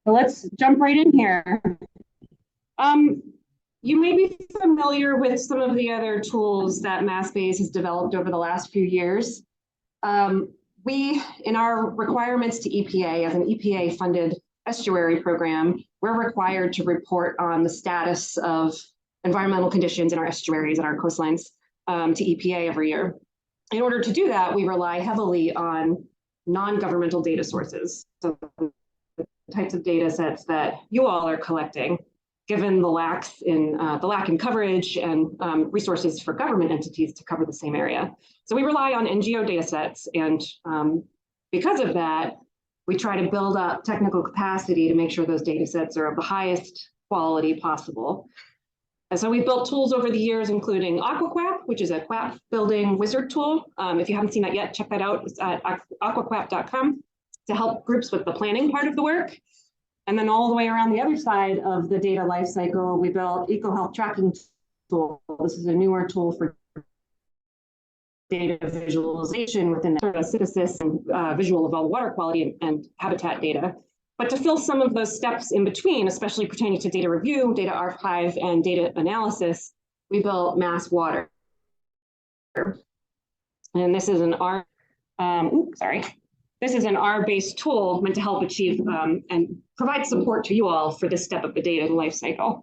So let's jump right in here. You may be familiar with some of the other tools that MassBays has developed over the last few years. We, in our requirements to EPA, as an EPA-funded estuary program, we're required to report on the status of environmental conditions in our estuaries and our coastlines to EPA every year. In order to do that, we rely heavily on non-governmental data sources. So the types of data sets that you all are collecting, given the lack in coverage and resources for government entities to cover the same area. So we rely on NGO data sets, and because of that, we try to build up technical capacity to make sure those data sets are of the highest quality possible. And so we've built tools over the years, including AquaQuap, which is a quap building wizard tool. If you haven't seen that yet, check that out. It's at aquaquap.com to help groups with the planning part of the work. And then all the way around the other side of the data lifecycle, we built EcoHealth Tracking Tool. This is a newer tool for data visualization within the synthesis and visual of all water quality and habitat data. But to fill some of those steps in between, especially pertaining to data review, data archive, and data analysis, we built MassWateR. And this is an This is an R-based tool meant to help achieve and provide support to you all for this step of the data lifecycle.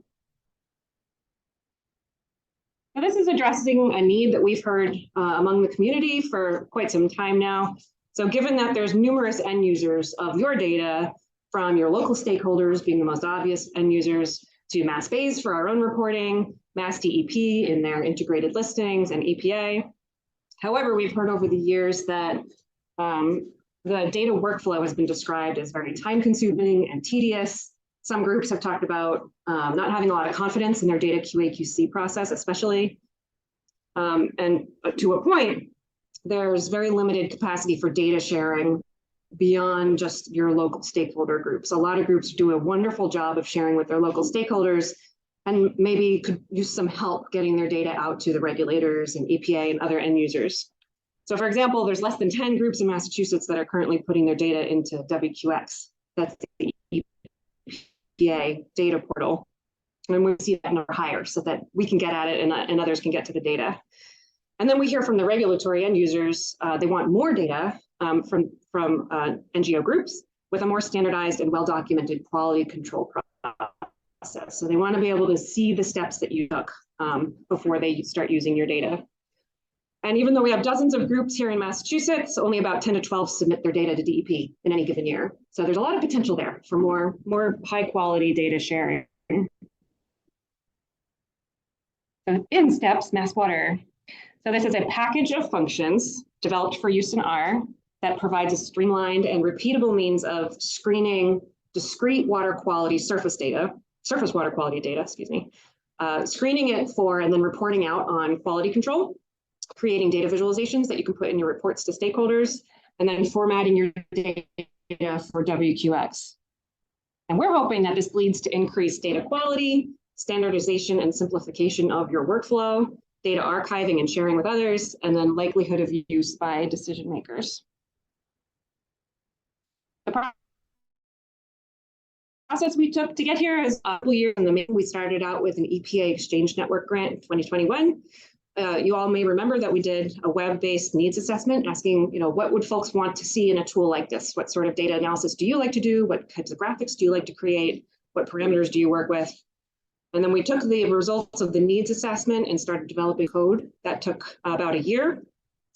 Now, this is addressing a need that we've heard among the community for quite some time now. So given that there's numerous end users of your data, from your local stakeholders being the most obvious end users, to MassBays for our own reporting, MassDEP in their integrated listings, and EPA. However, we've heard over the years that the data workflow has been described as very time-consuming and tedious. Some groups have talked about not having a lot of confidence in their data QA/QC process, especially. And to a point, there's very limited capacity for data sharing beyond just your local stakeholder groups. A lot of groups do a wonderful job of sharing with their local stakeholders and maybe could use some help getting their data out to the regulators and EPA and other end users. So for example, there's less than 10 groups in Massachusetts that are currently putting their data into WQX. That's the EPA data portal. And we see that number higher so that we can get at it and others can get to the data. And then we hear from the regulatory end users, they want more data from NGO groups with a more standardized and well-documented quality control process. So they want to be able to see the steps that you took before they start using your data. And even though we have dozens of groups here in Massachusetts, only about 10 to 12 submit their data to DEP in any given year. So there's a lot of potential there for more high quality data sharing. So in steps, MassWateR. So this is a package of functions developed for use in R that provides a streamlined and repeatable means of screening discrete water quality surface water quality data, screening it for and then reporting out on quality control, creating data visualizations that you can put in your reports to stakeholders, and then formatting your data for WQX. And we're hoping that this leads to increased data quality, standardization and simplification of your workflow, data archiving and sharing with others, and then likelihood of use by decision makers. The process we took to get here is a couple years in the making. We started out with an EPA Exchange Network grant in 2021. You all may remember that we did a web-based needs assessment asking, what would folks want to see in a tool like this? What sort of data analysis do you like to do? What types of graphics do you like to create? What parameters do you work with? And then we took the results of the needs assessment and started developing code. That took about a year.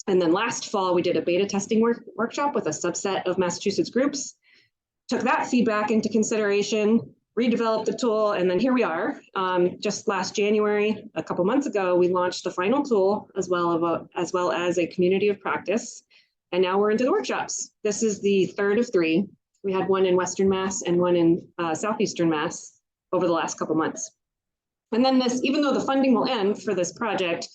And then last fall, we did a beta testing workshop with a subset of Massachusetts groups, took that feedback into consideration, redeveloped the tool, and then here we are. Just last January, a couple months ago, we launched the final tool as well as a community of practice. And now we're into the workshops. This is the third of 3. We had one in Western Mass and one in Southeastern Mass over the last couple months. And then even though the funding will end for this project,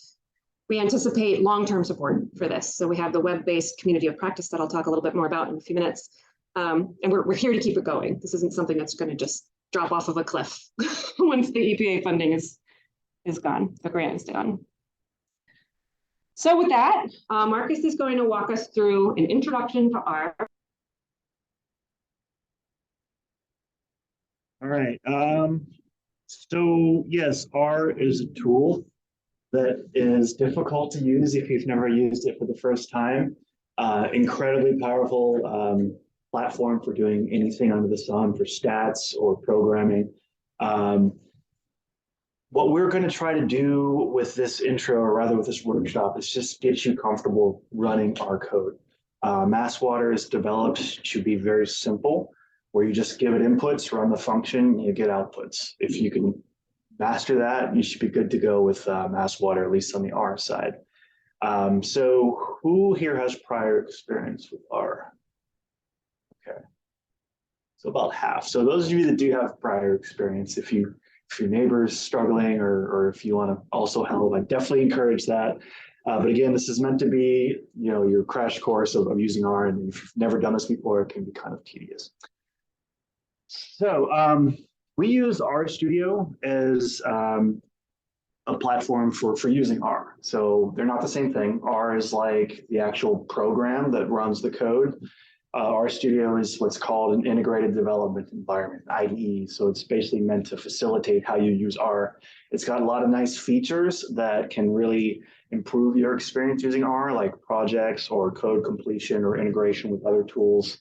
we anticipate long-term support for this. So we have the web-based community of practice that I'll talk a little bit more about in a few minutes. And we're here to keep it going. This isn't something that's going to just drop off of a cliff once the EPA funding is gone, the grant is gone. So with that, Marcus is going to walk us through an introduction to R. All right. So yes, R is a tool that is difficult to use if you've never used it for the first time. Incredibly powerful platform for doing anything under the sun for stats or programming. Um, what we're going to try to do with this intro, or rather with this workshop, is just get you comfortable running our code. MassWater is developed to be very simple, where you just give it inputs, run the function, you get outputs. If you can master that, you should be good to go with MassWater, at least on the R side. So who here has prior experience with R? Okay, so about half. So those of you that do have prior experience, if your neighbor is struggling or if you want to also help, I definitely encourage that. But again, this is meant to be, your crash course of using R, and if you've never done this before, it can be kind of tedious. So we use RStudio as a platform for using R. So they're not the same thing. R is like the actual program that runs the code. RStudio is what's called an integrated development environment, IDE. So it's basically meant to facilitate how you use R. It's got a lot of nice features that can really improve your experience using R, like projects or code completion or integration with other tools.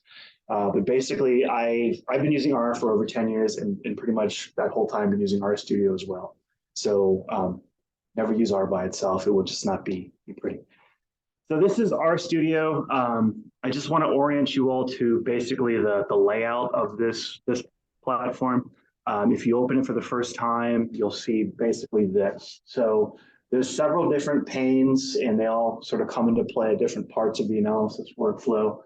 But basically, I've been using R for over 10 years, and pretty much that whole time been using RStudio as well. So never use R by itself. It will just not be pretty. So this is RStudio. I just want to orient you all to basically the layout of this platform. If you open it for the first time, you'll see basically this. So there's several different panes, and they all sort of come into play at different parts of the analysis workflow.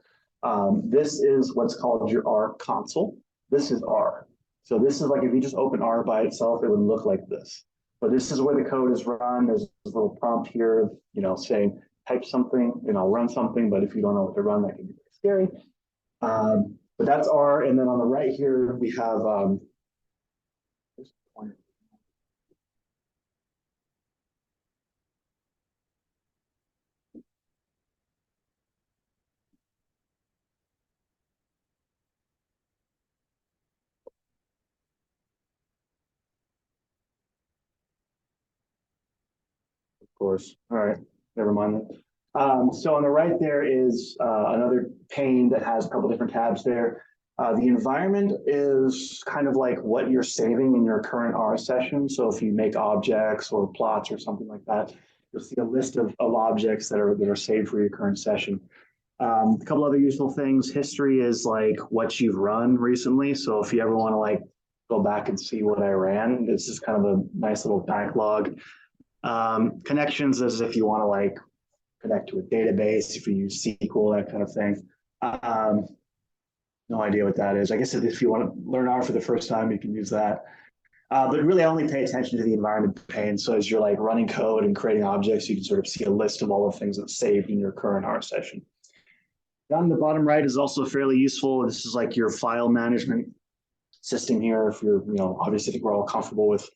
This is what's called your R console. This is R. So this is like if you just open R by itself, it would look like this. But this is where the code is run. There's a little prompt here, saying type something and I'll run something. But if you don't know what to run, that can be scary. But that's R. And then on the right here, we have of course. All right, never mind that. So on the right there is another pane that has a couple different tabs there. The environment is kind of like what you're saving in your current R session. So if you make objects or plots or something like that, you'll see a list of objects that are saved for your current session. A couple other useful things. History is like what you've run recently. So if you ever want to like go back and see what I ran, this is kind of a nice little backlog. Connections is if you want to like connect to a database, if you use SQL, that kind of thing. No idea what that is. I guess if you want to learn R for the first time, you can use that. But really, I only pay attention to the environment pane. So as you're like running code and creating objects, you can sort of see a list of all the things that's saved in your current R session. Down the bottom right is also fairly useful. This is like your file management system here. If you're, obviously I think we're all comfortable with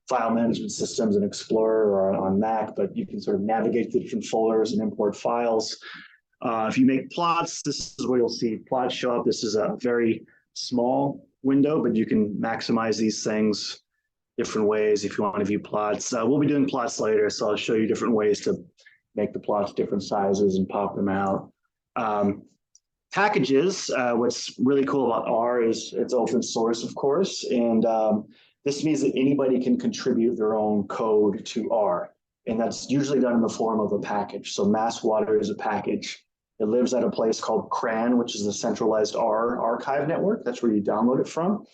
file management systems in Explorer or on Mac, but you can sort of navigate to different folders and import files. If you make plots, this is where you'll see plots show up. This is a very small window, but you can maximize these things different ways if you want to view plots. We'll be doing plots later, so I'll show you different ways to make the plots different sizes and pop them out. Packages, what's really cool about R is it's open source, of course, and this means that anybody can contribute their own code to R, and that's usually done in the form of a package. So MassWater is a package. It lives at a place called CRAN, which is the centralized R archive network. That's where you download it from.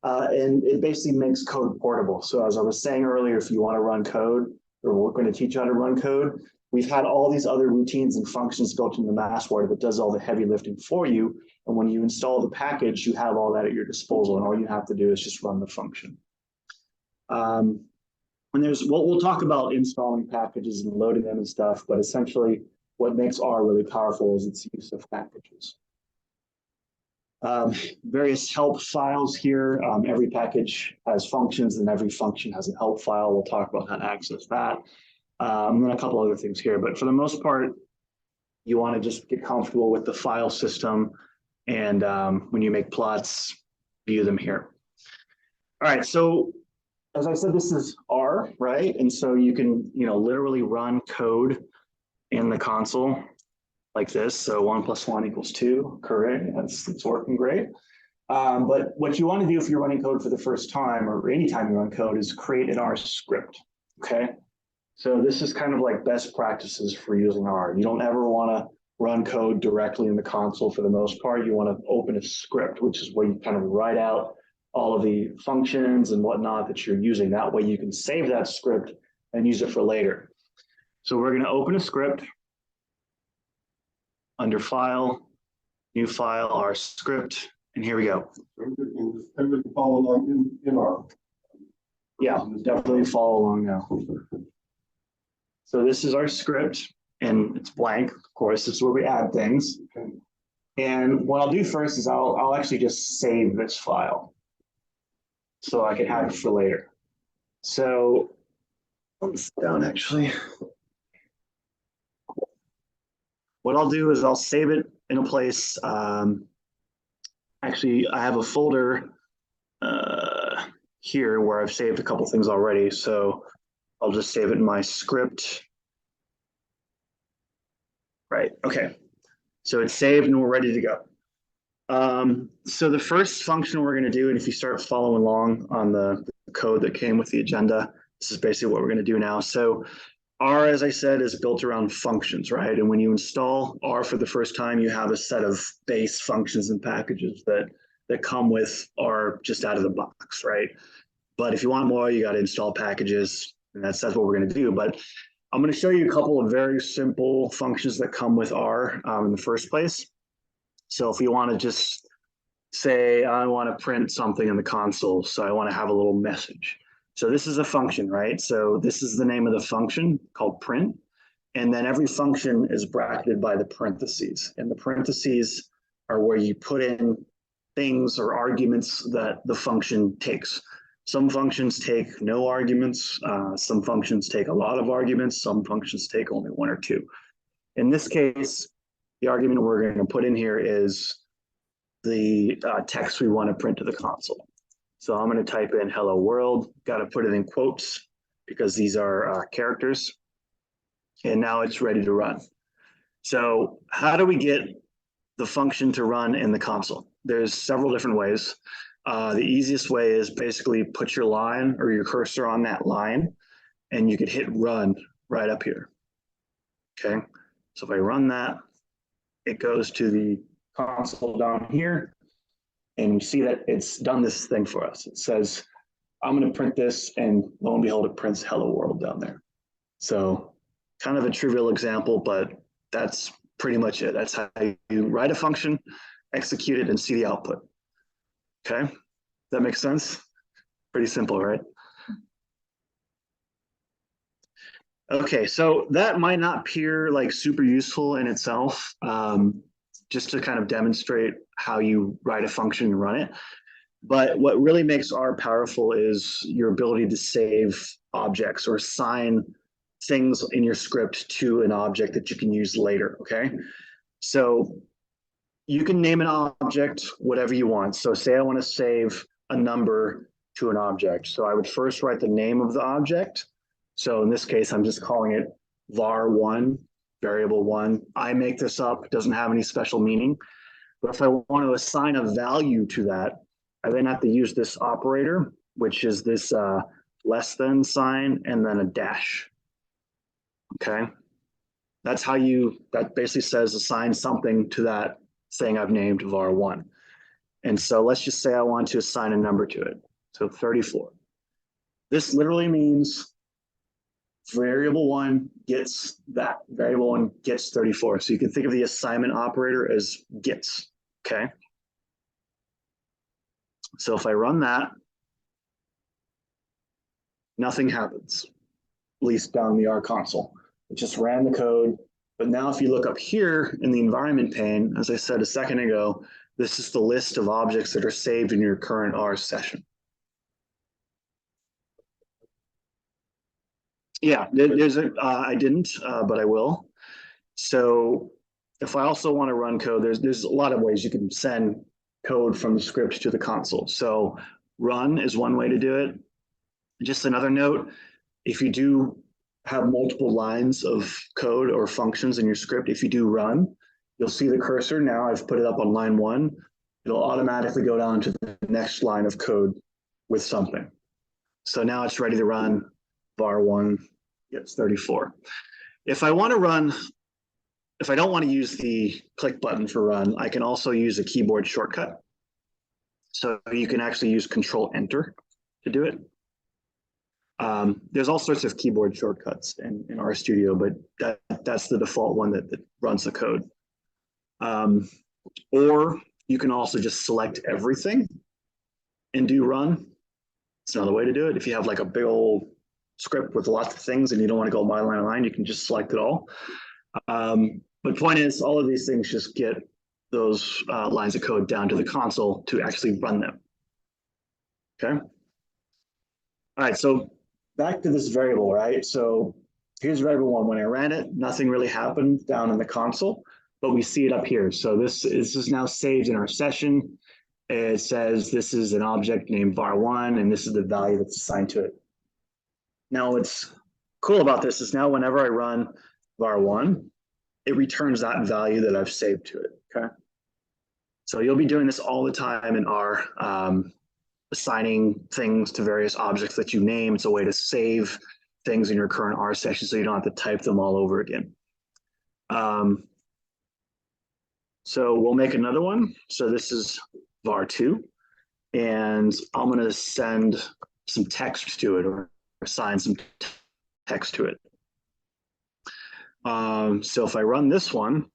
And it basically makes code portable. So as I was saying earlier, if you want to run code, or we're going to teach you how to run code, we've had all these other routines and functions built into MassWater that does all the heavy lifting for you. And when you install the package, you have all that at your disposal. And all you have to do is just run the function. And we'll talk about installing packages and loading them and stuff, but essentially what makes R really powerful is its use of packages. Various help files here. Every package has functions and every function has a help file. We'll talk about how to access that. And then a couple other things here, but for the most part, you want to just get comfortable with the file system. And when you make plots, view them here. All right, so as I said, this is R, right? And so you can, literally run code in the console like this. So 1 + 1 = 2, correct? It's working great. But what you want to do if you're running code for the first time, or anytime you run code, is create an R script, okay? So this is kind of like best practices for using R. You don't ever want to run code directly in the console for the most part. You want to open a script, which is where you kind of write out all of the functions and whatnot that you're using. That way you can save that script and use it for later. So we're going to open a script under File, New File, R script, and here we go. Everybody follow along in our. Yeah, definitely follow along now. So this is our script, and it's blank, of course. This is where we add things. Okay. And what I'll do first is I'll actually just save this file so I can have it for later. So let's down actually. What I'll do is I'll save it in a place. Actually, I have a folder here where I've saved a couple things already. So I'll just save it in my script. Right, okay. So it's saved and we're ready to go. So the first function we're going to do, and if you start following along on the code that came with the agenda, this is basically what we're going to do now. So R, as I said, is built around functions, right? And when you install R for the first time, you have a set of base functions and packages that come with R just out of the box, right? But if you want more, you got to install packages, and that's what we're going to do. But I'm going to show you a couple of very simple functions that come with R in the first place. So if you want to just say, I want to print something in the console, so I want to have a little message. So this is a function, right? So this is the name of the function called print. And then every function is bracketed by the parentheses. And the parentheses are where you put in things or arguments that the function takes. Some functions take no arguments. Some functions take a lot of arguments. Some functions take only 1 or 2. In this case, the argument we're going to put in here is the text we want to print to the console. So I'm going to type in hello world, got to put it in quotes because these are characters. And now it's ready to run. So how do we get the function to run in the console? There's several different ways. The easiest way is basically put your line or your cursor on that line, and you could hit run right up here. Okay, so if I run that, it goes to the console down here, and you see that it's done this thing for us. It says, I'm going to print this, and lo and behold, it prints hello world down there. So kind of a trivial example, but that's pretty much it. That's how you write a function, execute it, and see the output. Okay, that makes sense? Pretty simple, right? Okay, so that might not appear like super useful in itself, just to kind of demonstrate how you write a function and run it. But what really makes R powerful is your ability to save objects or assign things in your script to an object that you can use later, okay? So you can name an object whatever you want. So say I want to save a number to an object. So I would first write the name of the object. So in this case, I'm just calling it var1, variable 1. I make this up, it doesn't have any special meaning. But if I want to assign a value to that, I then have to use this operator, which is this less than sign and then a dash. Okay, that's how that basically says assign something to that thing I've named var1. And so let's just say I want to assign a number to it. So 34. This literally means variable 1 gets that. Variable 1 gets 34. So you can think of the assignment operator as gets, okay? So if I run that, nothing happens, at least down in the R console. It just ran the code. But now if you look up here in the environment pane, as I said a second ago, this is the list of objects that are saved in your current R session. Yeah, there's I didn't, but I will. So if I also want to run code, there's a lot of ways you can send code from the script to the console. So run is one way to do it. Just another note, if you do have multiple lines of code or functions in your script, if you do run, you'll see the cursor now. I've put it up on line 1. It'll automatically go down to the next line of code with something. So now it's ready to run. var1 gets 34. If I want to run, if I don't want to use the click button for run, I can also use a keyboard shortcut. So you can actually use Control-Enter to do it. There's all sorts of keyboard shortcuts in RStudio, but that's the default one that runs the code. Or you can also just select everything and do run. It's another way to do it. If you have like a big old script with lots of things and you don't want to go by line to line, you can just select it all. But point is, all of these things just get those lines of code down to the console to actually run them. Okay. All right, so back to this variable, right? So here's variable 1. When I ran it, nothing really happened down in the console, but we see it up here. So this is now saved in our session. It says this is an object named var1, and this is the value that's assigned to it. Now what's cool about this is now whenever I run var1, it returns that value that I've saved to it, okay? So you'll be doing this all the time in R, assigning things to various objects that you name. It's a way to save things in your current R session so you don't have to type them all over again. So we'll make another one. So this is var2, and I'm going to send some text to it or assign some text to it. So if I run this one,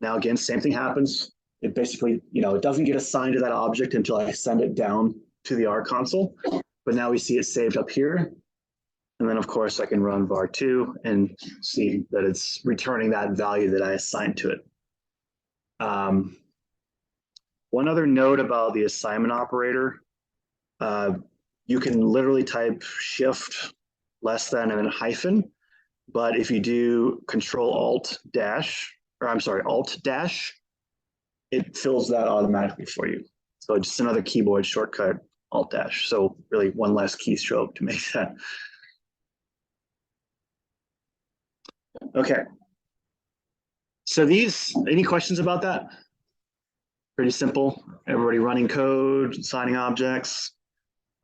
now again, same thing happens. It basically, it doesn't get assigned to that object until I send it down to the R console. But now we see it saved up here. And then, of course, I can run var2 and see that it's returning that value that I assigned to it. One other note about the assignment operator, you can literally type shift less than and then hyphen. But if you do Alt dash, it fills that automatically for you. So just another keyboard shortcut, Alt dash. So really one less keystroke to make that. Okay. So any questions about that? Pretty simple. Everybody running code, assigning objects.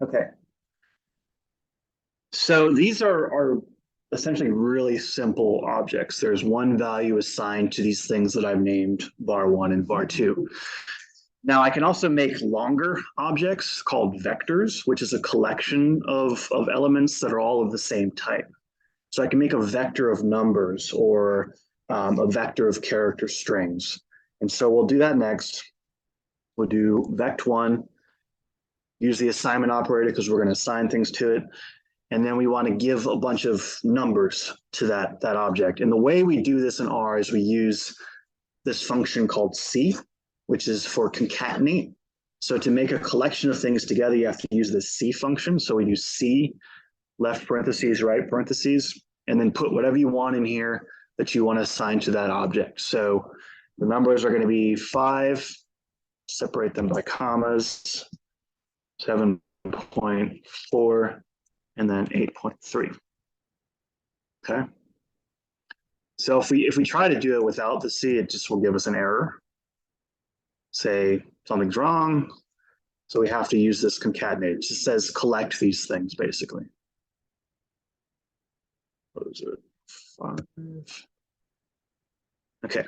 Okay. So these are essentially really simple objects. There's one value assigned to these things that I've named var1 and var2. Now I can also make longer objects called vectors, which is a collection of elements that are all of the same type. So I can make a vector of numbers or a vector of character strings. And so we'll do that next. We'll do vect1, use the assignment operator because we're going to assign things to it. And then we want to give a bunch of numbers to that object. And the way we do this in R is we use this function called C, which is for concatenate. So to make a collection of things together, you have to use the C function. So we do C, left parentheses, right parentheses, and then put whatever you want in here that you want to assign to that object. So the numbers are going to be 5, separate them by commas, 7.4, and then 8.3. Okay. So if we try to do it without the C, it just will give us an error. Say something's wrong. So we have to use this concatenate. It just says collect these things basically. What is it? 5. Okay.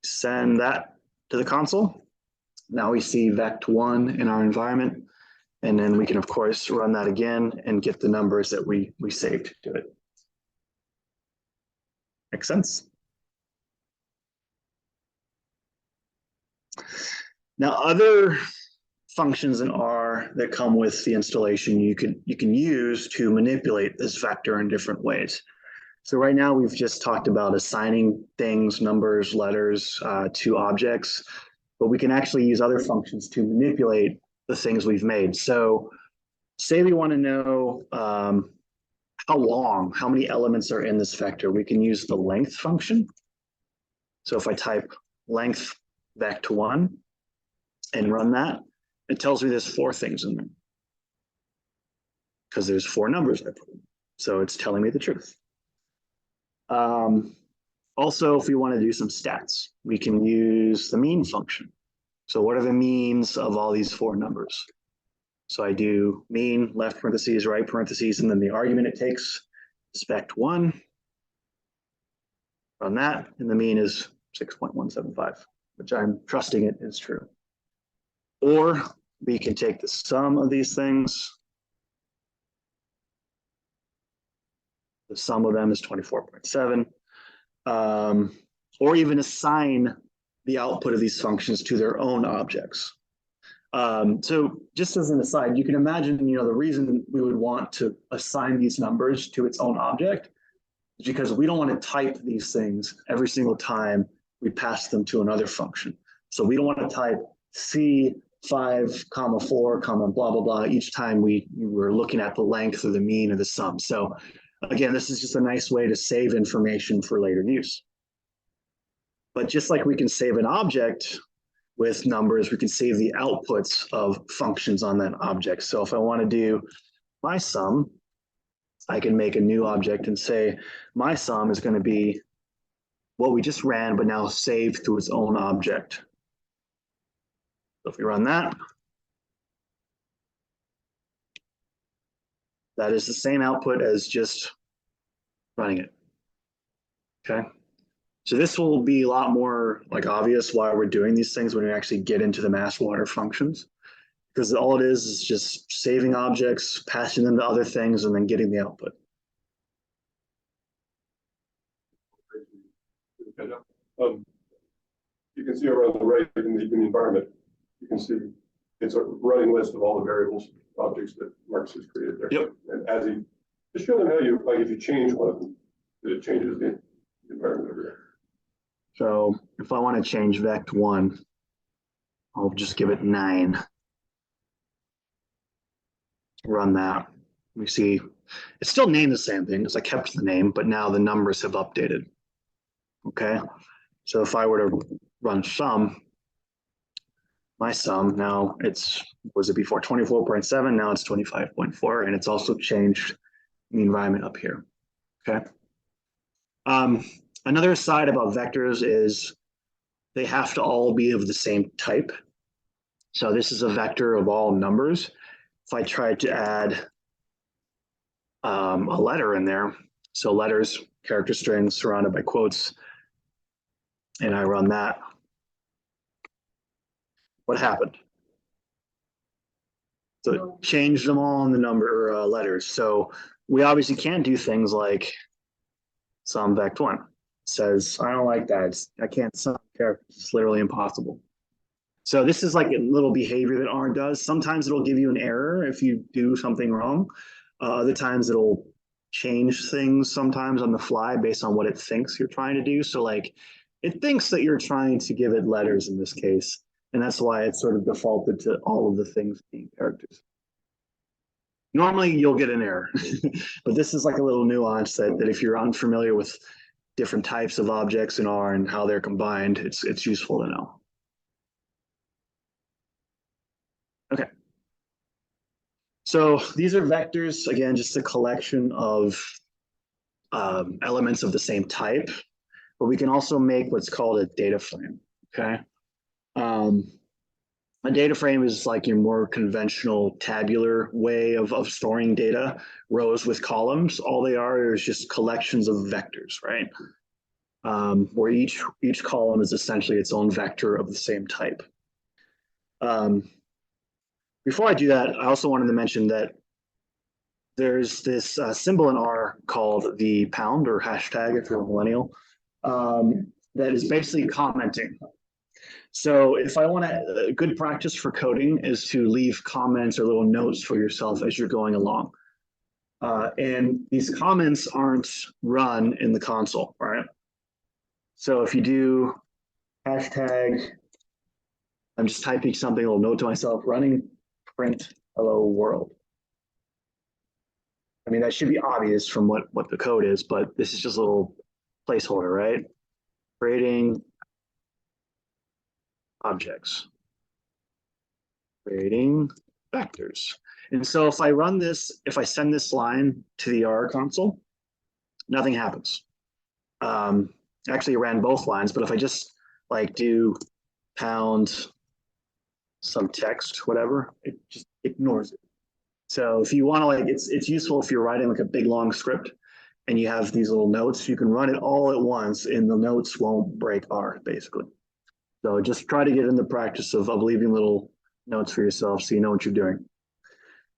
Send that to the console. Now we see vect1 in our environment. And then we can, of course, run that again and get the numbers that we saved to it. Make sense? Now, other functions in R that come with the installation you can use to manipulate this vector in different ways. So right now we've just talked about assigning things, numbers, letters to objects, but we can actually use other functions to manipulate the things we've made. So say we want to know how many elements are in this vector, we can use the length function. So if I type length vect1 and run that, it tells me there's 4 things in there. Because there's 4 numbers I put in. So it's telling me the truth. Also, if we want to do some stats, we can use the mean function. So what are the means of all these 4 numbers? So I do mean, left parentheses, right parentheses, and then the argument it takes is vect1. Run that, and the mean is 6.175, which I'm trusting it is true. Or we can take the sum of these things. The sum of them is 24.7. Or even assign the output of these functions to their own objects. So just as an aside, you can imagine, the reason we would want to assign these numbers to its own object is because we don't want to type these things every single time we pass them to another function. So we don't want to type C5, comma 4, comma blah, blah, blah, each time we're looking at the length or the mean or the sum. So again, this is just a nice way to save information for later use. But just like we can save an object with numbers, we can save the outputs of functions on that object. So if I want to do my sum, I can make a new object and say my sum is going to be what we just ran, but now saved to its own object. So if we run that, that is the same output as just running it. Okay. So this will be a lot more obvious why we're doing these things when we actually get into the MassWateR functions, because all it is just saving objects, passing them to other things, and then getting the output. You can see over on the right in the environment, you can see it's a running list of all the variables, objects that Marcus has created there. Yep. And as he, just show them how you, if you change one of them, it changes the environment over there. So if I want to change vect1, I'll just give it 9. Run that. We see it's still named the same thing because I kept the name, but now the numbers have updated. Okay. So if I were to run sum, my sum now was it before 24.7? Now it's 25.4, and it's also changed the environment up here. Okay. Another aside about vectors is they have to all be of the same type. So this is a vector of all numbers. If I tried to add a letter in there, so letters, character strings surrounded by quotes, and I run that, what happened? So it changed them all in the number letters. So we obviously can't do things like sum vect1. Says, I don't like that. I can't sum characters. It's literally impossible. So this is like a little behavior that R does. Sometimes it'll give you an error if you do something wrong. Other times it'll change things sometimes on the fly based on what it thinks you're trying to do. So it thinks that you're trying to give it letters in this case. And that's why it's sort of defaulted to all of the things being characters. Normally you'll get an error, but this is like a little nuance that if you're unfamiliar with different types of objects in R and how they're combined, it's useful to know. Okay. So these are vectors, again, just a collection of elements of the same type, but we can also make what's called a data frame, okay? A data frame is like your more conventional tabular way of storing data, rows with columns. All they are is just collections of vectors, right? Where each column is essentially its own vector of the same type. Before I do that, I also wanted to mention that there's this symbol in R called the pound or hashtag if you're a millennial, that is basically commenting. So if I want a good practice for coding is to leave comments or little notes for yourself as you're going along. And these comments aren't run in the console, right? So if you do hashtag, I'm just typing something, a little note to myself, running print hello world. I mean, that should be obvious from what the code is, but this is just a little placeholder, right? Creating objects. creating vectors. And so if I run this, if I send this line to the R console, nothing happens. Actually, it ran both lines, but if I just like do pound some text, whatever, it just ignores it. So if you want to like, it's useful if you're writing like a big long script and you have these little notes, you can run it all at once and the notes won't break R basically. So just try to get in the practice of leaving little notes for yourself so you know what you're doing.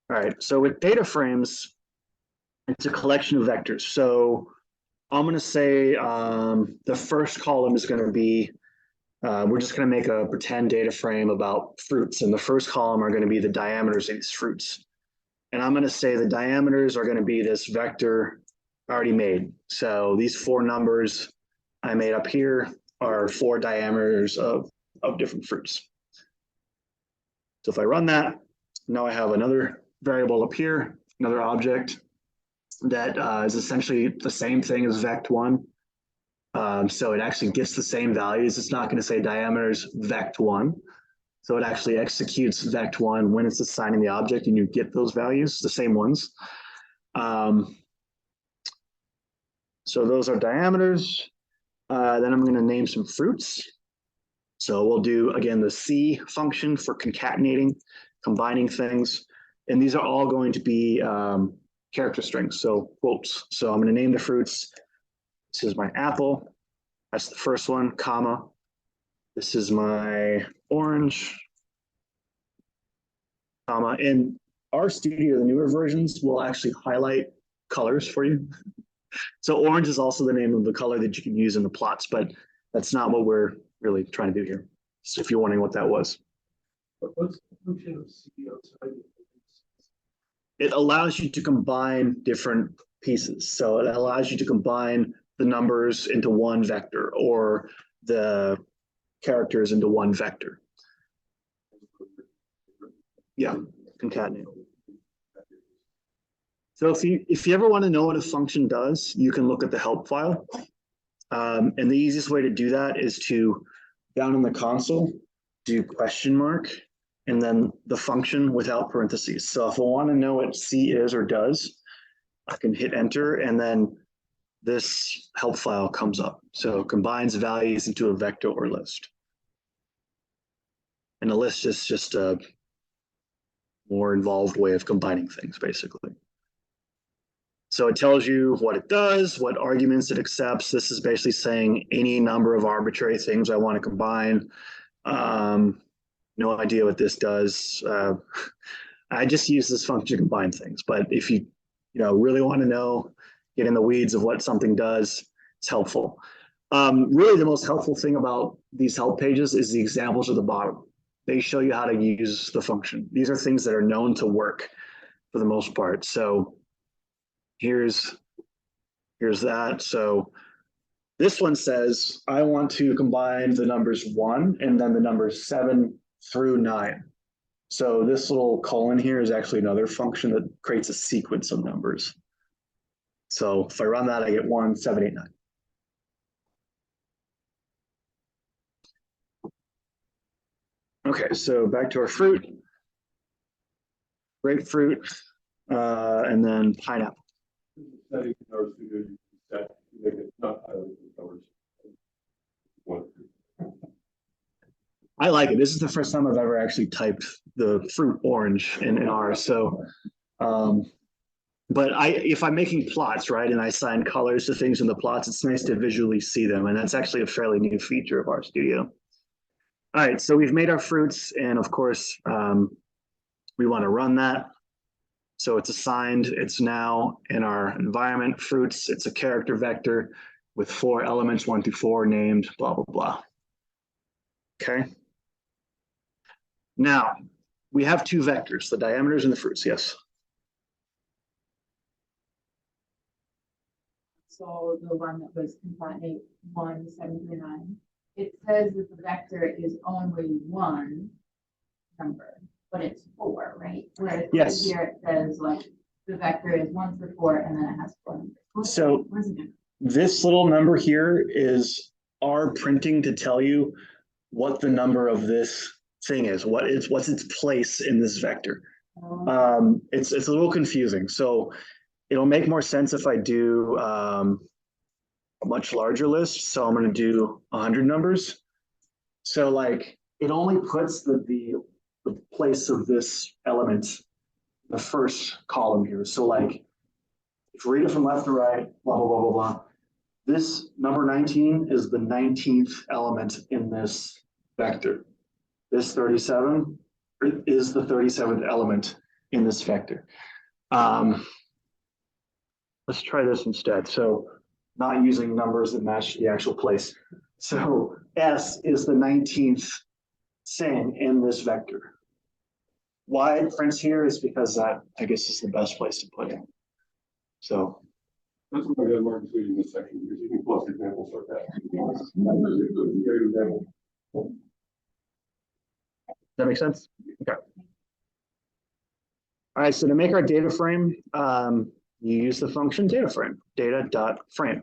All right, so with data frames, it's a collection of vectors. So I'm going to say the first column is going to be, we're just going to make a pretend data frame about fruits. And the first column are going to be the diameters of these fruits. And I'm going to say the diameters are going to be this vector already made. So these 4 numbers I made up here are 4 diameters of different fruits. So if I run that, now I have another variable up here, another object that is essentially the same thing as vect1. So it actually gets the same values. It's not going to say diameters vect1. So it actually executes vect1 when it's assigning the object and you get those values, the same ones. So those are diameters. Then I'm going to name some fruits. So we'll do, again, the C function for concatenating, combining things. And these are all going to be character strings, so quotes. So I'm going to name the fruits. This is my apple. That's the first one, comma. This is my orange, comma. In RStudio, the newer versions will actually highlight colors for you. So orange is also the name of the color that you can use in the plots, but that's not what we're really trying to do here. So if you're wondering what that was. What's the function of C outside? It allows you to combine different pieces. So it allows you to combine the numbers into one vector or the characters into one vector. Yeah, concatenate. So if you ever want to know what a function does, you can look at the help file. And the easiest way to do that is to, down in the console, do question mark, and then the function without parentheses. So if I want to know what C is or does, I can hit enter, and then this help file comes up. So it combines values into a vector or list. And a list is just a more involved way of combining things, basically. So it tells you what it does, what arguments it accepts. This is basically saying any number of arbitrary things I want to combine. No idea what this does. I just use this function to combine things. But if you really want to know, get in the weeds of what something does, it's helpful. Really, the most helpful thing about these help pages is the examples at the bottom. They show you how to use the function. These are things that are known to work for the most part. So here's that. So this one says, I want to combine the numbers 1 and then the numbers 7 through 9. So this little colon here is actually another function that creates a sequence of numbers. So if I run that, I get 1, 7, 8, 9. Okay, so back to our fruit. Grapefruit, and then pineapple. Setting in RStudio, you can set, make it not highlighted colors. I like it. This is the first time I've ever actually typed the fruit orange in R. So, but if I'm making plots, right, and I assign colors to things in the plots, it's nice to visually see them. And that's actually a fairly new feature of RStudio. All right, so we've made our fruits, and of course, we want to run that. So it's assigned, it's now in our environment, fruits, it's a character vector with 4 elements, 1 through 4, named, blah, blah, blah. Okay. Now, we have 2 vectors, the diameters and the fruits, yes? So the one that was concatenate 1, 7 through 9, it says that the vector is only 1 number, but it's 4, right? Whereas Yes. here it says like the vector is 1 through 4 and then it has 4 numbers. So this little number here is our printing to tell you what the number of this thing is, what's its place in this vector. It's a little confusing. So it'll make more sense if I do a much larger list. So I'm going to do 100 numbers. So like it only puts the place of this element, the first column here. So like if you read it from left to right, blah, blah, blah, blah, blah. This number 19 is the 19th element in this vector. This 37 is the 37th element in this vector. Let's try this instead. So not using numbers that match the actual place. So S is the 19th thing in this vector. Why it prints here is because that, I guess, is the best place to put it. So That's what I got Mark including this section, because you can plus examples like that. does that make sense? Okay. All right, so to make our data frame, you use the function data frame, data.frame.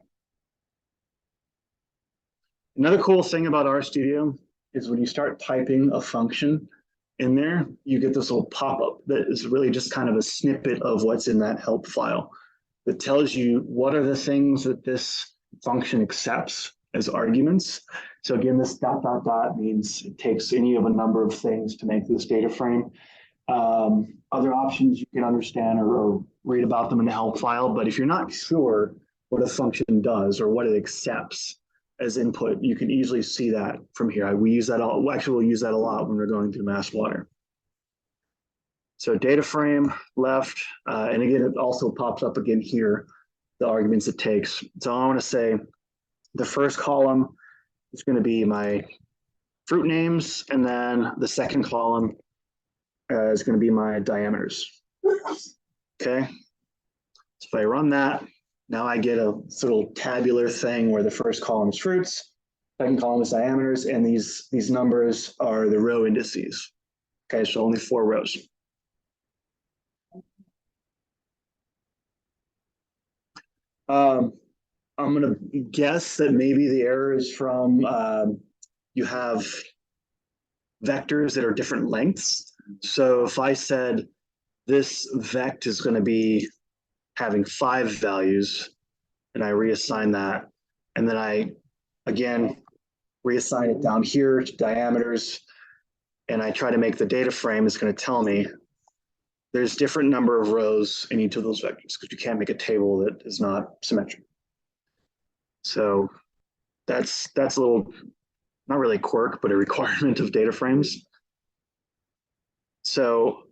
Another cool thing about RStudio is when you start typing a function in there, you get this little pop-up that is really just kind of a snippet of what's in that help file that tells you what are the things that this function accepts as arguments. So again, this ... means it takes any of a number of things to make this data frame. Other options you can understand or read about them in the help file, but if you're not sure what a function does or what it accepts as input, you can easily see that from here. We use that all, actually we'll use that a lot when we're going through MassWateR. So data frame left, and again, it also pops up again here, the arguments it takes. So I want to say the first column is going to be my fruit names, and then the second column is going to be my diameters. Okay. So if I run that, now I get a little tabular thing where the first column is fruits, second column is diameters, and these numbers are the row indices. Okay, so only 4 rows. I'm going to guess that maybe the error is from you have vectors that are different lengths. So if I said this vect is going to be having 5 values, and I reassign that, and then I, again, reassign it down here to diameters, and I try to make the data frame, it's going to tell me there's different number of rows in each of those vectors because you can't make a table that is not symmetric. So that's a little, not really a quirk, but a requirement of data frames. So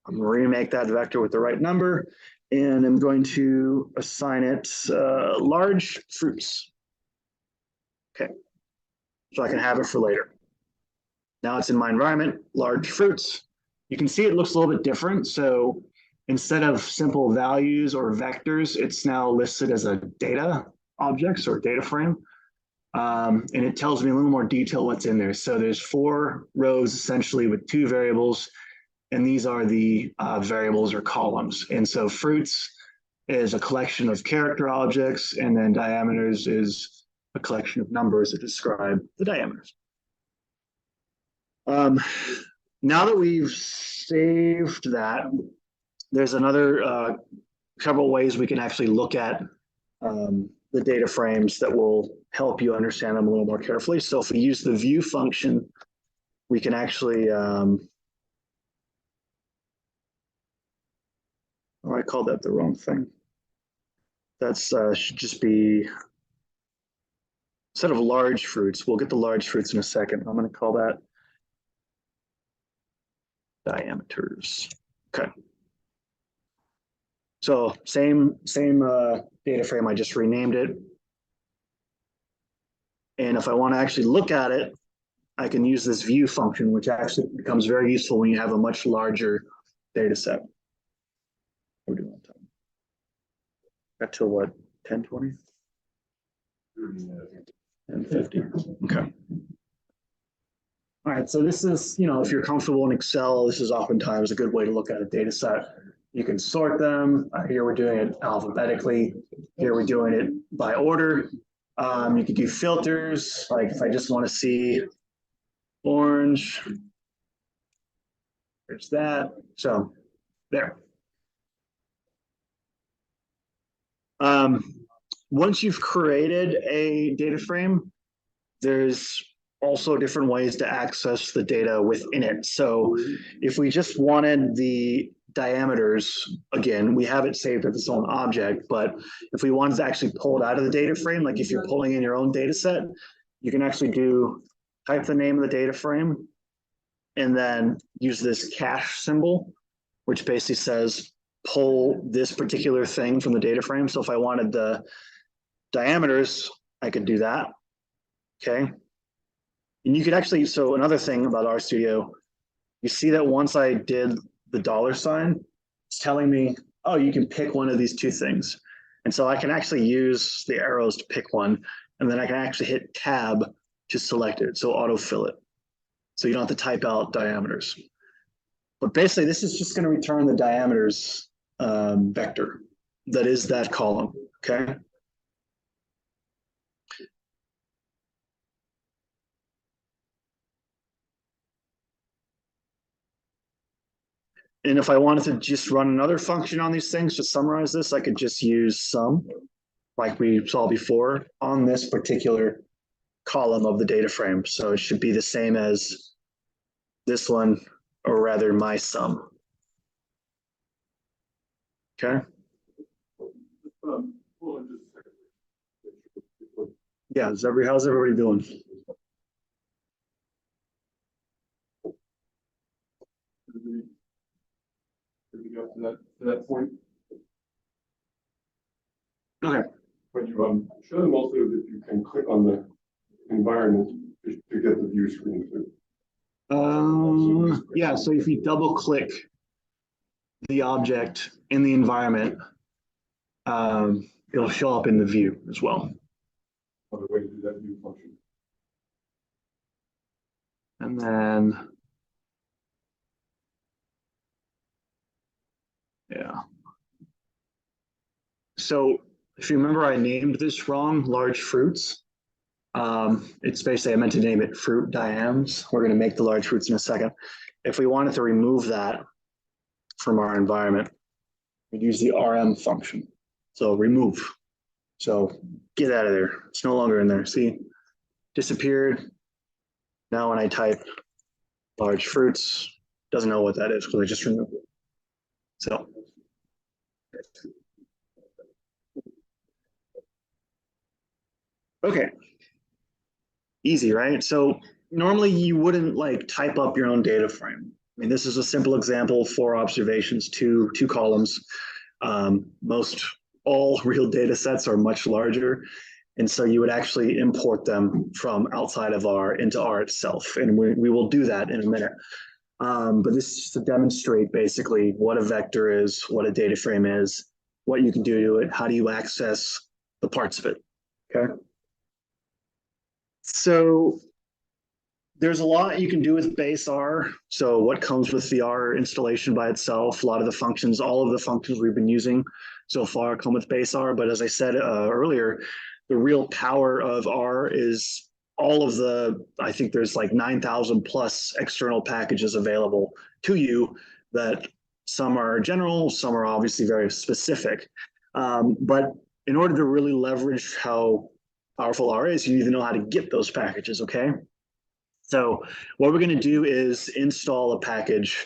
I'm going to remake that vector with the right number, and I'm going to assign it large fruits. Okay, so I can have it for later. Now it's in my environment, large fruits. You can see it looks a little bit different. So instead of simple values or vectors, it's now listed as a data objects or data frame. And it tells me a little more detail what's in there. So there's 4 rows essentially with 2 variables, and these are the variables or columns. And so fruits is a collection of character objects, and then diameters is a collection of numbers that describe the diameters. Now that we've saved that, there's another several ways we can actually look at the data frames that will help you understand them a little more carefully. So if we use the view function, we can actually, oh, I called that the wrong thing. That's should just be, instead of large fruits, we'll get the large fruits in a second. I'm going to call that diameters. Okay. So same data frame, I just renamed it. And if I want to actually look at it, I can use this view function, which actually becomes very useful when you have a much larger data set. We're doing on time. Got till what, 10:20? 10:50. Okay. All right, so this is, if you're comfortable in Excel, this is oftentimes a good way to look at a data set. You can sort them. Here we're doing it alphabetically. Here we're doing it by order. You could do filters, like if I just want to see orange, There's that. So there. Once you've created a data frame, there's also different ways to access the data within it. So if we just wanted the diameters, again, we have it saved as its own object, but if we wanted to actually pull it out of the data frame, like if you're pulling in your own data set, you can actually type the name of the data frame and then use this cache symbol, which basically says pull this particular thing from the data frame. So if I wanted the diameters, I could do that. Okay. And you could actually, so another thing about RStudio, you see that once I did the $, it's telling me, oh, you can pick one of these two things. And so I can actually use the arrows to pick one, and then I can actually hit tab to select it. So autofill it. So you don't have to type out diameters. But basically, this is just going to return the diameters vector that is that column. Okay. And if I wanted to just run another function on these things to summarize this, I could just use sum, like we saw before, on this particular column of the data frame. So it should be the same as this one, or rather my sum. Okay. Yeah, how's everybody doing? To that point. Okay. But you show them also that you can click on the environment to get the view screen too. Yeah, so if you double click the object in the environment, it'll show up in the view as well. Other way to do that view function. And then, yeah. So if you remember, I named this wrong, large fruits. It's basically, I meant to name it fruit diams. We're going to make the large fruits in a second. If we wanted to remove that from our environment, we'd use the RM function. So remove. So get out of there. It's no longer in there. See, disappeared. Now when I type large fruits, doesn't know what that is because I just removed it. So. Okay. Easy, right? So normally you wouldn't like type up your own data frame. I mean, this is a simple example, 4 observations, two columns. Most all real data sets are much larger. And so you would actually import them from outside of R into R itself. And we will do that in a minute. But this is just to demonstrate basically what a vector is, what a data frame is, what you can do to it, how do you access the parts of it, okay? So there's a lot you can do with base R. So what comes with the R installation by itself, a lot of the functions, all of the functions we've been using so far come with base R. But as I said earlier, the real power of R is all of the, I think there's like 9,000 plus external packages available to you that some are general, some are obviously very specific. But in order to really leverage how powerful R is, you need to know how to get those packages, okay? So what we're going to do is install a package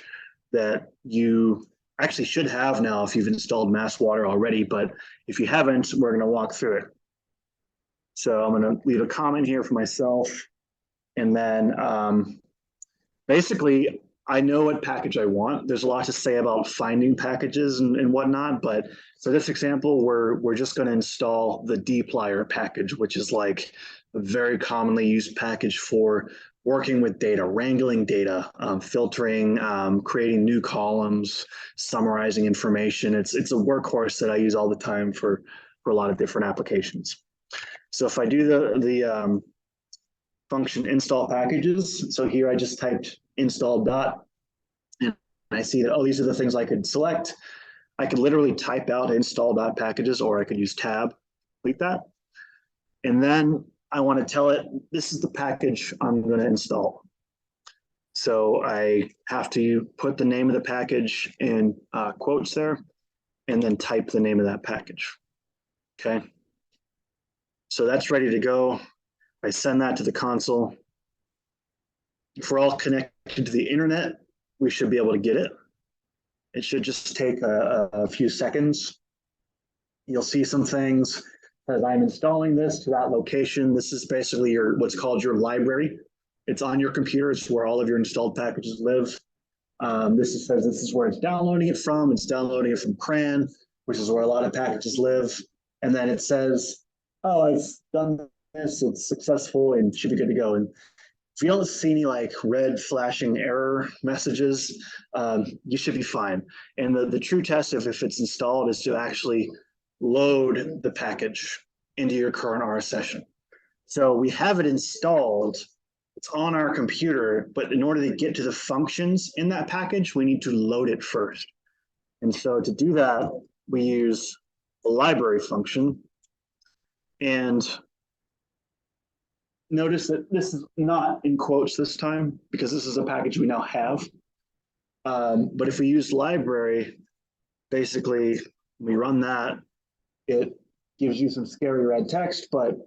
that you actually should have now if you've installed MassWateR already, but if you haven't, we're going to walk through it. So I'm going to leave a comment here for myself, and then basically I know what package I want. There's a lot to say about finding packages and whatnot, but for this example, we're just going to install the dplyr package, which is like a very commonly used package for working with data, wrangling data, filtering, creating new columns, summarizing information. It's a workhorse that I use all the time for a lot of different applications. So if I do the function install packages, so here I just typed install dot, and I see that, oh, these are the things I could select. I could literally type out install dot packages, or I could use tab, complete that. And then I want to tell it, this is the package I'm going to install. So I have to put the name of the package in quotes there, and then type the name of that package. Okay. So that's ready to go. I send that to the console. If we're all connected to the internet, we should be able to get it. It should just take a few seconds. You'll see some things as I'm installing this to that location. This is basically your what's called your library. It's on your computer. It's where all of your installed packages live. Says this is where it's downloading it from. It's downloading it from CRAN, which is where a lot of packages live. And then it says, oh, I've done this, it's successful and should be good to go. And if you don't see any like red flashing error messages, you should be fine. And the true test of if it's installed is to actually load the package into your current R session. So we have it installed, it's on our computer, but in order to get to the functions in that package, we need to load it first. And so to do that, we use the library function. And notice that this is not in quotes this time because this is a package we now have. But if we use library, basically we run that, it gives you some scary red text, but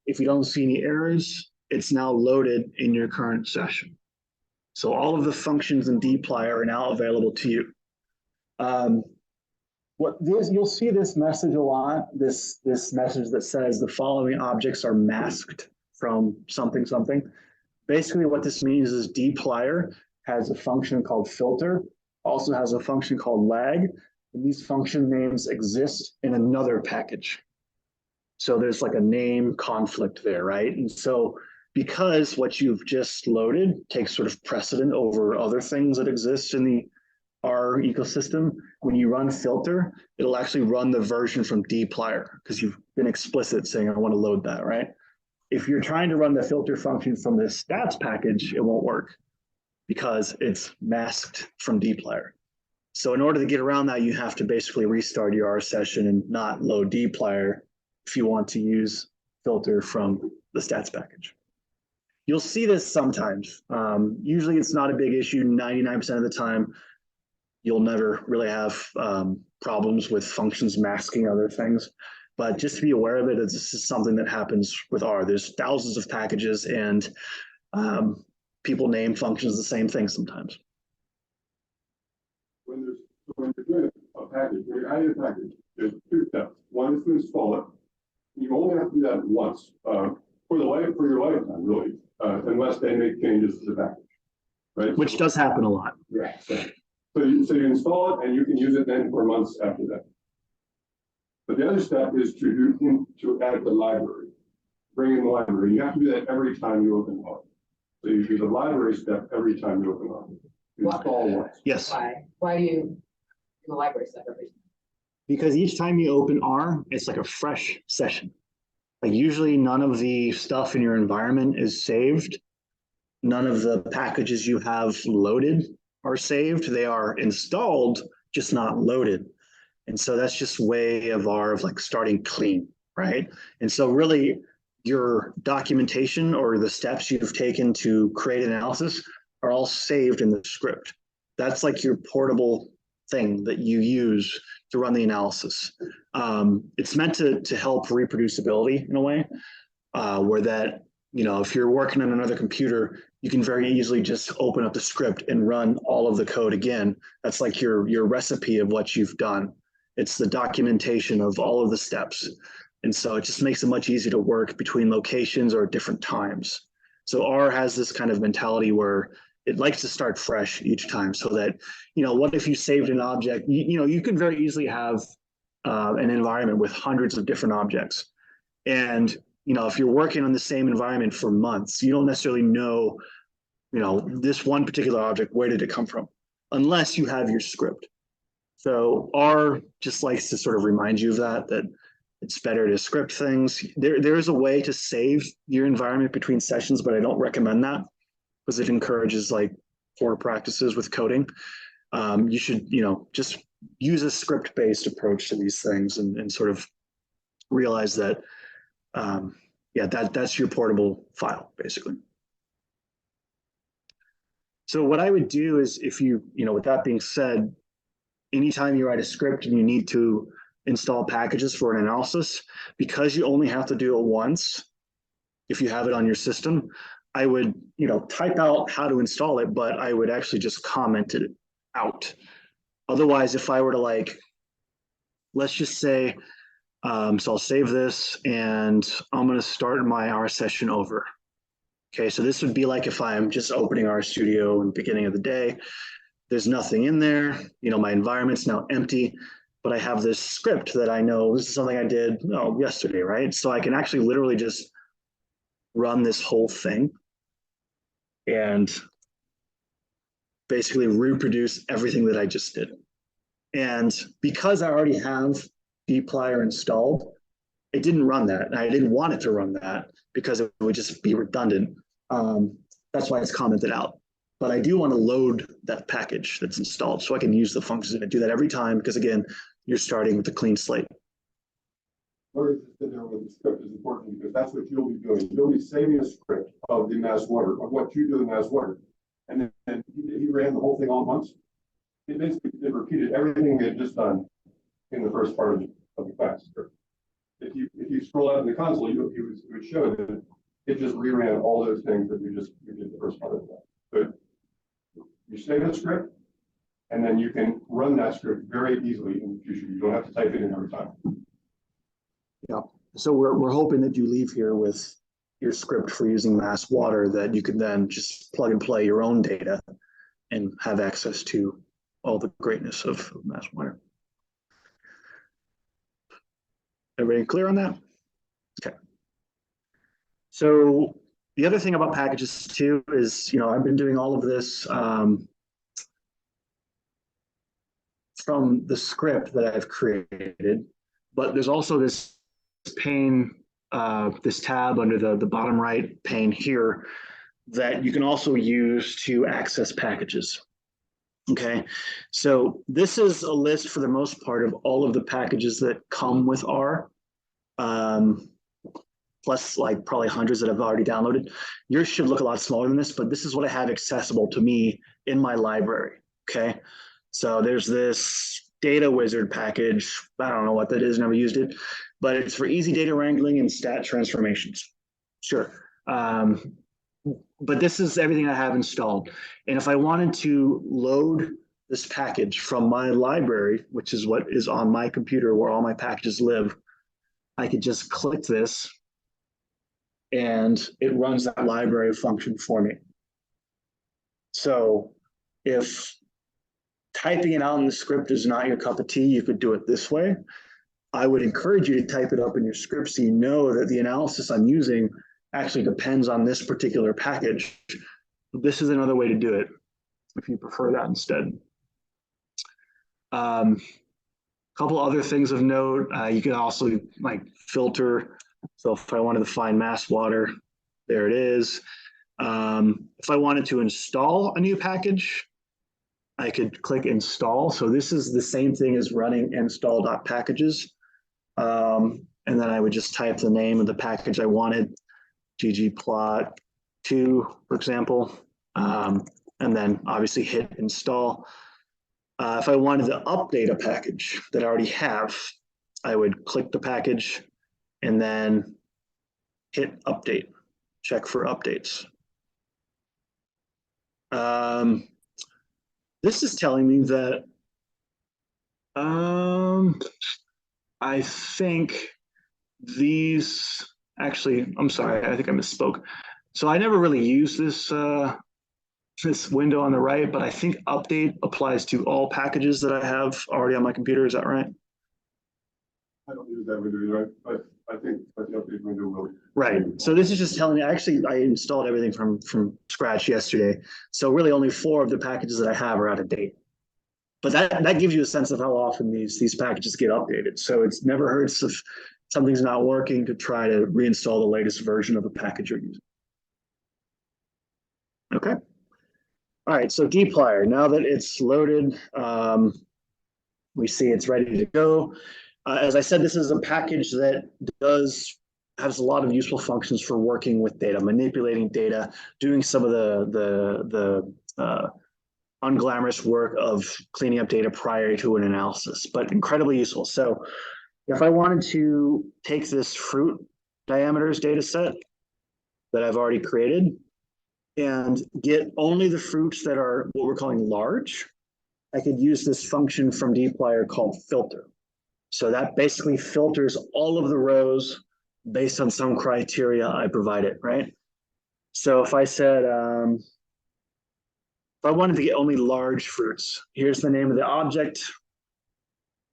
if you don't see any errors, it's now loaded in your current session. So all of the functions in dplyr are now available to you. You'll see this message a lot, this message that says the following objects are masked from something, something. Basically what this means is dplyr has a function called filter, also has a function called lag, and these function names exist in another package. So there's like a name conflict there, right? And so because what you've just loaded takes sort of precedent over other things that exist in the R ecosystem, when you run filter, it'll actually run the version from dplyr because you've been explicit saying, I want to load that, right? If you're trying to run the filter function from the stats package, it won't work because it's masked from dplyr. So in order to get around that, you have to basically restart your R session and not load dplyr if you want to use filter from the stats package. You'll see this sometimes. Usually it's not a big issue 99% of the time. You'll never really have problems with functions masking other things. But just to be aware of it, this is something that happens with R. There's thousands of packages and people name functions the same thing sometimes. When you're doing a package, when you're adding a package, there's two steps. One is to install it. You only have to do that once for your lifetime, really, unless they make changes to the package, right? Which does happen a lot. Right. So you install it and you can use it then for months after that. But the other step is to add the library, bring in the library. You have to do that every time you open R. So you do the library step every time you open R. You install once. Yes. Why do you do the library step every time? Because each time you open R, it's like a fresh session. Like usually none of the stuff in your environment is saved. None of the packages you have loaded are saved. They are installed, just not loaded. And so that's just way of R of like starting clean, right? And so really your documentation or the steps you've taken to create an analysis are all saved in the script. That's like your portable thing that you use to run the analysis. It's meant to help reproducibility in a way where that, if you're working on another computer, you can very easily just open up the script and run all of the code again. That's like your recipe of what you've done. It's the documentation of all of the steps. And so it just makes it much easier to work between locations or different times. So R has this kind of mentality where it likes to start fresh each time so that, what if you saved an object? You could very easily have an environment with hundreds of different objects. And, if you're working on the same environment for months, you don't necessarily know, this one particular object, where did it come from? Unless you have your script. So R just likes to sort of remind you of that it's better to script things. There is a way to save your environment between sessions, but I don't recommend that because it encourages like poor practices with coding. You should, just use a script-based approach to these things and sort of realize that, that's your portable file, basically. So what I would do is if with that being said, anytime you write a script and you need to install packages for an analysis, because you only have to do it once, if you have it on your system, I would, type out how to install it, but I would actually just comment it out. Otherwise, if I were to let's just say, so I'll save this and I'm going to start my R session over. Okay, so this would be like if I'm just opening RStudio in the beginning of the day. There's nothing in there. My environment's now empty, but I have this script that I know this is something I did yesterday, right? So I can actually literally just run this whole thing and basically reproduce everything that I just did. And because I already have dplyr installed, it didn't run that. And I didn't want it to run that because it would just be redundant. That's why it's commented out. But I do want to load that package that's installed so I can use the functions and do that every time because, again, you're starting with a clean slate. Where is it there with the script is important because that's what you'll be doing. You'll be saving a script of the MassWateR, of what you do in MassWateR. And then he ran the whole thing all at once. It basically repeated everything we had just done in the first part of the class script. If you scroll out in the console, it would show that it just reran all those things that we did the first part of that. But you save a script, and then you can run that script very easily in the future. You don't have to type it in every time. Yeah. So we're hoping that you leave here with your script for using MassWateR that you can then just plug and play your own data and have access to all the greatness of MassWateR. Everybody clear on that? Okay. So the other thing about packages too is, I've been doing all of this from the script that I've created, but there's also this pane, this tab under the bottom right pane here that you can also use to access packages. Okay, so this is a list for the most part of all of the packages that come with R, plus probably hundreds that I've already downloaded. Yours should look a lot smaller than this, but this is what I have accessible to me in my library. Okay, so there's this data wizard package. I don't know what that is, never used it, but it's for easy data wrangling and stat transformations. Sure. But this is everything I have installed. And if I wanted to load this package from my library, which is what is on my computer where all my packages live, I could just click this and it runs that library function for me. So if typing it out in the script is not your cup of tea, you could do it this way. I would encourage you to type it up in your script so you know that the analysis I'm using actually depends on this particular package. This is another way to do it if you prefer that instead. Couple other things of note, you can also filter. So if I wanted to find MassWateR, there it is. If I wanted to install a new package, I could click install. So this is the same thing as running install.packages. And then I would just type the name of the package I wanted, ggplot2, for example, and then obviously hit install. If I wanted to update a package that I already have, I would click the package and then hit update, check for updates. This is telling me that I think these, actually, I'm sorry, I think I misspoke. So I never really used this this window on the right, but I think update applies to all packages that I have already on my computer. Is that right? I don't use that window, right? But I think the update window will. Right. So this is just telling me, I installed everything from scratch yesterday. So really only 4 of the packages that I have are out of date. But that gives you a sense of how often these packages get updated. So it's never hurts if something's not working to try to reinstall the latest version of a package you're using. Okay. All right, so dplyr, now that it's loaded, we see it's ready to go. As I said, this is a package that has a lot of useful functions for working with data, manipulating data, doing some of the unglamorous work of cleaning up data prior to an analysis, but incredibly useful. So if I wanted to take this fruit diameters data set that I've already created and get only the fruits that are what we're calling large, I could use this function from dplyr called filter. So that basically filters all of the rows based on some criteria I provided, right? So if I said, if I wanted to get only large fruits, here's the name of the object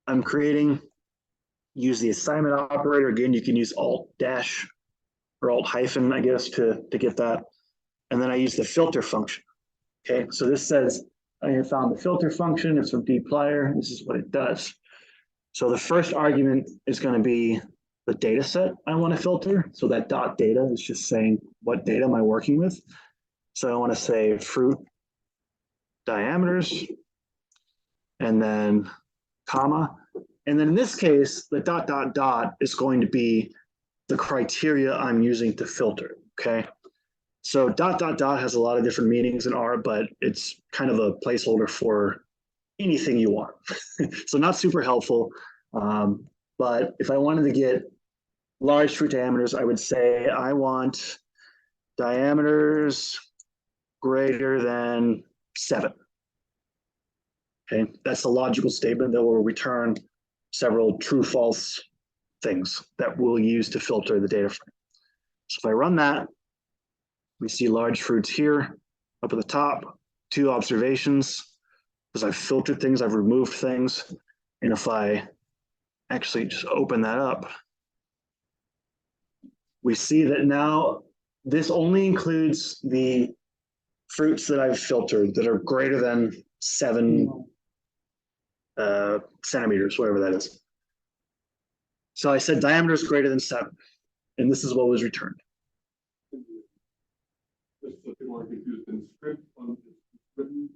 I'm creating. Use the assignment operator. Again, you can use alt dash or alt hyphen, I guess, to get that. And then I use the filter function. Okay, so this says I have found the filter function. It's from dplyr. This is what it does. So the first argument is going to be the data set I want to filter. So that dot data is just saying what data am I working with. So I want to say fruit diameters and then comma. And then in this case, the dot dot dot is going to be the criteria I'm using to filter, okay? So dot dot dot has a lot of different meanings in R, but it's kind of a placeholder for anything you want. So not super helpful, but if I wanted to get large fruit diameters, I would say I want diameters greater than 7. Okay, that's a logical statement that will return several true false things that we'll use to filter the data frame. So if I run that, we see large fruits here up at the top, 2 observations, because I've filtered things, I've removed things. And if I actually just open that up, we see that now this only includes the fruits that I've filtered that are greater than 7 centimeters, whatever that is. So I said diameter is greater than 7, and this is what was returned. Just so people aren't confused, in script on written,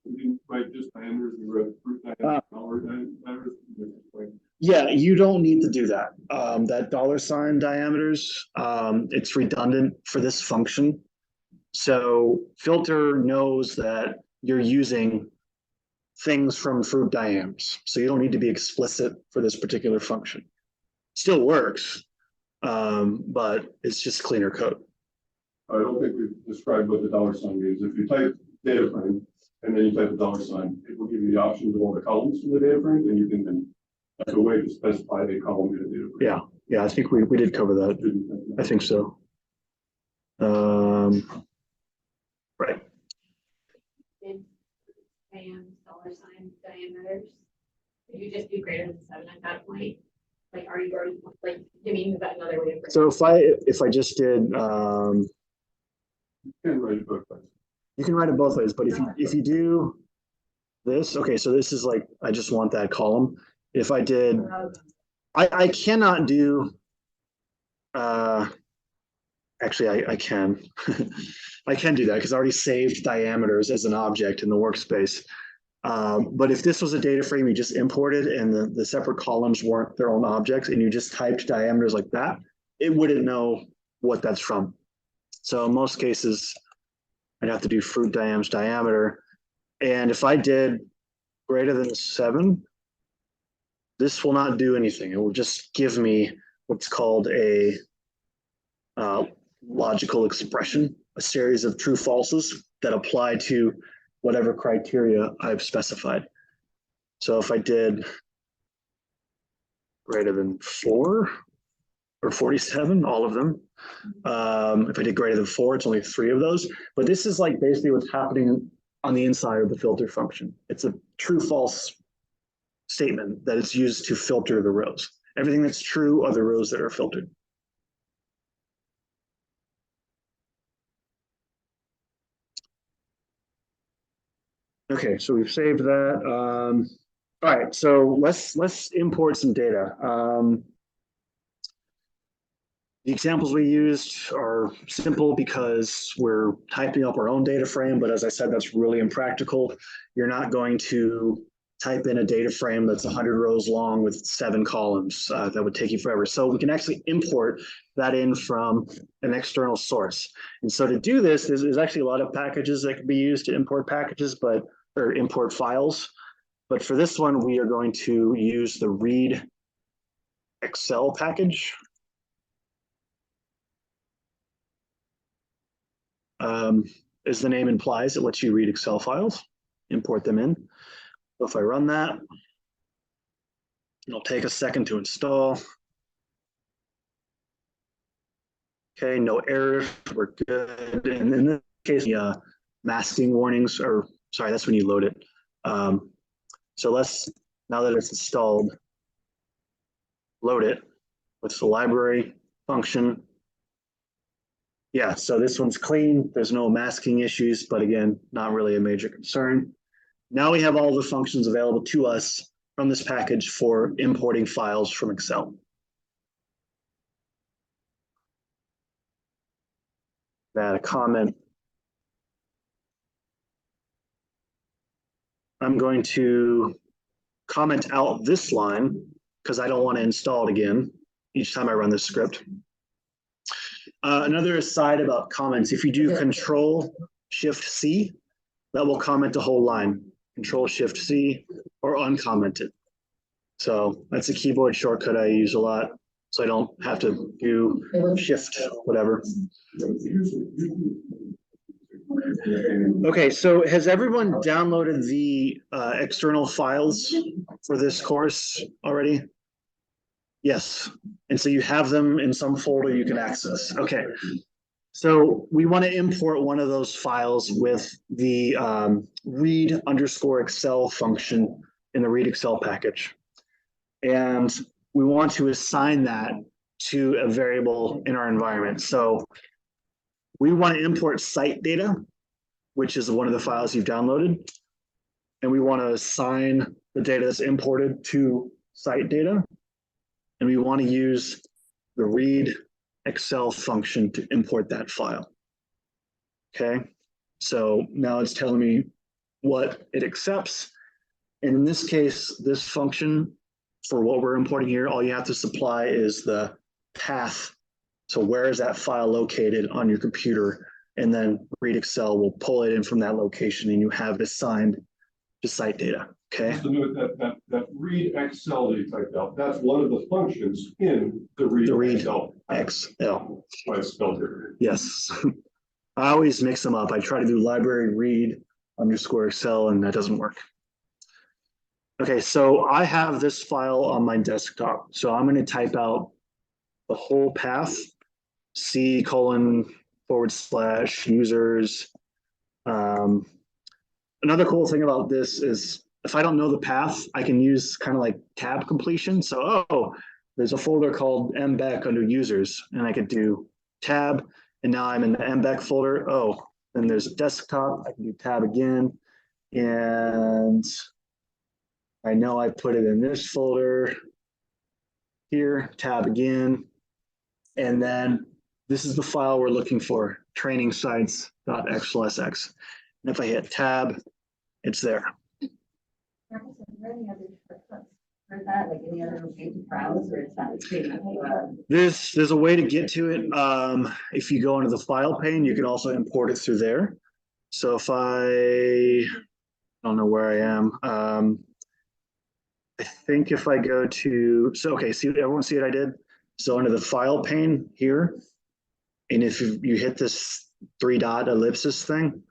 we didn't write just diameters, we wrote fruit diameters, dollar diameters. Yeah, you don't need to do that. That $ diameters, it's redundant for this function. So filter knows that you're using things from fruit diameters. So you don't need to be explicit for this particular function. Still works, but it's just cleaner code. I don't think we've described what the $ means. If you type data frame and then you type the $, it will give you the option to all the columns from the data frame, and you can then, that's a way to specify a column in a data frame. Yeah, I think we did cover that. I think so. Right. And $ diameters, if you just do greater than 7 at that point, like are you already like giving is that another way of So if I just did You can write it both ways. you can write it both ways, but if you do this, okay, so this is like I just want that column. If I did I cannot do actually I can I can do that because I already saved diameters as an object in the workspace. But if this was a data frame you just imported and the separate columns weren't their own objects and you just typed diameters like that, it wouldn't know what that's from. So in most cases, I'd have to do fruit diameter. And if I did greater than 7, this will not do anything. It will just give me what's called a logical expression, a series of true falses that apply to whatever criteria I've specified. So if I did greater than 4 or 47, all of them. If I did greater than 4, it's only 3 of those. But this is like basically what's happening on the inside of the filter function. It's a true false statement that is used to filter the rows. Everything that's true are the rows that are filtered. Okay, so we've saved that. All right, so let's import some data. The examples we used are simple because we're typing up our own data frame, but as I said, that's really impractical. You're not going to type in a data frame that's 100 rows long with 7 columns. That would take you forever. So we can actually import that in from an external source. And so to do this, there's actually a lot of packages that can be used to import packages, or import files. But for this one, we are going to use the read Excel package. As the name implies, it lets you read Excel files, import them in. So if I run that, it'll take a second to install. Okay, no errors, we're good. And in this case, the masking warnings are, sorry, that's when you load it. So let's, now that it's installed, load it with the library function. Yeah, so this one's clean. There's no masking issues, but again, not really a major concern. Now we have all the functions available to us from this package for importing files from Excel. Add a comment. I'm going to comment out this line because I don't want to install it again each time I run this script. Another aside about comments, if you do Control-Shift-C, that will comment the whole line. Control-Shift-C or uncomment it. So that's a keyboard shortcut I use a lot, so I don't have to do Shift, whatever. Okay, so has everyone downloaded the external files for this course already? Yes, and so you have them in some folder you can access. Okay, so we want to import one of those files with the read_Excel function in the read Excel package. And we want to assign that to a variable in our environment. So we want to import site data, which is one of the files you've downloaded. And we want to assign the data that's imported to site data. And we want to use the read Excel function to import that file. Okay, so now it's telling me what it accepts. And in this case, this function for what we're importing here, all you have to supply is the path. So where is that file located on your computer? And then read Excel will pull it in from that location and you have it assigned to site data. Okay. So note that read Excel that you typed out, that's one of the functions in the read Excel. Excel. I spelled it. Yes. I always mix them up. I try to do library read_Excel and that doesn't work. Okay, so I have this file on my desktop. So I'm going to type out the whole path, C:/users. Another cool thing about this is if I don't know the path, I can use kind of like tab completion. So, oh, there's a folder called Beck under users, and I could do tab, and now I'm in the Beck folder. Oh, then there's a desktop. I can do tab again, and I know I put it in this folder here, tab again, and then this is the file we're looking for, training sites.xlsx. And if I hit tab, it's there. Are there any other shortcuts for that, like any other way to browse, or it's not There's a way to get to it. If you go into the file pane, you can also import it through there. So if I don't know where I am, I think if I go to, so okay, see, everyone see what I did? So under the file pane here, and if you hit this 3-dot ellipsis thing,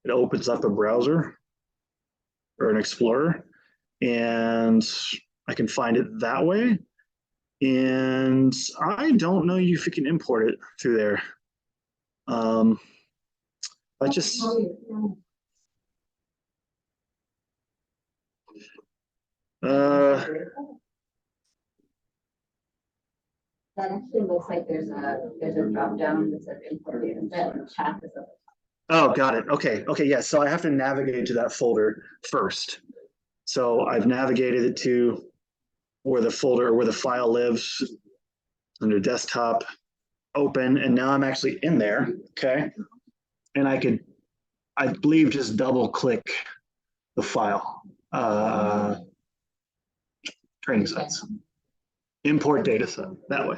it opens up a browser or an explorer, and I can find it that way. And I don't know if you can import it through there. I just, that actually looks like there's a drop down that says import data set. Chat is up. oh, got it. Okay. Okay. Yeah. So I have to navigate to that folder first. So I've navigated it to where the folder or where the file lives under desktop, open, and now I'm actually in there. Okay. And I could, I believe, just double click the file. training sets. Import data set that way.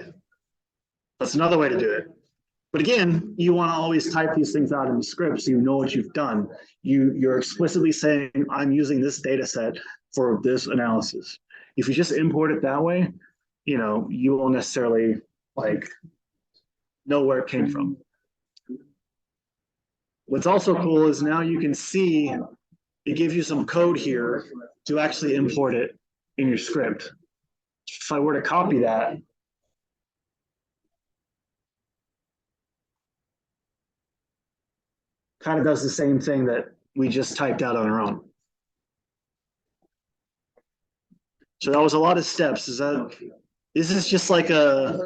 That's another way to do it. But again, you want to always type these things out in the script so you know what you've done. You're explicitly saying, I'm using this data set for this analysis. If you just import it that way, you know, you won't necessarily like know where it came from. What's also cool is now you can see it gives you some code here to actually import it in your script. If I were to copy that, kind of does the same thing that we just typed out on our own. So that was a lot of steps. This is just like a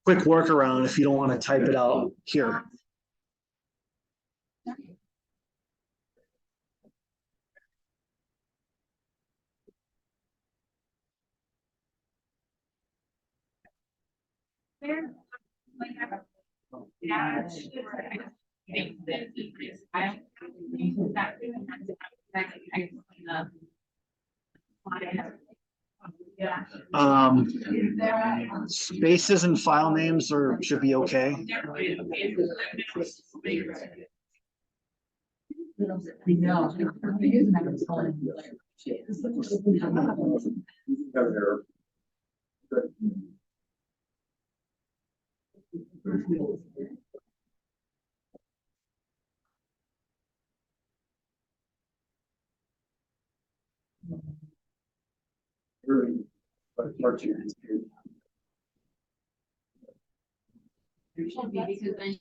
quick workaround if you don't want to type it out here. Spaces and file names should be okay.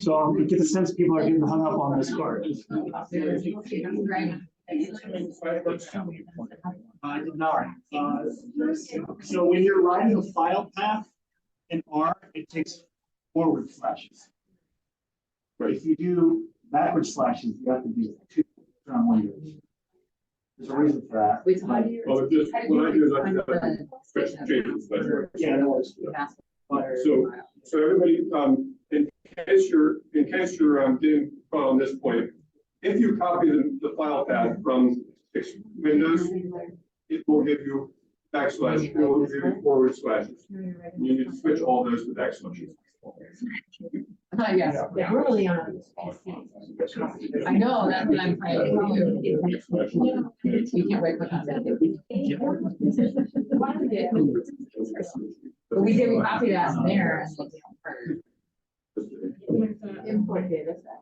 So you get the sense people are getting hung up on this part. I did not. So when you're writing a file path in R, it takes forward slashes. But if you do backward slashes, you have to do two on windows. There's a reason for that. Well, just what I do is I switch changes. Yeah, that works. So everybody, in case you're getting caught on this point, if you copy the file path from Windows, it will give you backslash, it will give you forward slashes. You need to switch all those to backslashes. Yeah, we're really on. I know, that's what I'm trying to do. We can't wait for that. But we did copy that in there. Import data set.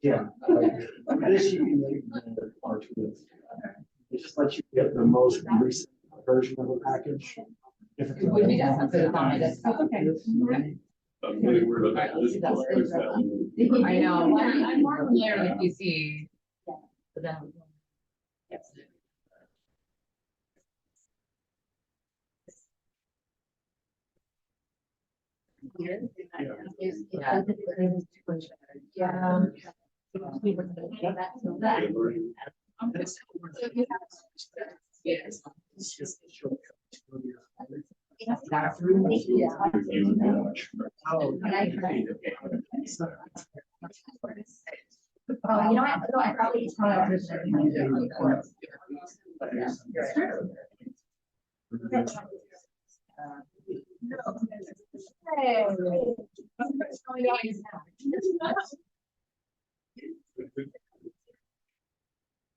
Yeah. This you can make R2. It just lets you get the most recent version of the package. If it's Would be just something on my desktop. Okay. I'm really worried about that. I know, I'm more familiar with PC. But then. Yes. Oh, you know what? No, I probably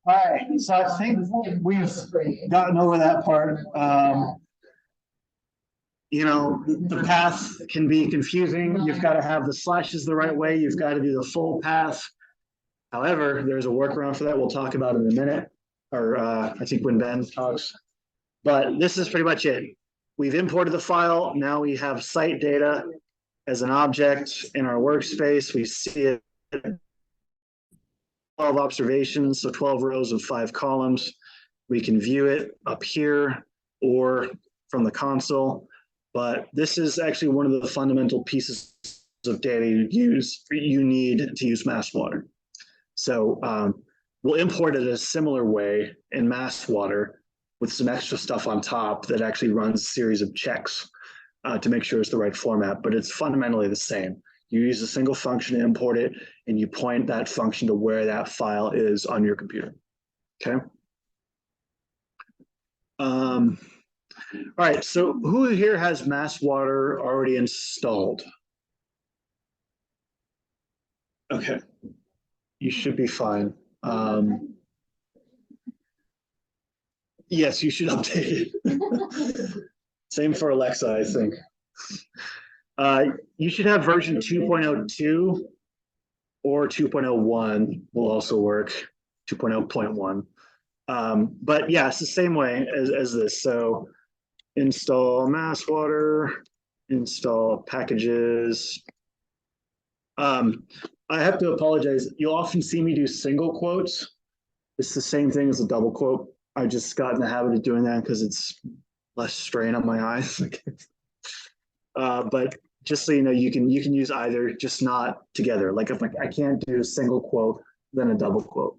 All right, so I think we've gotten over that part. You know, the path can be confusing. You've got to have the slashes the right way. You've got to do the full path. However, there's a workaround for that we'll talk about in a minute, or I think when Ben talks. But this is pretty much it. We've imported the file. Now we have site data as an object in our workspace. We see it 12 observations, so 12 rows of 5 columns. We can view it up here or from the console. But this is actually one of the fundamental pieces of data you need to use MassWateR. So we'll import it a similar way in MassWateR, with some extra stuff on top that actually runs a series of checks to make sure it's the right format, but it's fundamentally the same. You use a single function to import it, and you point that function to where that file is on your computer. Okay. All right, so who here has MassWater already installed? Okay, you should be fine. Yes, you should update it. Same for Alexa, I think. You should have version 2.02 or 2.01 will also work, 2.0.1. But yeah, it's the same way as this. So install MassWater, install packages. I have to apologize. You'll often see me do single quotes. It's the same thing as a double quote. I just got in the habit of doing that because it's less strain on my eyes. But just so you know, you can use either, just not together. Like if I can't do a single quote, then a double quote.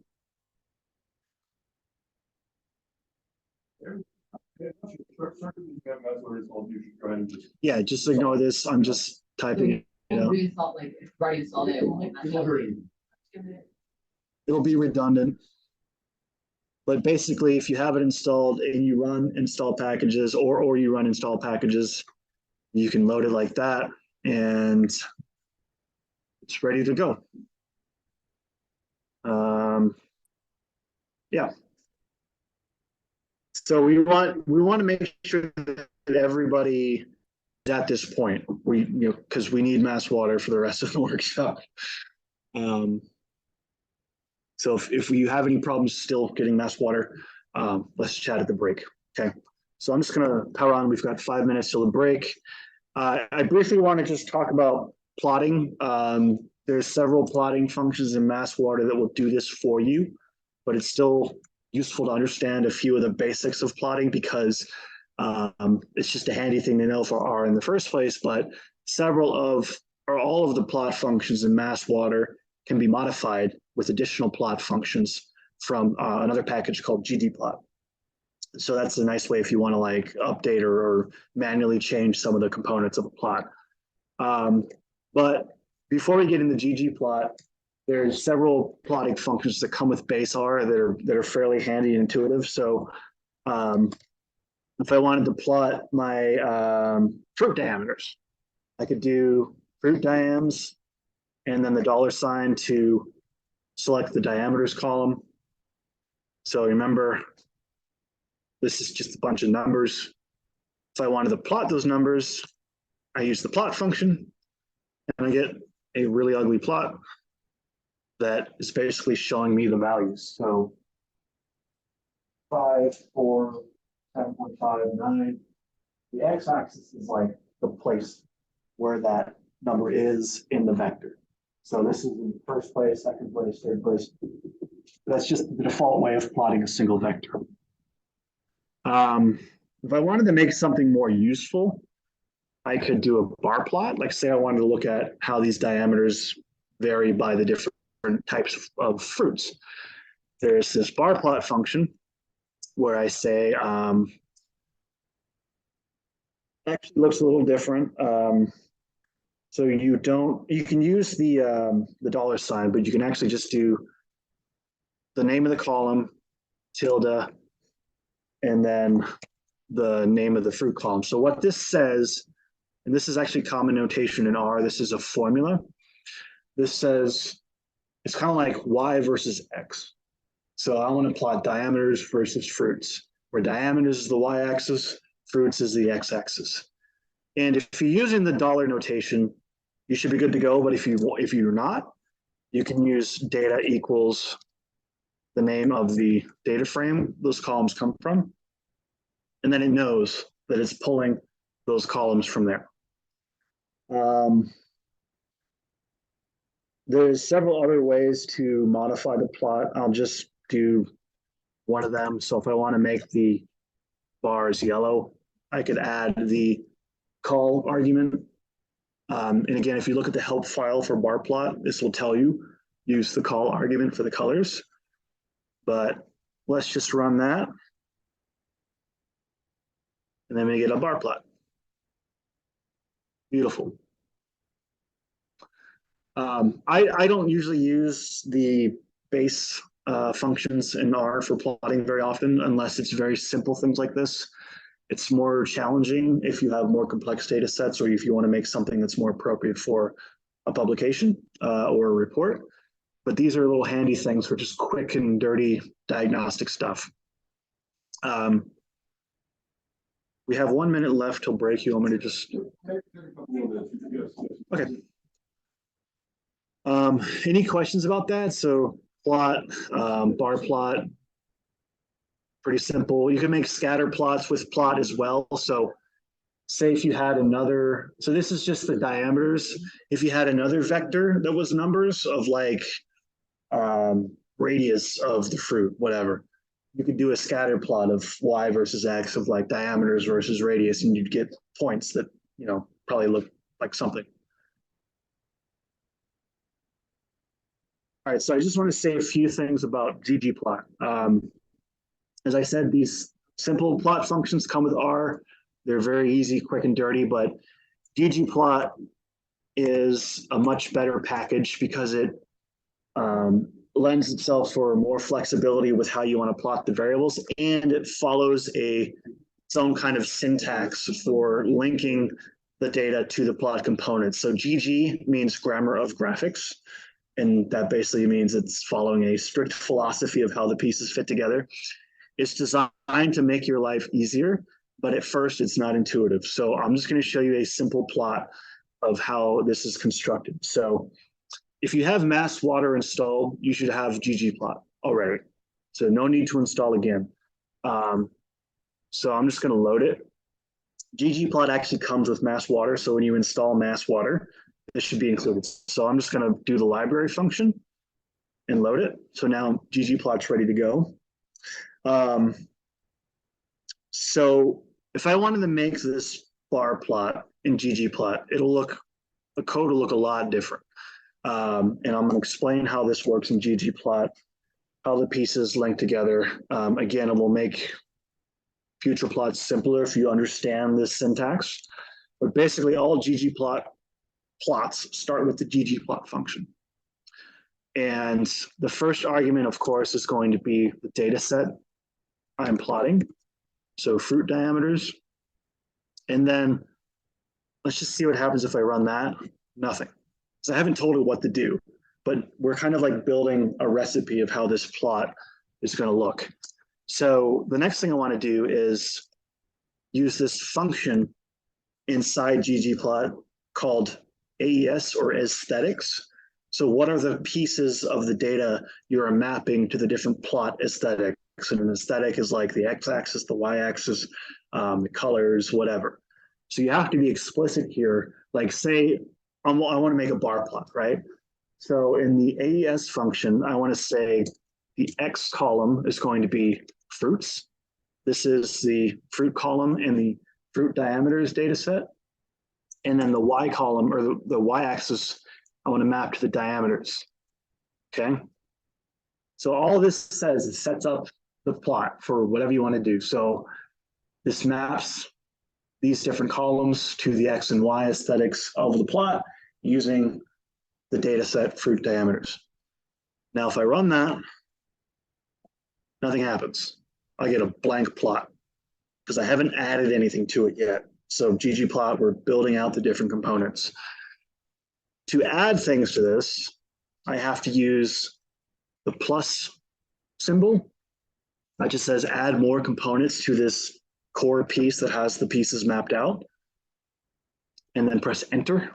Yeah, just ignore this. I'm just typing it out. Reinstall, like, it's already installed it. Like, It'll be redundant. But basically, if you have it installed and you run install packages or you run install packages, you can load it like that and it's ready to go. Yeah. So we want to make sure that everybody is at this point. Because we need MassWater for the rest of the workshop. So if you have any problems still getting MassWater, let's chat at the break. Okay. So I'm just gonna power on. We've got 5 minutes till the break. I briefly want to just talk about plotting. There's several plotting functions in MassWater that will do this for you, but it's still useful to understand a few of the basics of plotting because it's just a handy thing to know for R in the first place. But all of the plot functions in MassWater can be modified with additional plot functions from another package called ggplot. So that's a nice way if you want to like update or manually change some of the components of a plot. But before we get into ggplot, there's several plotting functions that come with base R that are fairly handy and intuitive. So if I wanted to plot my fruit diameters, I could do fruit diams and then the $ to select the diameters column. So remember, this is just a bunch of numbers. If I wanted to plot those numbers, I use the plot function and I get a really ugly plot that is basically showing me the values. So 5, 4, 7.5, 9. The x-axis is like the place where that number is in the vector. So this is in first place, second place, third place. That's just the default way of plotting a single vector. If I wanted to make something more useful, I could do a bar plot. Like say I wanted to look at how these diameters vary by the different types of fruits. There's this bar plot function where I say, actually looks a little different. So you can use the $, but you can actually just do the name of the column, tilde, and then the name of the fruit column. So what this says, and this is actually common notation in R, this is a formula. This says, it's kind of like Y versus X. So I want to plot diameters versus fruits, where diameters is the Y-axis, fruits is the X-axis. And if you're using the $ notation, you should be good to go. But if you're not, you can use data equals the name of the data frame those columns come from. And then it knows that it's pulling those columns from there. There's several other ways to modify the plot. I'll just do one of them. So if I want to make the bars yellow, I could add the call argument. And again, if you look at the help file for bar plot, this will tell you use the call argument for the colors. But let's just run that. And then we get a bar plot. Beautiful. I don't usually use the base functions in R for plotting very often, unless it's very simple things like this. It's more challenging if you have more complex data sets, or if you want to make something that's more appropriate for a publication or a report. But these are little handy things for just quick and dirty diagnostic stuff. We have 1 minute left till break. You want me to just... Okay. Any questions about that? So plot, bar plot, pretty simple. You can make scatter plots with plot as well. So say if you had another, so this is just the diameters. If you had another vector that was numbers of like radius of the fruit, whatever, you could do a scatter plot of y versus x of like diameters versus radius, and you'd get points that, you know, probably look like something. All right, so I just want to say a few things about ggplot. As I said, these simple plot functions come with R. They're very easy, quick, and dirty, but ggplot is a much better package because it lends itself for more flexibility with how you want to plot the variables, and it follows its own kind of syntax for linking the data to the plot components. So GG means grammar of graphics, and that basically means it's following a strict philosophy of how the pieces fit together. It's designed to make your life easier, but at first it's not intuitive. So I'm just going to show you a simple plot of how this is constructed. So if you have MassWateR installed, you should have ggplot already. So no need to install again. So I'm just going to load it. ggplot actually comes with MassWateR. So when you install MassWateR, this should be included. So I'm just going to do the library function and load it. So now ggplot's ready to go. So if I wanted to make this bar plot in ggplot, the code will look a lot different. And I'm going to explain how this works in ggplot, how the pieces link together. Again, it will make future plots simpler if you understand this syntax. But basically, all ggplot plots start with the ggplot function. And the first argument, of course, is going to be the data set I'm plotting. So fruit diameters. And then let's just see what happens if I run that. Nothing. So I haven't told it what to do, but we're kind of like building a recipe of how this plot is going to look. So the next thing I want to do is use this function inside ggplot called AES, or aesthetics. So what are the pieces of the data you're mapping to the different plot aesthetics? And an aesthetic is like the x-axis, the y-axis, the colors, whatever. So you have to be explicit here. Like say, I want to make a bar plot, right? So in the AES function, I want to say the X column is going to be fruits. This is the fruit column in the fruit diameters data set. And then the Y column, or the Y-axis, I want to map to the diameters, okay? So all this says, it sets up the plot for whatever you want to do. So this maps these different columns to the X and Y aesthetics of the plot using the data set fruit diameters. Now, if I run that, nothing happens. I get a blank plot because I haven't added anything to it yet. So ggplot, we're building out the different components. To add things to this, I have to use the plus symbol. That just says add more components to this core piece that has the pieces mapped out. And then press enter.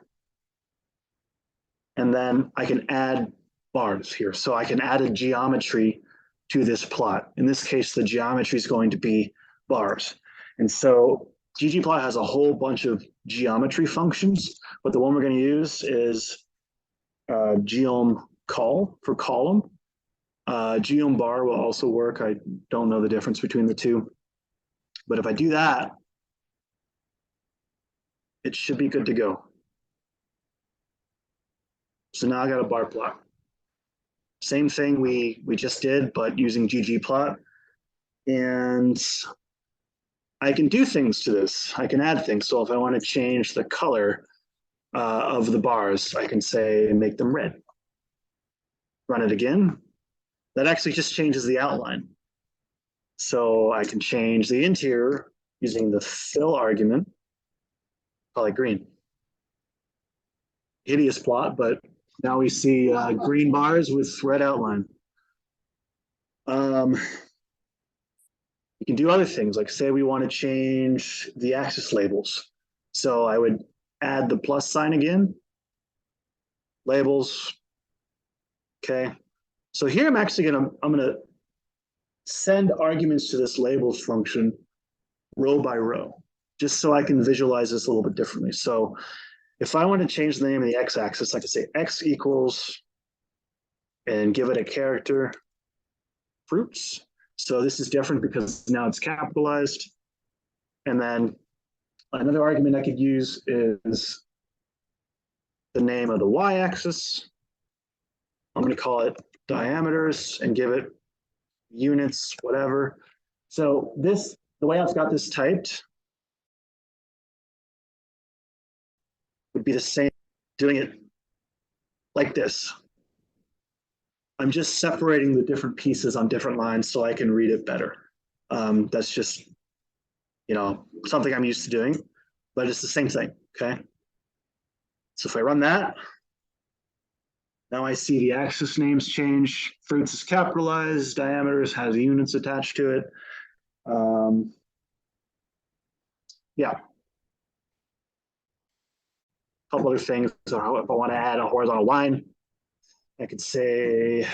And then I can add bars here. So I can add a geometry to this plot. In this case, the geometry is going to be bars. And so ggplot has a whole bunch of geometry functions, but the one we're going to use is geom call for column. Geom bar will also work. I don't know the difference between the two. But if I do that, it should be good to go. So now I got a bar plot. Same thing we just did, but using ggplot. And I can do things to this. I can add things. So if I want to change the color of the bars, I can say make them red. Run it again. That actually just changes the outline. So I can change the interior using the fill argument, call it green. Hideous plot, but now we see green bars with red outline. You can do other things, like say we want to change the axis labels. So I would add the plus sign again, labels. Okay, so here I'm actually gonna send arguments to this labels function row by row, just so I can visualize this a little bit differently. So if I want to change the name of the x-axis, I could say x equals and give it a character fruits. So this is different because now it's capitalized. And then another argument I could use is the name of the y-axis. I'm going to call it diameters and give it units, whatever. So this, the way I've got this typed would be the same, doing it like this. I'm just separating the different pieces on different lines so I can read it better. That's just, you know, something I'm used to doing, but it's the same thing, okay? So if I run that, now I see the axis names change. Fruits is capitalized, diameters has units attached to it. Yeah. A couple other things. So if I want to add a horizontal line, I could say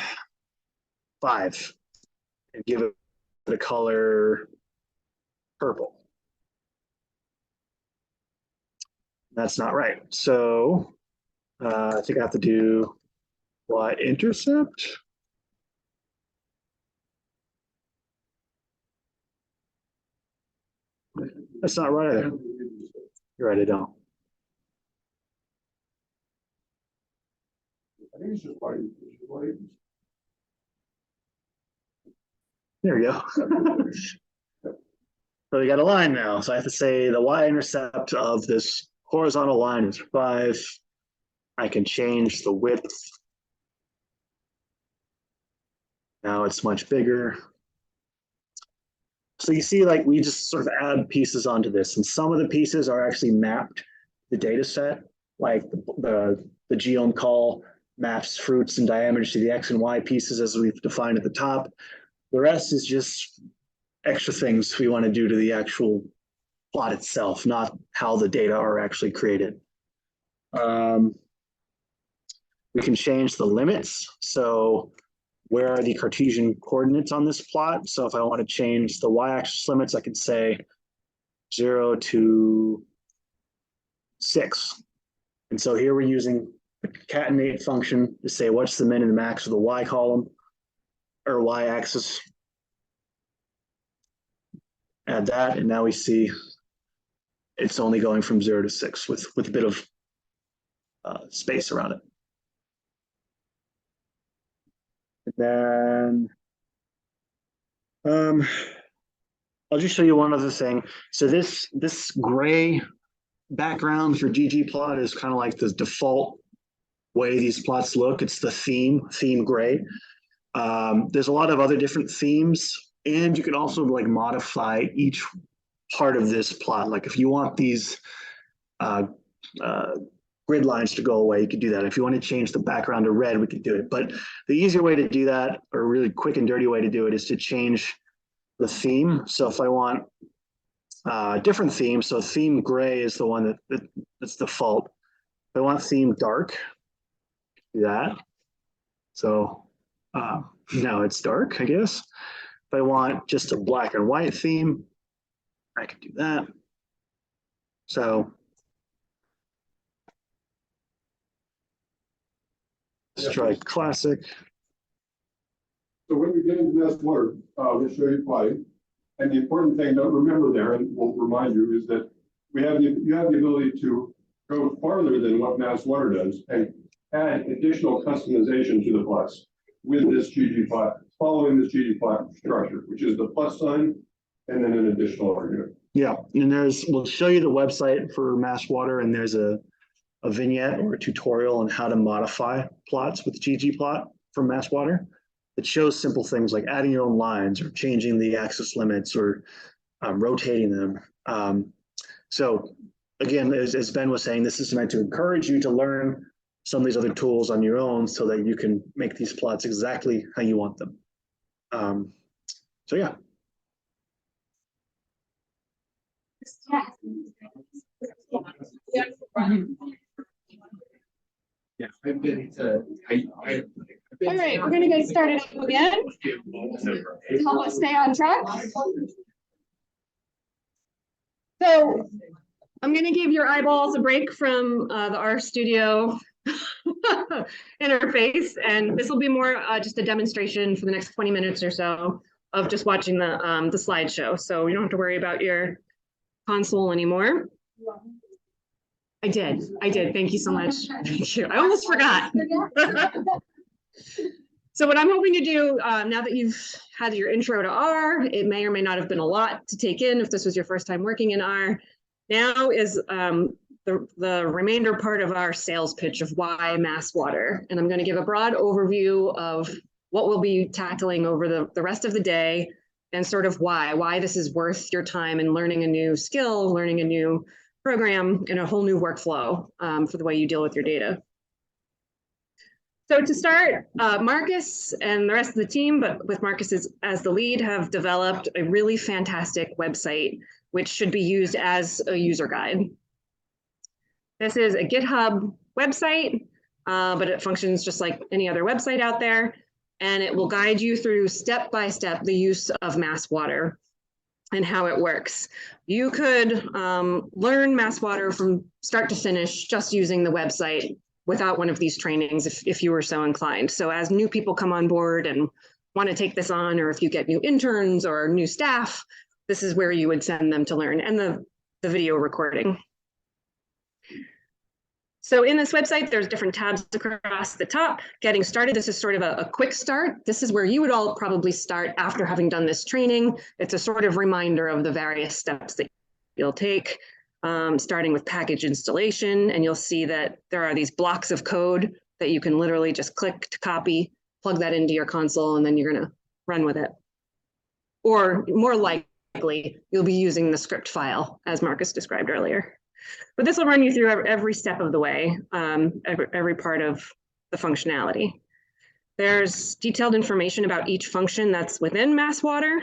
5 and give it the color purple. That's not right. So I think I have to do y-intercept. That's not right either. You're right, I don't. I think it's just white. There we go. So we got a line now. So I have to say the y-intercept of this horizontal line is 5. I can change the width. Now it's much bigger. So you see, like, we just sort of add pieces onto this, and some of the pieces are actually mapped to the data set, like the geome call maps fruits and diameters to the x and y pieces as we've defined at the top. The rest is just extra things we want to do to the actual plot itself, not how the data are actually created. We can change the limits. So where are the Cartesian coordinates on this plot? So if I want to change the y-axis limits, I could say 0 to 6. And so here we're using the concatenate function to say what's the min and the max of the y column or y-axis. Add that, and now we see it's only going from 0 to 6 with a bit of space around it. And then I'll just show you one other thing. So this gray background for ggplot is kind of like the default way these plots look. It's the theme gray. There's a lot of other different themes, and you can also like modify each part of this plot. Like if you want these grid lines to go away, you could do that. If you want to change the background to red, we could do it. But the easier way to do that, or a really quick and dirty way to do it, is to change the theme. So if I want a different theme, so theme gray is the one that's default. If I want theme dark, do that. So now it's dark, I guess. If I want just a black and white theme, I can do that. So let's try classic. So when we get into MassWateR, we'll show you why. And the important thing to remember there, and we'll remind you, is that you have the ability to go farther than what MassWateR does and add additional customization to the plots with this ggplot, following this ggplot structure, which is the plus sign and then an additional argument. Yeah, and we'll show you the website for MassWater, and there's a vignette or a tutorial on how to modify plots with ggplot from MassWater. It shows simple things like adding your own lines or changing the axis limits or rotating them. So again, as Ben was saying, this is meant to encourage you to learn some of these other tools on your own so that you can make these plots exactly how you want them. So yeah. Yeah, I've been to, All right, we're gonna get started up again to help us stay on track. So I'm gonna give your eyeballs a break from the RStudio interface, and this will be more just a demonstration for the next 20 minutes or so of just watching the slideshow. So you don't have to worry about your console anymore. I did. Thank you so much. Thank you. I almost forgot. So what I'm hoping to do now that you've had your intro to R, it may or may not have been a lot to take in if this was your first time working in R. Now is the remainder part of our sales pitch of why MassWater. And I'm going to give a broad overview of what we'll be tackling over the rest of the day and sort of why this is worth your time in learning a new skill, learning a new program, and a whole new workflow for the way you deal with your data. So to start, Marcus and the rest of the team, but with Marcus as the lead, have developed a really fantastic website, which should be used as a user guide. This is a GitHub website, but it functions just like any other website out there. And it will guide you through step-by-step the use of MassWater and how it works. You could learn MassWater from start to finish just using the website without one of these trainings if you were so inclined. So as new people come on board and want to take this on, or if you get new interns or new staff, this is where you would send them to learn, and the video recording. So in this website, there's different tabs across the top. Getting started, this is sort of a quick start. This is where you would all probably start after having done this training. It's a sort of reminder of the various steps that you'll take, starting with package installation. And you'll see that there are these blocks of code that you can literally just click to copy, plug that into your console, and then you're going to run with it. Or more likely, you'll be using the script file, as Marcus described earlier. But this will run you through every step of the way, every part of the functionality. There's detailed information about each function that's within MassWater.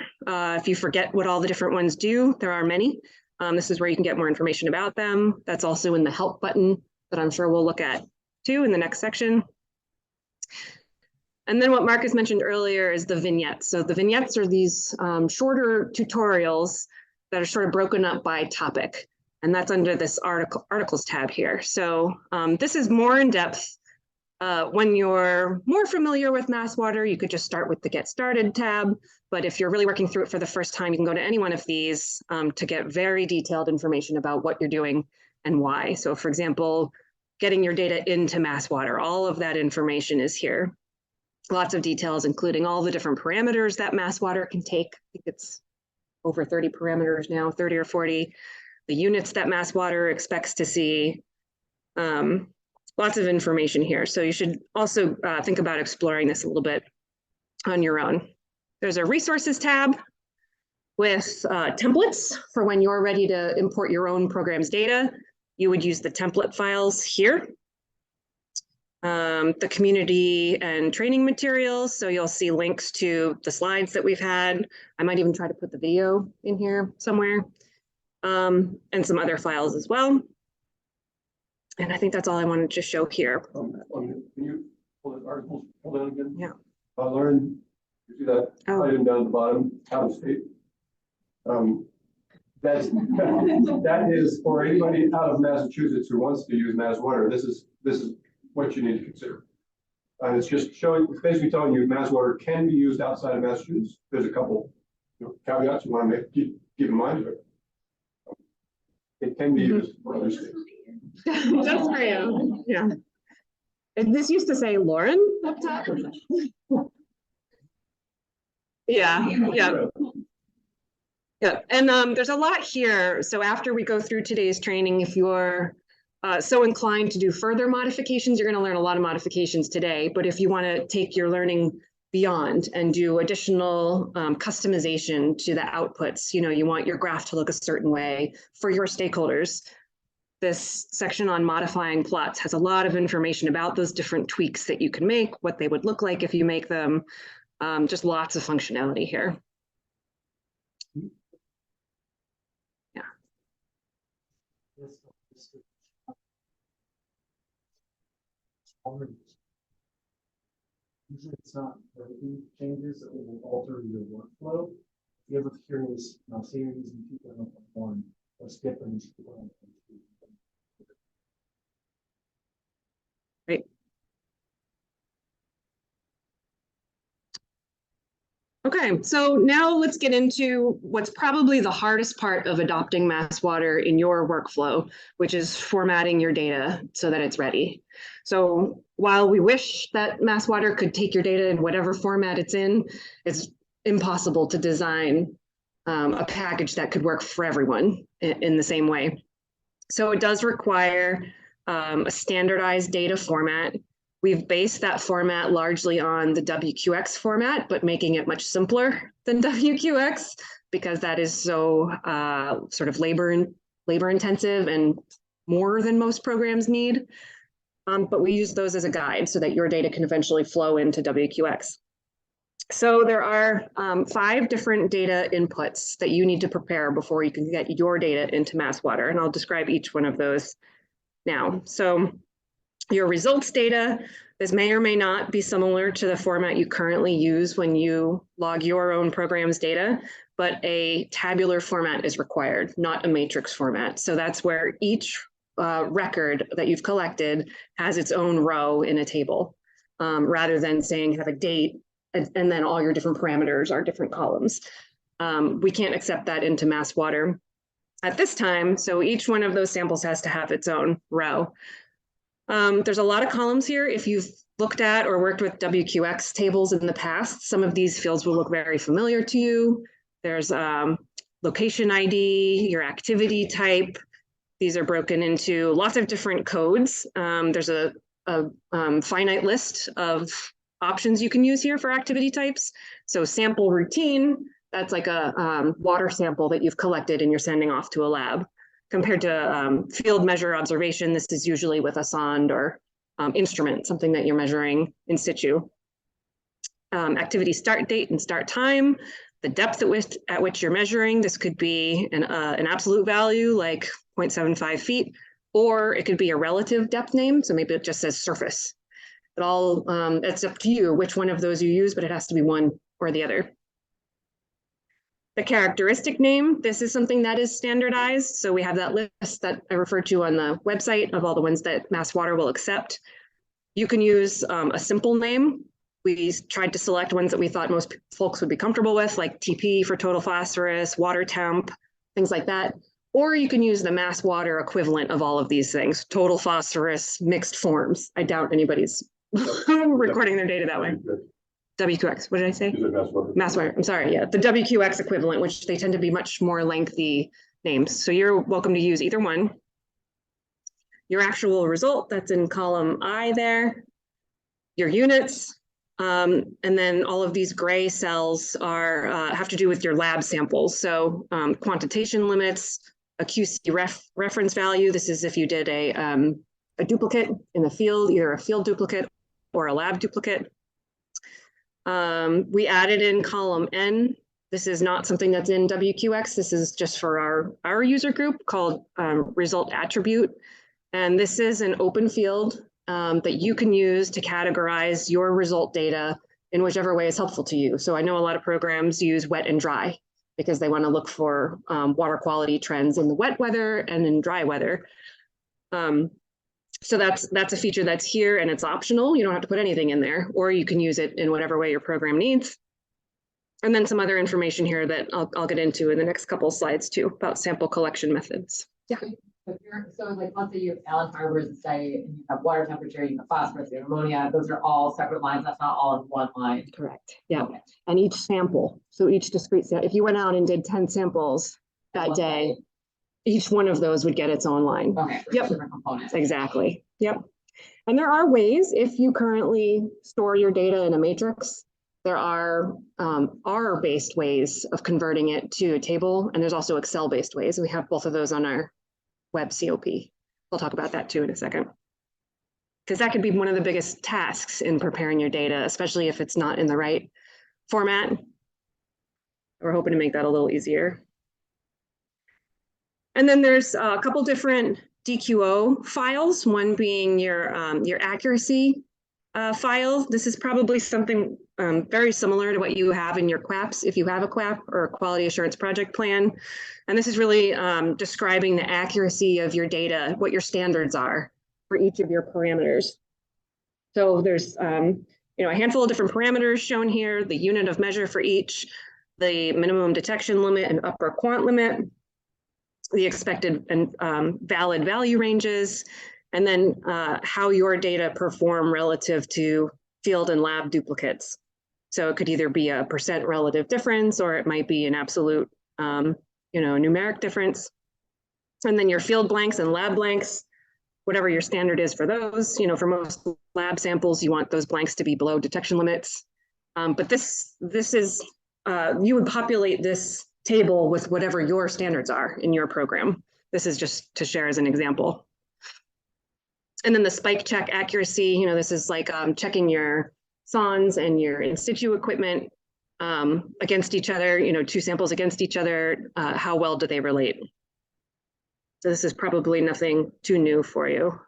If you forget what all the different ones do, there are many. This is where you can get more information about them. That's also in the help button that I'm sure we'll look at too in the next section. And then what Marcus mentioned earlier is the vignettes. So the vignettes are these shorter tutorials that are sort of broken up by topic. And that's under this articles tab here. So this is more in depth. When you're more familiar with MassWater, you could just start with the Get Started tab. But if you're really working through it for the first time, you can go to any one of these to get very detailed information about what you're doing and why. So for example, getting your data into MassWater, all of that information is here. Lots of details, including all the different parameters that MassWater can take. I think it's over 30 parameters now, 30 or 40. The units that MassWater expects to see, lots of information here. So you should also think about exploring this a little bit on your own. There's a resources tab with templates for when you're ready to import your own program's data. You would use the template files here. The community and training materials. So you'll see links to the slides that we've had. I might even try to put the video in here somewhere. And some other files as well. And I think that's all I wanted to show here. Can you pull the article, pull down again? Yeah. Learn, you see that item down at the bottom, out of state. That is for anybody out of Massachusetts who wants to use MassWater. This is what you need to consider. And it's just showing, it's basically telling you MassWater can be used outside of Massachusetts. There's a couple caveats you want to keep in mind. But it can be used for other states. Just for you. Yeah. This used to say Lauren up top. Yeah. Yeah, and there's a lot here. So after we go through today's training, if you're so inclined to do further modifications, you're going to learn a lot of modifications today. But if you want to take your learning beyond and do additional customization to the outputs, you want your graph to look a certain way for your stakeholders. This section on modifying plots has a lot of information about those different tweaks that you can make, what they would look like if you make them, just lots of functionality here. Usually it's not breaking changes that will alter your workflow. If you're ever curious, say you're using 2.1 or skip and Great. Okay, so now let's get into what's probably the hardest part of adopting MassWater in your workflow, which is formatting your data so that it's ready. So while we wish that MassWater could take your data in whatever format it's in, it's impossible to design a package that could work for everyone in the same way. So it does require a standardized data format. We've based that format largely on the WQX format, but making it much simpler than WQX because that is so sort of labor intensive and more than most programs need. But we use those as a guide so that your data can eventually flow into WQX. So there are 5 different data inputs that you need to prepare before you can get your data into MassWater, and I'll describe each one of those now. So your results data, this may or may not be similar to the format you currently use when you log your own program's data, but a tabular format is required, not a matrix format. So that's where each record that you've collected has its own row in a table, rather than saying have a date and then all your different parameters are different columns. We can't accept that into MassWater at this time, so each one of those samples has to have its own row. There's a lot of columns here. If you've looked at or worked with WQX tables in the past, some of these fields will look very familiar to you. There's location ID, your activity type. These are broken into lots of different codes. There's a finite list of options you can use here for activity types. So sample routine, that's like a water sample that you've collected and you're sending off to a lab. Compared to field measure observation, this is usually with a sonde or instrument, something that you're measuring in situ. Activity start date and start time, the depth at which you're measuring. This could be an absolute value like 0.75 feet, or it could be a relative depth name. So maybe it just says surface. It all, it's up to you which one of those you use, but it has to be one or the other. The characteristic name, this is something that is standardized. So we have that list that I referred to on the website of all the ones that MassWater will accept. You can use a simple name. We tried to select ones that we thought most folks would be comfortable with, like TP for total phosphorus, water temp, things like that. Or you can use the MassWater equivalent of all of these things, total phosphorus, mixed forms. I doubt anybody's recording their data that way. WQX, what did I say? MassWater, I'm sorry, yeah, the WQX equivalent, which they tend to be much more lengthy names. So you're welcome to use either one. Your actual result, that's in column I there. Your units, and then all of these gray cells are have to do with your lab samples. So quantitation limits, a QC reference value. This is if you did a duplicate in the field, either a field duplicate or a lab duplicate. We added in column N. This is not something that's in WQX. This is just for our user group called result attribute. And this is an open field that you can use to categorize your result data in whichever way is helpful to you. So I know a lot of programs use wet and dry because they want to look for water quality trends in the wet weather and in dry weather. So that's a feature that's here and it's optional. You don't have to put anything in there, or you can use it in whatever way your program needs. And then some other information here that I'll get into in the next couple of slides too about sample collection methods. Yeah. So like, let's say you have Allen Harbor's site and you have water temperature, you have phosphorus, you have ammonia, those are all separate lines. That's not all in one line. Correct. Yeah. Okay. And each sample, so each discrete sample, if you went out and did 10 samples that One day, each one of those would get its own line. Okay. For Yep. different components. Exactly. Yep. And there are ways, if you currently store your data in a matrix, there are R-based ways of converting it to a table, and there's also Excel-based ways. We have both of those on our web COP. We'll talk about that too in a second. Because that could be one of the biggest tasks in preparing your data, especially if it's not in the right format. We're hoping to make that a little easier. And then there's a couple different DQO files, one being your accuracy file. This is probably something very similar to what you have in your QAPs, if you have a QAP or a quality assurance project plan. And this is really describing the accuracy of your data, what your standards are for each of your parameters. So there's a handful of different parameters shown here, the unit of measure for each, the minimum detection limit and upper quant limit, the expected and valid value ranges, and then how your data perform relative to field and lab duplicates. So it could either be a % relative difference, or it might be an absolute, numeric difference. And then your field blanks and lab blanks, whatever your standard is for those. For most lab samples, you want those blanks to be below detection limits. But this is, you would populate this table with whatever your standards are in your program. This is just to share as an example. And then the spike check accuracy, this is like checking your SONs and your in situ equipment against each other, 2 samples against each other, how well do they relate? So this is probably nothing too new for you.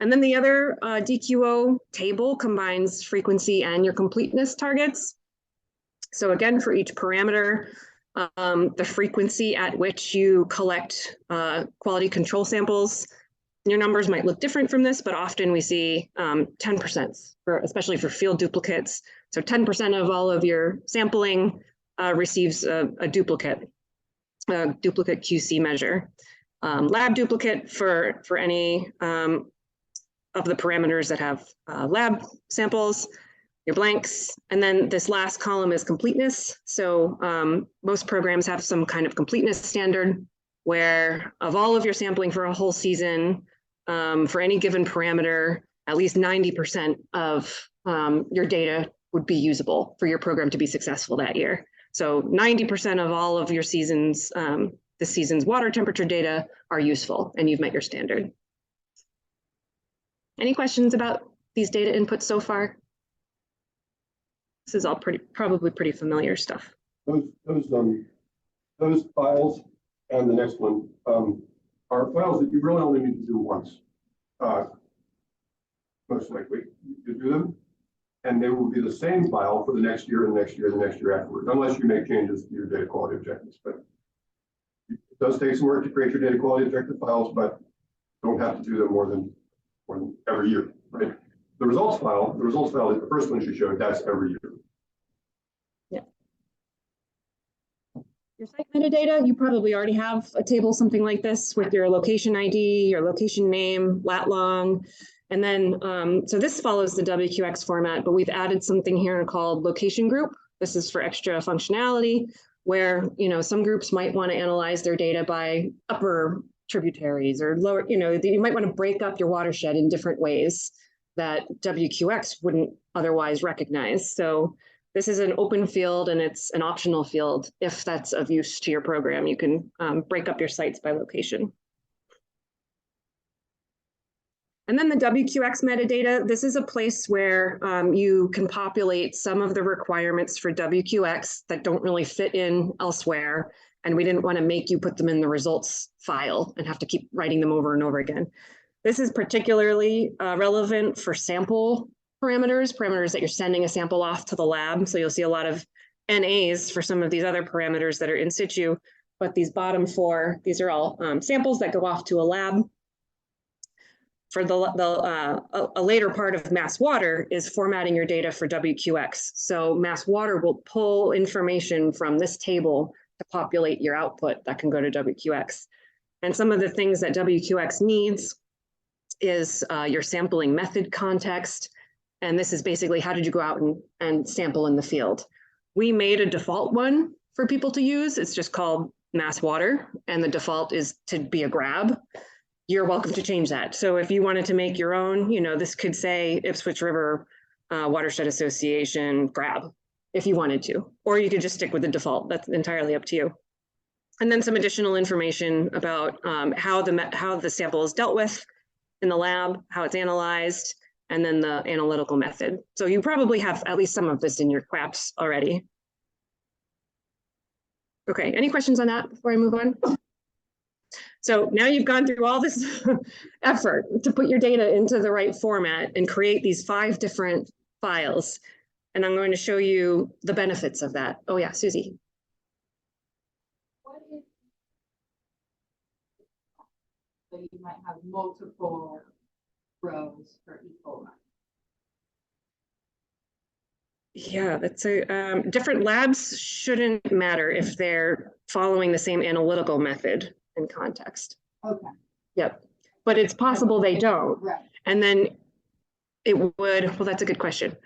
And then the other DQO table combines frequency and your completeness targets. So again, for each parameter, the frequency at which you collect quality control samples. Your numbers might look different from this, but often we see 10%, especially for field duplicates. So 10% of all of your sampling receives a duplicate QC measure. Lab duplicate for any of the parameters that have lab samples, your blanks, and then this last column is completeness. So most programs have some kind of completeness standard where of all of your sampling for a whole season, for any given parameter, at least 90% of your data would be usable for your program to be successful that year. So 90% of all of your seasons, this season's water temperature data are useful, and you've met your standard. Any questions about these data inputs so far? This is all probably pretty familiar stuff. Those files and the next one are files that you really only need to do once. Most likely, you do them, and they will be the same file for the next year and the next year and the next year afterwards, unless you make changes to your data quality objectives. But it does take some work to create your data quality objective files, but don't have to do them more than every year, right? The results file is the first one she showed, that's every year. Yeah. Your site metadata, you probably already have a table, something like this with your location ID, your location name, lat long. And then, so this follows the WQX format, but we've added something here called location group. This is for extra functionality where, some groups might want to analyze their data by upper tributaries or lower, you might want to break up your watershed in different ways that WQX wouldn't otherwise recognize. So this is an open field and it's an optional field. If that's of use to your program, you can break up your sites by location. And then the WQX metadata, this is a place where you can populate some of the requirements for WQX that don't really fit in elsewhere. And we didn't want to make you put them in the results file and have to keep writing them over and over again. This is particularly relevant for sample parameters that you're sending a sample off to the lab. So you'll see a lot of NAs for some of these other parameters that are in situ, but these bottom 4, these are all samples that go off to a lab. For a later part of MassWater is formatting your data for WQX. So MassWater will pull information from this table to populate your output that can go to WQX. And some of the things that WQX needs is your sampling method context. And this is basically how did you go out and sample in the field. We made a default one for people to use. It's just called MassWater, and the default is to be a grab. You're welcome to change that. So if you wanted to make your own, you know, this could say Ipswich River Watershed Association grab if you wanted to, or you could just stick with the default. That's entirely up to you. And then some additional information about how the sample is dealt with in the lab, how it's analyzed, and then the analytical method. So you probably have at least some of this in your QAPs already. Okay, any questions on that before I move on? So now you've gone through all this effort to put your data into the right format and create these 5 different files. And I'm going to show you the benefits of that. Oh yeah, Susie. What if so you might have multiple rows for E. coli? Yeah, that's a different labs shouldn't matter if they're following the same analytical method and context. Okay, Yep, but it's possible they don't. right. And then it would, well, that's a good question.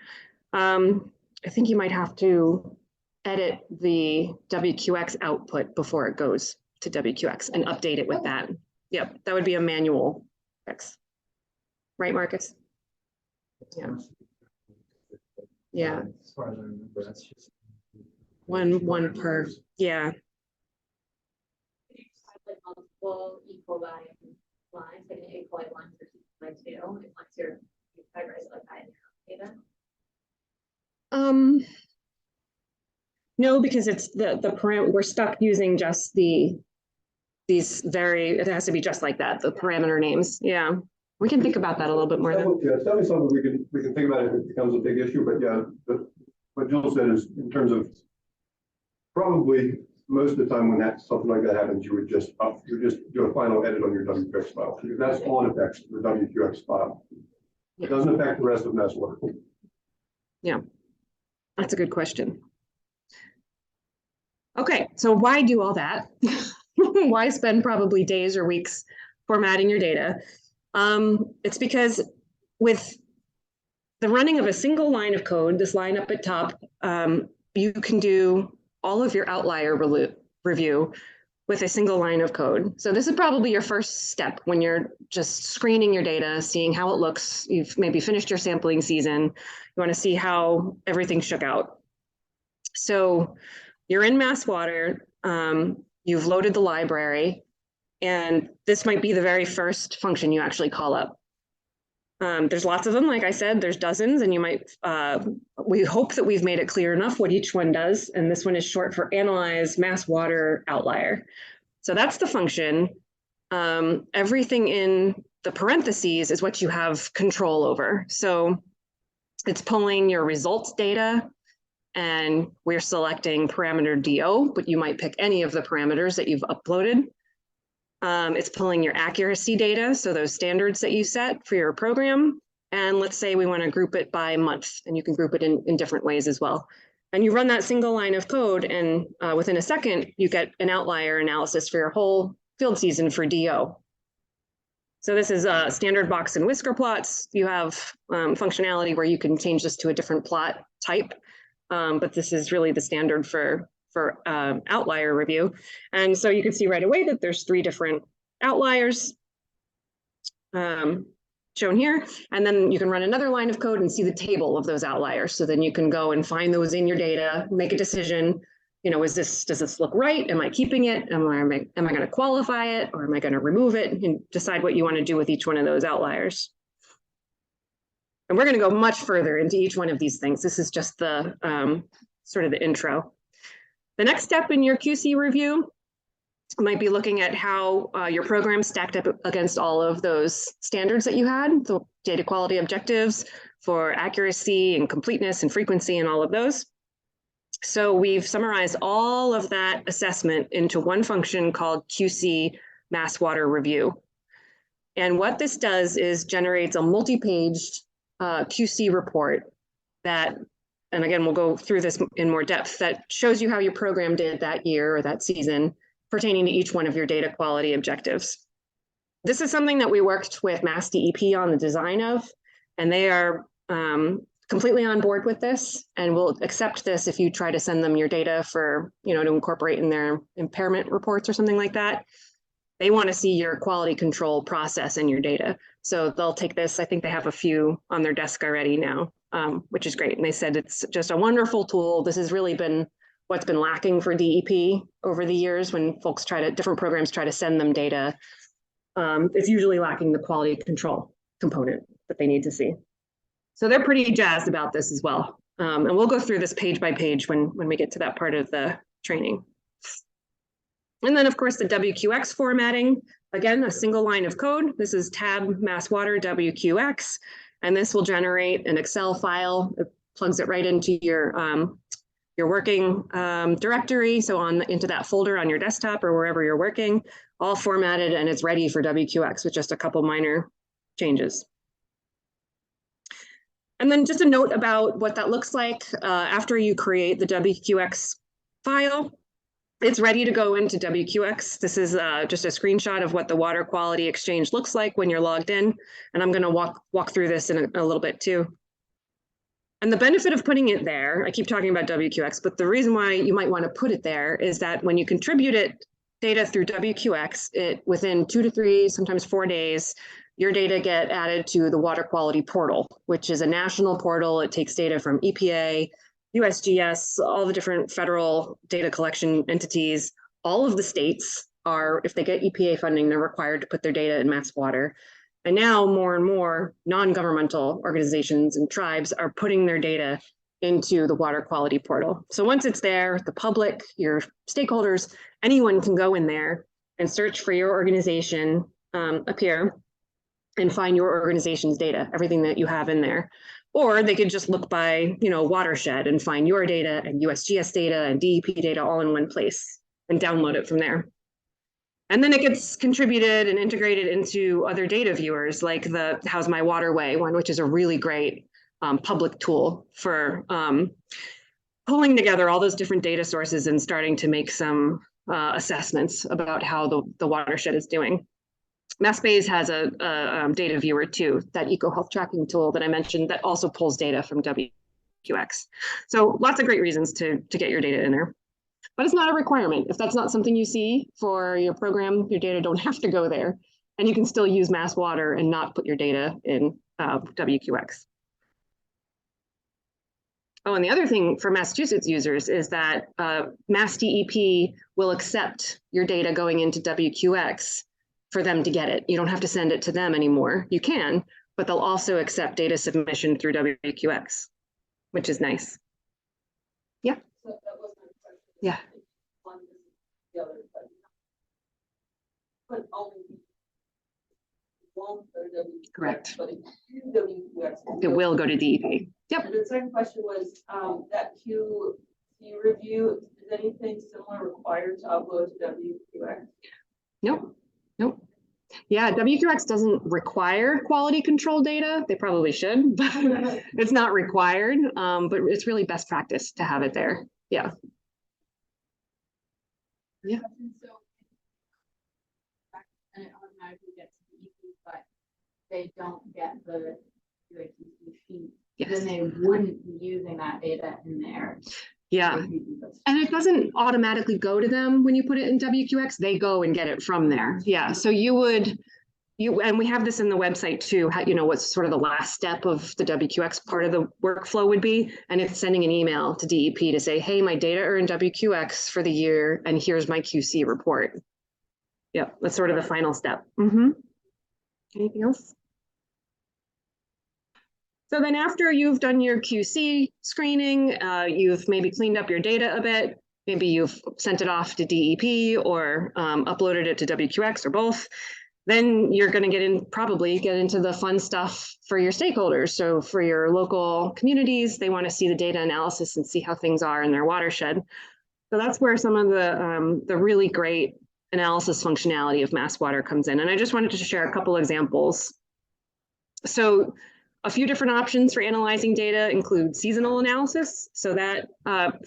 I think you might have to edit the WQX output before it goes to WQX and update it with that. Yep, that would be a manual fix. Right, Marcus? Yeah. Yeah. As far as I remember, that's just. One per, yeah. You have like multiple E. coli lines, like an E. coli 1 for E. coli 2, and once you're categorized like that in your data. No, because it's the parameter, we're stuck using just it has to be just like that, the parameter names. Yeah, we can think about that a little bit more then. Yeah, it's definitely something we can think about if it becomes a big issue, but yeah, what Jill said is in terms of probably most of the time when something like that happens, you would just do a final edit on your WQX file, because that's all it affects the WQX file. It doesn't affect the rest of MassWater. Yeah, that's a good question. Okay, so why do all that? Why spend probably days or weeks formatting your data? It's because with the running of a single line of code, this line up at top, you can do all of your outlier review with a single line of code. So this is probably your first step when you're just screening your data, seeing how it looks. You've maybe finished your sampling season. You want to see how everything shook out. So you're in MassWater, you've loaded the library, and this might be the very first function you actually call up. There's lots of them, like I said, there's dozens, and you might, we hope that we've made it clear enough what each one does, and this one is short for Analyze MassWater Outlier. So that's the function. Everything in the parentheses is what you have control over. So it's pulling your results data, and we're selecting parameter DO, but you might pick any of the parameters that you've uploaded. It's pulling your accuracy data, so those standards that you set for your program. And let's say we want to group it by month, and you can group it in different ways as well. And you run that single line of code, and within a second, you get an outlier analysis for your whole field season for DO. So this is standard box and whisker plots. You have functionality where you can change this to a different plot type. But this is really the standard for outlier review. And so you can see right away that there's 3 different outliers shown here. And then you can run another line of code and see the table of those outliers. So then you can go and find those in your data, make a decision, you know, does this look right? Am I keeping it? Am I going to qualify it, or am I going to remove it, and decide what you want to do with each one of those outliers. And we're going to go much further into each one of these things. This is just the sort of the intro. The next step in your QC review might be looking at how your program stacked up against all of those standards that you had, the data quality objectives for accuracy and completeness and frequency and all of those. So we've summarized all of that assessment into one function called QC MassWater Review. And what this does is generates a multi-paged QC report that, and again, we'll go through this in more depth, that shows you how your program did that year or that season, pertaining to each one of your data quality objectives. This is something that we worked with MassDEP on the design of, and they are completely on board with this and will accept this if you try to send them your data for, to incorporate in their impairment reports or something like that. They want to see your quality control process in your data. So they'll take this. I think they have a few on their desk already now, which is great. And they said it's just a wonderful tool. This has really been what's been lacking for DEP over the years when folks different programs try to send them data. It's usually lacking the quality control component that they need to see. So they're pretty jazzed about this as well. And we'll go through this page by page when we get to that part of the training. And then, of course, the WQX formatting. Again, a single line of code. This is tab MassWateR WQX, and this will generate an Excel file. It plugs it right into your working directory, so into that folder on your desktop or wherever you're working, all formatted, and it's ready for WQX with just a couple minor changes. And then just a note about what that looks like after you create the WQX file. It's ready to go into WQX. This is just a screenshot of what the water quality exchange looks like when you're logged in. And I'm going to walk through this in a little bit too. And the benefit of putting it there, I keep talking about WQX, but the reason why you might want to put it there is that when you contribute data through WQX, within 2 to 3, sometimes 4 days, your data get added to the water quality portal, which is a national portal. It takes data from EPA, USGS, all the different federal data collection entities. All of the states are, if they get EPA funding, they're required to put their data in MassWater. And now more and more non-governmental organizations and tribes are putting their data into the water quality portal. So once it's there, the public, your stakeholders, anyone can go in there and search for your organization up here and find your organization's data, everything that you have in there. Or they could just look by, watershed and find your data and USGS data and DEP data all in one place and download it from there. And then it gets contributed and integrated into other data viewers like the How's My Waterway one, which is a really great public tool for pulling together all those different data sources and starting to make some assessments about how the watershed is doing. MassBays has a data viewer too, that eco-health tracking tool that I mentioned that also pulls data from WQX. So lots of great reasons to get your data in there. But it's not a requirement. If that's not something you see for your program, your data don't have to go there. And you can still use MassWater and not put your data in WQX. Oh, and the other thing for Massachusetts users is that MassDEP will accept your data going into WQX for them to get it. You don't have to send it to them anymore. You can, but they'll also accept data submission through WQX, which is nice. Yeah. So that was my question. Yeah. One is the other, but only one for WQX. Correct. But WQX. It will go to DEP. Yep. And the second question was that Q review, is anything similar required to upload to WQX? Nope. Nope. Yeah, WQX doesn't require quality control data. They probably should, but it's not required. But it's really best practice to have it there. Yeah. Yeah. So, and it automatically gets to the EP, but they don't get the UAQC sheet. Yes. Then they wouldn't be using that data in there. Yeah. And it doesn't automatically go to them when you put it in WQX. They go and get it from there. Yeah. So and we have this in the website too, how, what's sort of the last step of the WQX part of the workflow would be. And it's sending an email to DEP to say, hey, my data are in WQX for the year, and here's my QC report. Yeah, that's sort of the final step. Anything else? So then after you've done your QC screening, you've maybe cleaned up your data a bit, maybe you've sent it off to DEP or uploaded it to WQX or both, then you're going to probably get into the fun stuff for your stakeholders. So for your local communities, they want to see the data analysis and see how things are in their watershed. So that's where some of the really great analysis functionality of MassWater comes in. And I just wanted to share a couple examples. So a few different options for analyzing data include seasonal analysis. So that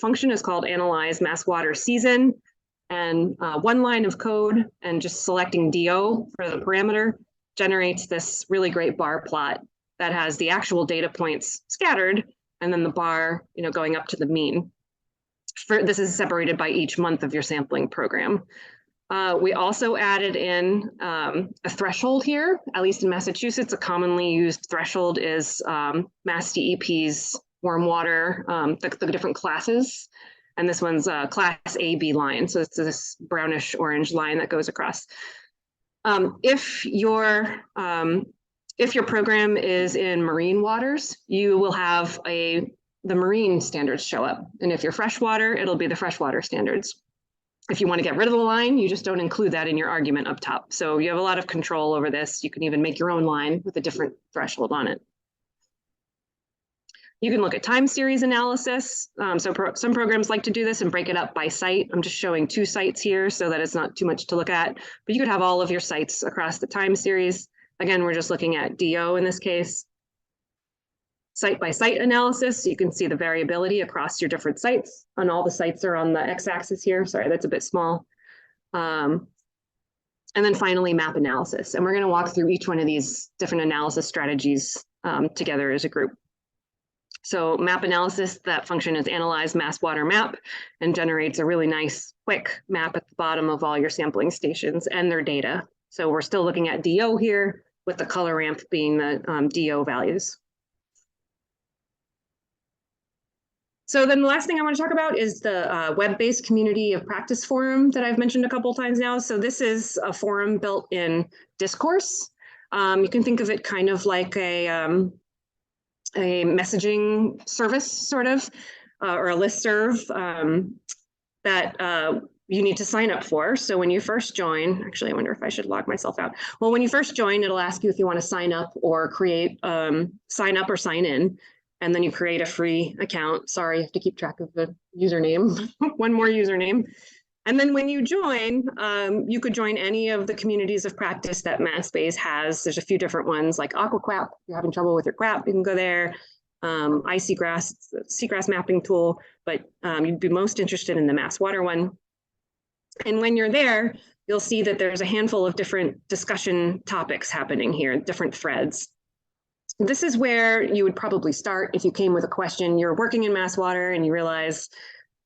function is called Analyze MassWater Season. And one line of code and just selecting DO for the parameter generates this really great bar plot that has the actual data points scattered and then the bar, going up to the mean. This is separated by each month of your sampling program. We also added in a threshold here, at least in Massachusetts. A commonly used threshold is Mass DEP's warm water, the different classes. And this one's a class AB line. So it's this brownish orange line that goes across. If your program is in marine waters, you will have the marine standards show up. And if you're freshwater, it'll be the freshwater standards. If you want to get rid of the line, you just don't include that in your argument up top. So you have a lot of control over this. You can even make your own line with a different threshold on it. You can look at time series analysis. Some programs like to do this and break it up by site. I'm just showing 2 sites here so that it's not too much to look at, but you could have all of your sites across the time series. Again, we're just looking at DO in this case. Site by site analysis, you can see the variability across your different sites, and all the sites are on the x-axis here. Sorry, that's a bit small. And then finally, map analysis. And we're going to walk through each one of these different analysis strategies together as a group. So map analysis, that function is analyze MassWater map and generates a really nice, quick map at the bottom of all your sampling stations and their data. So we're still looking at DO here, with the color ramp being the DO values. So then the last thing I want to talk about is the web-based community of practice forum that I've mentioned a couple of times now. So this is a forum built in Discourse. You can think of it kind of like a messaging service, sort of, or a listserv that you need to sign up for. So when you first join, actually, I wonder if I should log myself out. Well, when you first join, it'll ask you if you want to sign up or create, sign up or sign in. And then you create a free account. Sorry, you have to keep track of the username, one more username. And then when you join, you could join any of the communities of practice that MassBays has. There's a few different ones like AquaQuap. If you're having trouble with your quap, you can go there. iSeagrass, seagrass mapping tool, but you'd be most interested in the MassWater one. And when you're there, you'll see that there's a handful of different discussion topics happening here, different threads. This is where you would probably start if you came with a question. You're working in MassWater and you realize,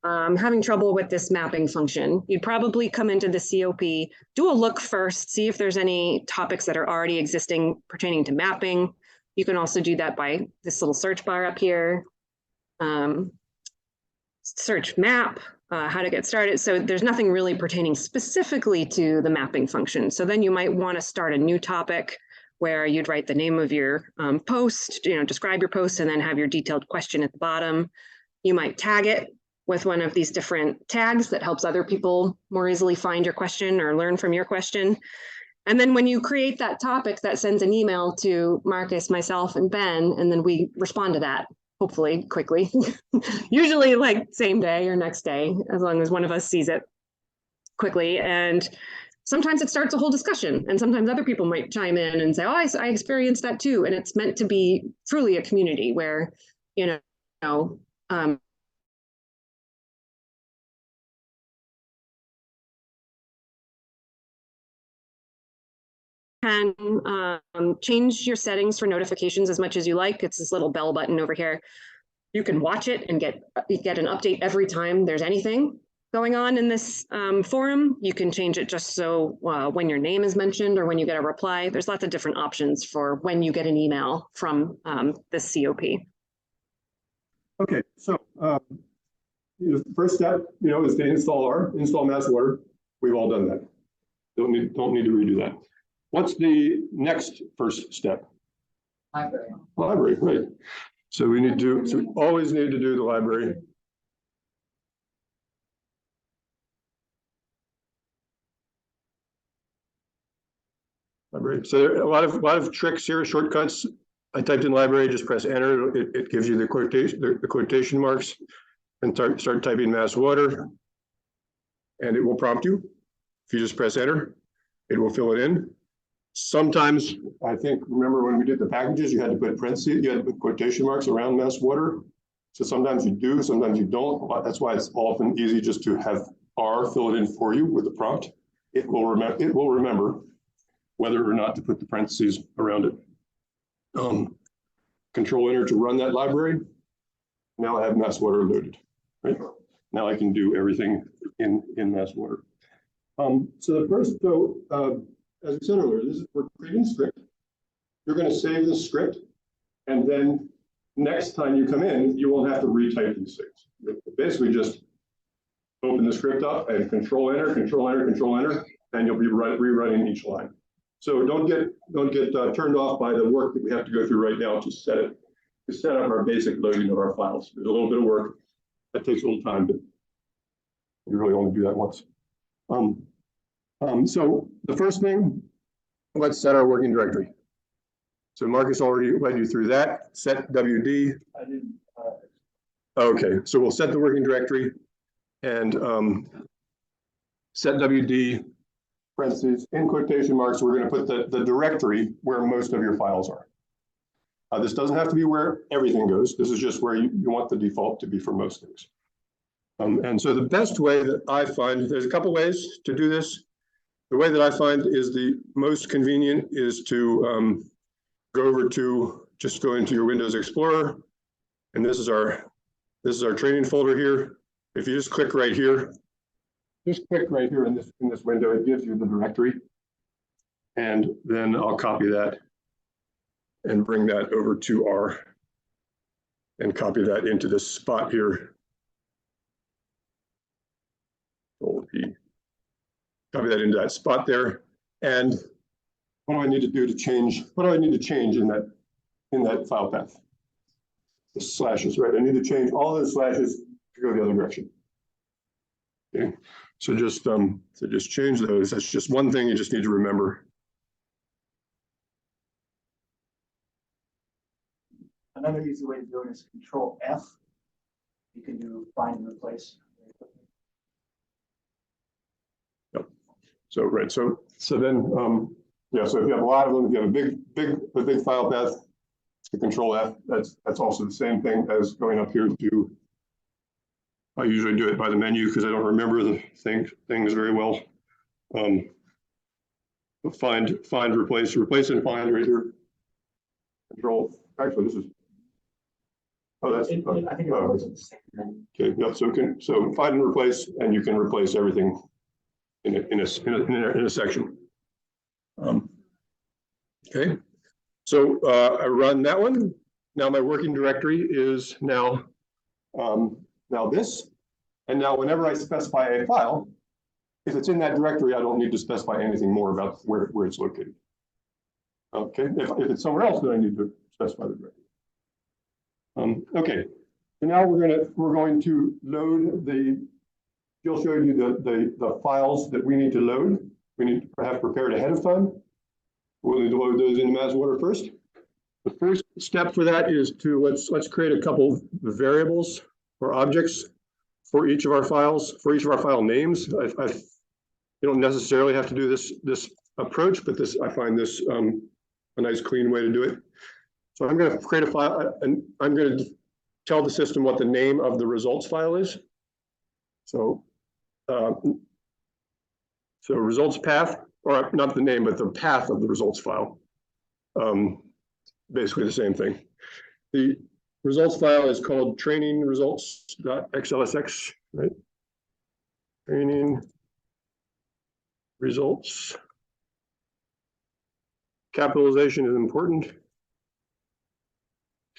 I'm having trouble with this mapping function. You'd probably come into the COP, do a look first, see if there's any topics that are already existing pertaining to mapping. You can also do that by this little search bar up here. Search map, how to get started. So there's nothing really pertaining specifically to the mapping function. So then you might want to start a new topic where you'd write the name of your post, describe your post, and then have your detailed question at the bottom. You might tag it with one of these different tags that helps other people more easily find your question or learn from your question. And then when you create that topic, that sends an email to Marcus, myself, and Ben, and then we respond to that, hopefully quickly. Usually like same day or next day, as long as one of us sees it quickly. And sometimes it starts a whole discussion, and sometimes other people might chime in and say, oh, I experienced that too. And it's meant to be truly a community where, can change your settings for notifications as much as you like. It's this little bell button over here. You can watch it and get an update every time there's anything going on in this forum. You can change it just so when your name is mentioned or when you get a reply. There's lots of different options for when you get an email from this COP. Okay, so the first step, is to install MassWater. We've all done that. Don't need to redo that. What's the next first step? Library. Library, right. So we always need to do the library. Library. So there are a lot of tricks here, shortcuts. I typed in library, just press enter. It gives you the quotation marks, and start typing MassWater, and it will prompt you. If you just press enter, it will fill it in. Sometimes, I think, remember when we did the packages, you had to put parentheses, you had to put quotation marks around MassWater. So sometimes you do, sometimes you don't. That's why it's often easy just to have R, fill it in for you with the prompt. It will remember whether or not to put the parentheses around it. Control Enter to run that library. Now I have MassWateR loaded, right? Now I can do everything in MassWateR. So the first, as we said earlier, we're creating script. You're going to save the script, and then next time you come in, you won't have to retype these things. Basically, just open the script up and Control Enter, Control Enter, Control Enter, and you'll be rerunning each line. So don't get turned off by the work that we have to go through right now to set up our basic loading of our files. There's a little bit of work that takes a little time, but you really only do that once. So the first thing, let's set our working directory. So Marcus already led you through that. Set WD. I didn't. Okay, so we'll set the working directory and set WD parentheses in quotation marks. We're going to put the directory where most of your files are. This doesn't have to be where everything goes. This is just where you want the default to be for most things. And so the best way that I find, there's a couple ways to do this. The way that I find is the most convenient is to go into your Windows Explorer, and this is our training folder here. If you just click right here, in this window, it gives you the directory, and then I'll copy that and bring that over to R and copy that into this spot here. Copy that into that spot there. And what do I need to do to change? What do I need to change in that file path? The slashes, right? I need to change all those slashes to go the other direction. Okay, so just change those. That's just one thing you just need to remember. Another easy way to do it is Control F. You can do find and replace. Yep. So right. So then yeah. So if you have a lot of them, if you have a big file path, to Control F. That's also the same thing as going up here to. I usually do it by the menu because I don't remember the things very well. Find, replace, and find right here. Control. Actually, this is. Oh, that's. I think it works the same thing. Okay. Yep. So find and replace, and you can replace everything in a section. Okay. So I run that one. Now my working directory is now this. And now whenever I specify a file, if it's in that directory, I don't need to specify anything more about where it's located. Okay, if it's somewhere else, then I need to specify the directory. Okay, so now we're going to load she'll show you the files that we need to load. We need to have prepared ahead of time. We'll need to load those into MassWateR first. The first step for that is to let's create a couple variables or objects for each of our files, for each of our file names. You don't necessarily have to do this approach, but I find this a nice clean way to do it. So I'm going to create a file, and I'm going to tell the system what the name of the results file is. So results path, or not the name, but the path of the results file. Basically the same thing. The results file is called training results.xlsx, right? Training results. Capitalization is important.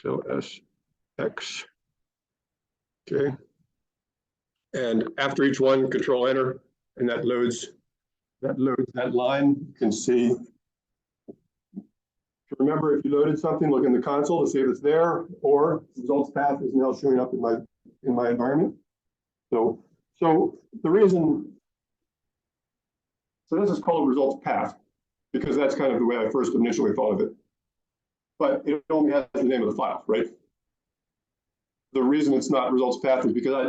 XLSX. Okay. And after each one, Control Enter, and that loads that line. You can see. Remember, if you loaded something, look in the console to see if it's there, or results path is now showing up in my environment. So the reason, so this is called results path because that's kind of the way I first initially thought of it. But it only has the name of the file, right? The reason it's not results path is because I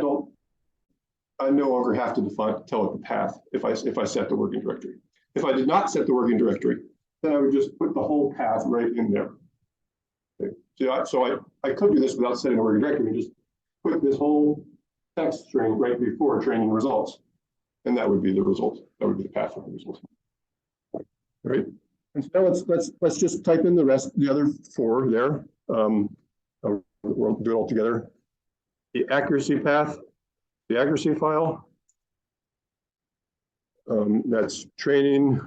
no longer have to tell it the path if I set the working directory. If I did not set the working directory, then I would just put the whole path right in there. Okay. So I could do this without setting a working directory and just put this whole text string right before training results. And that would be the result. That would be the path of the result. All right. And so now let's just type in the other 4 there. We'll do it all together. The accuracy path, the accuracy file. That's training.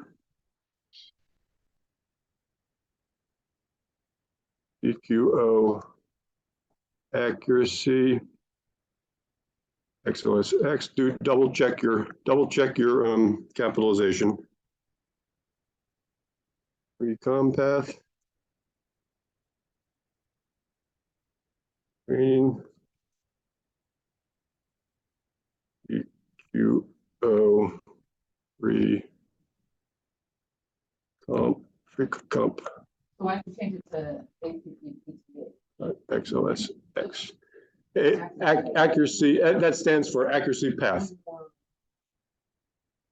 EQO accuracy. XOSX. Do double check your capitalization. Recom path. Training. EQO free comp. So why don't you change it to ACP? XOSX. Accuracy, that stands for accuracy path.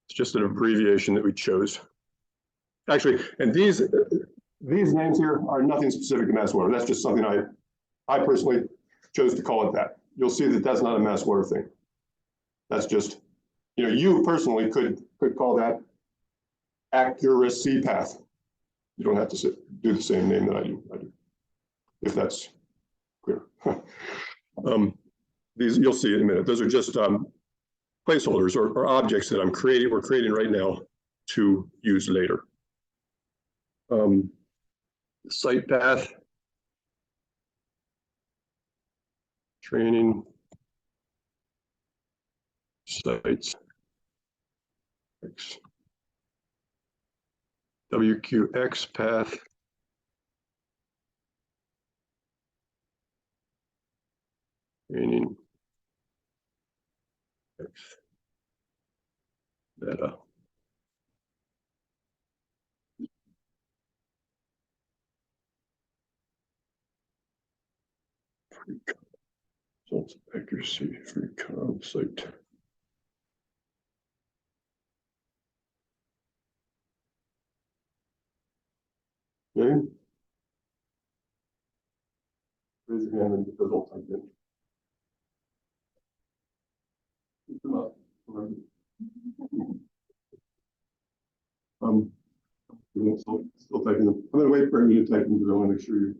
It's just an abbreviation that we chose. Actually, and these names here are nothing specific to MassWater. That's just something I personally chose to call it that. You'll see that that's not a MassWater thing. That's just, you personally could call that accuracy path. You don't have to do the same name that I do, if that's clear. These you'll see in a minute. Those are just placeholders or objects that we're creating right now to use later. Site path, training, sites, WQX path. Training. Data. Results accuracy, free com site. Okay. Raise your hand and get those all typed in. Keep them up. Still typing them. I'm going to wait for you to type them because I want to make sure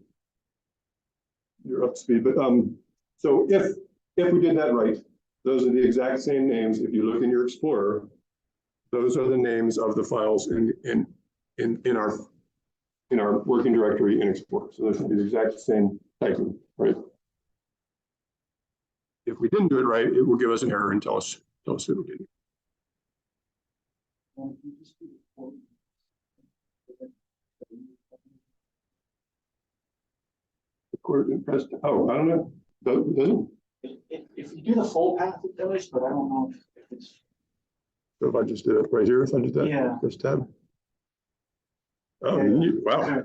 you're up to speed. But so if we did that right, those are the exact same names. If you look in your Explorer, those are the names of the files in our working directory in Explorer. So those should be the exact same typing, right? If we didn't do it right, it will give us an error and tell us that we didn't. Oh, I don't know. Doesn't. If you do the full path, it does, but I don't know if it's. So if I just did it right here, if I did that, Yeah. this tab. Oh, Yeah. wow.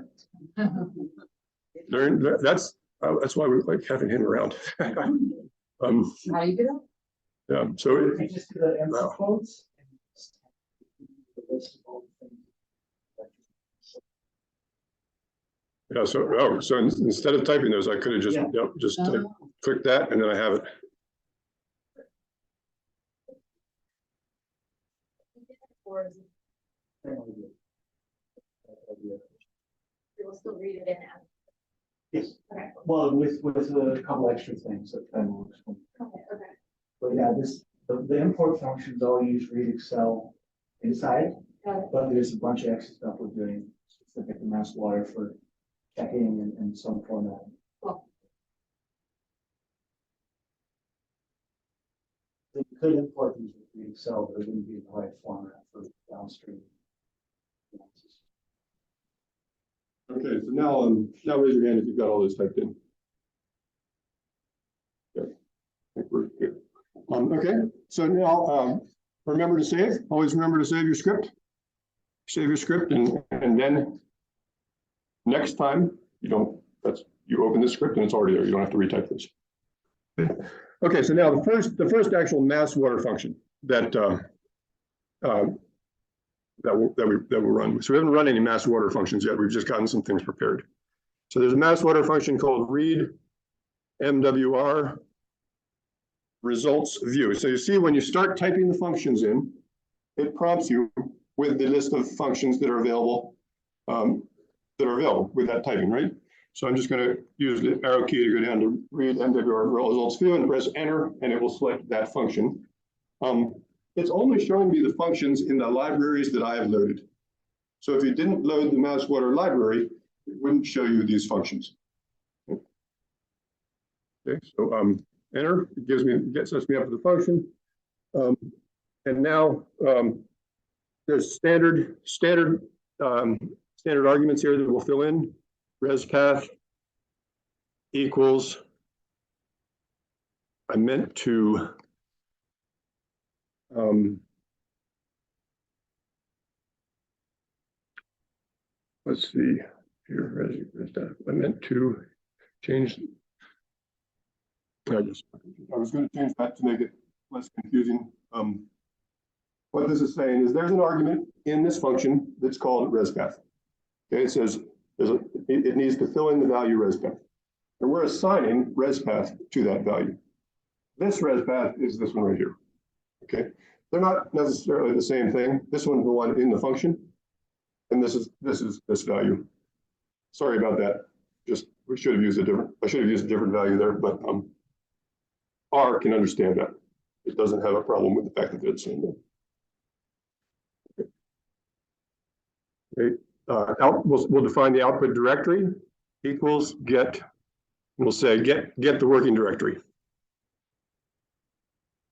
That's why we like having him around. How do you do that? Yeah. So You just do the empty quotes. And just the list of all the things. yeah. So instead of typing those, I could have just click that, and then I have it. We will still read it in as. Yes. Okay. Well, with a couple extra things that kind of works. Okay. But yeah, the import functions all use read Excel inside, but there's a bunch of extra stuff we're doing specific to MassWater for checking and some formatting. Cool. You could import these with read Excel, but it wouldn't be the right format for downstream. Okay, so now raise your hand if you've got all this typed in. Okay, I think we're good. Okay, so now remember to save. Always remember to save your script. Save your script, and then next time you open the script and it's already there. You don't have to retype this. Okay, so now the first actual MassWater function that we'll run. So we haven't run any MassWater functions yet. We've just gotten some things prepared. So there's a MassWater function called read MWR results view. So you see when you start typing the functions in, it prompts you with the list of functions that are available with that typing, right? So I'm just going to use the arrow key to go down to read MWR results view and press enter, and it will select that function. It's only showing me the functions in the libraries that I have loaded. So if you didn't load the MassWateR library, it wouldn't show you these functions. Okay, so enter, it sets me up with the function. And now there's standard arguments here that we'll fill in. Res path equals, I meant to let's see here, I meant to change. I was going to change that to make it less confusing. What this is saying is there's an argument in this function that's called res path. Okay, it says it needs to fill in the value res path, and we're assigning res path to that value. This res path is this one right here. Okay, they're not necessarily the same thing. This one's the one in the function, and this is this value. Sorry about that. Just I should have used a different value there, but R can understand that. It doesn't have a problem with the fact that it's in there. Okay. We'll define the output directory equals get. We'll say get the working directory.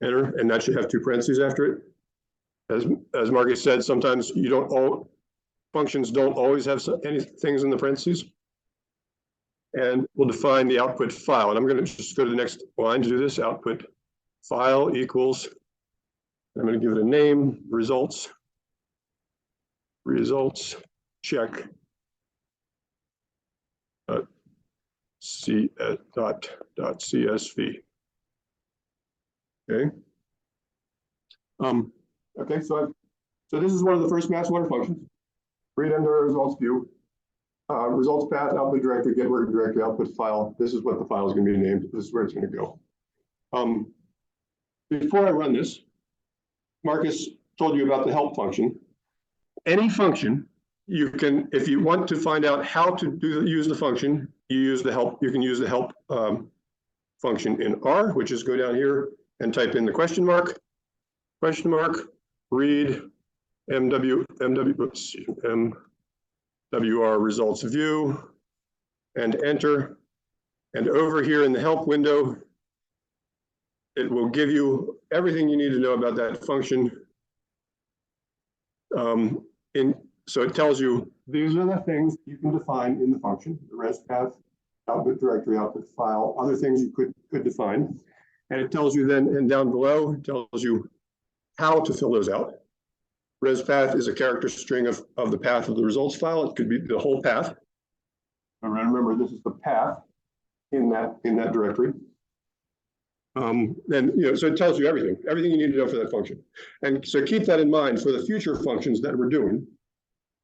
Enter, and that should have two parentheses after it. As Marcus said, sometimes functions don't always have any things in the parentheses. And we'll define the output file. And I'm going to just go to the next line to do this. Output file equals, I'm going to give it a name, results check .csv. Okay. Okay, so this is one of the first MassWateR functions. Read into our results view. Results path, output directory, get working directory, output file. This is what the file is going to be named. This is where it's going to go. Before I run this, Marcus told you about the help function. Any function, you can, if you want to find out how to use the function, you can use the help function in R, which is go down here and type in the question mark, read MWR results view, and enter. And over here in the help window, it will give you everything you need to know about that function. So it tells you these are the things you can define in the function: the res path, output directory, output file, other things you could define. And it tells you then, and down below, it tells you how to fill those out. Res path is a character string of the path of the results file. It could be the whole path. And remember, this is the path in that directory. So it tells you everything you need to know for that function. And so keep that in mind for the future functions that we're doing.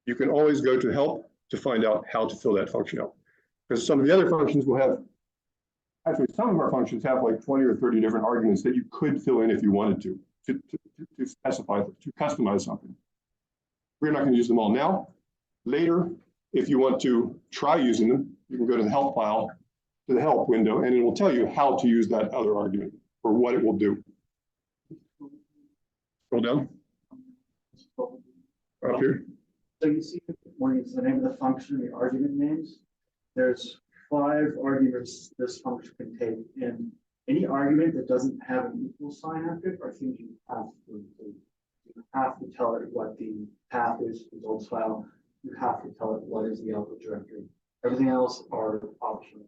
You can always go to help to find out how to fill that function out. Because some of the other functions will have, actually some of our functions have like 20 or 30 different arguments that you could fill in if you wanted to specify, to customize something. We're not going to use them all now. Later, if you want to try using them, you can go to the help file, to the help window, and it will tell you how to use that other argument or what it will do. Scroll down. Up here. So you see when it's the name of the function, the argument names, there's 5 arguments this function can take, and any argument that doesn't have an equal sign after it are things you have to include. You have to tell it what the path is, results file. You have to tell it what is the output directory. Everything else are optional.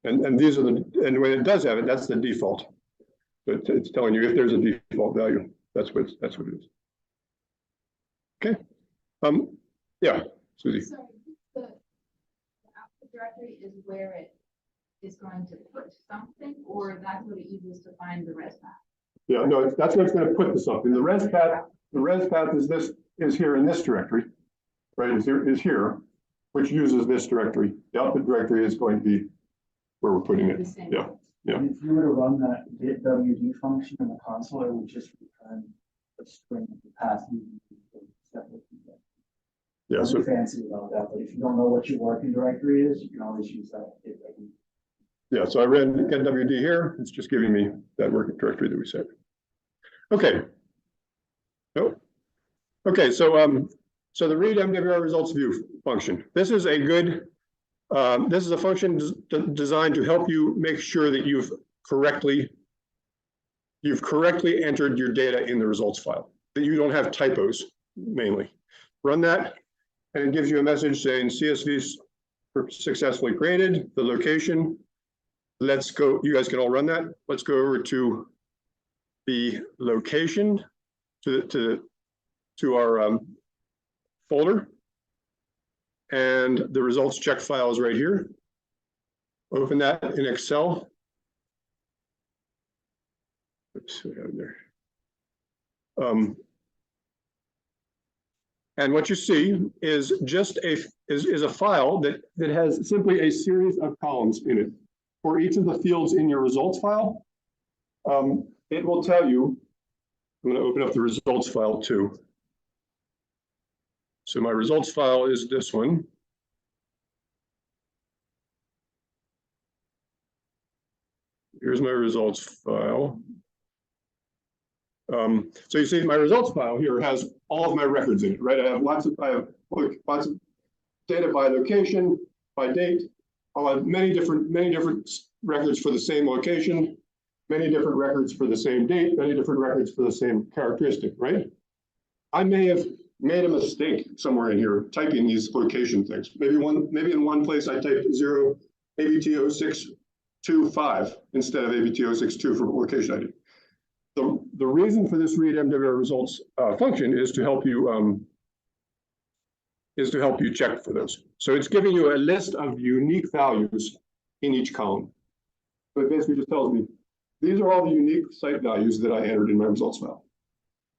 And these are and when it does have it, that's the default. So it's telling you if there's a default value. That's what it is. Okay. Yeah, Susie. So the output directory is where it is going to put something, or that's what it uses to find the res path? Yeah, no, that's where it's going to put the something. The res path is here in this directory, right? Is here, which uses this directory. The output directory is going to be where we're putting it. Yeah. And if you were to run that get WD function in the console, it would just return a string of the past. Yeah, so, Nothing fancy about that, but if you don't know what your working directory is, you can always use that. yeah, so I ran get WD here. It's just giving me that working directory that we set. Okay. Nope. Okay, so so the read MWR results view function. This is a good this is a function designed to help you make sure that you've correctly entered your data in the results file, that you don't have typos mainly. Run that, and it gives you a message saying CSV's successfully created, the location. Let's go, you guys can all run that. Let's go over to the location, to our folder. And the results check file is right here. Open that in Excel. Oops, what happened there? And what you see is just a file that has simply a series of columns in it. For each of the fields in your results file, it will tell you. I'm going to open up the results file too. So my results file is this one. Here's my results file. So you see my results file here has all of my records in it, right? I have lots of data by location, by date. I'll have many different records for the same location, many different records for the same date, many different records for the same characteristic, right? I may have made a mistake somewhere in here typing these location things. Maybe in one place I typed 0 ABT0625 instead of ABT062 for location ID. The reason for this read MWR results function is to help you check for those. So it's giving you a list of unique values in each column. So it basically just tells me these are all the unique site values that I entered in my results file.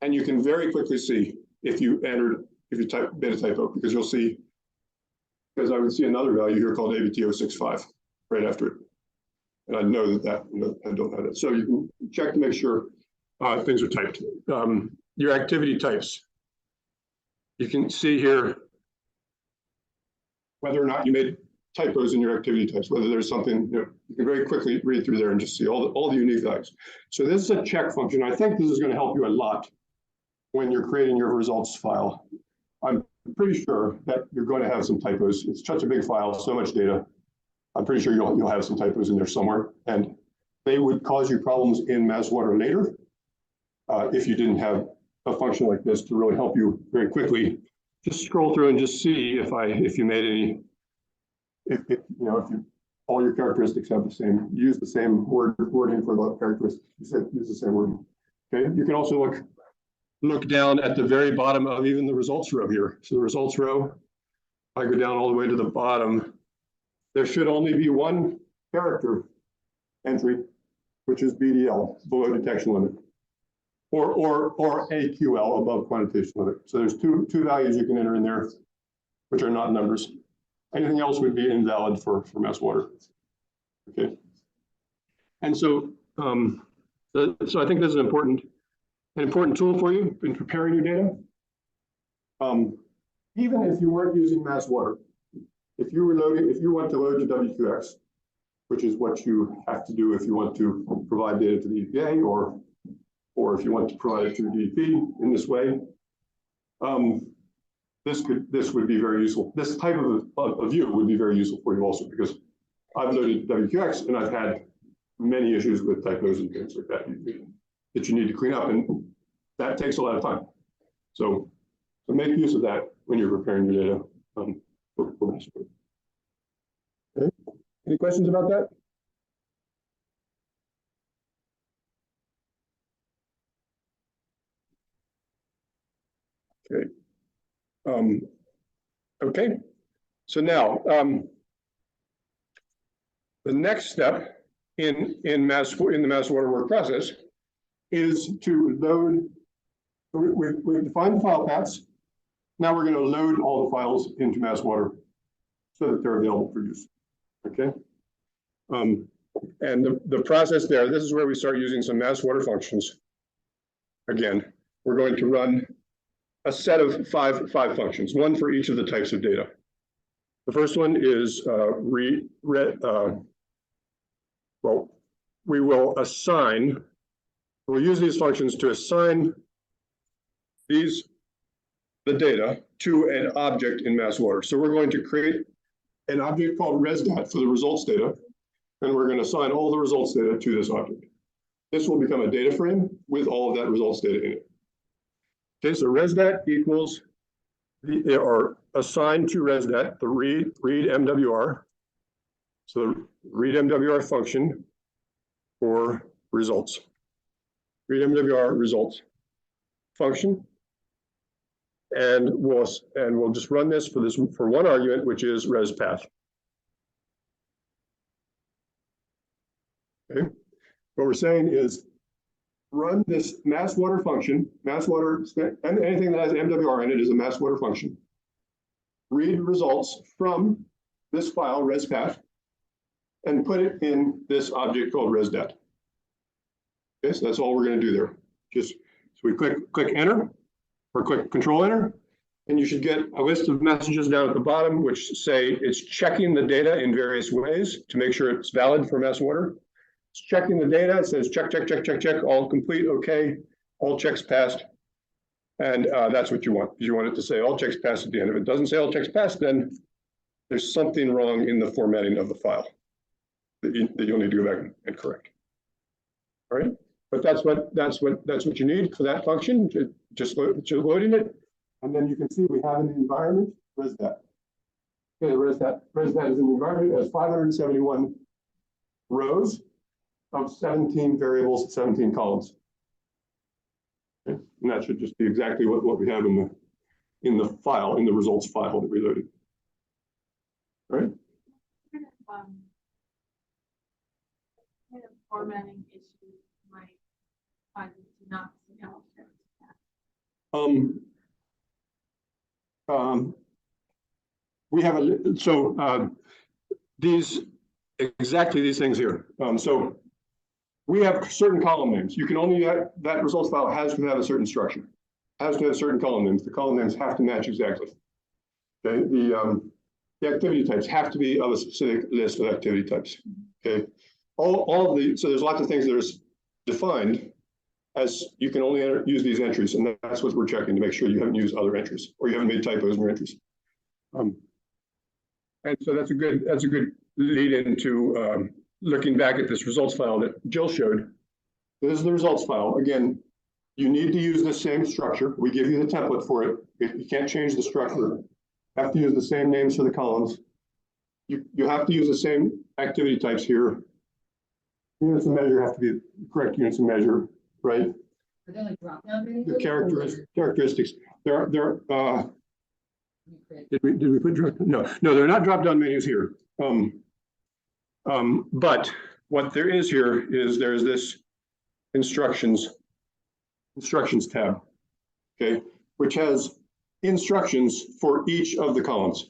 And you can very quickly see if you made a typo, because you'll see, because I would see another value here called ABT065 right after it. And I know that I don't have it. So you can check to make sure things are typed. Your activity types. You can see here whether or not you made typos in your activity types, whether there's something, you can very quickly read through there and just see all the unique values. So this is a check function. I think this is going to help you a lot when you're creating your results file. I'm pretty sure that you're going to have some typos. It's such a big file, so much data. I'm pretty sure you'll have some typos in there somewhere, and they would cause you problems in MassWateR later if you didn't have a function like this to really help you very quickly. Just scroll through and just see if you made any, if all your characteristics have the same, use the same wording for the characteristics. Use the same wording. Okay. You can also look down at the very bottom of even the results row here. So the results row, I go down all the way to the bottom. There should only be one character entry, which is BDL, below detection limit, or AQL, above quantitation limit. So there's two values you can enter in there, which are not numbers. Anything else would be invalid for MassWateR. Okay. And so, so I think this is an important tool for you in preparing your data. Even if you weren't using MassWateR, if you want to load to WQX, which is what you have to do if you want to provide data to the EPA, or if you want to provide it to the DEP in this way, this would be very useful. This type of view would be very useful for you also, because I've loaded WQX and I've had many issues with typos and things like that that you need to clean up, and that takes a lot of time. So make use of that when you're preparing your data. Okay. Any questions about that? Okay. Okay. So now the next step in the MassWateR work process is to load. We've defined the file paths. Now we're going to load all the files into MassWateR so that they're available for use. Okay. And the process there, this is where we start using some MassWateR functions. Again, we're going to run a set of five functions, one for each of the types of data. The first one is we will assign, we'll use these functions to assign the data to an object in MassWater. So we're going to create an object called resdat for the results data, and we're going to assign all the results data to this object. This will become a data frame with all of that results data in it. Okay, so resdat equals or assigned to resdat the read MWR. So the read MWR function for results. Read MWR results function. And we'll just run this for one argument, which is res path. Okay. What we're saying is run this MassWater function, MassWater, and anything that has MWR in it is a MassWater function. Read results from this file, res path, and put it in this object called resdat. Okay, so that's all we're going to do there. Just so we click enter, or click control enter, and you should get a list of messages down at the bottom which say it's checking the data in various ways to make sure it's valid for MassWater. It's checking the data. It says check, all complete, okay, all checks passed. And that's what you want. You want it to say all checks passed at the end. If it doesn't say all checks passed, then there's something wrong in the formatting of the file that you'll need to go back and correct. All right, but that's what you need for that function. Just loading it, and then you can see we have in the environment resdat. Okay, resdat is in the environment. It has 571 rows of 17 variables, 17 columns. Okay. And that should just be exactly what we have in the file, in the results file that we loaded. All right. Kind of formatting issues might find it to not know. We have exactly these things here. So we have certain column names. You can only, that results file has to have a certain structure, has to have certain column names. The column names have to match exactly. Okay, the activity types have to be of a specific list of activity types. Okay, so there's lots of things that are defined as you can only use these entries, and that's what we're checking to make sure you haven't used other entries or you haven't made typos in your entries. And so that's a good lead into looking back at this results file that Jill showed. This is the results file. Again, you need to use the same structure. We give you the template for it. You can't change the structure. You have to use the same names for the columns. You have to use the same activity types here. Units of measure have to be correct units of measure, right? Are there like drop down menus? The characteristics. Did we put drop? No, they're not drop down menus here. But what there is here is there's this instructions tab, okay, which has instructions for each of the columns.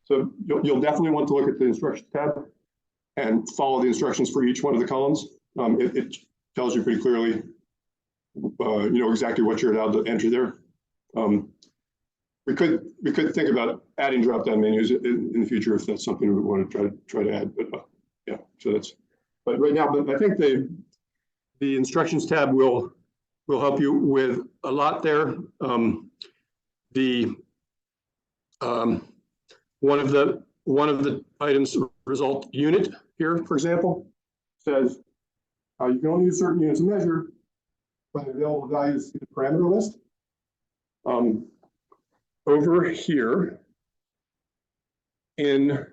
So you'll definitely want to look at the instructions tab and follow the instructions for each one of the columns. It tells you pretty clearly, exactly what you're allowed to enter there. We could think about adding drop-down menus in the future if that's something we want to try to add. But yeah, so that's. But right now, I think the instructions tab will help you with a lot there. One of the items, result unit here, for example, says you can only use certain units of measure, but available values in the parameter list. Over here in the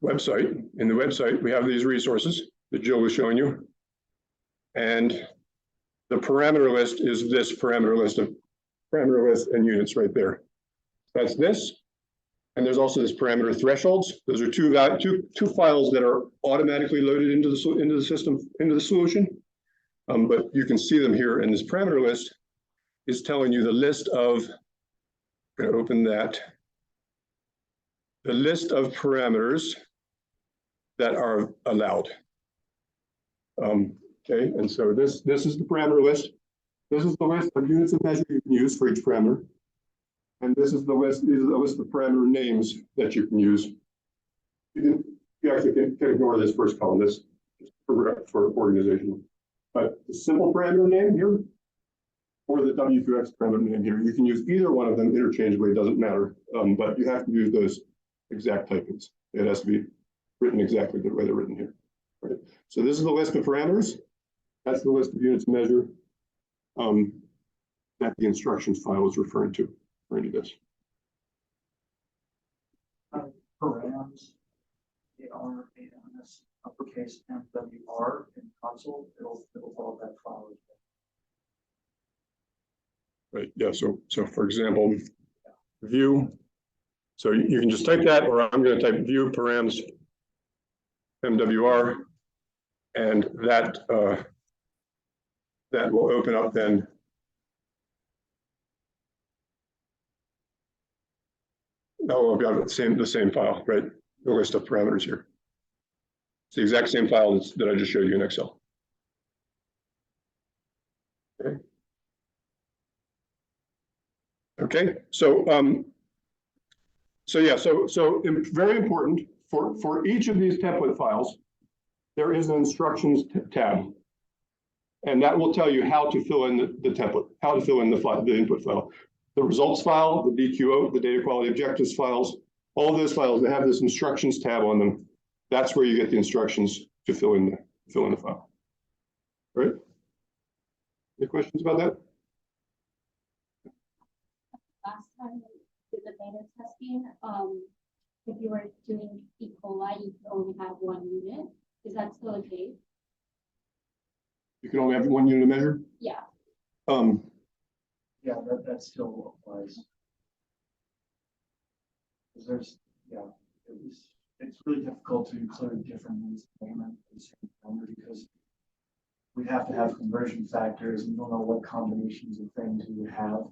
website, we have these resources that Jill was showing you, and the parameter list is this parameter list and units right there. That's this. And there's also this parameter thresholds. Those are two files that are automatically loaded into the system, into the solution. But you can see them here, and this parameter list is telling you the list of, I'm going to open that, the list of parameters that are allowed. Okay, and so this is the parameter list. This is the list of units of measure you can use for each parameter. And this is the list, these are the list of parameter names that you can use. You actually can ignore this first column, this for organization. But the simple parameter name here, or the W2X parameter name here, you can use either one of them interchangeably, it doesn't matter. But you have to use those exact typings. It has to be written exactly the way they're written here. Right. So this is the list of parameters. That's the list of units of measure that the instructions file is referring to this. Params, AR, AMS, uppercase MWR in console, it'll follow that file. Right, yeah, so for example, view. So you can just type that, or I'm going to type view params MWR, and that will open up then we've got the same file, right? The list of parameters here. It's the exact same file that I just showed you in Excel. Okay. Okay, so very important for each of these template files, there is an instructions tab, and that will tell you how to fill in the template, how to fill in the input file. The results file, the DQO, the data quality objectives files, all of those files, they have this instructions tab on them. That's where you get the instructions to fill in the file. Right? Any questions about that? Last time with the beta testing, if you were doing E. coli, you could only have 1 unit. Is that still the case? You can only have 1 unit of measure? Yeah. Yeah, that still applies. There's, it's really difficult to include different means of payment in the same number because we have to have conversion factors and we don't know what combinations of things we would have.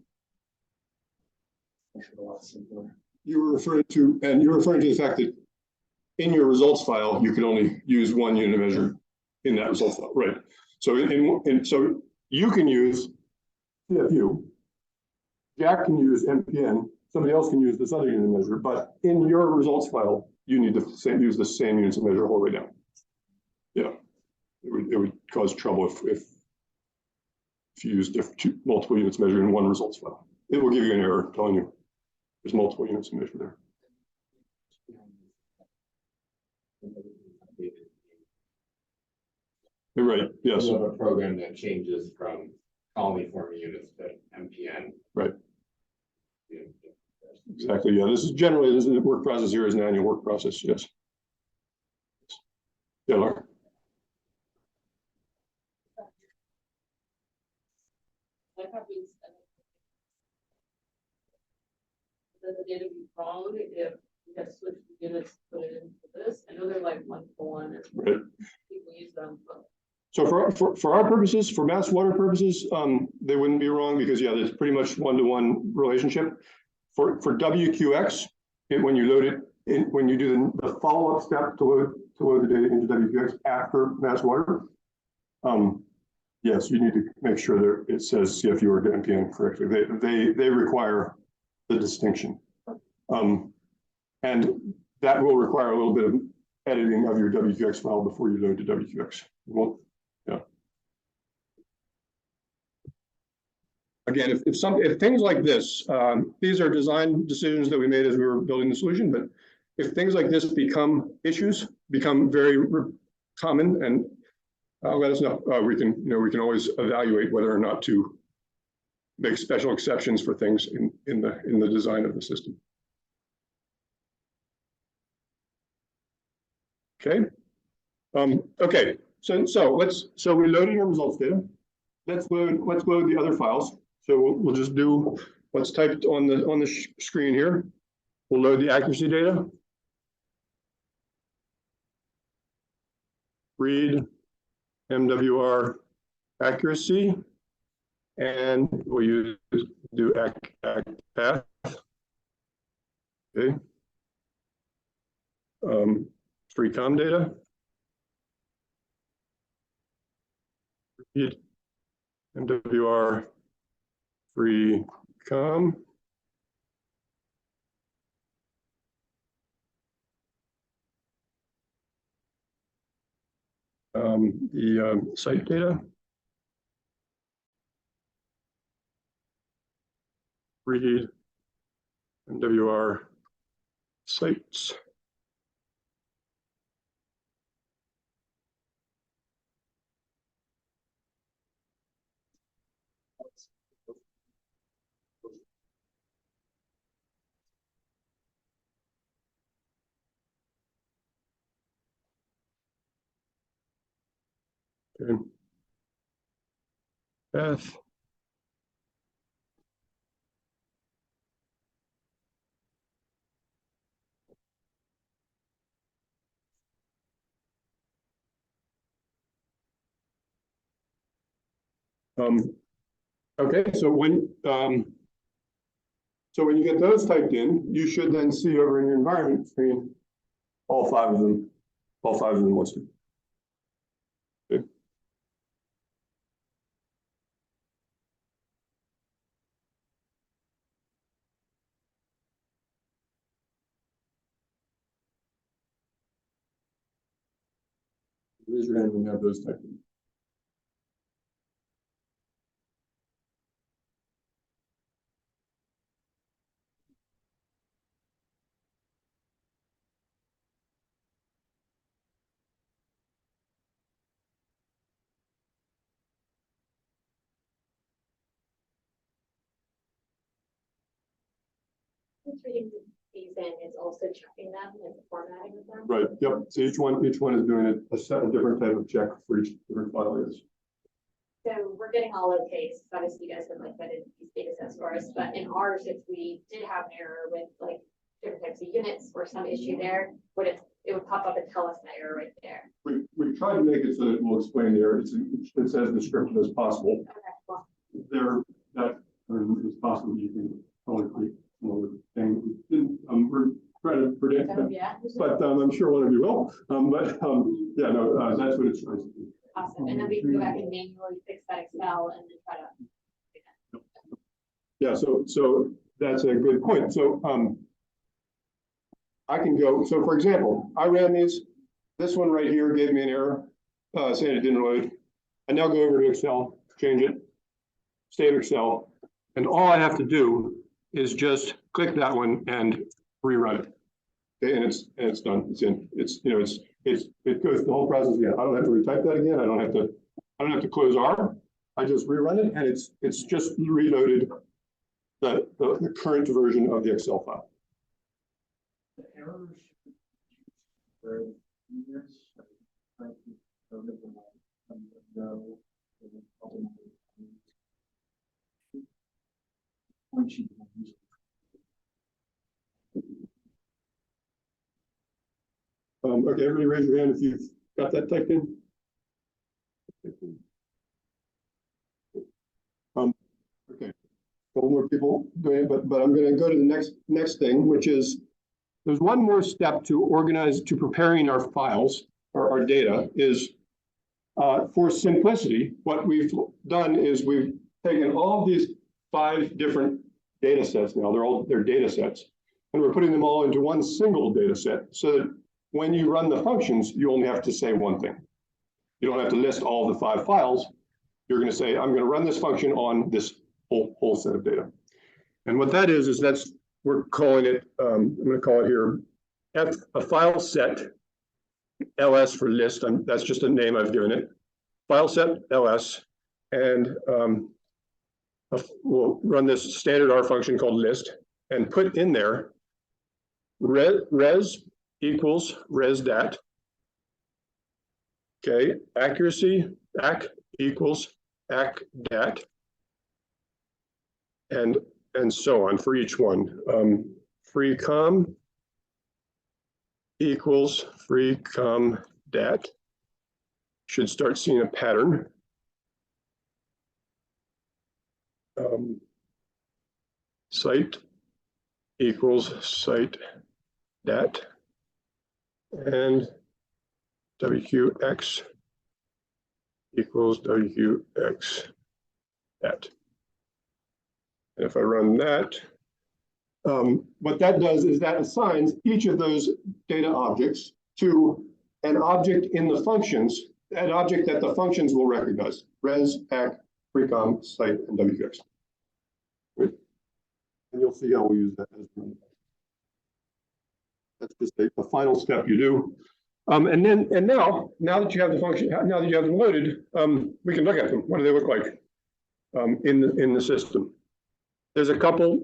Makes it a lot simpler. You were referring to the fact that in your results file, you can only use 1 unit of measure in that results file, right? So so you can use CFU, Jack can use MPN, somebody else can use this other unit of measure, but in your results file, you need to use the same units of measure all the way down. Yeah, it would cause trouble if you use multiple units of measure in one results file. It will give you an error telling you there's multiple units of measure there. You're right, yes. You have a program that changes from colony forming units to MPN. Right. Exactly, yeah. This is the work process here is an annual work process, yes. Yeah, Laura. Does the data be wrong if you have switched the units, put it into this? I know they're like 1-to-1. Right. People use them. But... So for our purposes, for MassWateR purposes, they wouldn't be wrong because there's pretty much 1-to-1 relationship. For WQX, when you load it, when you do the follow-up step to load the data into WQX after MassWateR, yes, you need to make sure that it says CFU or MPN correctly. They require the distinction, and that will require a little bit of editing of your WQX file before you load to WQX. Well, yeah. Again, if things like this, these are design decisions that we made as we were building the solution, but if things like this become very common, and let us know. We can always evaluate whether or not to make special exceptions for things in the design of the system. Okay. Okay. So we loaded our results data. Let's load the other files. So we'll just do what's typed on the screen here. We'll load the accuracy data. Read MWR accuracy, and we'll do path. Okay. Free com data. read MWR free com. The site data. Read MWR sites. Okay. Path. Okay, so when you get those typed in, you should then see over in your environment screen all five of them listed. Okay. Raise your hand when you have those typed in. It's reading these in, it's also checking them and formatting of them. Right, yep, so each one is doing a different type of check for each different file is. So we're getting all okay, so obviously you guys have like vetted these data sets for us, but in ours, if we did have an error with like different types of units or some issue there, it would pop up and tell us the error right there. We tried to make it so that it will explain the error. It's as descriptive as possible. Okay, well, There, that is possible. You can only create another thing. We're trying to predict that, yeah. but I'm sure one of you will. Yeah, no, that's what it's trying to do. Awesome, and then we can go back and manually fix that Excel and then try to. Yeah, so that's a good point. So I can go, so for example, I ran these. This one right here gave me an error saying it didn't load. I now go over to Excel, change it, stay in Excel, and all I have to do is just click that one and rerun it. Okay, and it's done. It's in. It goes the whole process again. I don't have to retype that again. I don't have to close R. I just rerun it, and it's just reloaded the current version of the Excel file. The errors for users, once you use it. Okay, everybody raise your hand if you've got that typed in. Okay, a couple more people doing it, but I'm going to go to the next thing, which is there's one more step to preparing our files or our data is for simplicity. What we've done is we've taken all of these 5 different data sets now, they're data sets, and we're putting them all into one single data set so that when you run the functions, you only have to say one thing. You don't have to list all the 5 files. You're going to say, I'm going to run this function on this whole set of data. And what that is we're calling it, I'm going to call it here, a file set, ls for list. That's just a name I've given it. File set ls, and we'll run this standard R function called list and put in there res equals resdat. Okay, accuracy, ac equals acdat, and so on for each one. Free com equals free com dat. Should start seeing a pattern. Site equals site dat, and WQX equals WX that. And if I run that, what that does is that assigns each of those data objects to an object in the functions, an object that the functions will recognize, res, ac, precom, site, and WX. Right? And you'll see how we use that as well. That's just a final step you do. And now that you have the function, now that you have them loaded, we can look at them. What do they look like in the system? There's a couple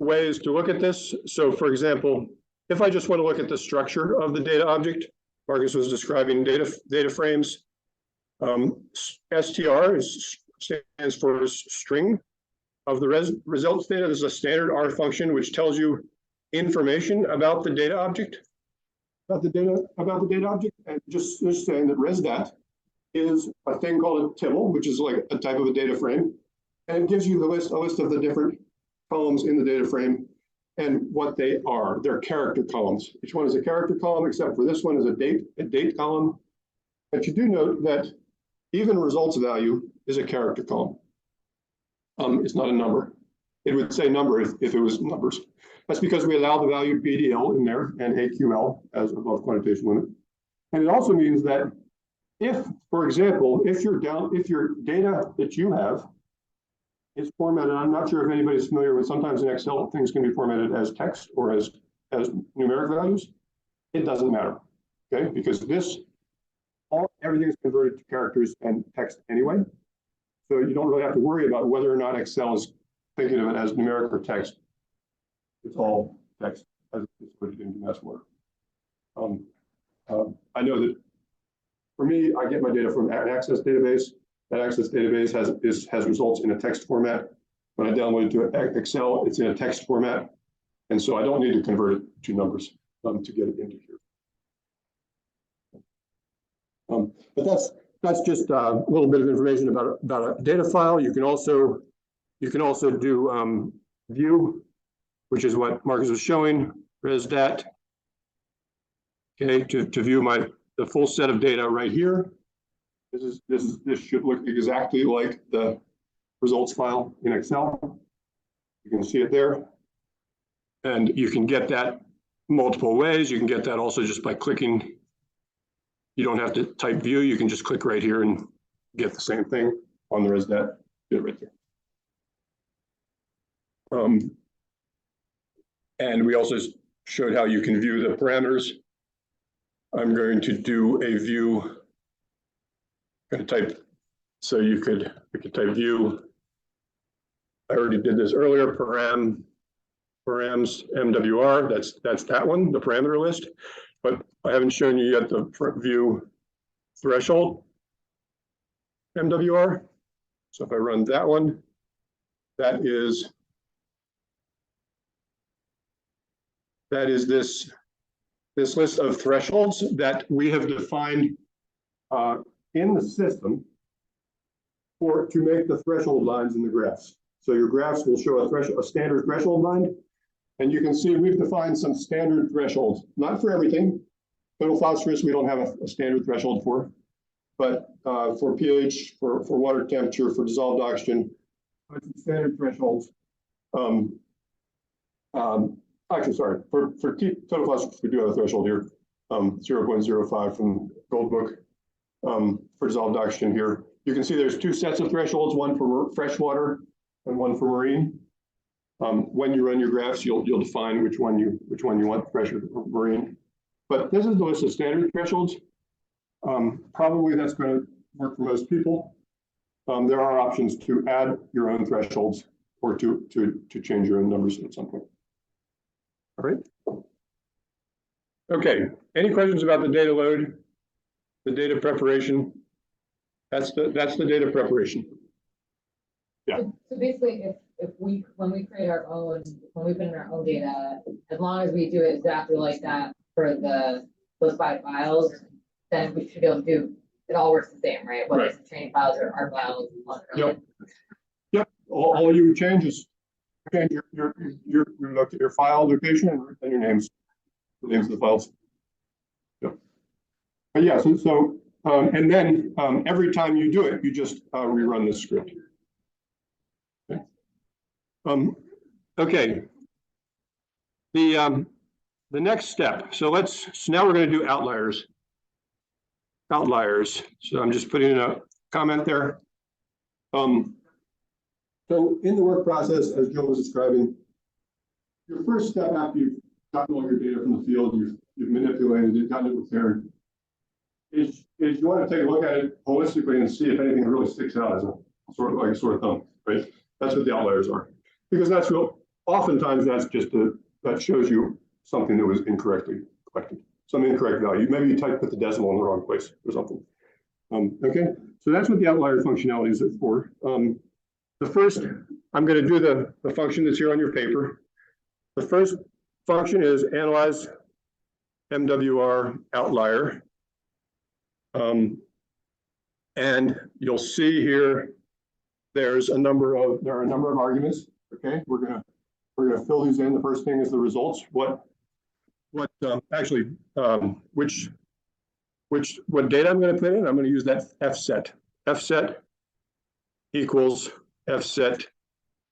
ways to look at this. So for example, if I just want to look at the structure of the data object, Marcus was describing data frames. STR stands for string of the results data. This is a standard R function which tells you information about the data object, about the data object, and just saying that resdat is a thing called a tibble, which is like a type of a data frame, and it gives you a list of the different columns in the data frame and what they are. They're character columns. Each one is a character column, except for this one is a date column. But you do note that even results value is a character column. It's not a number. It would say number if it was numbers. That's because we allow the value BDL in there and AQL as above quantitation limit. And it also means that if, for example, if your data that you have is formatted, I'm not sure if anybody's familiar with, sometimes in Excel, things can be formatted as text or as numeric values. It doesn't matter, okay? Because everything is converted to characters and text anyway. So you don't really have to worry about whether or not Excel is thinking of it as numeric or text. It's all text as it's put it into MassWateR. I know that for me, I get my data from an Access database. That Access database has results in a text format. When I download it to Excel, it's in a text format. And so I don't need to convert it to numbers to get it into here. But that's just a little bit of information about a data file. You can also do view, which is what Marcus was showing, resdat. Okay, to view the full set of data right here. This should look exactly like the results file in Excel. You can see it there. And you can get that multiple ways. You can get that also just by clicking. You don't have to type view. You can just click right here and get the same thing on the resdat. Do it right there. And we also showed how you can view the parameters. I'm going to do a view. I'm going to type, so we could type view. I already did this earlier, params MWR, that's that one, the parameter list. But I haven't shown you yet the view threshold MWR. So if I run that one, that is this list of thresholds that we have defined in the system to make the threshold lines in the graphs. So your graphs will show a standard threshold line. And you can see we've defined some standard thresholds, not for everything. Total phosphorus, we don't have a standard threshold for, but for pH, for water temperature, for dissolved oxygen, standard thresholds. Actually, sorry, for total phosphorus, we do have a threshold here, 0.05 from Gold Book. For dissolved oxygen here, you can see there's two sets of thresholds, one for freshwater and one for marine. When you run your graphs, you'll define which one you want, fresh or marine. But this is the list of standard thresholds. Probably that's going to work for most people. There are options to add your own thresholds or to change your own numbers at some point. All right. Okay. Any questions about the data load, the data preparation? That's the data preparation. Yeah. So basically, when we create our own, when we put in our own data, as long as we do it exactly like that for those 5 files, then we should be able to do it. All works the same, right? Whether it's training files or our files. Yep. All you change is change your file location and your names, the names of the files. Yep. But yeah, so And then every time you do it, you just rerun the script. Okay. Okay. The next step. So now we're going to do outliers. Outliers. So I'm just putting in a comment there. So in the work process, as Joe was describing, your first step after you've gotten all your data from the field, you've manipulated it, gotten it prepared, is you want to take a look at it holistically and see if anything really sticks out as a sort of thumb, right? That's what the outliers are, because that's real. Oftentimes, that's just that shows you something that was incorrectly collected, some incorrect value. Maybe you put the decimal in the wrong place or something. Okay, so that's what the outlier functionality is for. The first, I'm going to do the function that's here on your paper. The first function is analyze MWR outlier. And you'll see here, there are a number of arguments. Okay, we're gonna fill these in. The first thing is the results. What data I'm going to put in? I'm going to use that fset. Fset equals fset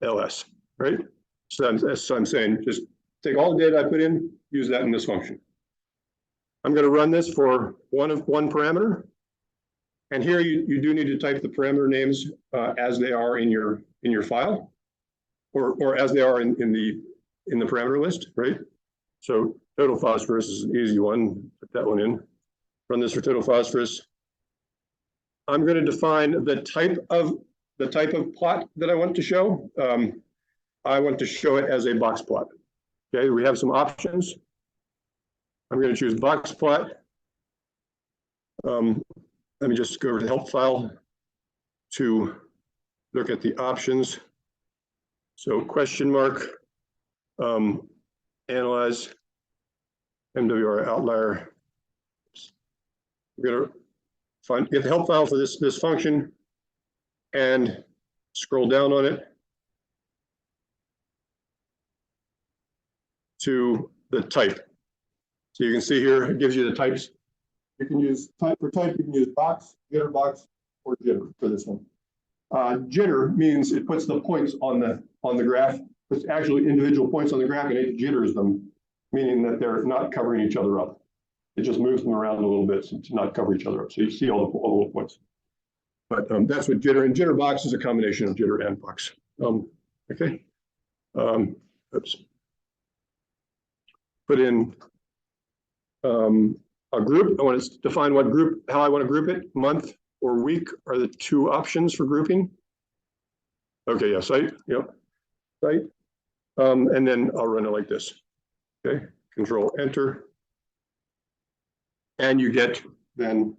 ls, right? So I'm saying just take all the data I put in, use that in this function. I'm going to run this for one parameter. And here you do need to type the parameter names as they are in your file, or as they are in the parameter list, right? So total phosphorus is an easy one. Put that one in. Run this for total phosphorus. I'm going to define the type of plot that I want to show. I want to show it as a box plot. Okay, we have some options. I'm going to choose box plot. Let me just go over to the help file to look at the options. So question mark, analyze MWR outlier. We're going to get the help file for this function and scroll down on it to the type. So you can see here, it gives you the types. You can use type, you can use box, jitter box, or jitter for this one. Jitter means it puts the points on the graph. It's actually individual points on the graph, and it jitters them, meaning that they're not covering each other up. It just moves them around a little bit to not cover each other up. So you see all the little points. But that's what jitter, and jitter box is a combination of jitter and box. Okay. Oops. Put in a group. I want to define what group, how I want to group it. Month or week are the two options for grouping. Okay, yeah, site, yep, site. And then I'll run it like this. Okay, Control Enter. And you get then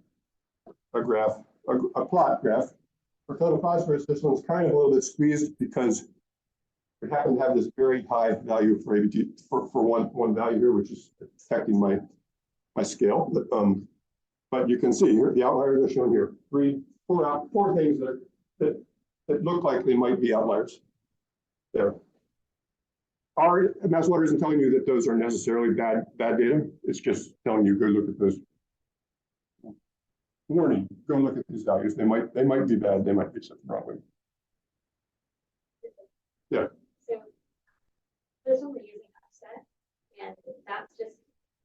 a graph, a plot graph. For total phosphorus, this one's kind of a little bit squeezed because we happen to have this very high value for ABT for one value here, which is affecting my scale. But you can see here the outliers are shown here. Four things that look like they might be outliers. There. Our MassWateR isn't telling you that those are necessarily bad data. It's just telling you go look at those. Warning, go look at these values. They might be bad. They might be something wrong with. Yeah. So this one we're using offset, and that's just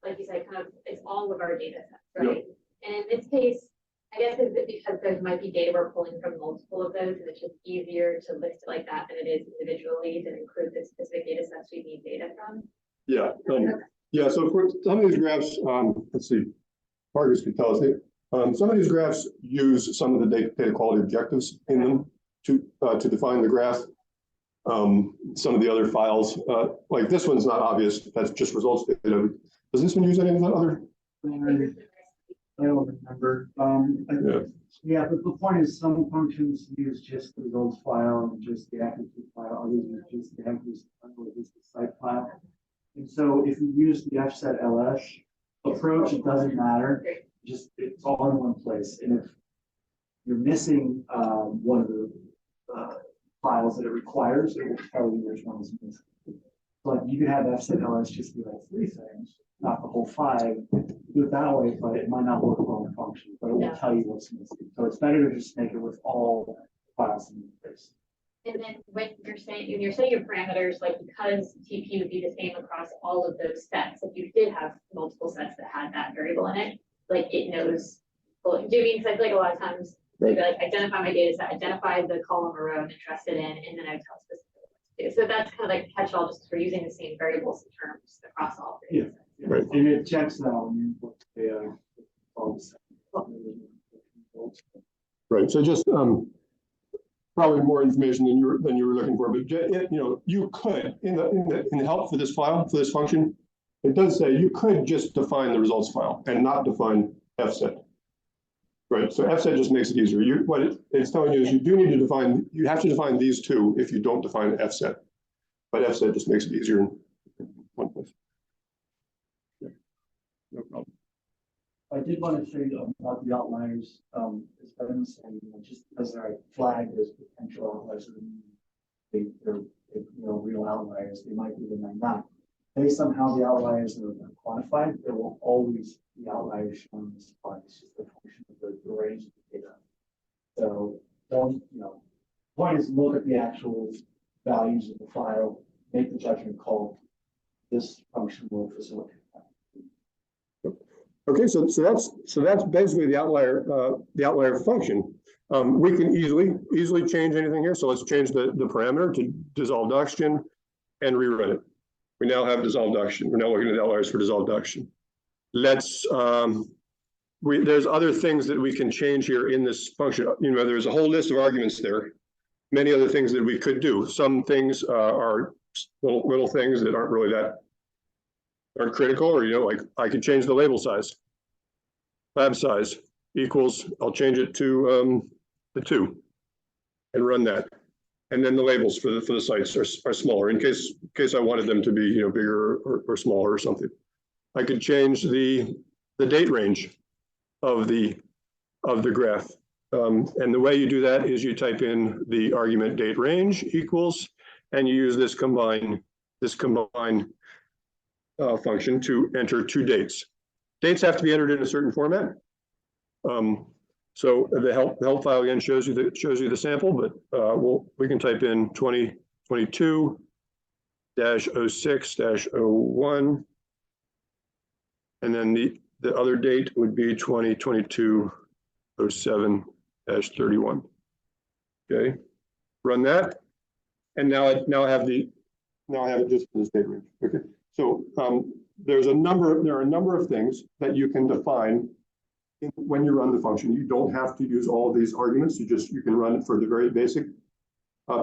like you said, kind of it's all of our data sets, right? Yep. And in this case, I guess it's because there might be data we're pulling from multiple of those, and it's just easier to list it like that than it is individually to include the specific data sets we need data from. Yeah. Yeah. So for some of these graphs, let's see, Marcus could tell us. Some of these graphs use some of the data quality objectives in them to define the graph. Some of the other files, like this one's not obvious. That's just results data. Does this one use any of the other? I don't remember. Yeah, but the point is some functions use just the results file and just the accuracy file, others use just the accuracy file or just the site file. And so if you use the fset ls approach, it doesn't matter. Just it's all in one place. And if you're missing one of the files that it requires, it will tell you which one is missing. But you could have fset ls just be like 3 things, not the whole 5. Do it that way, but it might not work well one function, but it will Yeah. tell you what's missing. So it's better to just make it with all files in the place. And then when you're saying your parameters, like because TP would be the same across all of those sets, if you did have multiple sets that had that variable in it, like it knows, well, do you mean, because I feel like a lot of times, they'd be like, identify my data set, identify the column or row I'm interested in, and then I would tell specifically what to do. So that's kind of like catch-all, just for using the same variables and terms across all three. Yeah. Right. And it checks out when you input the Right, so just probably more information than you were looking for, but you could in the help for this file, for this function, it does say you could just define the results file and not define fset. Right, so fset just makes it easier. What it's telling you is you have to define these two if you don't define fset. But fset just makes it easier in one place. Okay. No problem. I did want to show you about the outliers, as Ben was saying, just because they're flagged as potential outliers, they're real outliers, they might be, they might not. Based on how the outliers are quantified, there will always be outliers shown in this plot. It's just a function of the range of the data. So don't, point is look at the actual values of the file, make the judgment call. This function will facilitate that. Okay, so that's basically the outlier function. We can easily change anything here. So let's change the parameter to dissolved oxygen and rerun it. We now have dissolved oxygen. We're now looking at outliers for dissolved oxygen. Let's there's other things that we can change here in this function. There's a whole list of arguments there. Many other things that we could do. Some things are little things that aren't really aren't critical, or like I could change the label size. Lab size equals, I'll change it to the 2 and run that. And then the labels for the sites are smaller in case I wanted them to be bigger or smaller or something. I could change the date range of the graph. And the way you do that is you type in the argument date range equals, and you use this combine function to enter 2 dates. Dates have to be entered in a certain format. So the help file again shows you the sample, but we can type in 2022-06-01, and then the other date would be 2022-07-31. Okay, run that, and now I have it just for this date range. Okay. So there are a number of things that you can define when you run the function. You don't have to use all of these arguments. You can run it for the very basic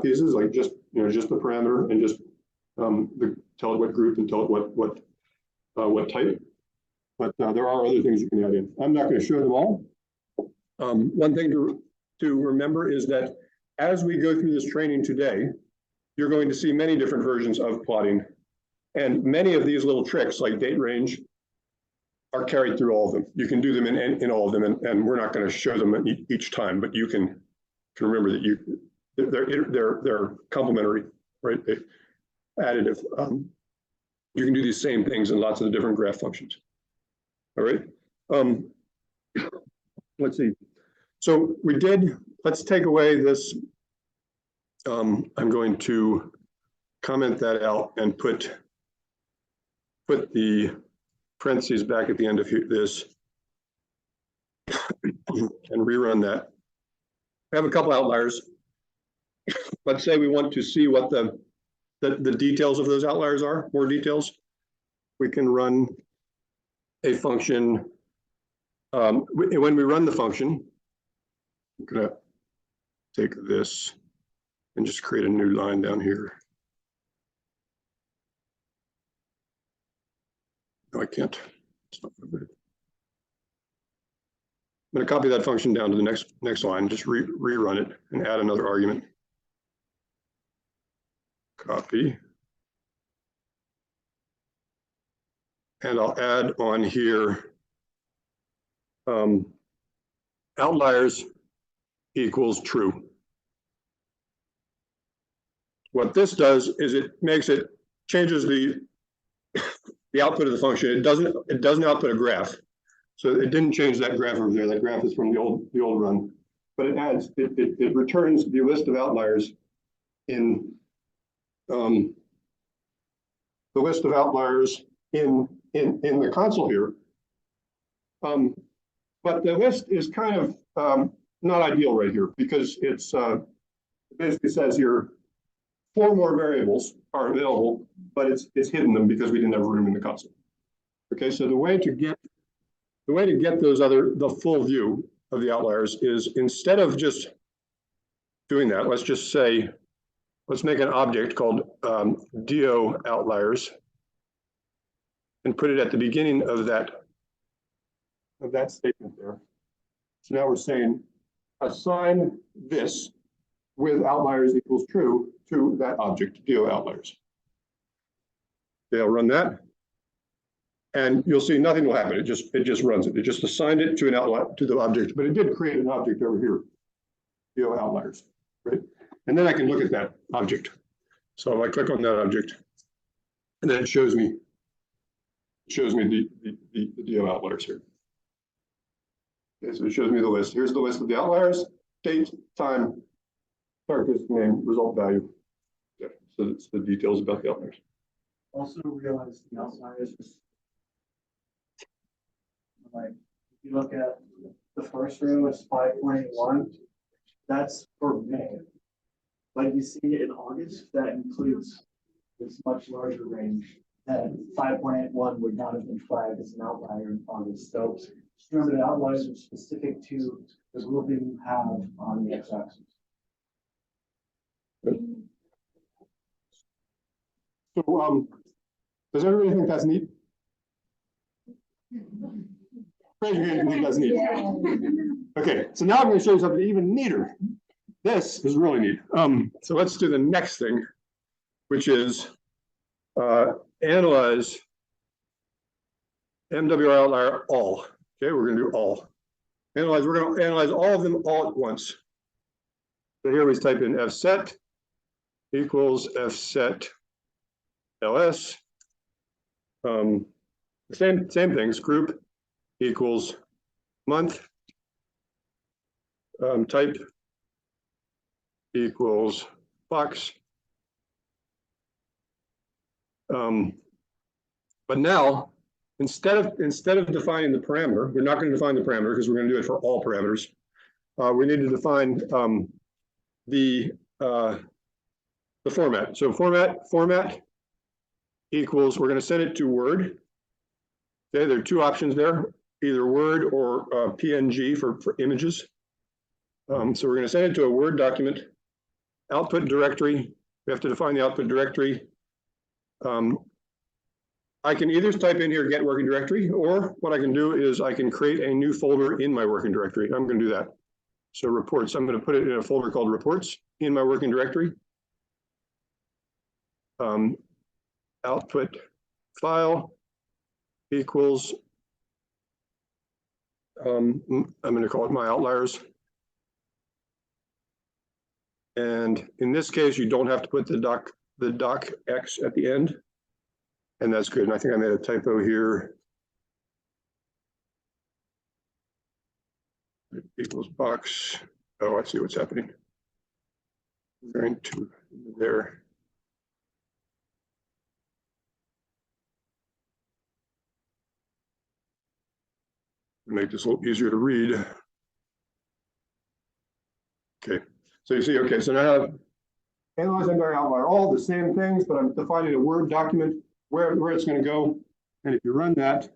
pieces, like just the parameter and just tell it what group and tell it what type. But there are other things you can add in. I'm not going to show them all. One thing to remember is that as we go through this training today, you're going to see many different versions of plotting. And many of these little tricks, like date range, are carried through all of them. You can do them in all of them, and we're not going to show them each time, but you can remember that they're complementary, right? They're additive. You can do these same things in lots of the different graph functions. All right. Let's see. So let's take away this. I'm going to comment that out and put the parentheses back at the end of this and rerun that. I have a couple outliers. Let's say we want to see what the details of those outliers are, more details. We can run a function. When we run the function, I'm gonna take this and just create a new line down here. No, I can't. It's not good. I'm going to copy that function down to the next line, just rerun it and add another argument. Copy. And I'll add on here outliers equals true. What this does is it changes the output of the function. It doesn't output a graph. So it didn't change that graph over there. That graph is from the old run, but it returns the list of outliers in the list of outliers in the console here. But the list is kind of not ideal right here because it's it basically says here 4 more variables are available, but it's hidden them because we didn't have room in the console. Okay, so the way to get the full view of the outliers is, instead of just doing that, let's just say, let's make an object called DO outliers and put it at the beginning of that statement there. So now we're saying assign this with outliers equals true to that object, DO outliers. Okay, I'll run that. And you'll see nothing will happen. It just runs it. It just assigned it to an outlier, to the object, but it did create an object over here, DO outliers, right? And then I can look at that object. So if I click on that object, and then it shows me the DO outliers here. Okay, so it shows me the list. Here's the list of the outliers: date, time, characteristic name, result value. Yeah, so it's the details about the outliers. Also realize the outliers is like, if you look at the first row, it's 5.1. That's for May. But you see in August, that includes this much larger range. That 5.81 would not have been flagged as an outlier in August. So just remember, the outliers are specific to the grouping you have on the x-axis. So, does everybody think that's neat? Raise your hand if you think that's neat. Okay, so now I'm going to show you something even neater. This is really neat. So let's do the next thing, which is analyze MWR outlier all. Okay, we're going to do all. We're going to analyze all of them all at once. So here we type in fset equals fset ls. The same things. Group equals month. Type equals box. But now, instead of defining the parameter, we're not going to define the parameter because we're going to do it for all parameters. We need to define the format. So format equals, we're going to send it to Word. Okay, there are 2 options there, either Word or PNG for images. So we're going to send it to a Word document. Output directory, we have to define the output directory. I can either type in here get working directory, or what I can do is I can create a new folder in my working directory. I'm going to do that. So reports, I'm going to put it in a folder called reports in my working directory. Output file equals, I'm going to call it my outliers. And in this case, you don't have to put the docx at the end. And that's good. And I think I made a typo here. It equals box. Oh, I see what's happening. I'm going to there. Make this a little easier to read. Okay, so you see, okay, so now I have analyze MWR outlier, all the same things, but I'm defining a Word document where it's going to go. And if you run that,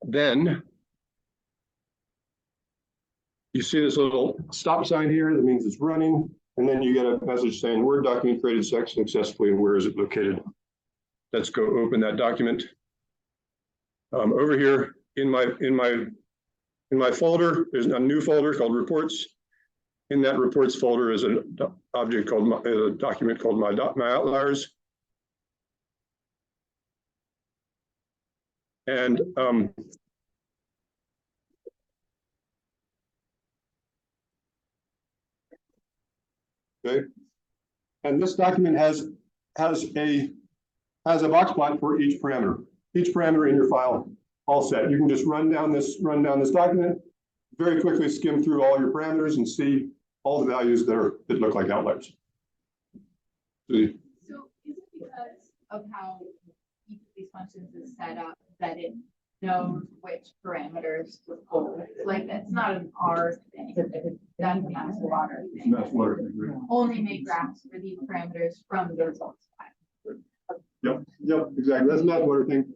then you see this little stop sign here. That means it's running. And then you get a message saying Word document created successfully, and where is it located? Let's go open that document. Over here in my folder, there's a new folder called reports. In that reports folder is an object called a document called my outliers. And okay. And this document has a box plot for each parameter in your file, all set. You can just run down this document, very quickly skim through all your parameters and see all the values that look like outliers. So is it because of how each of these functions is set up that it knows which parameters to pull? Like, that's not an R thing, that's a MassWateR thing. MassWateR. Only make graphs for these parameters from the results file. Yep, exactly. That's not what I think.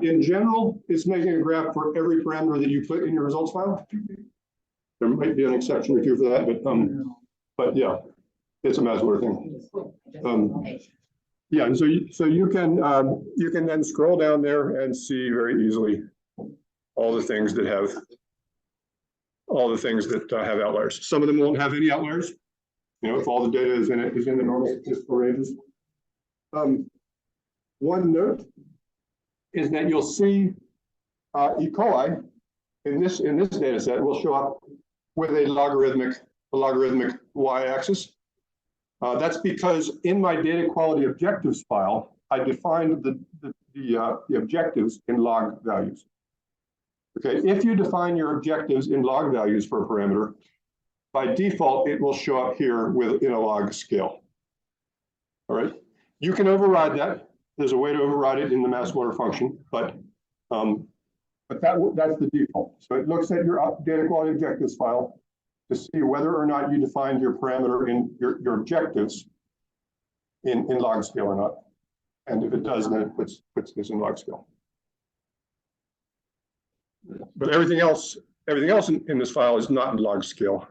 In general, it's making a graph for every parameter that you put in your results file. There might be an exception or two for that, but yeah, it's a MassWateR thing. Yeah, and so you can then scroll down there and see very easily all the things that have outliers. Some of them won't have any outliers. You know, if all the data is in the normal statistical ranges. One note is that you'll see E. coli in this data set will show up with a logarithmic y-axis. That's because in my data quality objectives file, I defined the objectives in log values. Okay, if you define your objectives in log values for a parameter, by default, it will show up here in a log scale. All right, you can override that. There's a way to override it in the MassWateR function, but that's the default. So it looks at your data quality objectives file to see whether or not you defined your parameter in your objectives in log scale or not. And if it does, then it puts this in log scale. But everything else in this file is not in log scale.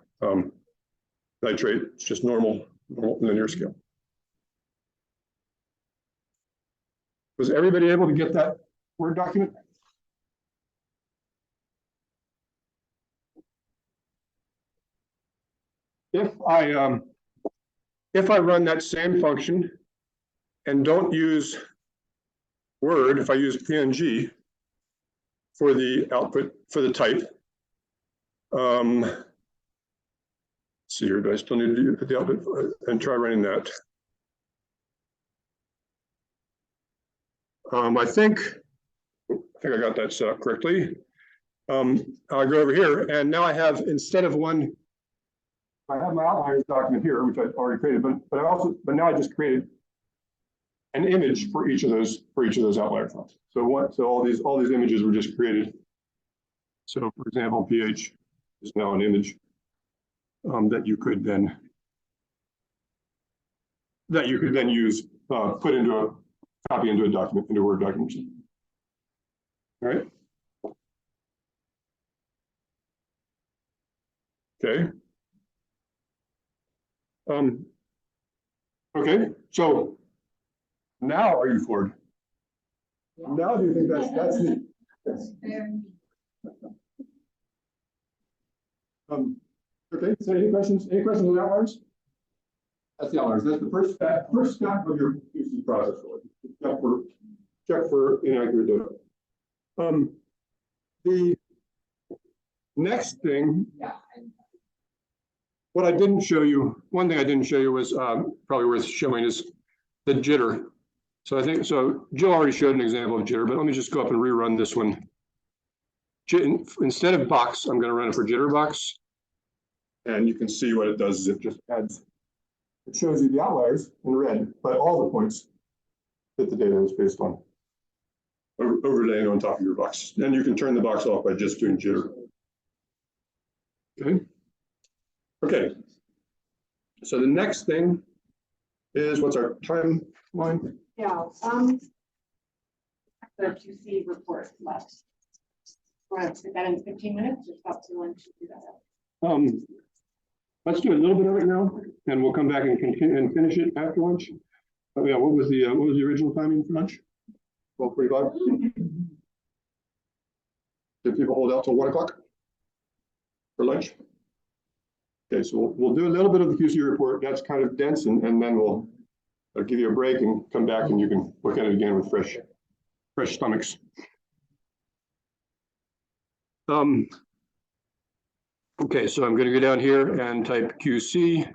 Nitrate, it's just normal linear scale. Was everybody able to get that Word document? If I run that same function and don't use Word, if I use PNG for the output for the type, let's see here, do I still need to put the output and try running that? I think I got that set up correctly. I'll go over here, and now I have, instead of one, I have my outliers document here, which I've already created, but now I just created an image for each of those outlier files. So all these images were just created. So for example, pH is now an image that you could then use, copy into a document, into a Word document. All right. Okay. Okay, so now are you floored? Yeah. Now do you think that's neat? Yes. Okay, so any questions? Any questions on outliers? That's the outliers. That's the first step of your QC process. Check for inaccurate data. The next thing, what I didn't show you, one thing I didn't show you was probably worth showing is the jitter. So I think, so Jill already showed an example of jitter, but let me just go up and rerun this one. Instead of box, I'm going to run it for jitter box. And you can see what it does is it just adds, it shows you the outliers in red, but all the points that the data is based on. Overlaying on top of your box. Then you can turn the box off by just doing jitter. Okay. Okay. So the next thing is, what's our timeline? Yeah. The QC report left. Want to put that in 15 minutes or stop to lunch to do that? Let's do a little bit of it now, and we'll come back and continue and finish it after lunch. Oh yeah, what was the original timing for lunch? 12:45. Did people hold out till 1 o'clock for lunch? Okay, so we'll do a little bit of the QC report. That's kind of dense, and then I'll give you a break and come back, and you can look at it again with fresh stomachs. Okay, so I'm going to go down here and type QC.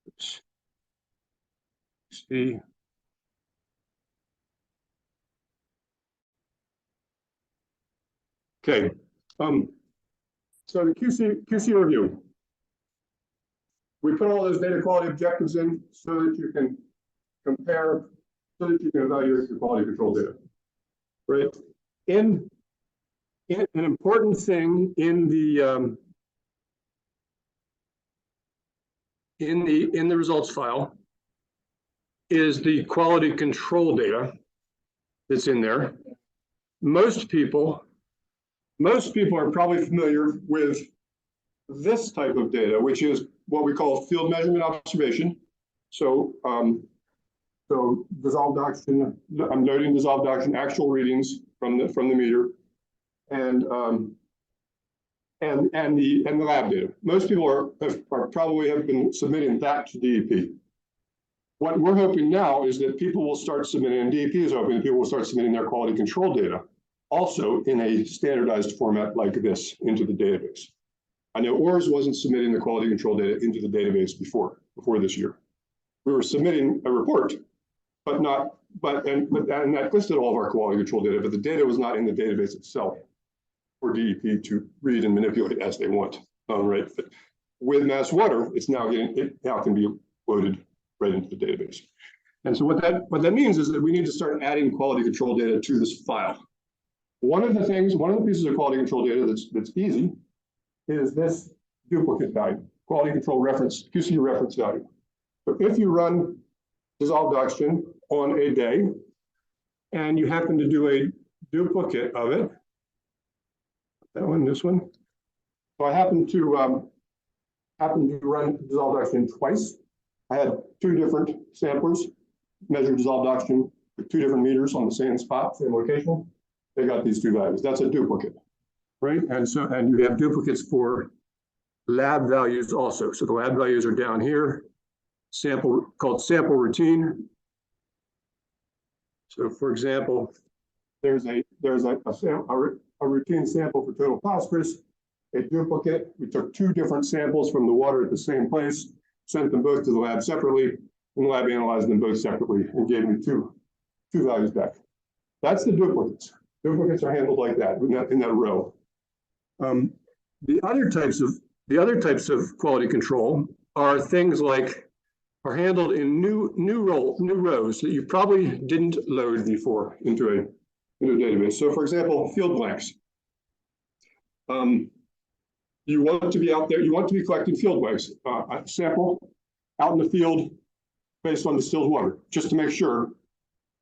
Oops. See. Okay, so the QC review. We put all those data quality objectives in so that you can compare, so that you can evaluate your quality control data. Right? In an important thing in the results file is the quality control data that's in there. Most people are probably familiar with this type of data, which is what we call field measurement observation. So, so dissolved oxygen, I'm noting dissolved oxygen actual readings from the meter, and the lab data. Most people are probably have been submitting that to DEP. What we're hoping now is that people will start submitting, and DEP is hoping that people will start submitting their quality control data also in a standardized format like this into the database. I know OARS wasn't submitting the quality control data into the database before this year. We were submitting a report, but that listed all of our quality control data, but the data was not in the database itself for DEP to read and manipulate as they want. Right? But with MassWateR, it now can be loaded right into the database. And so what that means is that we need to start adding quality control data to this file. One of the pieces of quality control data that's easy is this duplicate value, quality control reference, QC reference value. So if you run dissolved oxygen on a day and you happen to do a duplicate of it, that one, this one. So I happen to run dissolved oxygen twice. I had 2 different samplers measure dissolved oxygen with 2 different meters on the same spot, same location. They got these 2 values. That's a duplicate, right? And you have duplicates for lab values also. So the lab values are down here, called sample routine. So for example, there's a routine sample for total phosphorus, a duplicate. We took 2 different samples from the water at the same place, sent them both to the lab separately, and the lab analyzed them both separately and gave me two values back. That's the duplicates. Duplicates are handled like that in that row. The other types of quality control are things like are handled in new rows that you probably didn't load before into a database. So for example, field blanks. You want to be out there, you want to be collecting field blanks, a sample out in the field based on distilled water, just to make sure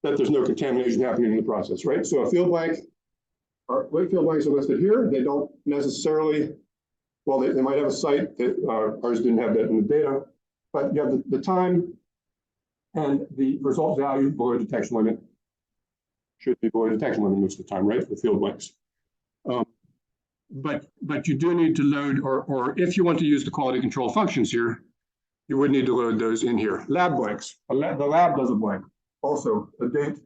that there's no contamination happening in the process, right? So a field blank, or field blanks are listed here. They don't necessarily, well, they might have a site that ours didn't have that in the data, but you have the time and the result value below detection limit. Should be below detection limit most of the time, right? The field blanks. But you do need to load, or if you want to use the quality control functions here, you would need to load those in here. Lab blanks. The lab does a blank. Also, a date,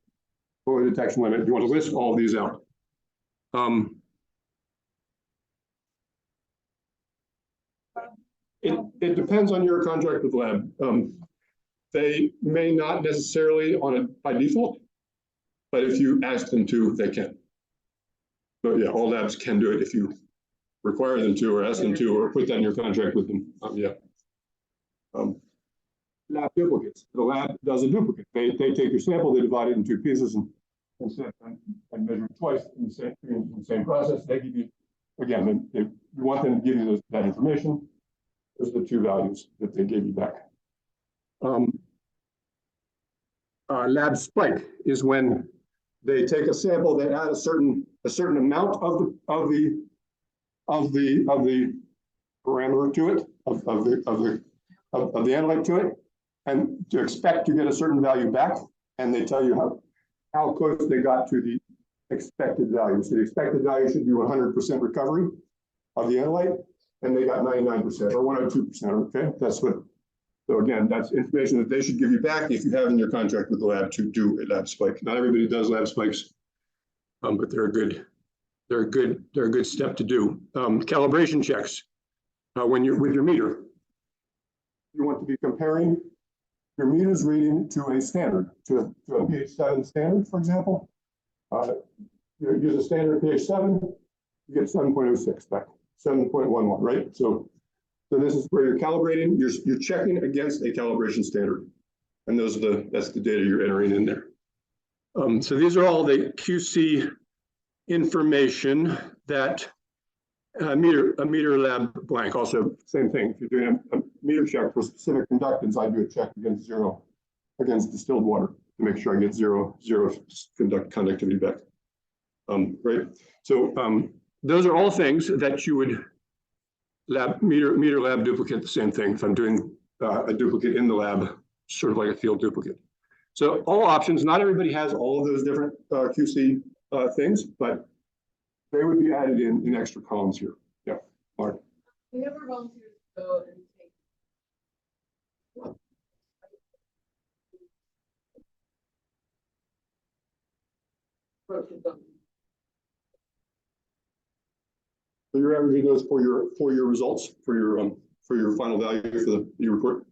below detection limit. You want to list all of these out. It depends on your contract with the lab. They may not necessarily by default, but if you ask them to, they can. So yeah, all labs can do it if you require them to, or ask them to, or put that in your contract with them. Lab duplicates. The lab does a duplicate. They take your sample, they divide it into 2 pieces and measure it twice in the same process. They give you, again, you want them to give you that information. Those are the 2 values that they gave you back. Lab spike is when they take a sample, they add a certain amount of the parameter to it, of the analyte to it, and to expect to get a certain value back, and they tell you how close they got to the expected value. So the expected value should be 100% recovery of the analyte, and they got 99% or 102%. Okay, that's what. So again, that's information that they should give you back if you have in your contract with the lab to do a lab spike. Not everybody does lab spikes, but they're a good step to do. Calibration checks when you're with your meter. You want to be comparing your meter's reading to a standard, to a pH 7 standard, for example. You use a standard pH 7, you get 7.06 back, 7.11, right? So this is where you're calibrating, you're checking against a calibration standard. And that's the data you're entering in there. So these are all the QC information that a meter lab blank. Also, same thing. If you're doing a meter check for specific conductance, I do a check against distilled water to make sure I get zero conductivity back. Right. So those are all things that you would meter lab duplicate, the same thing. If I'm doing a duplicate in the lab, sort of like a field duplicate. So all options, not everybody has all of those different QC things, but they would be added in extra columns here. Yeah, Mark. We never volunteers to go and take. So you're averaging those for your results, for your final value for your report.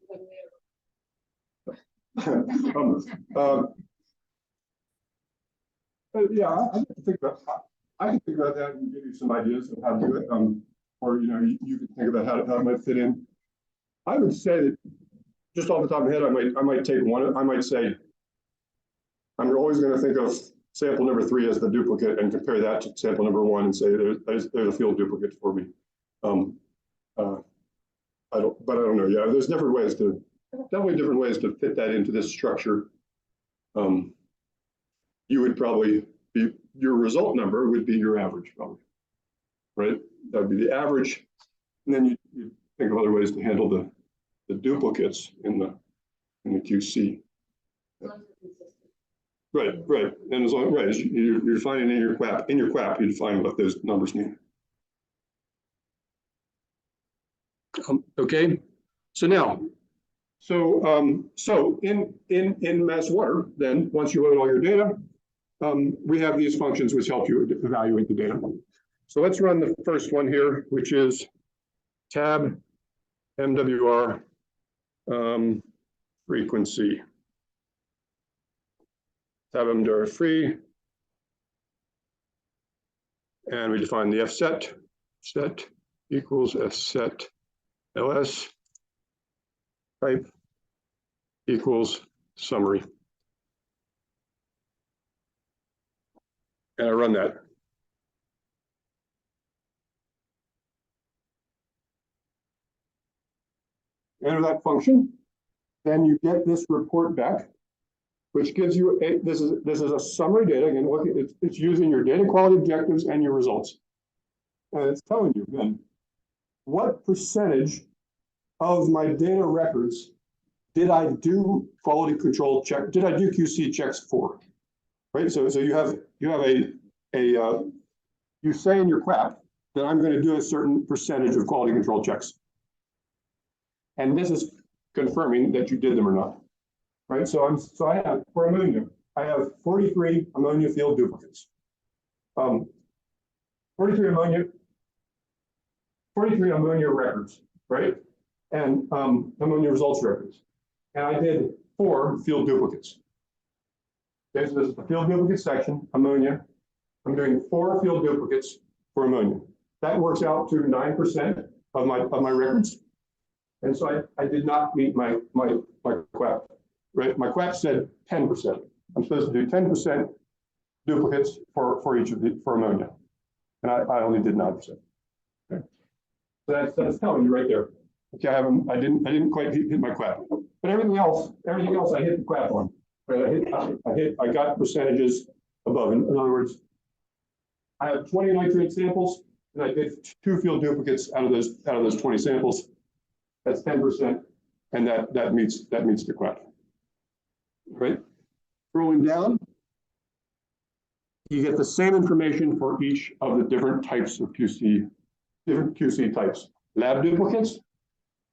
Yeah, I can think about that and give you some ideas of how to do it. Or you can think about how it might fit in. I would say that just off the top of my head, I might take one. I might say I'm always going to think of sample number 3 as the duplicate and compare that to sample number 1 and say there's a field duplicate for me. I don't know. Yeah, there's definitely different ways to fit that into this structure. You would probably your result number would be your average, probably, right? That would be the average, and then you think of other ways to handle the duplicates in the QC. Right. And as long as you're defining in your QAP, you define what those numbers mean. Okay, so now. So in MassWater, then once you load all your data, we have these functions which help you evaluate the data. So let's run the first one here, which is tab MWR frequency. Tab MWR free, and we define the F set equals F set LS. Type equals summary. And I run that. Enter that function, then you get this report back, which gives you this is a summary data. Again, look, it's using your data quality objectives and your results. And it's telling you then what percentage of my data records did I do quality control check? Did I do QC checks for? Right. So you have you say in your QAP that I'm going to do a certain percentage of quality control checks, and this is confirming that you did them or not. Right. So I have for ammonia, I have 43 ammonia field duplicates. 43 ammonia records, right? And ammonia results records. And I did 4 field duplicates. Okay, so this is the field duplicate section, ammonia. I'm doing 4 field duplicates for ammonia. That works out to 9% of my records. And so I did not meet my QAP, right? My QAP said 10%. I'm supposed to do 10% duplicates for each of for ammonia. And I only did 9%. Okay. So that's telling you right there. Okay, I didn't quite hit my QAP, but everything else I hit the QAP on. Right? I got percentages above. In other words, I have 20 nitrate samples, and I did 2 field duplicates out of those 20 samples. That's 10%, and that meets the QAP. Right? Scrolling down, you get the same information for each of the different types of QC types. Lab duplicates.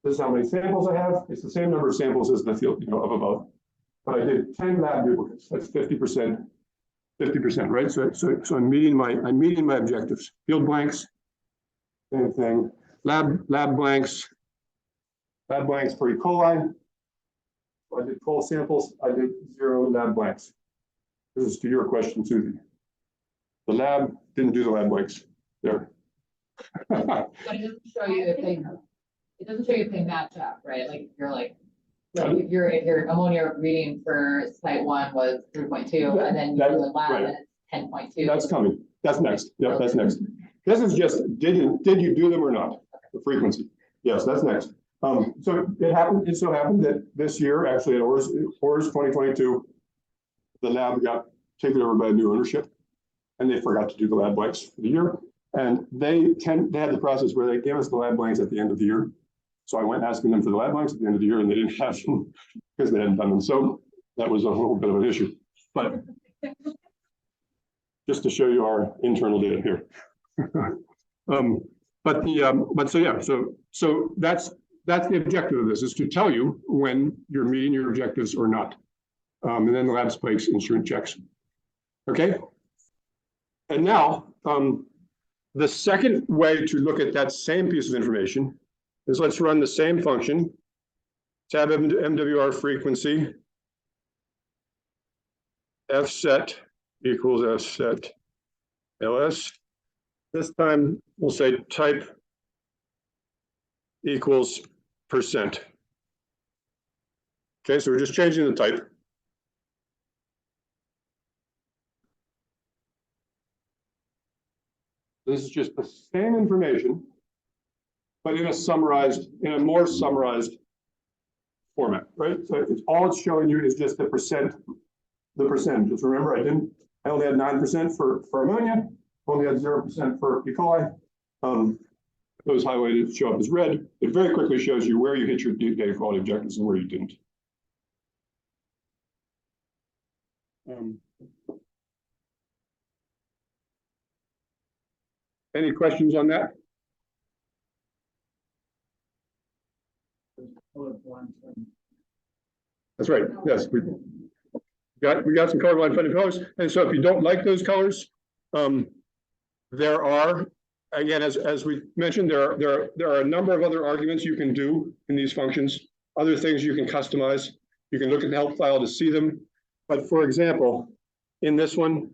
This is how many samples I have. It's the same number of samples as the field, of above. But I did 10 lab duplicates. That's 50%, right? So I'm meeting my objectives. Field blanks, same thing. Lab blanks for E. coli, I did 12 samples, I did 0 lab blanks. This is to your question, Susie. The lab didn't do the lab blanks there. But it doesn't show you if they, it doesn't show you if they match up, right? Like, you're like if your ammonia reading for site 1 was 3.2, and then you do a lab and it's 10.2. That's coming. That's next. Yeah, that's next. This is just, did you do them or not? The frequency. Yes, that's next. So it so happened that this year, actually at OARS 2022, the lab got taken over by a new ownership, and they forgot to do the lab blanks for the year. And they had the process where they gave us the lab blanks at the end of the year. So I went asking them for the lab blanks at the end of the year, and they didn't have them because they hadn't done them. So that was a little bit of an issue. But just to show you our internal data here. So that's the objective of this, is to tell you when you're meeting your objectives or not. And then the lab spikes, instrument checks. Okay. And now, the second way to look at that same piece of information is, let's run the same function, tab MWR frequency, fset equals fset ls. This time we'll say type equals %. Okay, so we're just changing the type. This is just the same information, but in a more summarized format, right? So it's all it's showing you is just the percentages. Remember, I only had 9% for ammonia, only had 0% for E. coli. Those highlighted show up as red. It very quickly shows you where you hit your data quality objectives and where you didn't. Any questions on that? That's right. Yes, we got some colorblind funded colors. And so if you don't like those colors, there are, again, as we mentioned, there are a number of other arguments you can do in these functions, other things you can customize. You can look at the help file to see them. But for example, in this one,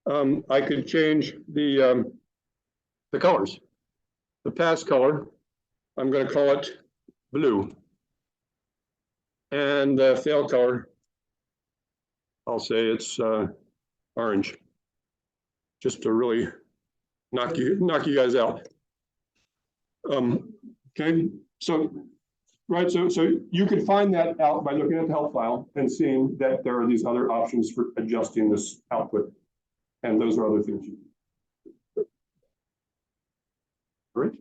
I could change the colors. The pass color, I'm going to call it blue. And the fail color, I'll say it's orange, just to really knock you guys out. Okay, so right, so you can find that out by looking at the help file and seeing that there are these other options for adjusting this output, and those are other things you do. All right.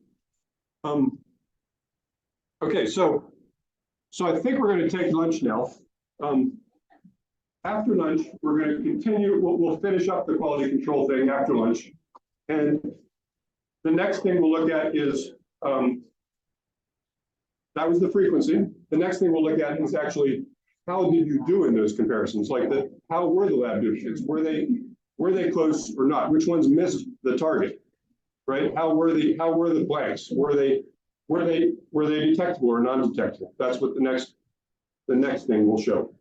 Okay, so I think we're going to take lunch now. After lunch, we're going to continue. We'll finish up the quality control thing after lunch. And the next thing we'll look at is, that was the frequency. The next thing we'll look at is actually, how did you do in those comparisons? Like how were the lab duplicates? Were they close or not? Which ones missed the target? Right? How were the blanks? Were they detectable or non-detectable? That's what the next thing will show.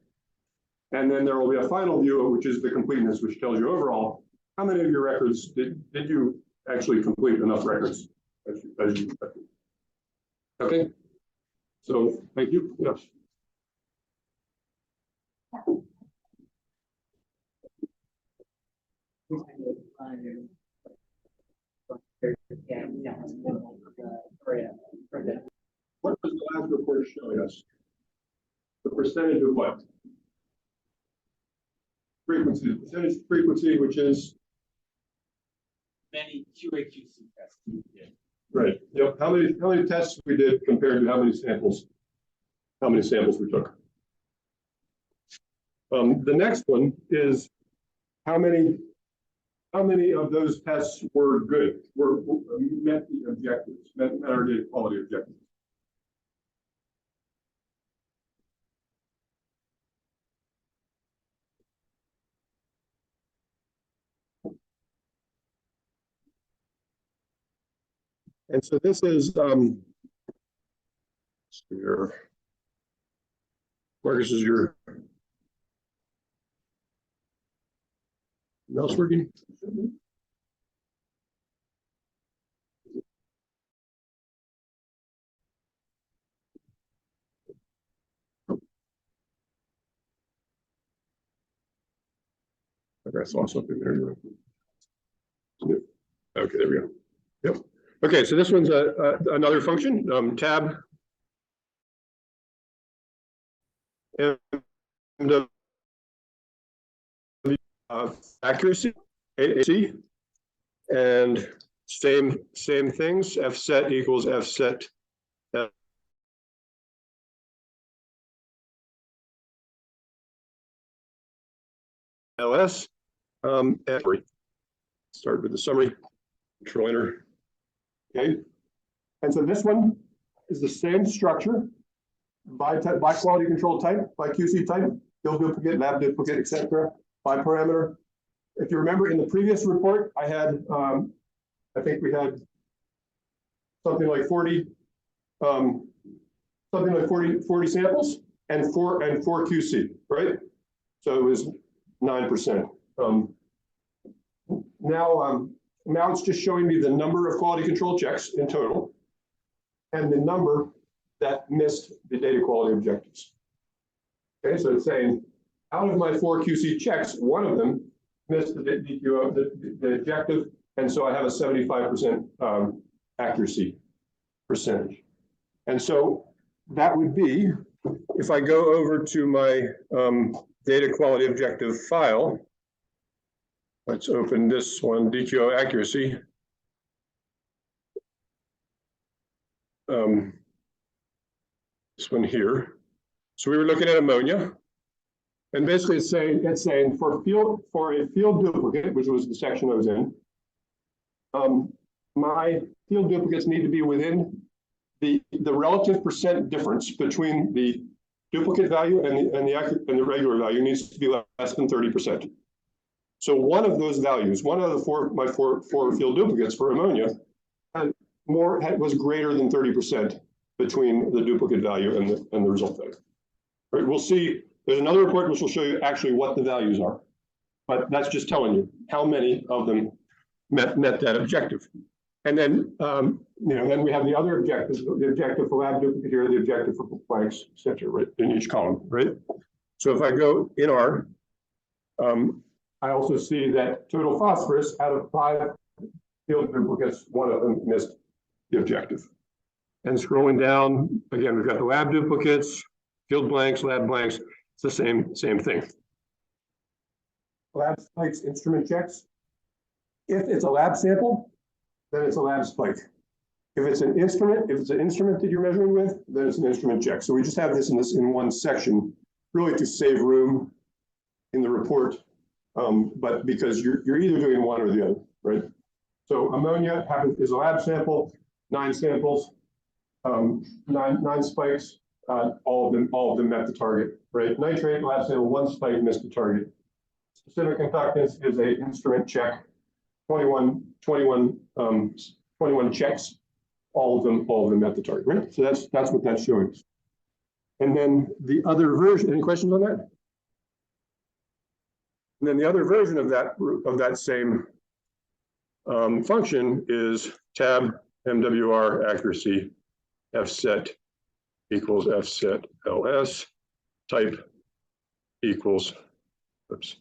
And then there will be a final view, which is the completeness, which tells you overall how many of your records did you actually complete enough records as you expected. Okay. So thank you. Yes. What does the last report show us? The percentage of what? Frequency, the percentage frequency, which is many QA/QC tests we did. Right. Yep. How many tests we did compared to how many samples we took. The next one is how many of those tests were good, met the objectives, met our data quality objectives. And so this is here. Marcus, is your mouse working? Okay, I saw something there. Yep. Okay, there we go. Yep. Okay, so this one's another function, tab. And accuracy, AAC, and same things. F set equals F set. LS. And start with the summary. Control Enter. Okay. And so this one is the same structure by quality control type, by QC type, field duplicate, lab duplicate, etc. By parameter. If you remember in the previous report, I had, I think we had something like 40 samples and four QC, right? So it was 9%. Now it's just showing me the number of quality control checks in total and the number that missed the data quality objectives. Okay, so it's saying out of my 4 QC checks, one of them missed the objective, and so I have a 75% accuracy percentage. And so that would be, if I go over to my data quality objective file, let's open this one, DQO accuracy. This one here. So we were looking at ammonia, and basically it's saying for a field duplicate, which was the section I was in, my field duplicates need to be within the relative percent difference between the duplicate value and the regular value needs to be less than 30%. So one of those values, one of the my four field duplicates for ammonia was greater than 30% between the duplicate value and the result value. Right, we'll see, there's another report which will show you actually what the values are, but that's just telling you how many of them met that objective. And then, then we have the other objectives, the objective for lab duplicate here, the objective for blanks, et cetera, right, in each column, right? So if I go in R, I also see that total phosphorus out of 5 field duplicates, one of them missed the objective. And scrolling down, again, we've got the lab duplicates, field blanks, lab blanks, it's the same thing. Lab spikes, instrument checks. If it's a lab sample, then it's a lab spike. If it's an instrument that you're measuring with, then it's an instrument check. So we just have this in one section, really to save room in the report, but because you're either doing one or the other, right? So ammonia is a lab sample, 9 samples, 9 spikes, all of them met the target, right? Nitrate lab sample, 1 spike missed the target. Specific conductance is a instrument check, 21 checks, all of them met the target, right? So that's what that's showing. And then the other version, any questions on that? And then the other version of that same function is tab MWR accuracy F set equals F set LS type equals percent.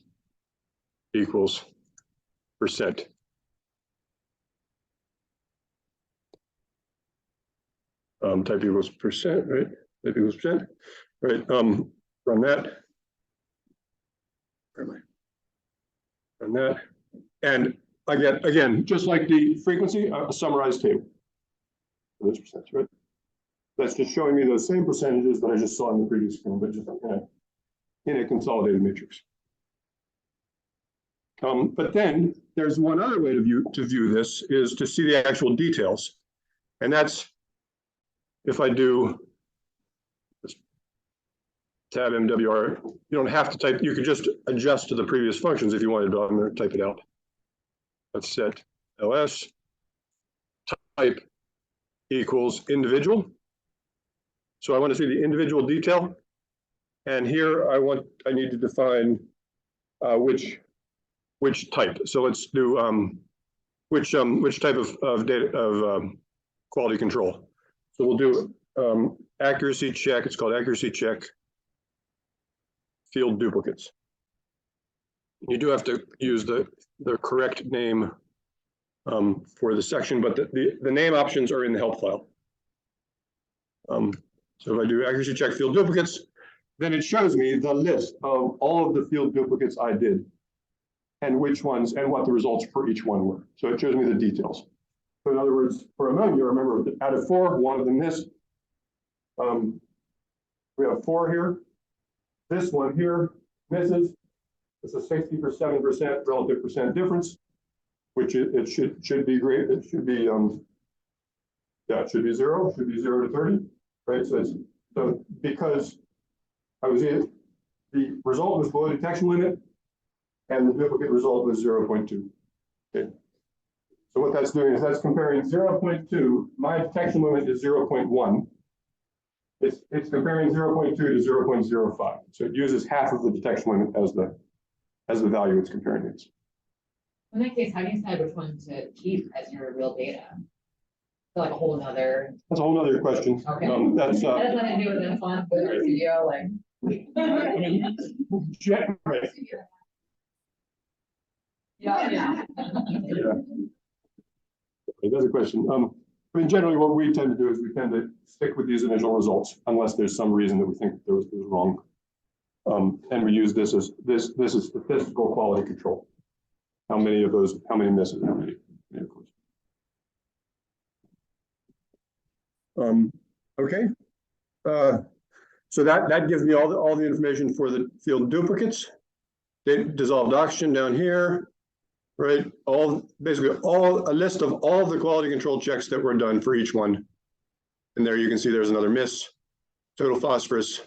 Type equals percent, right? Type equals percent, right? Run that. Where am I? Run that. And again, just like the frequency, a summarized table. For those percents, right? That's just showing me those same percentages that I just saw in the previous screen, but just in a consolidated matrix. But then there's one other way to view this is to see the actual details. And that's if I do this tab MWR, you don't have to type, you could just adjust to the previous functions if you wanted to. I'm going to type it out. Let's set LS type equals individual. So I want to see the individual detail. And here I need to define which type. So let's do which type of data of quality control. So we'll do accuracy check. It's called accuracy check field duplicates. You do have to use the correct name for the section, but the name options are in the help file. So if I do accuracy check field duplicates, then it shows me the list of all of the field duplicates I did and which ones and what the results for each one were. So it shows me the details. So in other words, for ammonia, remember out of 4, 1 of them missed. We have 4 here. This one here misses. It's a 67% relative percent difference, which it should be great. It should be yeah, it should be 0. It should be 0 to 30, right? So because the result was below detection limit, and the duplicate result was 0.2. Okay. So what that's doing is that's comparing 0.2. My detection limit is 0.1. It's comparing 0.2 to 0.05. So it uses half of the detection limit as the value it's comparing it. In that case, how do you decide which one to keep as your real data? So like a whole nother. That's a whole other question. Okay. That's That has nothing to do with this one, with our studio, like. Right. Yeah. That's a question. I mean, generally what we tend to do is we tend to stick with these initial results unless there's some reason that we think there was wrong. And we use this as this is statistical quality control. How many of those, how many misses, how many of course. Okay. So that gives me all the information for the field duplicates. Dissolved oxygen down here, right? Basically a list of all the quality control checks that were done for each one. And there you can see there's another miss. Total phosphorus,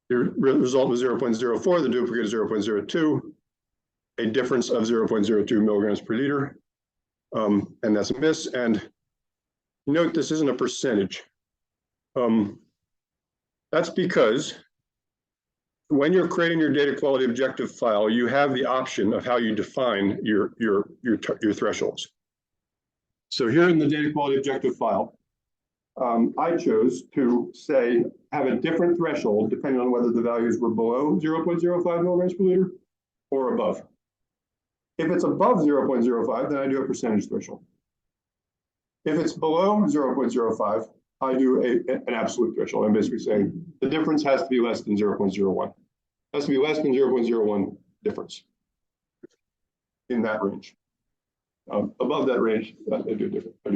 the result was 0.04, the duplicate is 0.02, a difference of 0.02 milligrams per liter. And that's a miss. And note this isn't a percentage. That's because when you're creating your data quality objective file, you have the option of how you define your thresholds. So here in the data quality objective file, I chose to say have a different threshold depending on whether the values were below 0.05 milligrams per liter or above. If it's above 0.05, then I do a percentage threshold. If it's below 0.05, I do an absolute threshold. I'm basically saying the difference has to be less than 0.01. Has to be less than 0.01 difference in that range. Above that range, I do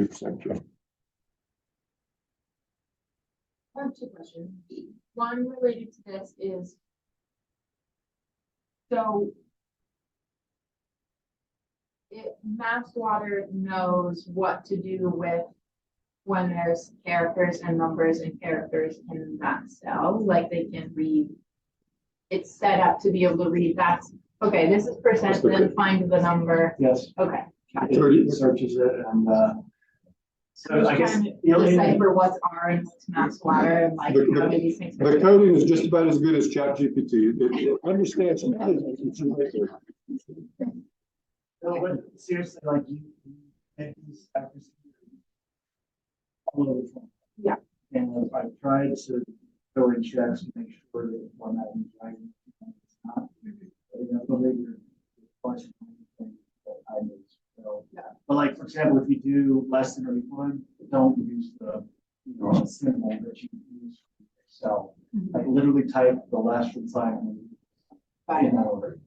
percentage. I have 2 questions. One related to this is, so MassWateR knows what to do with when there's characters and numbers and characters in that cell, like they can read. It's set up to be able to read that's okay. This is percent, then find the number. Yes. Okay. It searches it and so I guess decipher what's R and what's MassWateR and like how do these things. The coding is just about as good as ChatGPT. It understands some so seriously, like you make these accuracy all over the phone. Yeah. And I've tried to go in checks to make sure that the formatting is right. It's not. But you know, your question that I use. So, yeah. But like for example, if you do less than or equal, don't use the symbol that you use for Excel. Like literally type the last sign in that order.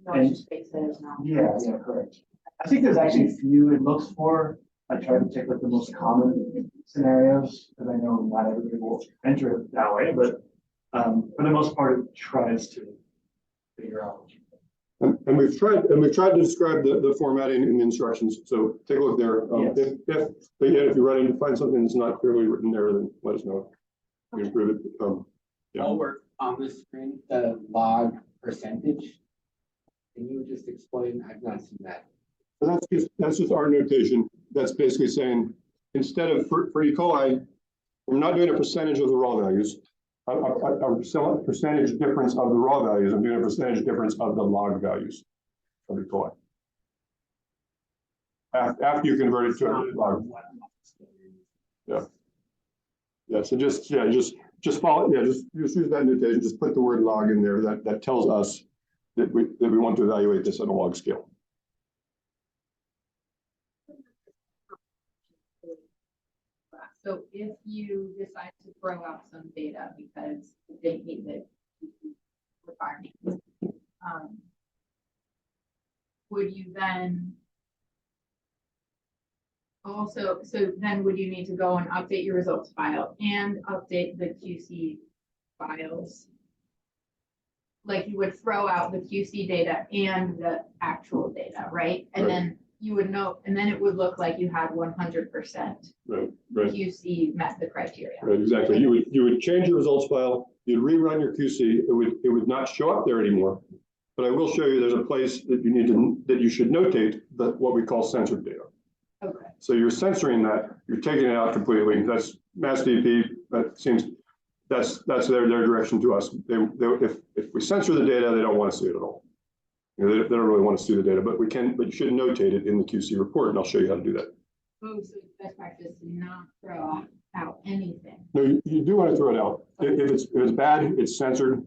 No spaces now. Yeah, correct. I think there's actually a few it looks for. I try to take like the most common scenarios because I know not everybody will enter it that way, but for the most part, it tries to figure out. And we've tried to describe the formatting in the instructions. So take a look there. Yes. If you run into find something that's not clearly written there, then let us know. We improve it. Yeah. While we're on the screen, the log percentage. Can you just explain? I've not seen that. So that's just our notation. That's basically saying instead of for E. coli, we're not doing a percentage of the raw values. a percentage difference of the raw values. I'm doing a percentage difference of the log values. What we call it. After you convert it to a log. Yeah. Yeah. So just follow. Yeah. Just use that notation. Just put the word log in there. That tells us that we want to evaluate this on a log scale. So if you decide to throw out some data because they meet the requirements, would you then also, so then would you need to go and update your results file and update the QC files? Like you would throw out the QC data and the actual data, right? And then you would know, and then it would look like you had 100% QC met the criteria. Right, exactly. You would change your results file, you'd rerun your QC, it would not show up there anymore. But I will show you there's a place that you should notate what we call censored data. Okay. So you're censoring that, you're taking it out completely. That's MassDP, that's their direction to us. If we censor the data, they don't want to see it at all. They don't really want to see the data, but you should notate it in the QC report, and I'll show you how to do that. Oh, so best practice to not throw out anything. No, you do want to throw it out. If it's bad, it's censored,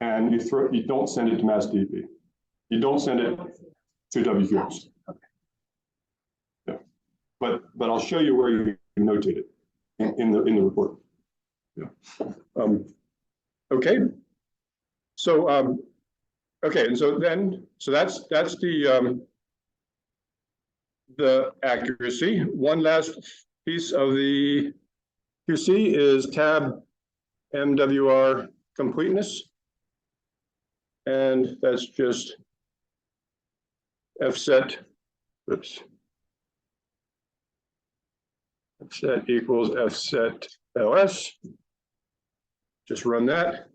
and you don't send it to MassDP. You don't send it to WQS. Okay. Yeah, but I'll show you where you notate it in the report. Yeah. Okay. So okay, and so that's the accuracy. One last piece of the QC is tab MWR completeness. And that's just fset, oops. Fset equals fset ls. Just run that.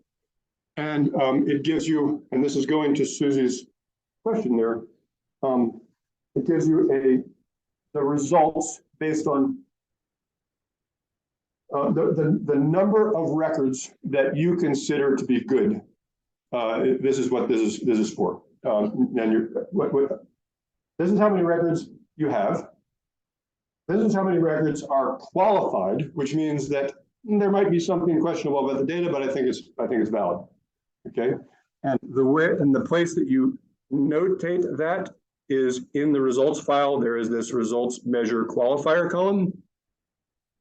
And it gives you, and this is going to Susie's question there, it gives you the results based on the number of records that you consider to be good. This is what this is for. And this is how many records you have. This is how many records are qualified, which means that there might be something questionable about the data, but I think it's valid. Okay, and the place that you notate that is in the results file. There is this results measure qualifier column,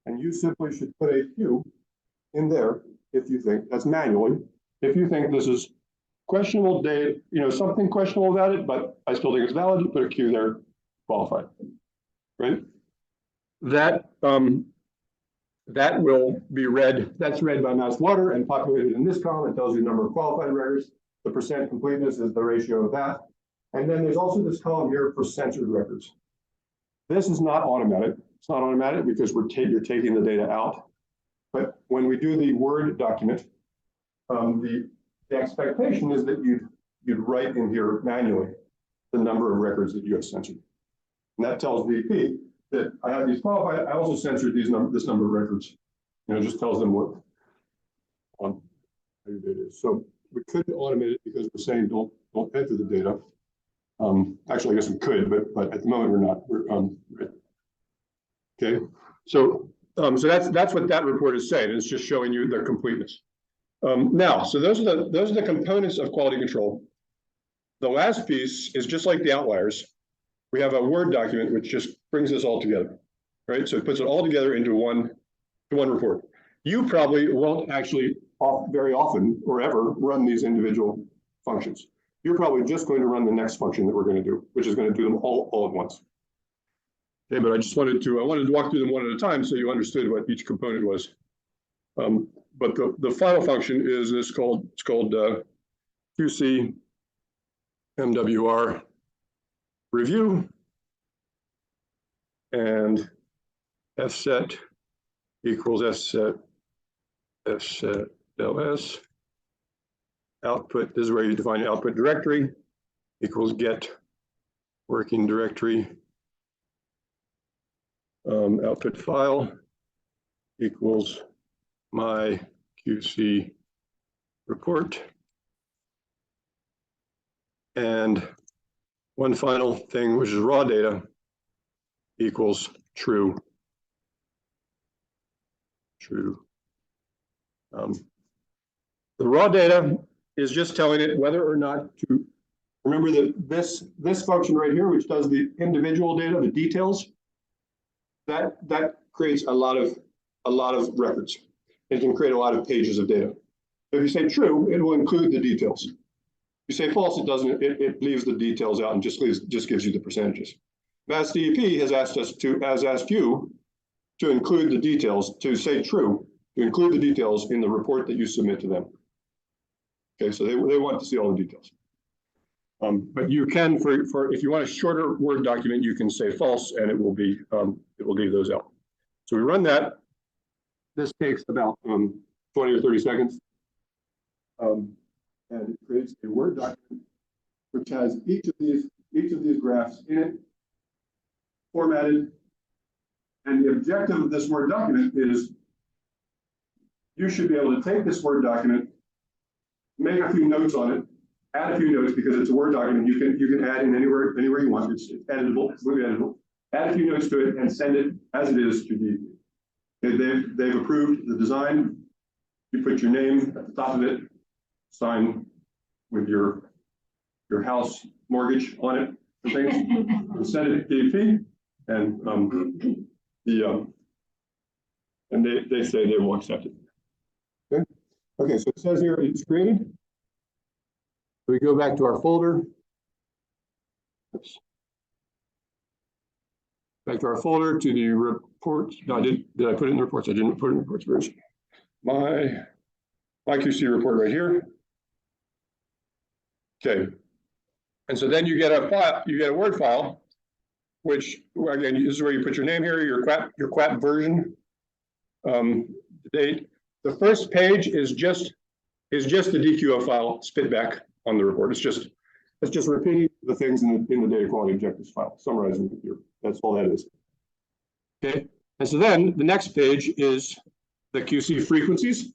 and you simply should put a Q in there if you think that's manually. If you think this is questionable data, something questionable about it, but I still think it's valid, you put a Q there, qualified, right? That will be read, that's read by MassWateR and populated in this column. It tells you the number of qualified records. The percent completeness is the ratio of that. And then there's also this column here for censored records. This is not automatic. It's not automatic because you're taking the data out. But when we do the Word document, the expectation is that you'd write in here manually the number of records that you have censored. And that tells VP that I have these qualified. I also censored this number of records. It just tells them what your data is. So we couldn't automate it because we're saying don't enter the data. Actually, I guess we could, but at the moment we're not. Okay. So that's what that report is saying. It's just showing you their completeness. Now, so those are the components of quality control. The last piece is just like the outliers. We have a Word document which just brings this all together, right? So it puts it all together into one report. You probably won't actually very often or ever run these individual functions. You're probably just going to run the next function that we're going to do, which is going to do them all at once. Okay, but I wanted to walk through them one at a time so you understood what each component was. But the final function is this called QC MWR review, and fset equals fset ls. Output, this is where you define your output directory, equals get working directory. Output file equals my QC report. And one final thing, which is raw data equals true. True. The raw data is just telling it whether or not to remember that this function right here, which does the individual data, the details, that creates a lot of records. It can create a lot of pages of data. If you say true, it will include the details. If you say false, it doesn't. It leaves the details out and just gives you the percentages. MassDEP has asked you to include the details, to say true, to include the details in the report that you submit to them. Okay, so they want to see all the details. But you can, for if you want a shorter Word document, you can say false, and it will leave those out. So we run that. This takes about 20 or 30 seconds, and it creates a Word document which has each of these graphs in it, formatted. And the objective of this Word document is you should be able to take this Word document, make a few notes on it, add a few notes because it's a Word document. You can add in anywhere you want. It's editable. It's really editable. Add a few notes to it and send it as it is to DEP. They've approved the design. You put your name at the top of it, sign with your house mortgage on it and things, and send it to DEP, and they say they will accept it. Okay, so it says here it's created. We go back to our folder. Oops. Back to our folder, to the reports. No, did I put it in the reports? I didn't put it in the reports version. My QC report right here. Okay. And so then you get a file, you get a Word file, which again, this is where you put your name here, your QAP version, the date. The first page is just the DQO file spit back on the report. It's just repeating the things in the data quality objectives file, summarizing it here. That's all that is. Okay, and so then the next page is the QC frequencies.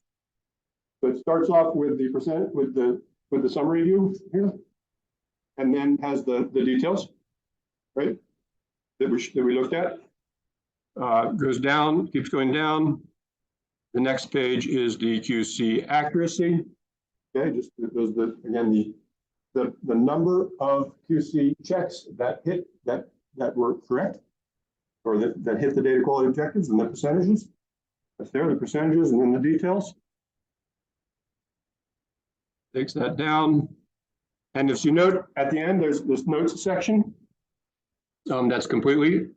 So it starts off with the percent with the summary view here, and then has the details, right? That we looked at. Goes down, keeps going down. The next page is the QC accuracy. Okay, just those again the number of QC checks that hit that were correct, or that hit the data quality objectives, and the percentages. That's there, the percentages, and then the details. Takes that down. And if you note at the end, there's this notes section. That's completely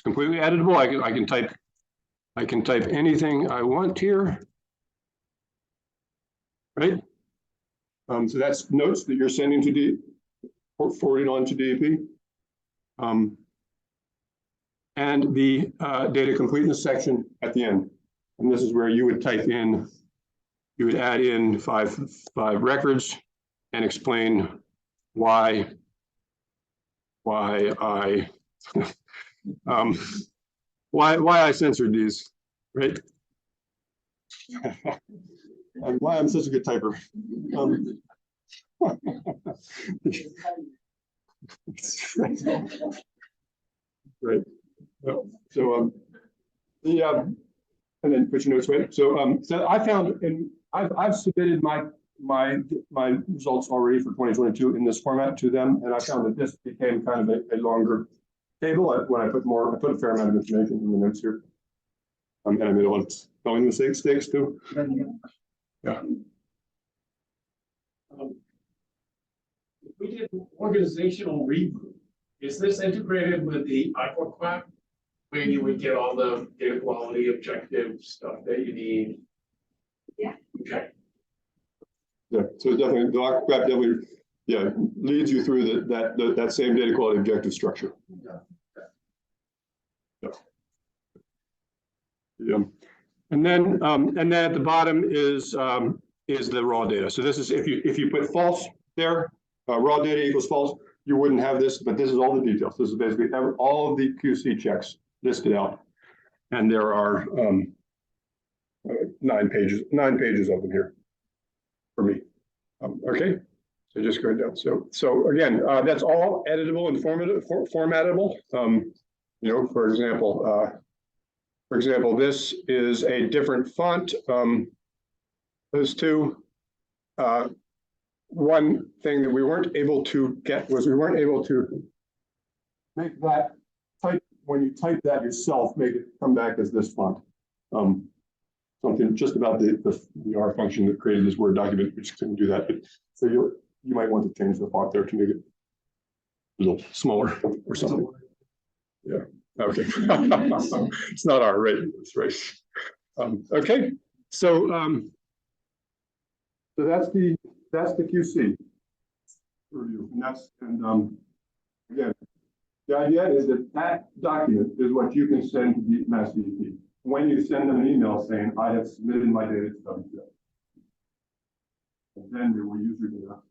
editable. I can type anything I want here. Right? So that's notes that you're sending to forwarding on to DEP. And the data completeness section at the end. And this is where you would type in, you would add in five records and explain why I why I censored these, right? And why I'm such a good typer. Right. So and then put your notes right. So so I found, and I've submitted my results already for 2022 in this format to them, and I found that this became kind of a longer table when I put a fair amount of information in the notes here. And I made a lot of spelling mistakes too. Yeah. If we did organizational reboot, is this integrated with the IQAP, where you would get all the data quality objective stuff that you need? Yeah. Okay. Yeah, so definitely the IQAP definitely leads you through that same data quality objective structure. Yeah. And then at the bottom is the raw data. So this is if you put false there, raw data equals false, you wouldn't have this, but this is all the details. This is basically all of the QC checks listed out. And there are 9 pages of them here for me. Okay, so just going down. So again, that's all editable and formatable. You know, for example, this is a different font. Those two. One thing that we weren't able to get was we weren't able to make that type, when you type that yourself, make it come back as this font. Something just about the R function that created this Word document, which couldn't do that. But so you might want to change the font there to make it a little smaller or something. Yeah. Okay. It's not R, right? That's right. Okay. So so that's the QC review, and again, the idea is that document is what you can send to the MassDEP when you send them an email saying I have submitted my data to WPF. And then they will use your data.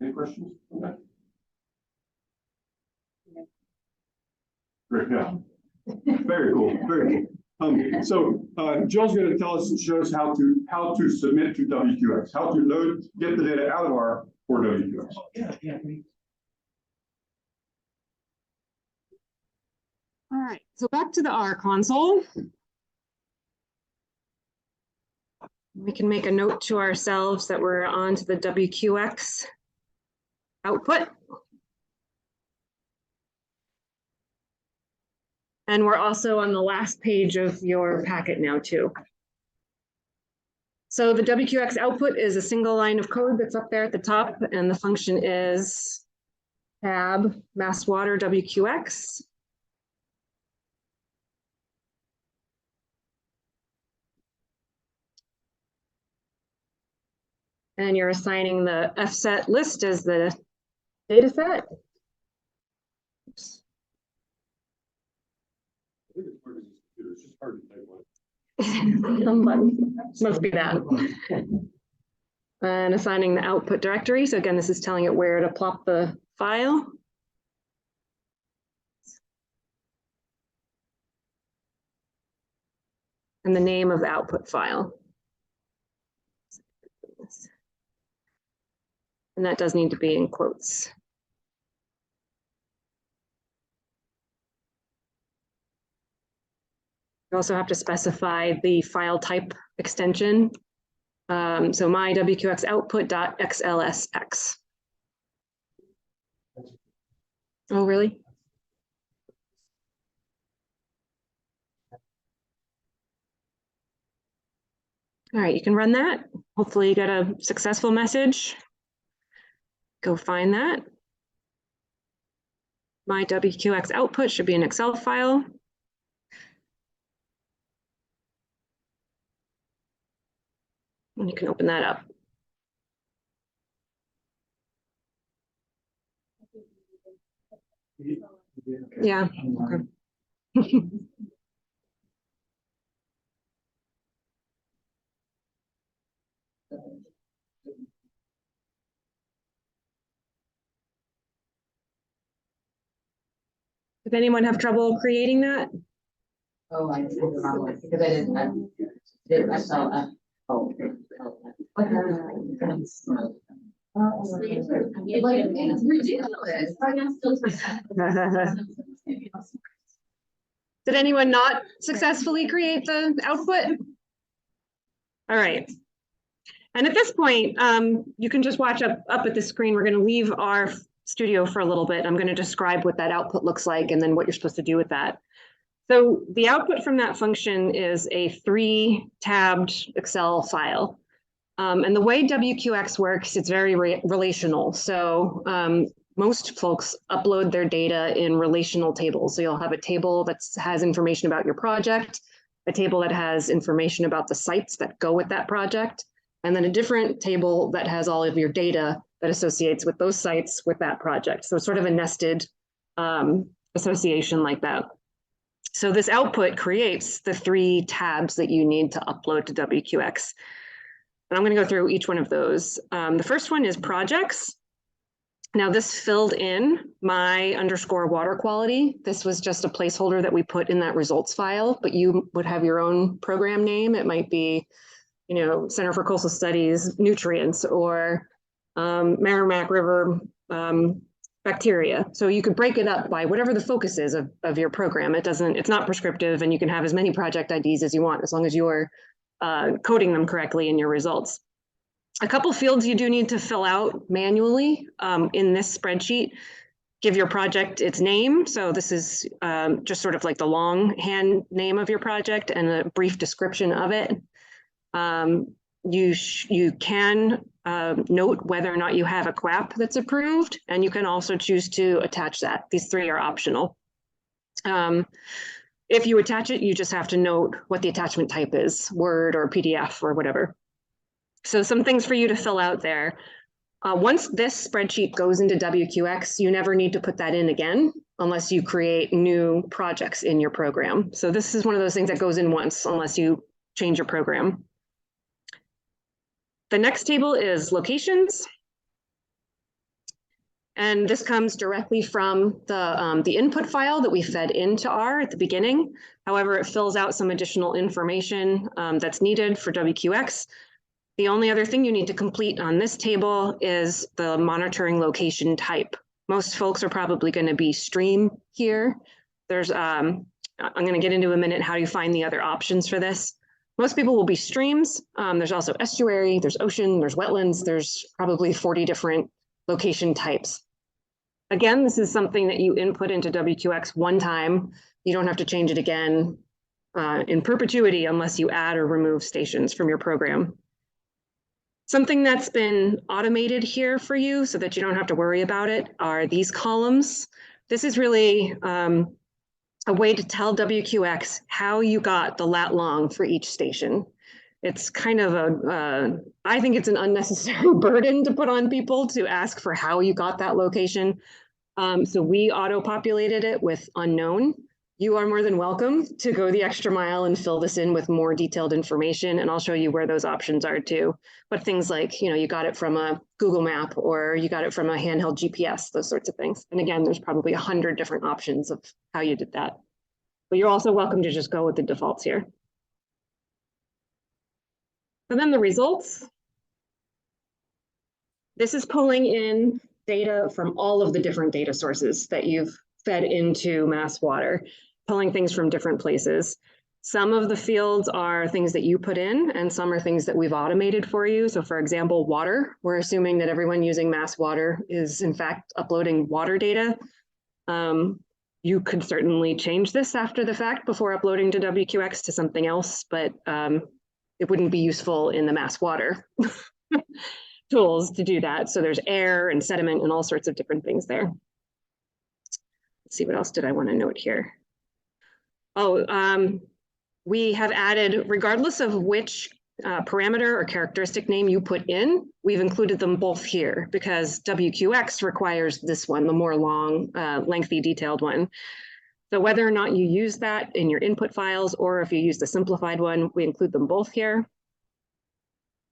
Any questions on that? Great, yeah. Very cool, very cool. So Joel's going to tell us and show us how to submit to WQX, how to get the data out of R for WQX. Yeah. All right, so back to the R console. We can make a note to ourselves that we're on to the WQX output. And we're also on the last page of your packet now too. So the WQX output is a single line of code that's up there at the top, and the function is tab MassWateR WQX. And you're assigning the FSET list as the data set. It's just hard to type one. Must be that. And assigning the output directory. So again, this is telling it where to plop the file. And the name of the output file. And that does need to be in quotes. You also have to specify the file type extension. So my WQX output.xlsx. Oh, really? All right, you can run that. Hopefully you get a successful message. Go find that. My WQX output should be an Excel file. And you can open that up. Yeah. Okay. Did anyone have trouble creating that? Oh, I did the wrong one because I didn't, I saw that. Oh. It's ridiculous. Did anyone not successfully create the output? All right. And at this point, you can just watch up at the screen. We're going to leave our studio for a little bit. I'm going to describe what that output looks like and then what you're supposed to do with that. So the output from that function is a 3-tabbed Excel file. And the way WQX works, it's very relational. So most folks upload their data in relational tables. So you'll have a table that has information about your project, a table that has information about the sites that go with that project, and then a different table that has all of your data that associates with those sites with that project. So it's sort of a nested association like that. So this output creates the 3 tabs that you need to upload to WQX. And I'm going to go through each one of those. The first one is projects. Now this filled in my underscore water quality. This was just a placeholder that we put in that results file, but you would have your own program name. It might be, you know, Center for Coastal Studies nutrients, or Merrimack River bacteria. So you could break it up by whatever the focus is of your program. It's not prescriptive, and you can have as many project IDs as you want, as long as you're coding them correctly in your results. A couple fields you do need to fill out manually in this spreadsheet. Give your project its name. So this is just sort of like the longhand name of your project and a brief description of it. You can note whether or not you have a QAP that's approved, and you can also choose to attach that. These three are optional. If you attach it, you just have to note what the attachment type is, Word or PDF or whatever. So some things for you to fill out there. Once this spreadsheet goes into WQX, you never need to put that in again unless you create new projects in your program. So this is one of those things that goes in once unless you change your program. The next table is locations. And this comes directly from the input file that we fed into R at the beginning. However, it fills out some additional information that's needed for WQX. The only other thing you need to complete on this table is the monitoring location type. Most folks are probably going to be stream here. There's, I'm going to get into a minute how you find the other options for this. Most people will be streams. There's also estuary, there's ocean, there's wetlands, there's probably 40 different location types. Again, this is something that you input into WQX one time. You don't have to change it again in perpetuity unless you add or remove stations from your program. Something that's been automated here for you so that you don't have to worry about it are these columns. This is really a way to tell WQX how you got the lat long for each station. It's kind of I think it's an unnecessary burden to put on people to ask for how you got that location. So we auto-populated it with unknown. You are more than welcome to go the extra mile and fill this in with more detailed information, and I'll show you where those options are too. But things like, you know, you got it from a Google map or you got it from a handheld GPS, those sorts of things. And again, there's probably 100 different options of how you did that. But you're also welcome to just go with the defaults here. And then the results. This is pulling in data from all of the different data sources that you've fed into MassWater, pulling things from different places. Some of the fields are things that you put in, and some are things that we've automated for you. So for example, water, we're assuming that everyone using MassWater is in fact uploading water data. You could certainly change this after the fact before uploading to WQX to something else, but it wouldn't be useful in the MassWater tools to do that. So there's air and sediment and all sorts of different things there. Let's see, what else did I want to note here? Oh, we have added, regardless of which parameter or characteristic name you put in, we've included them both here because WQX requires this one, the more long, lengthy, detailed one. So whether or not you use that in your input files or if you use the simplified one, we include them both here.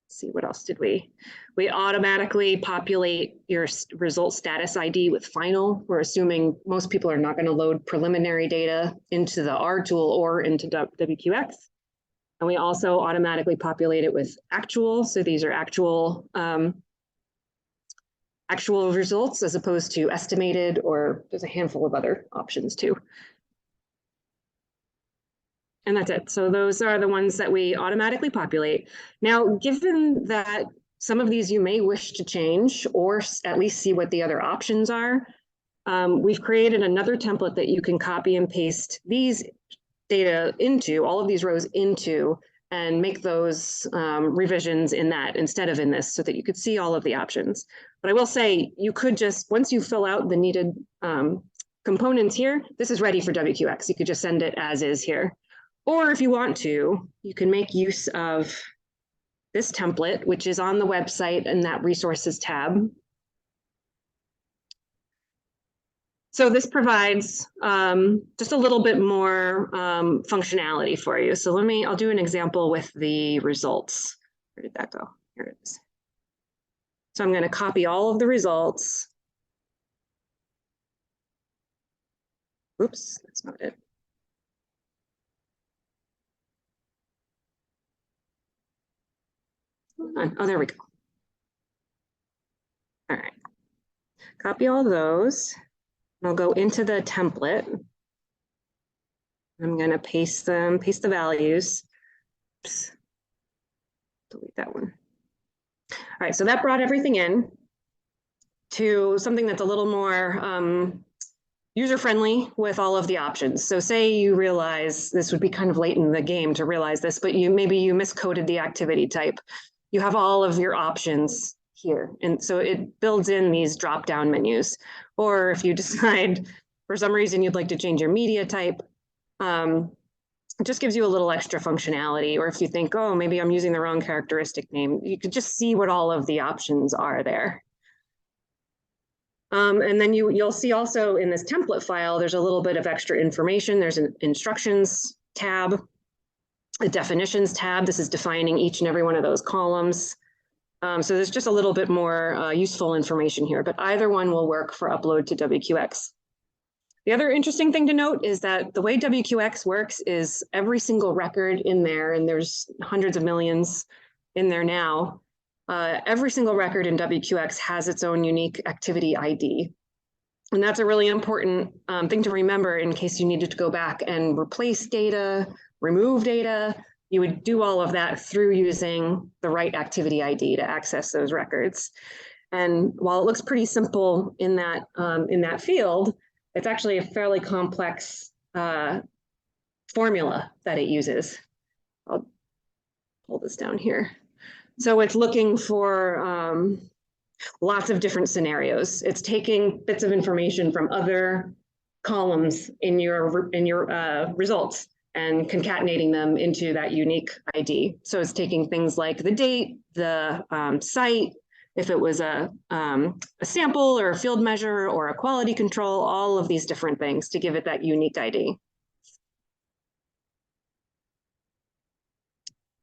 Let's see, what else did we? We automatically populate your result status ID with final. We're assuming most people are not going to load preliminary data into the R tool or into WQX. And we also automatically populate it with actual. So these are actual results as opposed to estimated, or there's a handful of other options too. And that's it. So those are the ones that we automatically populate. Now, given that some of these you may wish to change or at least see what the other options are, we've created another template that you can copy and paste these data into, all of these rows into, and make those revisions in that instead of in this so that you could see all of the options. But I will say you could just, once you fill out the needed components here, this is ready for WQX. You could just send it as is here. Or if you want to, you can make use of this template, which is on the website in that resources tab. So this provides just a little bit more functionality for you. So I'll do an example with the results. Where did that go? Here it is. So I'm going to copy all of the results Oops, that's not it. Oh, there we go. All right. Copy all those. I'll go into the template. I'm going to paste them, paste the values. Oops. Delete that one. All right, so that brought everything in to something that's a little more user-friendly with all of the options. So say you realize, this would be kind of late in the game to realize this, but maybe you miscoded the activity type. You have all of your options here. And so it builds in these drop-down menus. Or if you decide for some reason you'd like to change your media type, it just gives you a little extra functionality. Or if you think, oh, maybe I'm using the wrong characteristic name, you could just see what all of the options are there. And then you'll see also in this template file, there's a little bit of extra information. There's an instructions tab, a definitions tab. This is defining each and every one of those columns. So there's just a little bit more useful information here, but either one will work for upload to WQX. The other interesting thing to note is that the way WQX works is every single record in there, and there's hundreds of millions in there now, every single record in WQX has its own unique activity ID. And that's a really important thing to remember in case you needed to go back and replace data, remove data. You would do all of that through using the right activity ID to access those records. And while it looks pretty simple in that field, it's actually a fairly complex formula that it uses. I'll pull this down here. So it's looking for lots of different scenarios. It's taking bits of information from other columns in your results and concatenating them into that unique ID. So it's taking things like the date, the site, if it was a sample or a field measure or a quality control, all of these different things to give it that unique ID.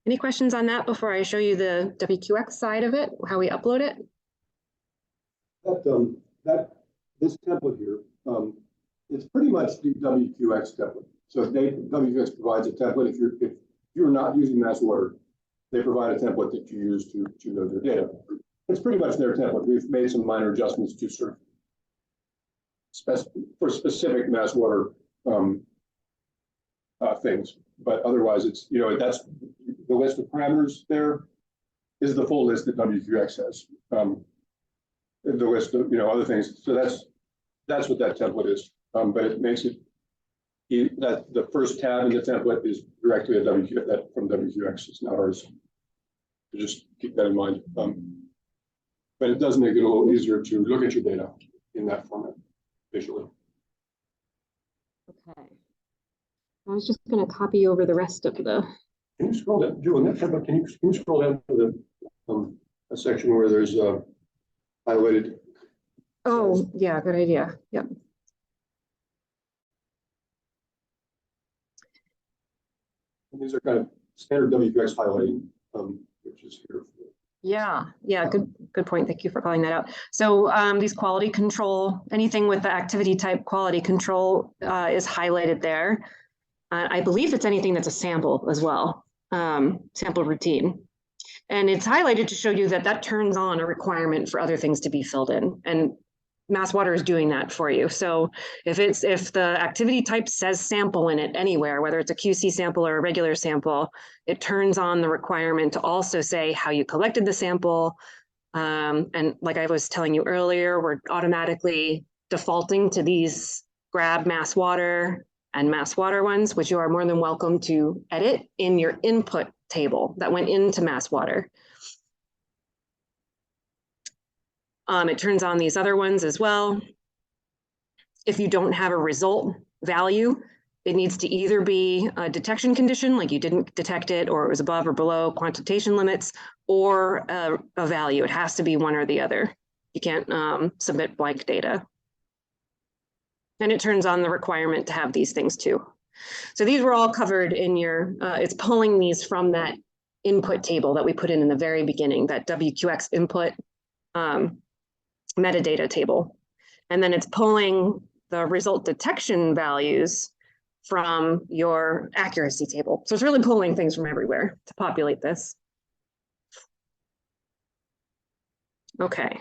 Any questions on that before I show you the WQX side of it, how we upload it? This template here, it's pretty much the WQX template. So WQX provides a template. If you're not using MassWateR, they provide a template that you use to load their data. It's pretty much their template. We've made some minor adjustments to sort of for specific MassWateR things, but otherwise it's, that's the list of parameters there is the full list that WQX has. The list of, other things. So that's what that template is. But it makes it that the first tab in the template is directly a that from WQX. It's not ours. So just keep that in mind. But it does make it a little easier to look at your data in that format visually. Okay. I was just going to copy over the rest of the. Can you scroll down, Joe, in that template, can you scroll down to the a section where there's highlighted? Oh, yeah, good idea. Yep. And these are kind of standard WQX highlighting, which is here. Yeah, good point. Thank you for calling that out. So these quality control, anything with the activity type quality control is highlighted there. I believe it's anything that's a sample as well, sample routine. And it's highlighted to show you that that turns on a requirement for other things to be filled in. And MassWateR is doing that for you. So if the activity type says sample in it anywhere, whether it's a QC sample or a regular sample, it turns on the requirement to also say how you collected the sample. And like I was telling you earlier, we're automatically defaulting to these grab MassWateR and MassWateR ones, which you are more than welcome to edit in your input table that went into MassWateR. It turns on these other ones as well. If you don't have a result value, it needs to either be a detection condition, like you didn't detect it, or it was above or below quantitation limits, or a value. It has to be one or the other. You can't submit blank data. And it turns on the requirement to have these things too. So these were all covered in your, it's pulling these from that input table that we put in the very beginning, that WQX input metadata table. And then it's pulling the result detection values from your accuracy table. So it's really pulling things from everywhere to populate this. Okay.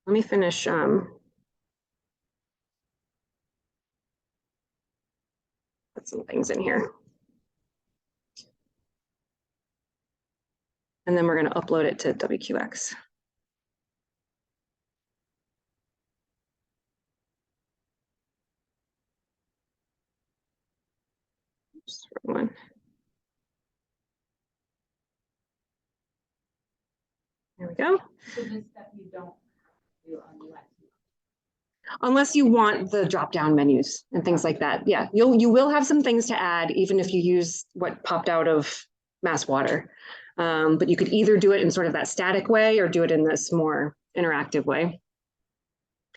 Let me finish. Put some things in here. And then we're going to upload it to WQX. Just one. There we go. So this step you don't do Unless you want the drop-down menus and things like that. Yeah, you will have some things to add, even if you use what popped out of MassWater. But you could either do it in sort of that static way or do it in this more interactive way.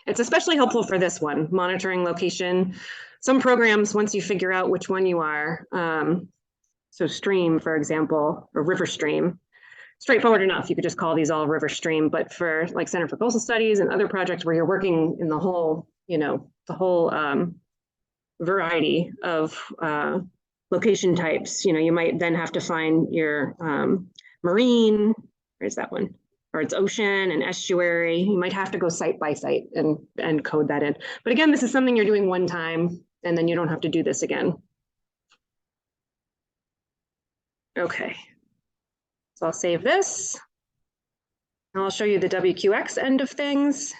It's especially helpful for this one, monitoring location. Some programs, once you figure out which one you are, so Stream, for example, or River Stream, straightforward enough. You could just call these all River Stream, but for like Center for Coastal Studies and other projects where you're working in the whole, the whole variety of location types, you might then have to find your marine, where's that one? Or it's ocean and estuary. You might have to go site by site and code that in. But again, this is something you're doing one time, and then you don't have to do this again. Okay. So I'll save this. And I'll show you the WQX end of things.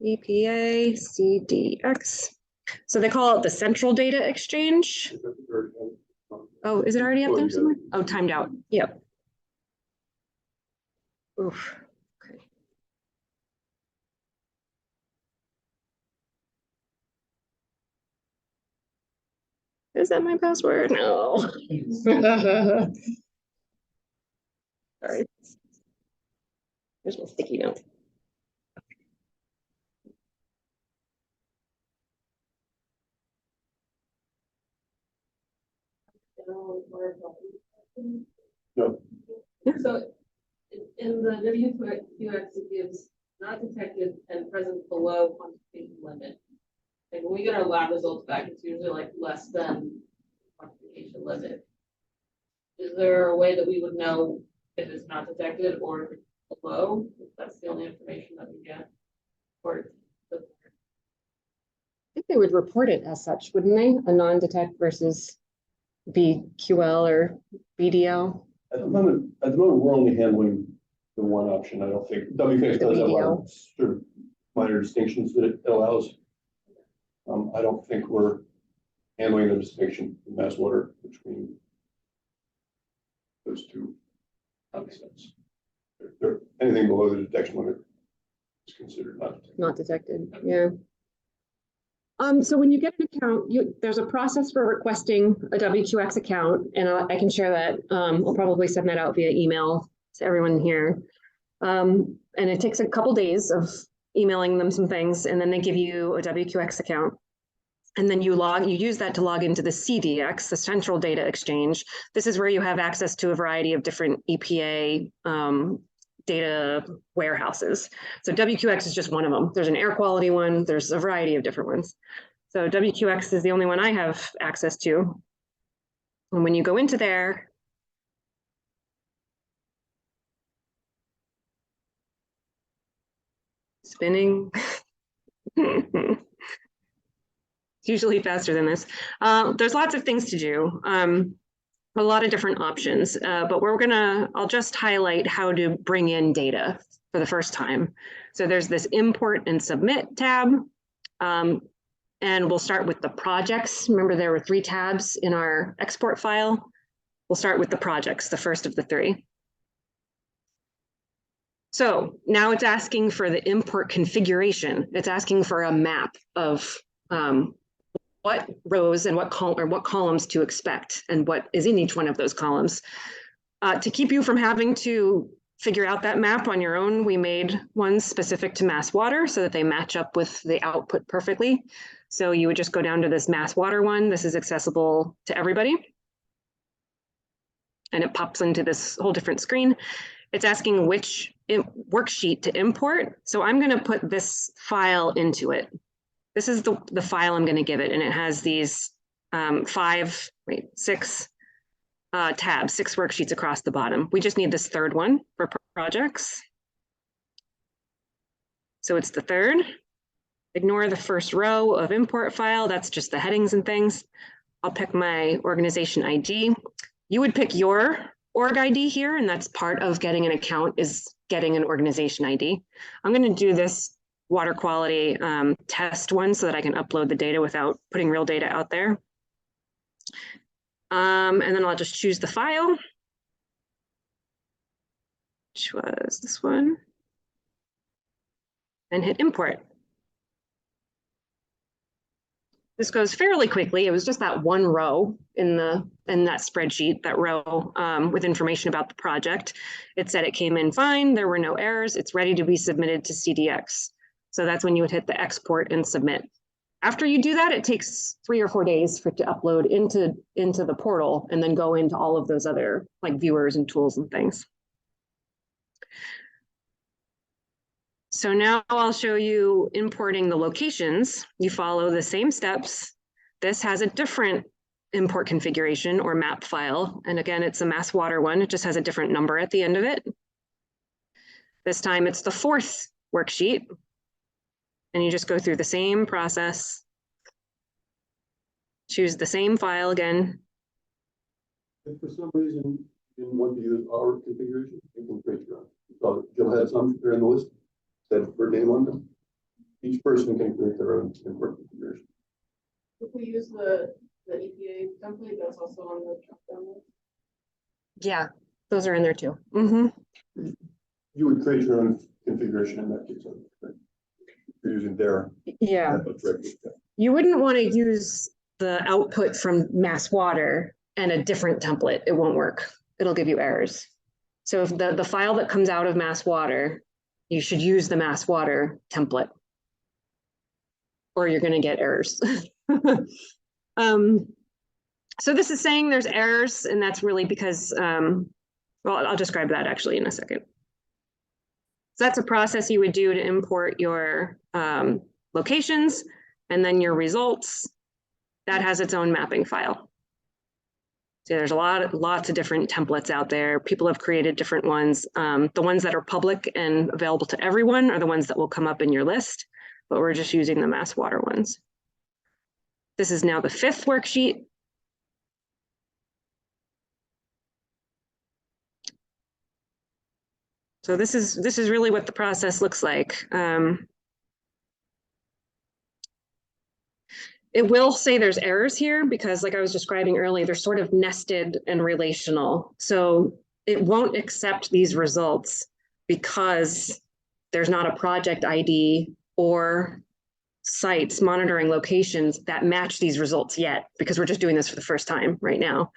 EPA CDX. So they call it the Central Data Exchange. Oh, is it already up there somewhere? Oh, timed out. Yep. Oof. Okay. Is that my password? No. Sorry. Here's my sticky note. No. So in the WQX, it gives not detected and present below quantification limit. Like when we get our lab results back, it's usually like less than quantification limit. Is there a way that we would know if it's not detected or if it's below? If that's the only information that we get. Or I think they would report it as such, wouldn't they? A non-detect versus BQL or BDL. At the moment, we're only handling the one option. I don't think WQX does have a lot of sort of minor distinctions that it allows. I don't think we're handling the distinction in MassWater between those two. Okay. Anything below the detection limit is considered not detected. Yeah. So when you get an account, there's a process for requesting a WQX account, and I can share that. I'll probably send that out via email to everyone here. And it takes a couple days of emailing them some things, and then they give you a WQX account. And then you use that to log into the CDX, the Central Data Exchange. This is where you have access to a variety of different EPA data warehouses. So WQX is just one of them. There's an air quality one. There's a variety of different ones. So WQX is the only one I have access to. And when you go into there, spinning. It's usually faster than this. There's lots of things to do. A lot of different options, but I'll just highlight how to bring in data for the first time. So there's this import and submit tab, and we'll start with the projects. Remember there were 3 tabs in our export file. We'll start with the projects, the first of the 3. So now it's asking for the import configuration. It's asking for a map of what rows and what columns to expect and what is in each one of those columns. To keep you from having to figure out that map on your own, we made ones specific to MassWater so that they match up with the output perfectly. So you would just go down to this MassWater one. This is accessible to everybody. And it pops into this whole different screen. It's asking which worksheet to import. So I'm going to put this file into it. This is the file I'm going to give it, and it has these 6 tabs, 6 worksheets across the bottom. We just need this third one for projects. So it's the third. Ignore the first row of import file. That's just the headings and things. I'll pick my organization ID. You would pick your org ID here, and that's part of getting an account is getting an organization ID. I'm going to do this water quality test one so that I can upload the data without putting real data out there. And then I'll just choose the file, which was this one, and hit import. This goes fairly quickly. It was just that one row in that spreadsheet, that row with information about the project. It said it came in fine. There were no errors. It's ready to be submitted to CDX. So that's when you would hit the export and submit. After you do that, it takes 3 or 4 days for it to upload into the portal and then go into all of those other like viewers and tools and things. So now I'll show you importing the locations. You follow the same steps. This has a different import configuration or map file. And again, it's a MassWater one. It just has a different number at the end of it. This time it's the 4th worksheet. And you just go through the same process. Choose the same file again. If for some reason you didn't want to use our configuration, you can create your own. So Jill had some there in the list. Said her name on them. Each person can create their own import configuration. If we use the EPA template, that's also on the drop-down list. Yeah, those are in there too. Mm-hmm. You would create your own configuration in that case. Right? You're using their You wouldn't want to use the output from MassWater and a different template. It won't work. It'll give you errors. So if the file that comes out of MassWater, you should use the MassWater template, or you're going to get errors. So this is saying there's errors, and that's really because, well, I'll describe that actually in a second. So that's a process you would do to import your locations and then your results. That has its own mapping file. So there's lots of different templates out there. People have created different ones. The ones that are public and available to everyone are the ones that will come up in your list, but we're just using the MassWater ones. This is now the 5th worksheet. So this is really what the process looks like. It will say there's errors here because, like I was describing earlier, they're sort of nested and relational. So it won't accept these results because there's not a project ID or sites monitoring locations that match these results yet, because we're just doing this for the first time right now.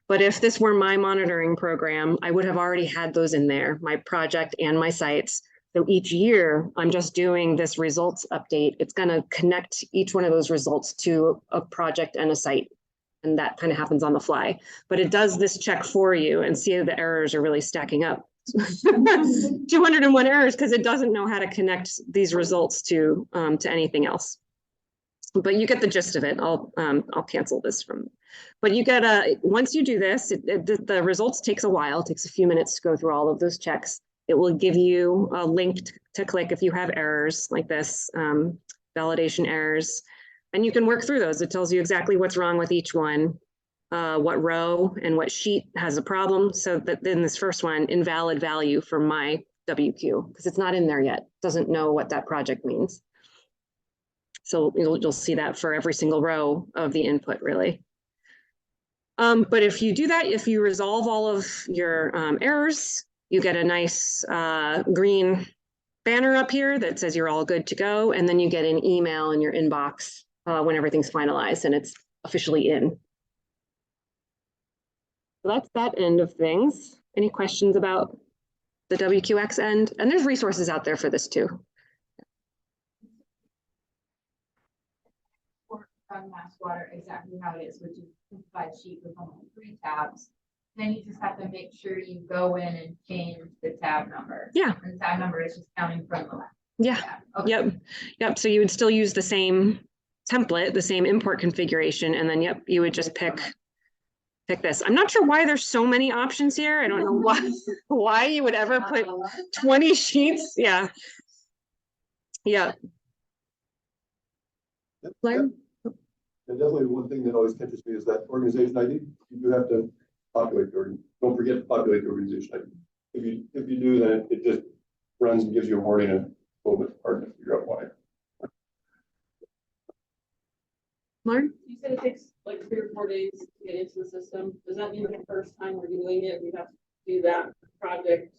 But if this were my monitoring program, I would have already had those in there, my project and my sites. So each year, I'm just doing this results update. It's going to connect each one of those results to a project and a site. And that kind of happens on the fly. But it does this check for you and see if the errors are really stacking up. 201 errors because it doesn't know how to connect these results to anything else. But you get the gist of it. I'll cancel this from. But you get once you do this, the results takes a while. It takes a few minutes to go through all of those checks. It will give you a link to click if you have errors like this, validation errors, and you can work through those. It tells you exactly what's wrong with each one, what row and what sheet has a problem. So that in this first one, invalid value for my WQ, because it's not in there yet. It doesn't know what that project means. So you'll see that for every single row of the input, really. But if you do that, if you resolve all of your errors, you get a nice green banner up here that says you're all good to go. And then you get an email in your inbox when everything's finalized and it's officially in. So that's that end of things. Any questions about the WQX end? And there's resources out there for this too. From MassWater exactly how it is, which is a simplified sheet with only 3 tabs. then you just have to make sure you go in and change the tab number. Yeah. And the tab number is just counting from the left. Yeah. Okay. Yep. So you would still use the same template, the same import configuration, and then yep, you would just pick this. I'm not sure why there's so many options here. I don't know why you would ever put 20 sheets. Yeah. Yeah. Blair? And definitely one thing that always catches me is that organization ID. You do have to populate don't forget to populate the organization ID. If you do, then it just runs and gives you a warning and a little bit hard to figure out why. Lauren? You said it takes like 3 or 4 days to get into the system. Does that mean the first time we're doing it, we have to do that project,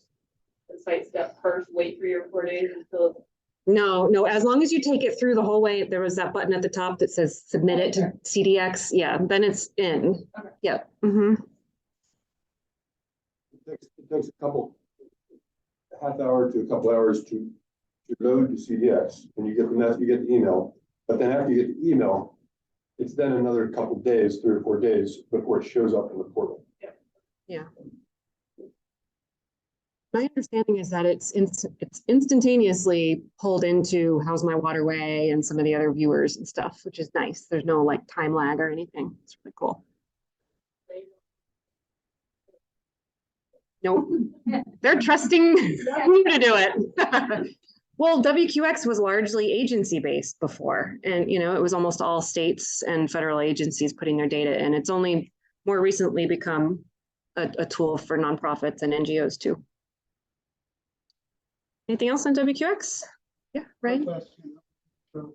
the site step first, wait 3 or 4 days until? No, as long as you take it through the whole way, there was that button at the top that says submit it to CDX. Yeah, then it's in. Okay. Yep. Mm-hmm. It takes a half hour to a couple hours to load to CDX, and you get the email. But then after you get the email, it's then another couple of days, 3 or 4 days before it shows up in the portal. Yeah. My understanding is that it's instantaneously pulled into How's My Waterway and some of the other viewers and stuff, which is nice. There's no like time lag or anything. It's really cool. Nope. They're trusting you to do it. Well, WQX was largely agency-based before, and it was almost all states and federal agencies putting their data in. It's only more recently become a tool for nonprofits and NGOs too. Anything else on WQX? Yeah, right. So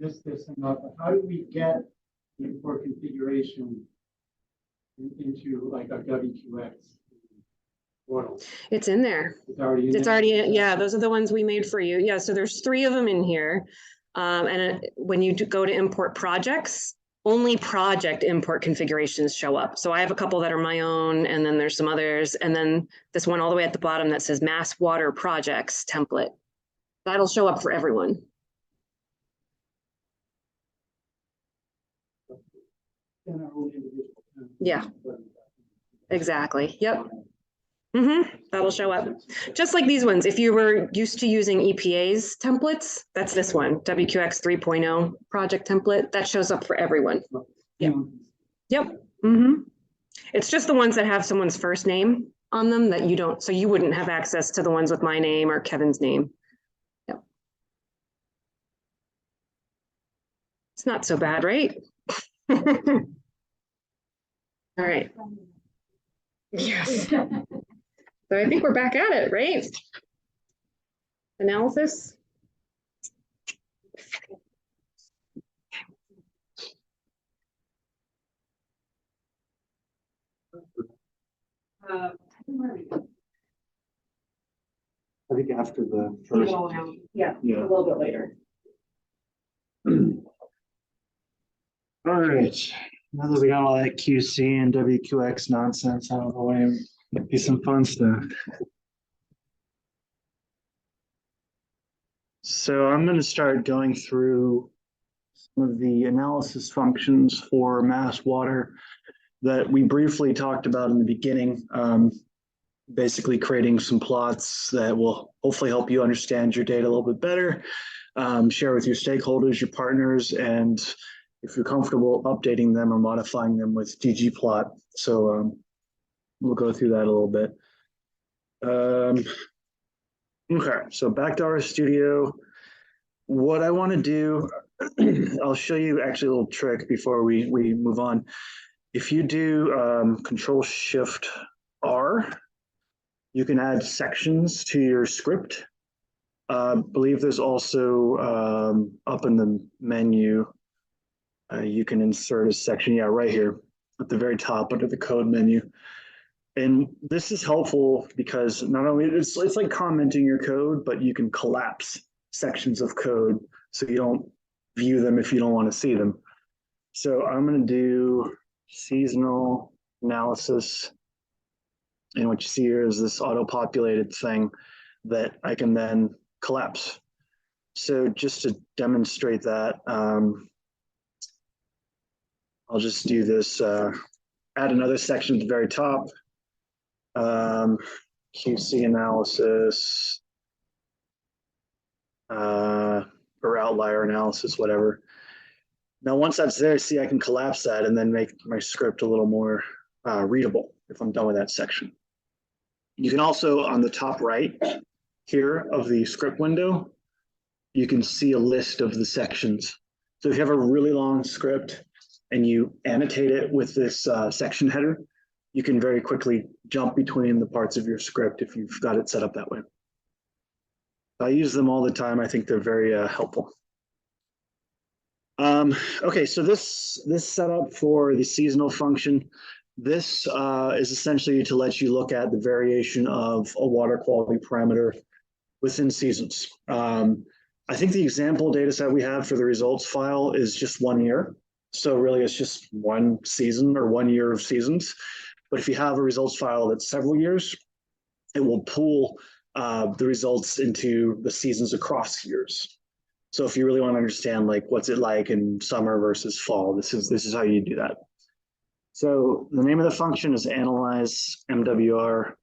this and not, but how do we get the import configuration into like our WQX portal? It's in there. It's already in there? Yeah, those are the ones we made for you. Yeah, so there's 3 of them in here. When you go to import projects, only project import configurations show up. So I have a couple that are my own, and then there's some others, and then this one all the way at the bottom that says MassWateR Projects template. That'll show up for everyone. Yeah, exactly. Yep. That'll show up. Just like these ones. If you were used to using EPA's templates, that's this one, WQX 3.0 project template. That shows up for everyone. Yep. It's just the ones that have someone's first name on them that you don't, so you wouldn't have access to the ones with my name or Kevin's name. Yep. It's not so bad, right? All right. Yes. So I think we're back at it, right? Analysis. I think after the first. Yeah, Yeah. a little bit later. All right. Now that we got all that QC and WQX nonsense out of the way, be some fun stuff. So I'm going to start going through some of the analysis functions for MassWateR that we briefly talked about in the beginning. Basically creating some plots that will hopefully help you understand your data a little bit better, share with your stakeholders, your partners, and if you're comfortable updating them or modifying them with ggplot. So we'll go through that a little bit. Okay, so back to our studio. What I want to do, I'll show you actually a little trick before we move on. If you do Control-Shift-R, you can add sections to your script. I believe there's also up in the menu, you can insert a section, yeah, right here at the very top under the code menu. And this is helpful because not only it's like commenting your code, but you can collapse sections of code so you don't view them if you don't want to see them. So I'm going to do seasonal analysis. And what you see here is this auto-populated thing that I can then collapse. So just to demonstrate that, I'll just do this add another section at the very top. QC analysis, or outlier analysis, whatever. Now, once that's there, see, I can collapse that and then make my script a little more readable if I'm done with that section. You can also, on the top right here of the script window, you can see a list of the sections. So if you have a really long script and you annotate it with this section header, you can very quickly jump between the parts of your script if you've got it set up that way. I use them all the time. I think they're very helpful. Okay, so this setup for the seasonal function, this is essentially to let you look at the variation of a water quality parameter within seasons. I think the example data set we have for the results file is just 1 year. So really it's just one season or 1 year of seasons. But if you have a results file that's several years, it will pool the results into the seasons across years. So if you really want to understand like what's it like in summer versus fall, this is how you do that. So the name of the function is analyze MWR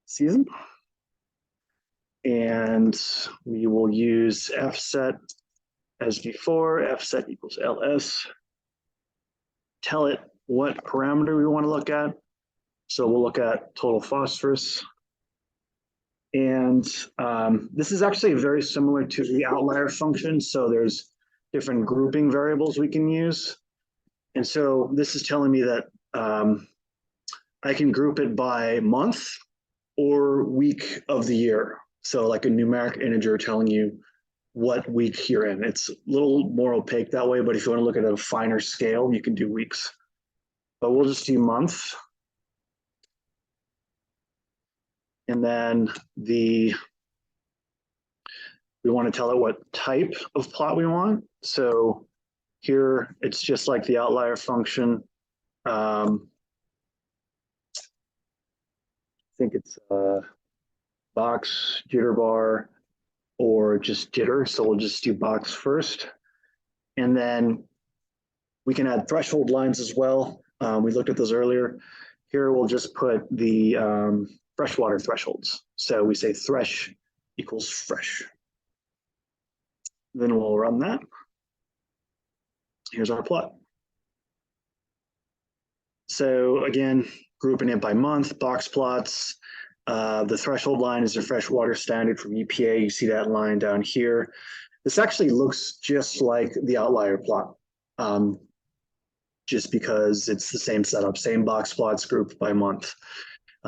season. And we will use fset as before, fset equals ls. Tell it what parameter we want to look at. So we'll look at total phosphorus. And this is actually very similar to the outlier function. So there's different grouping variables we can use. And so this is telling me that I can group it by month or week of the year. So like a numeric integer telling you what week you're in. It's a little more opaque that way, but if you want to look at a finer scale, you can do weeks. But we'll just do month. And then we want to tell it what type of plot we want. So here it's just like the outlier function. I think it's box, jitter bar, or just jitter. So we'll just do box first. And then we can add threshold lines as well. We looked at those earlier. Here we'll just put the freshwater thresholds. So we say thresh equals fresh. Then we'll run that. Here's our plot. So again, grouping it by month, box plots. The threshold line is the freshwater standard from EPA. You see that line down here. This actually looks just like the outlier plot, just because it's the same setup, same box plots grouped by month.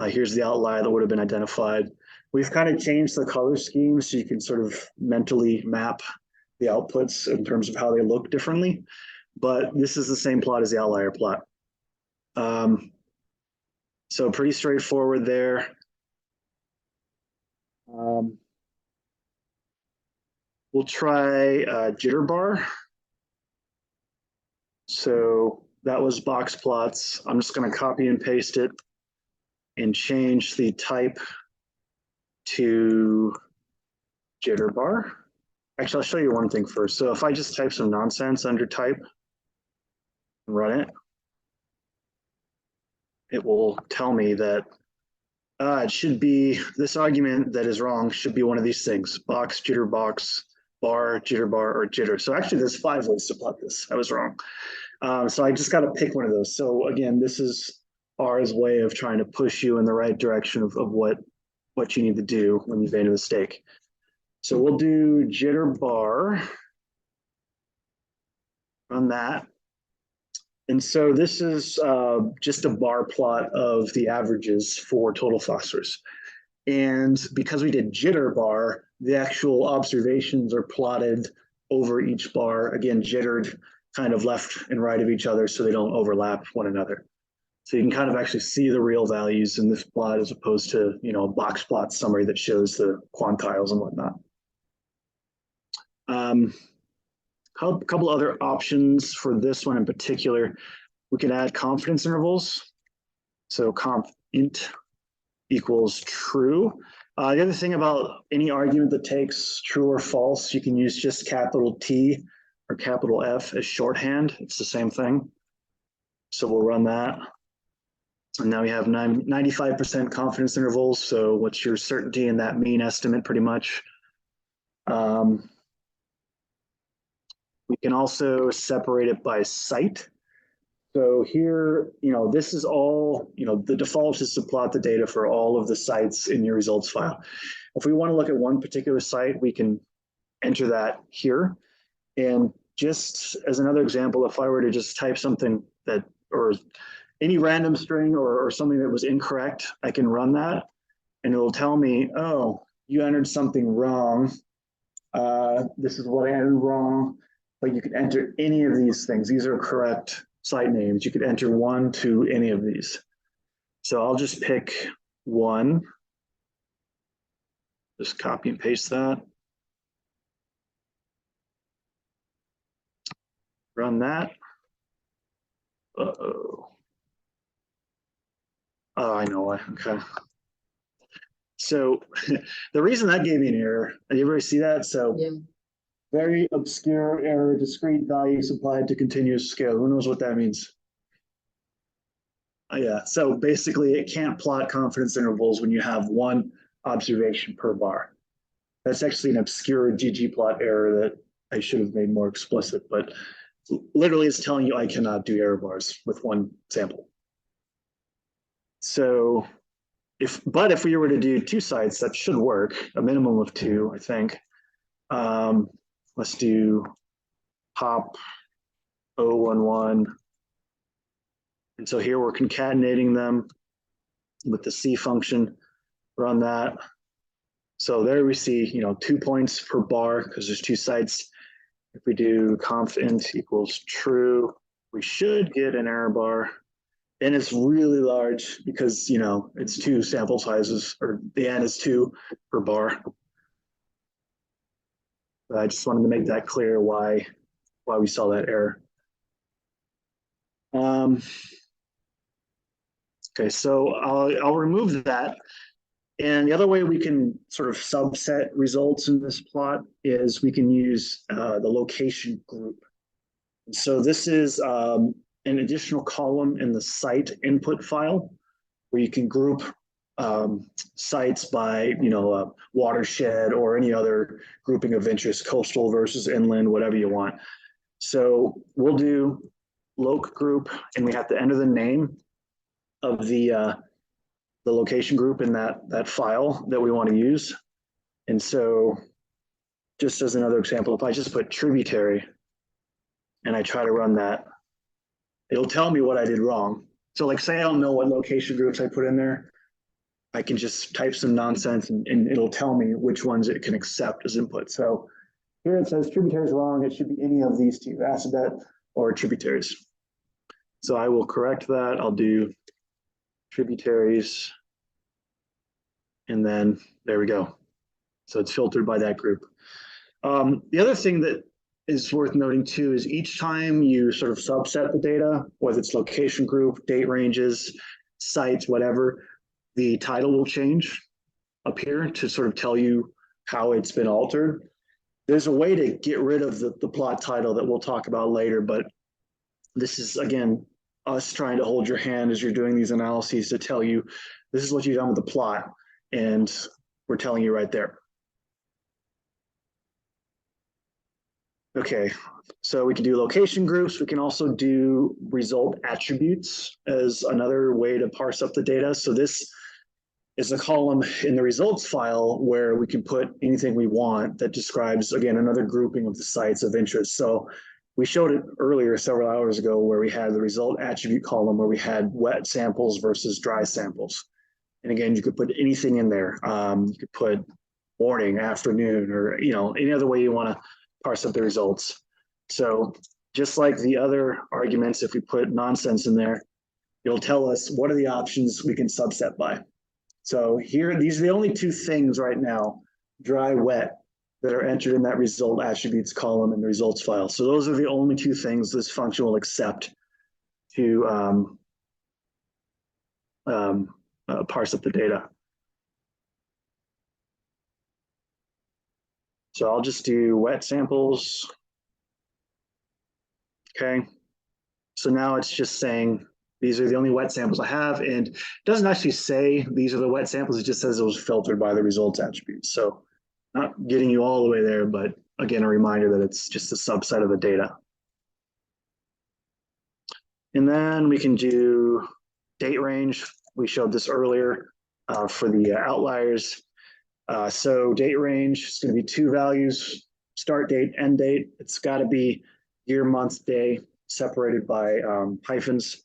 Here's the outlier that would have been identified. We've kind of changed the color scheme so you can sort of mentally map the outputs in terms of how they look differently. But this is the same plot as the outlier plot. So pretty straightforward there. We'll try jitter bar. So that was box plots. I'm just going to copy and paste it and change the type to jitter bar. Actually, I'll show you one thing first. So if I just type some nonsense under type and run it, it will tell me that it should be, this argument that is wrong should be one of these things: box, jitter box, bar, jitter bar, or jitter. So actually there's 5 ways to plot this. I was wrong. So I just got to pick one of those. So again, this is R's way of trying to push you in the right direction of what you need to do when you've made a mistake. So we'll do jitter bar on that. And so this is just a bar plot of the averages for total phosphorus. And because we did jitter bar, the actual observations are plotted over each bar, again, jittered kind of left and right of each other so they don't overlap one another. So you can kind of actually see the real values in this plot as opposed to, you know, a box plot summary that shows the quantiles and whatnot. A couple other options for this one in particular. We can add confidence intervals. So conf int equals true. The other thing about any argument that takes true or false, you can use just capital T or capital F as shorthand. It's the same thing. So we'll run that. And now we have 95% confidence intervals. So what's your certainty in that mean estimate pretty much? We can also separate it by site. So here, this is all, the default is to plot the data for all of the sites in your results file. If we want to look at one particular site, we can enter that here. And just as another example, if I were to just type something that, or any random string or something that was incorrect, I can run that and it'll tell me, oh, you entered something wrong. This is what I entered wrong, but you can enter any of these things. These are correct site names. You could enter 1 to any of these. So I'll just pick 1. Just copy and paste that. Run that. Uh-oh. Oh, I know why. Okay. So the reason that gave me an error, did you ever see that? So Yeah. very obscure error, discrete values applied to continuous scale. Who knows what that means? Yeah, so basically it can't plot confidence intervals when you have one observation per bar. That's actually an obscure ggplot error that I should have made more explicit, but literally it's telling you I cannot do error bars with one sample. So if we were to do 2 sites, that should work, a minimum of 2, I think. Let's do pop 011. And so here we're concatenating them with the C function, run that. So there we see, 2 points per bar because there's 2 sites. If we do conf_int equals true, we should get an error bar. And it's really large because, it's 2 sample sizes, or the n is 2 per bar. But I just wanted to make that clear why we saw that error. Okay, so I'll remove that. And the other way we can sort of subset results in this plot is we can use the location group. So this is an additional column in the site input file where you can group sites by, watershed or any other grouping of interest, coastal versus inland, whatever you want. So we'll do loc group, and we have to enter the name of the location group in that file that we want to use. And so just as another example, if I just put tributary and I try to run that, it'll tell me what I did wrong. So like say I don't know what location groups I put in there, I can just type some nonsense and it'll tell me which ones it can accept as input. So here it says tributaries wrong. It should be any of these 2, ACASAK or tributaries. So I will correct that. I'll do tributaries. And then there we go. So it's filtered by that group. The other thing that is worth noting too is each time you sort of subset the data, whether it's location group, date ranges, sites, whatever, the title will change up here to sort of tell you how it's been altered. There's a way to get rid of the plot title that we'll talk about later, but this is, again, us trying to hold your hand as you're doing these analyses to tell you, this is what you've done with the plot, and we're telling you right there. Okay, so we can do location groups. We can also do result attributes as another way to parse up the data. So this is a column in the results file where we can put anything we want that describes, again, another grouping of the sites of interest. So we showed it earlier several hours ago where we had the result attribute column where we had wet samples versus dry samples. And again, you could put anything in there. You could put morning, afternoon, or any other way you want to parse up the results. So just like the other arguments, if we put nonsense in there, it'll tell us what are the options we can subset by. So here, these are the only 2 things right now, dry, wet, that are entered in that result attributes column in the results file. So those are the only 2 things this function will accept to parse up the data. So I'll just do wet samples. Okay. So now it's just saying These are the only wet samples I have, and it doesn't actually say these are the wet samples. It just says it was filtered by the results attribute. So not getting you all the way there, but again, a reminder that it's just a subset of the data. And then we can do date range. We showed this earlier for the outliers. So date range is going to be 2 values, start date, end date. It's got to be year, month, day, separated by hyphens.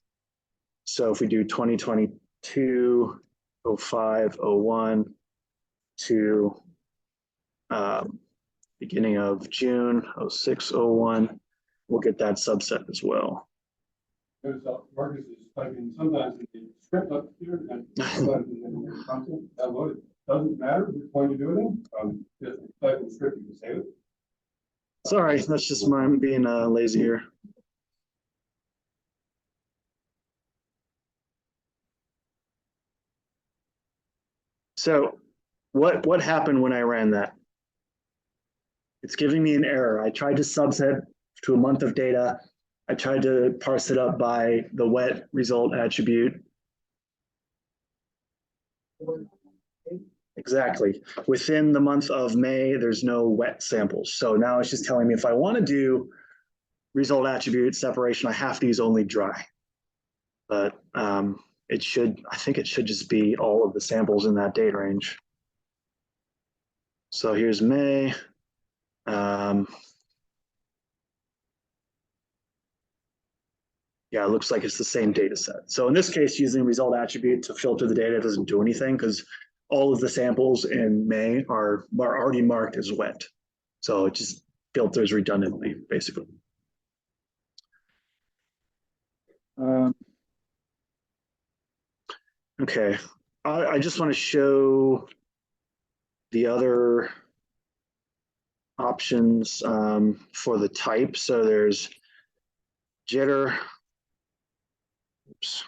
So if we do 2022, 05, 01 to beginning of June, 06, 01, we'll get that subset as well. Marcus is typing sometimes in the script up here and sometimes in the content downloaded. Doesn't matter which one you do it in. Just type in the script, you can save it. Sorry, that's just mine being lazy here. So what happened when I ran that? It's giving me an error. I tried to subset to a month of data. I tried to parse it up by the wet result attribute. Exactly. Within the month of May, there's no wet samples. So now it's just telling me if I want to do result attribute separation, I have to use only dry. But it should, I think it should just be all of the samples in that date range. So here's May. Yeah, it looks like it's the same data set. So in this case, using result attribute to filter the data doesn't do anything because all of the samples in May are already marked as wet. So it just filters redundantly, basically. Okay, I just want to show the other options for the type. So there's jitter. Oops.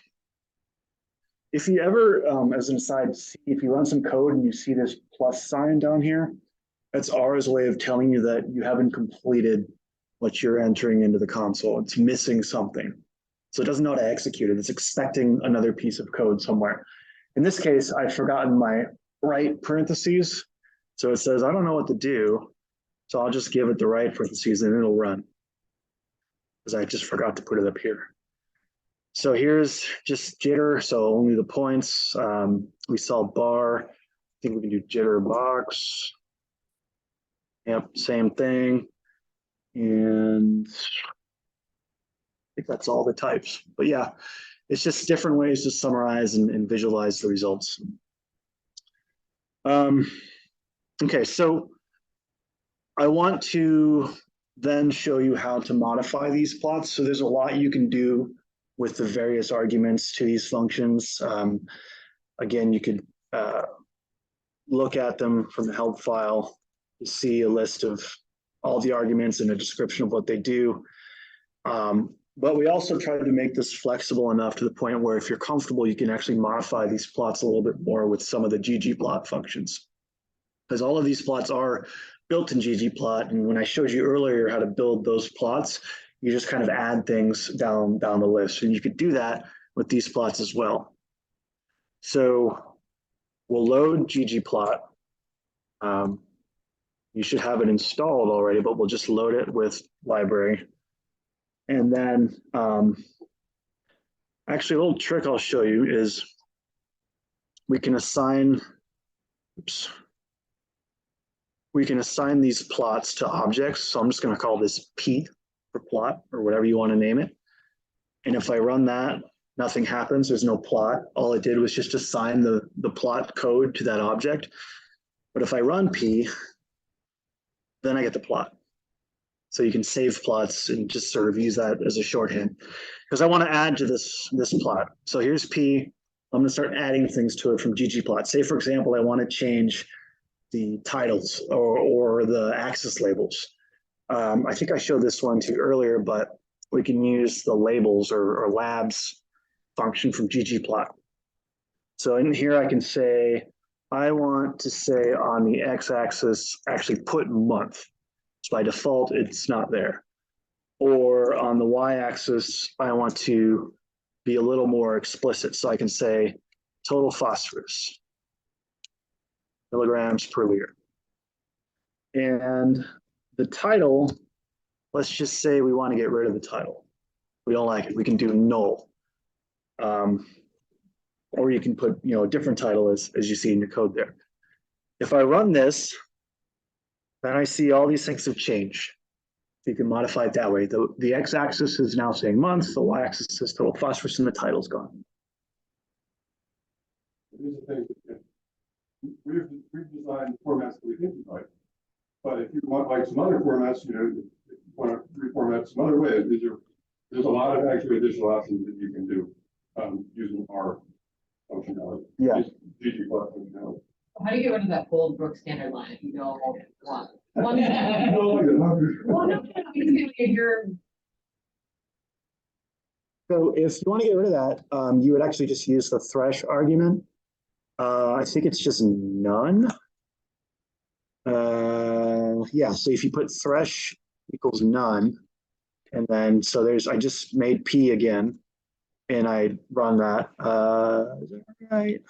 If you ever, as an aside, see if you run some code and you see this plus sign down here, that's ours way of telling you that you haven't completed what you're entering into the console. It's missing something. So it doesn't know how to execute it. It's expecting another piece of code somewhere. In this case, I've forgotten my right parentheses. So it says, I don't know what to do. So I'll just give it the right parentheses and it'll run. Because I just forgot to put it up here. So here's just jitter, so only the points. We saw bar. I think we can do jitter box. Yep, same thing. And I think that's all the types. But yeah, it's just different ways to summarize and visualize the results. Okay, so I want to then show you how to modify these plots. So there's a lot you can do with the various arguments to these functions. Again, you could look at them from the help file to see a list of all the arguments and a description of what they do. But we also try to make this flexible enough to the point where if you're comfortable, you can actually modify these plots a little bit more with some of the ggplot functions. Because all of these plots are built in ggplot. And when I showed you earlier how to build those plots, you just kind of add things down the list. And you could do that with these plots as well. So we'll load ggplot. You should have it installed already, but we'll just load it with library. And then actually a little trick I'll show you is we can assign, we can assign these plots to objects. So I'm just going to call this P for plot or whatever you want to name it. And if I run that, nothing happens. There's no plot. All it did was just assign the plot code to that object. But if I run P, then I get the plot. So you can save plots and just sort of use that as a shorthand. Because I want to add to this plot. So here's P. I'm going to start adding things to it from ggplot. Say, for example, I want to change the titles or the axis labels. I think I showed this one to you earlier, but we can use the labels or labs function from ggplot. So in here I can say, I want to say on the x-axis, actually put month. So by default, it's not there. Or on the y-axis, I want to be a little more explicit. So I can say total phosphorus, milligrams per liter. And the title, let's just say we want to get rid of the title. We don't like it. We can do null. Or you can put, a different title as you see in your code there. If I run this, then I see all these things have changed. You can modify it that way. The x-axis is now saying months, the y-axis says total phosphorus, and the title's gone. These are things that we've designed formats that we think is right. But if you want like some other formats, if you want to reformat some other ways, there's a lot of actually additional options that you can do using our functionality. Yeah. GG plus functionality. How do you get rid of that bold Brook standard line if you don't want? No, Well, no, you're. So if you want to get rid of that, you would actually just use the thresh argument. I think it's just none. Yeah, so if you put thresh equals none, and then so I just made P again, and I run that. Is that right?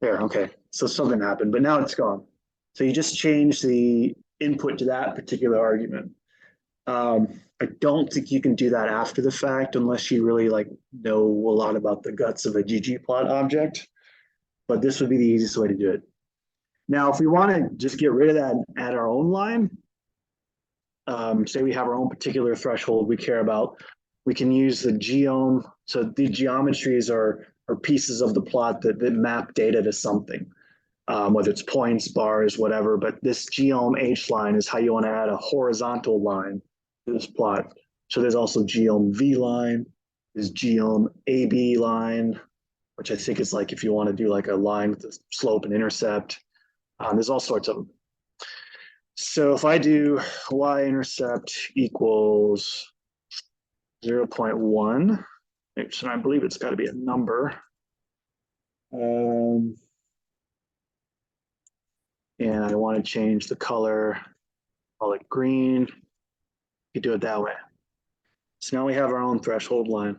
There, okay. So something happened, but now it's gone. So you just change the input to that particular argument. I don't think you can do that after the fact unless you really know a lot about the guts of a ggplot object. But this would be the easiest way to do it. Now, if we want to just get rid of that and add our own line, say we have our own particular threshold we care about, we can use the geom. So the geometries are pieces of the plot that map data to something, whether it's points, bars, whatever. But this geom H line is how you want to add a horizontal line to this plot. So there's also geom V line, there's geom AB line, which I think is if you want to do a line with the slope and intercept. There's all sorts of them. So if I do y-intercept equals 0.1, so I believe it's got to be a number. And I want to change the color, call it green. You do it that way. So now we have our own threshold line.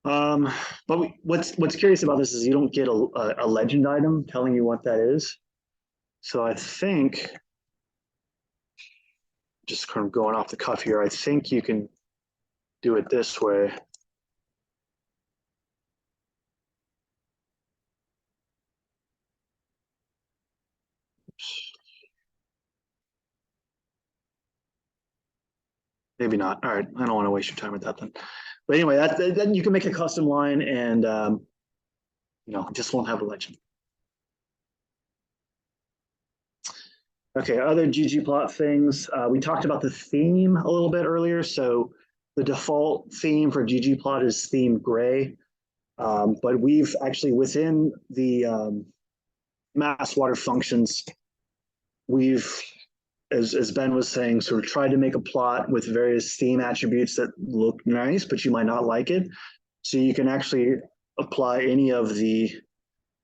But what's curious about this is you don't get a legend item telling you what that is. So I think, just kind of going off the cuff here, I think you can do it this way. Oops. Maybe not. All right, I don't want to waste your time with that then. But anyway, then you can make a custom line and just won't have a legend. Okay, other ggplot things. We talked about the theme a little bit earlier. So the default theme for ggplot is theme gray. But we've actually within the MassWateR functions, we've, as Ben was saying, sort of tried to make a plot with various theme attributes that look nice, but you might not like it. So you can actually apply any of the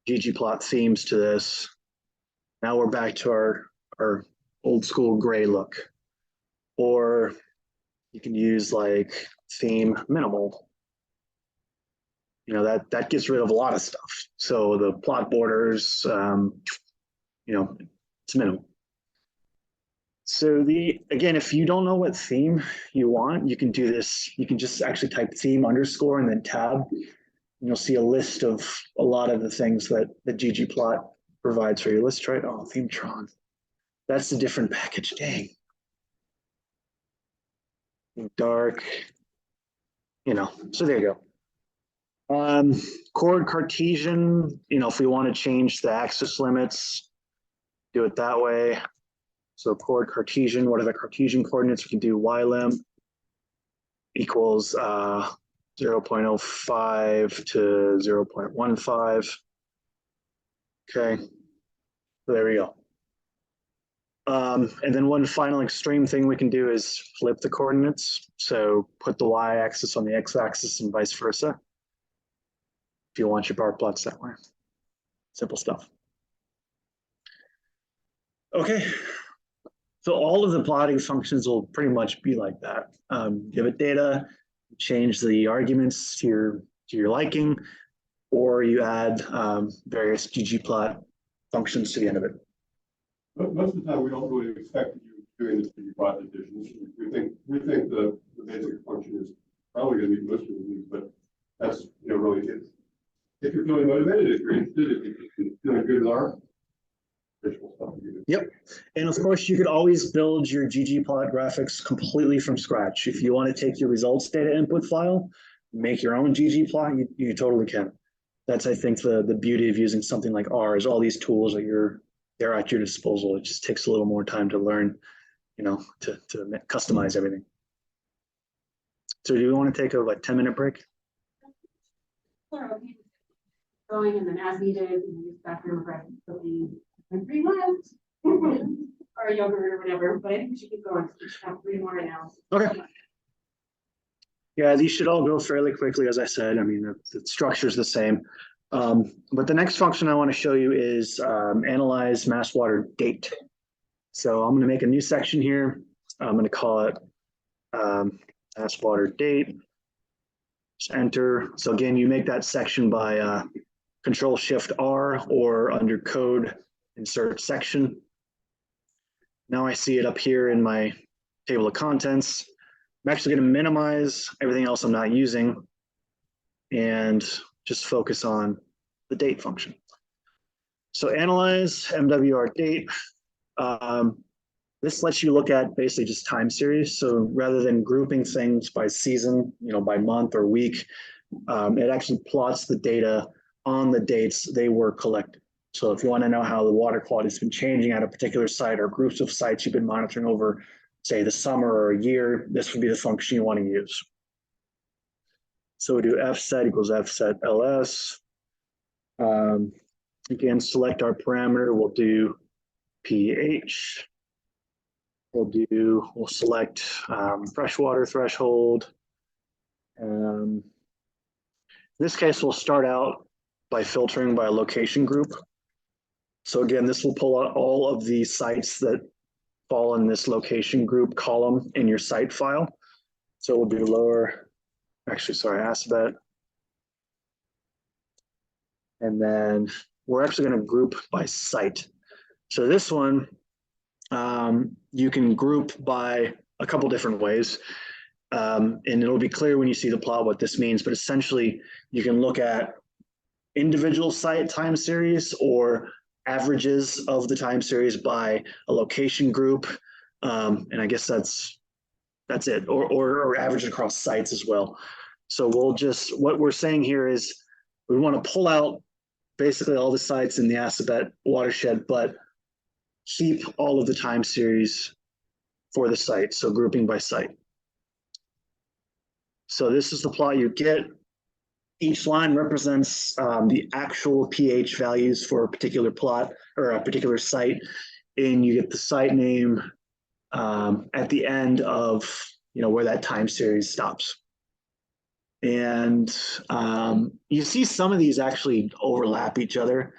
ggplot themes to this. Now we're back to our old school gray look. Or you can use theme minimal. That gets rid of a lot of stuff. So the plot borders, it's minimal. So again, if you don't know what theme you want, you can do this. You can just actually type theme underscore and then tab. And you'll see a list of a lot of the things that the ggplot provides for you. Let's try it. Oh, themetron. That's a different package. Dang. Dark. So there you go. Chord Cartesian, if we want to change the axis limits, do it that way. So chord Cartesian, what are the Cartesian coordinates? We can do ylim equals 0.05 to 0.15. Okay, so there we go. And then one final extreme thing we can do is flip the coordinates. So put the y-axis on the x-axis and vice versa. If you want your bar plots that way. Simple stuff. Okay. So all of the plotting functions will pretty much be like that. Give it data, change the arguments to your liking, or you add various ggplot functions to the end of it. But most of the time, we don't really expect you doing this to your plot additions. We think the basic function is probably going to be most of the needs, but that's, really it. If you're feeling motivated, if you're interested, if you're feeling good with our visual stuff. Yep. And of course, you could always build your ggplot graphics completely from scratch. If you want to take your results data input file, make your own ggplot, you totally can. That's, I think, the beauty of using something like OARS. All these tools they're at your disposal. It just takes a little more time to learn, to customize everything. So do you want to take a 10-minute break? Going and then as needed, use bathroom break, and 3 months. Or yogurt or whatever, but I think we should keep going. We should have 3 more now. Okay. Yeah, these should all go fairly quickly, as I said. I mean, the structure is the same. But the next function I want to show you is analyze MassWateR date. So I'm going to make a new section here. I'm going to call it MassWateR date. Just enter. So again, you make that section by Control-Shift-R, or under code, insert section. Now I see it up here in my table of contents. I'm actually going to minimize everything else I'm not using and just focus on the date function. So analyze MWR date. This lets you look at basically just time series. So rather than grouping things by season, by month or week, it actually plots the data on the dates they were collected. So if you want to know how the water quality has been changing at a particular site or groups of sites you've been monitoring over, say, the summer or a year, this would be the function you want to use. So we do fset equals fset ls. Again, select our parameter. We'll do pH. We'll select freshwater threshold. In this case, we'll start out by filtering by location group. So again, this will pull out all of the sites that fall in this location group column in your site file. So we'll do ACASAK. And then we're actually going to group by site. So this one, you can group by a couple different ways. And it'll be clear when you see the plot what this means, but essentially you can look at individual site time series or averages of the time series by a location group. And I guess that's it, or average across sites as well. So what we're saying here is we want to pull out basically all the sites in the ACASAK watershed, but keep all of the time series for the site, so grouping by site. So this is the plot you get. Each line represents the actual pH values for a particular plot or a particular site, and you get the site name at the end of where that time series stops. And you see some of these actually overlap each other,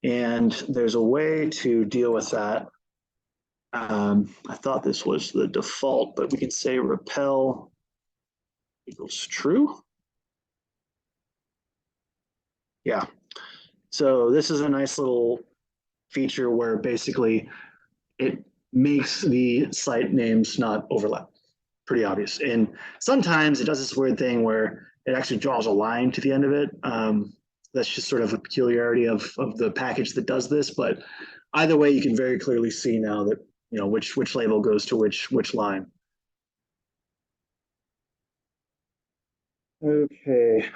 and there's a way to deal with that. I thought this was the default, but we can say repel equals true. Yeah, so this is a nice little feature where basically it makes the site names not overlap. Pretty obvious. And sometimes it does this weird thing where it actually draws a line to the end of it. That's just sort of a peculiarity of the package that does this. But either way, you can very clearly see now that which label goes to which line. Okay.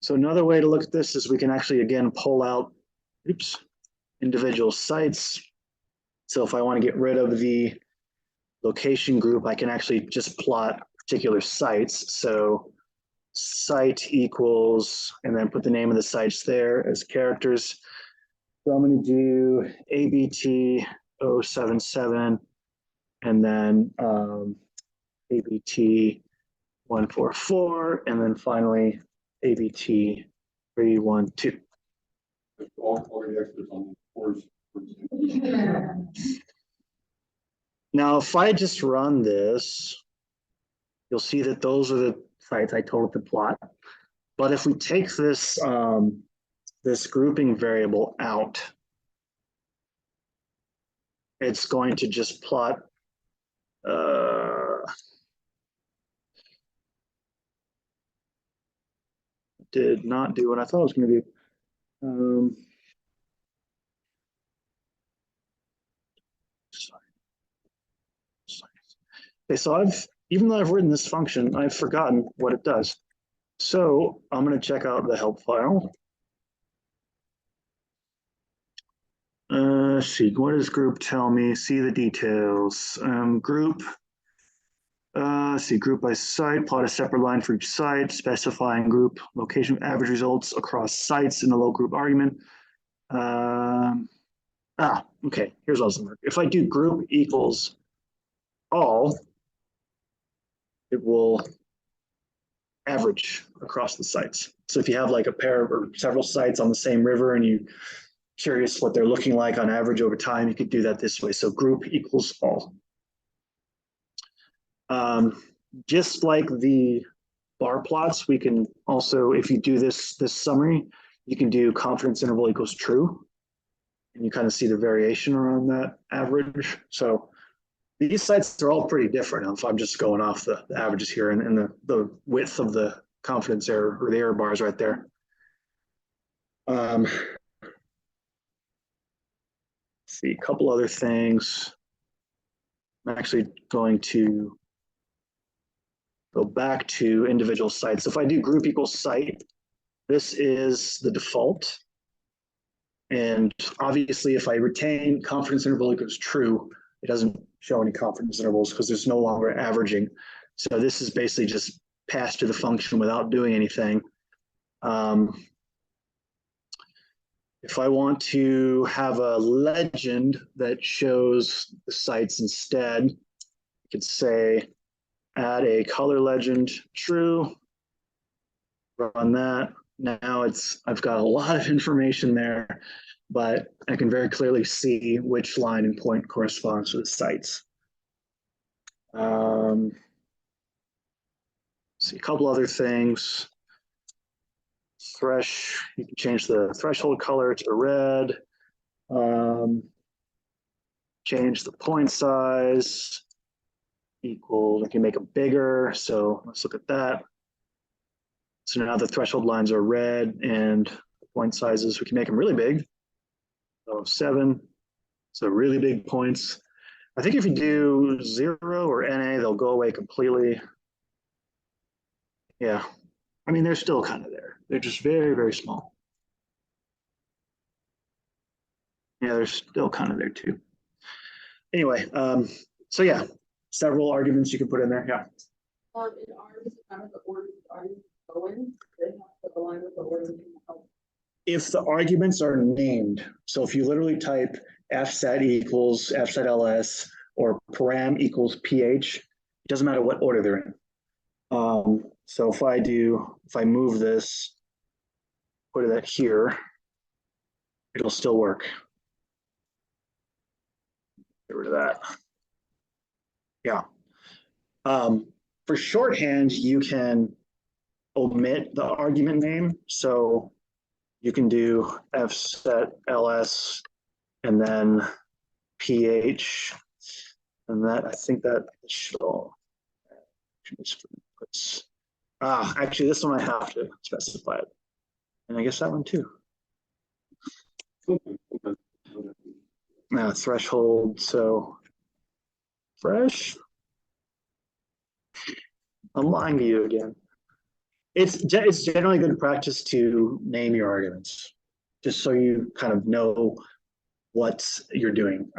So another way to look at this is we can actually, again, pull out, individual sites. So if I want to get rid of the location group, I can actually just plot particular sites. So site equals, and then put the name of the sites there as characters. So I'm going to do ABT 077 and then ABT 144, and then finally ABT 312. All the experts on the course. Now, if I just run this, you'll see that those are the sites I told it to plot. But if we take this, this grouping variable out, it's going to just plot did not do what I thought it was going to do. Okay, so even though I've written this function, I've forgotten what it does. So I'm going to check out the help file. See, what does group tell me? See the details. Group. See, group by site, plot a separate line for each site, specifying group location average results across sites in the low group argument. Okay, here's what work. If I do group equals all, it will average across the sites. So if you have like a pair or several sites on the same river and you're curious what they're looking like on average over time, you could do that this way. So group equals all. Just like the bar plots, we can also, if you do this summary, you can do confidence interval equals true. And you kind of see the variation around that average. So these sites are all pretty different. If I'm just going off the averages here and the width of the confidence error or the error bars right there. See a couple other things. I'm actually going to go back to individual sites. If I do group equals site, this is the default. And obviously, if I retain confidence interval equals true, it doesn't show any confidence intervals because there's no longer averaging. So this is basically just passed to the function without doing anything. If I want to have a legend that shows the sites instead, I could say add a color legend true, run that. Now I've got a lot of information there, but I can very clearly see which line and point corresponds to the sites. See a couple other things. You can change the threshold color to red. Change the point size. Equal, I can make them bigger. So let's look at that. So now the threshold lines are red and the point sizes, we can make them really big. So 7, so really big points. I think if you do 0 or NA, they'll go away completely. Yeah, I mean, they're still kind of there. They're just very, very small. Yeah, they're still kind of there too. Anyway, so yeah, several arguments you can put in there, yeah. In ours, kind of the order are going, they have to align with the order. If the arguments are named, so if you literally type fset equals fset ls or param equals ph, it doesn't matter what order they're in. So if I move this, put that here, it'll still work. Get rid of that. Yeah. For shorthand, you can omit the argument name. So you can do fset ls and then ph, and that I think that should all. Actually, this one I have to specify it, and I guess that one too. Now threshold, so fresh. I'm lying to you again. It's generally good practice to name your arguments, just so you kind of know what you're doing.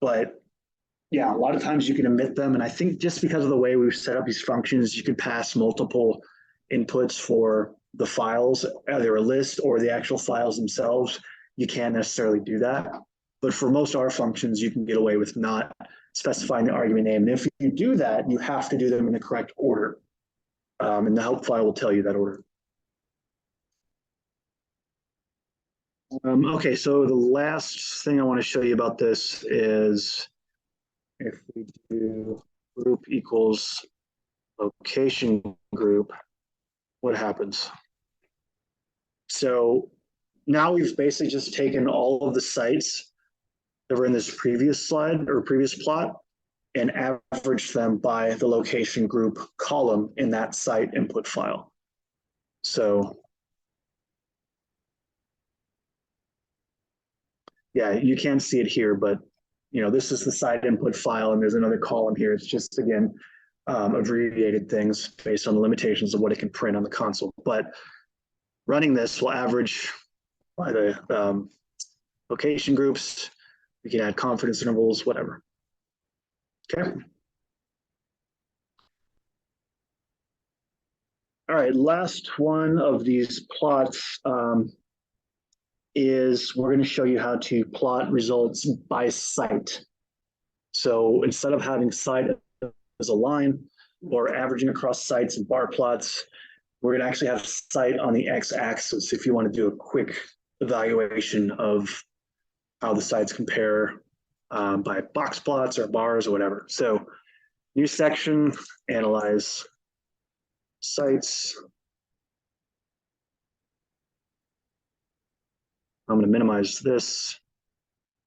But yeah, a lot of times you can omit them, and I think just because of the way we've set up these functions, you can pass multiple inputs for the files, either a list or the actual files themselves. You can't necessarily do that. But for most R functions, you can get away with not specifying the argument name. And if you do that, you have to do them in the correct order. And the help file will tell you that order. Okay, so the last thing I want to show you about this is if we do group equals location group, what happens? So now we've basically just taken all of the sites that were in this previous slide or previous plot and averaged them by the location group column in that site input file. So yeah, you can't see it here, but this is the site input file and there's another column here. It's just, again, abbreviated things based on the limitations of what it can print on the console. But running this will average by the location groups. We can add confidence intervals, whatever. Okay. All right, last one of these plots is we're going to show you how to plot results by site. So instead of having site as a line or averaging across sites and bar plots, we're going to actually have site on the x-axis if you want to do a quick evaluation of how the sites compare by box plots or bars or whatever. So new section, analyze sites. I'm going to minimize this.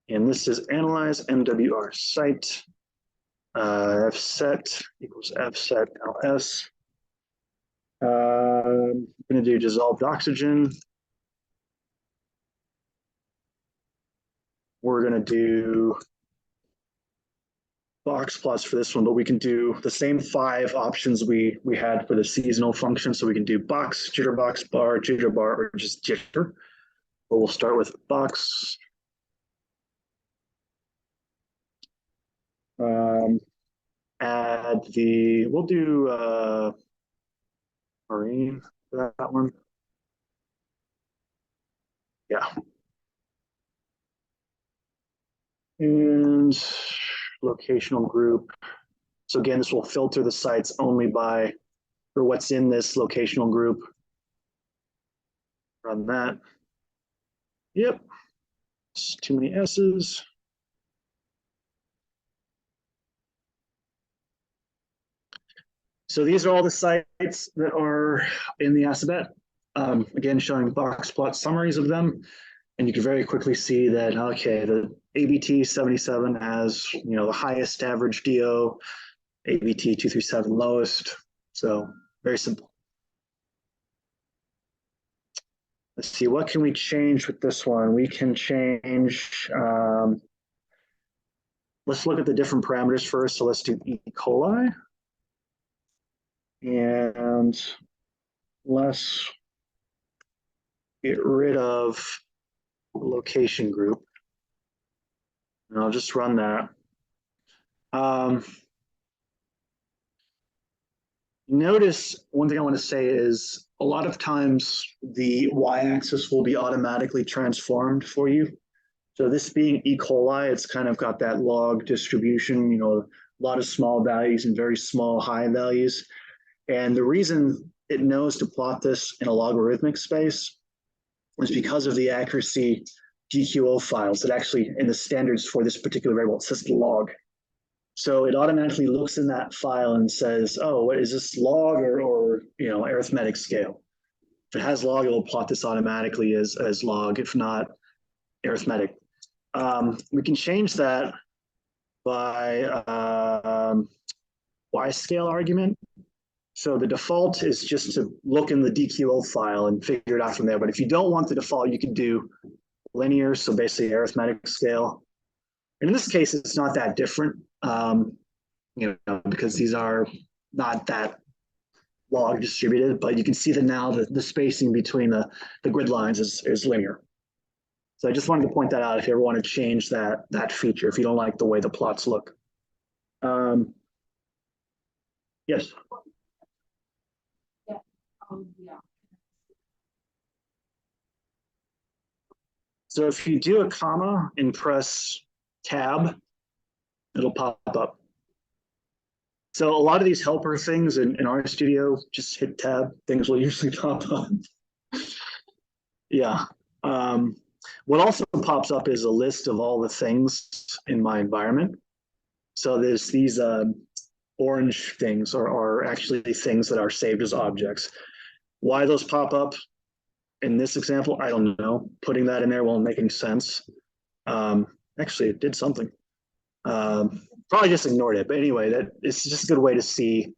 And this is analyze MWR site. Fset equals Fset LS. I'm going to do dissolved oxygen. We're going to do box plots for this one, but we can do the same 5 options we had for the seasonal function. So we can do box, jitterbox, bar, jitter bar, or just jitter. But we'll start with box. Add the, we'll do marine for that one. Yeah. And locational group. So again, this will filter the sites only by, for what's in this locational group. Run that. Yep. It's too many S's. So these are all the sites that are in the ACASAK. Again, showing box plot summaries of them. And you can very quickly see that, okay, the ABT 77 has, the highest average DO, ABT 237 lowest. So very simple. Let's see, what can we change with this one? We can change, let's look at the different parameters first. So let's do E. coli. And let's get rid of location group. And I'll just run that. Notice one thing I want to say is a lot of times the y-axis will be automatically transformed for you. So this being E. coli, it's kind of got that log distribution, a lot of small values and very small high values. And the reason it knows to plot this in a logarithmic space is because of the accuracy GQO files that actually in the standards for this particular variable, it says log. So it automatically looks in that file and says, oh, what is this, log or arithmetic scale? If it has log, it'll plot this automatically as log, if not arithmetic. We can change that by y-scale argument. So the default is just to look in the DQO file and figure it out from there. But if you don't want the default, you can do linear, so basically arithmetic scale. And in this case, it's not that different, because these are not that log distributed, but you can see that now the spacing between the grid lines is linear. So I just wanted to point that out if you ever want to change that feature, if you don't like the way the plots look. Yes. Yeah. So if you do a comma and press tab, it'll pop up. So a lot of these helper things in RStudio, just hit tab, things will usually pop up. Yeah. What also pops up is a list of all the things in my environment. So there's these orange things are actually things that are saved as objects. Why those pop up in this example, I don't know. Putting that in there won't make any sense. Actually, it did something. Probably just ignored it. But anyway, that it's just a good way to see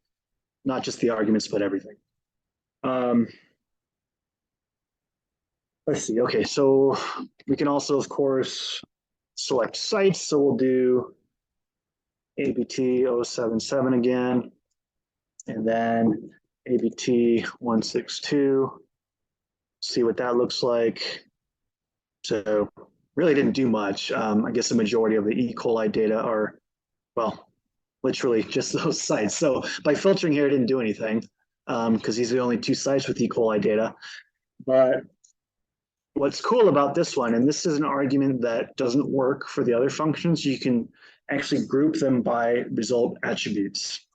not just the arguments, but everything. Let's see. Okay, so we can also, of course, select sites. So we'll do ABT 077 again, and then ABT 162. See what that looks like. So really didn't do much. I guess the majority of the E. coli data are, well, literally just those sites. So by filtering here, it didn't do anything because these are the only 2 sites with E. coli data. But what's cool about this one, and this is an argument that doesn't work for the other functions, you can actually group them by result attributes.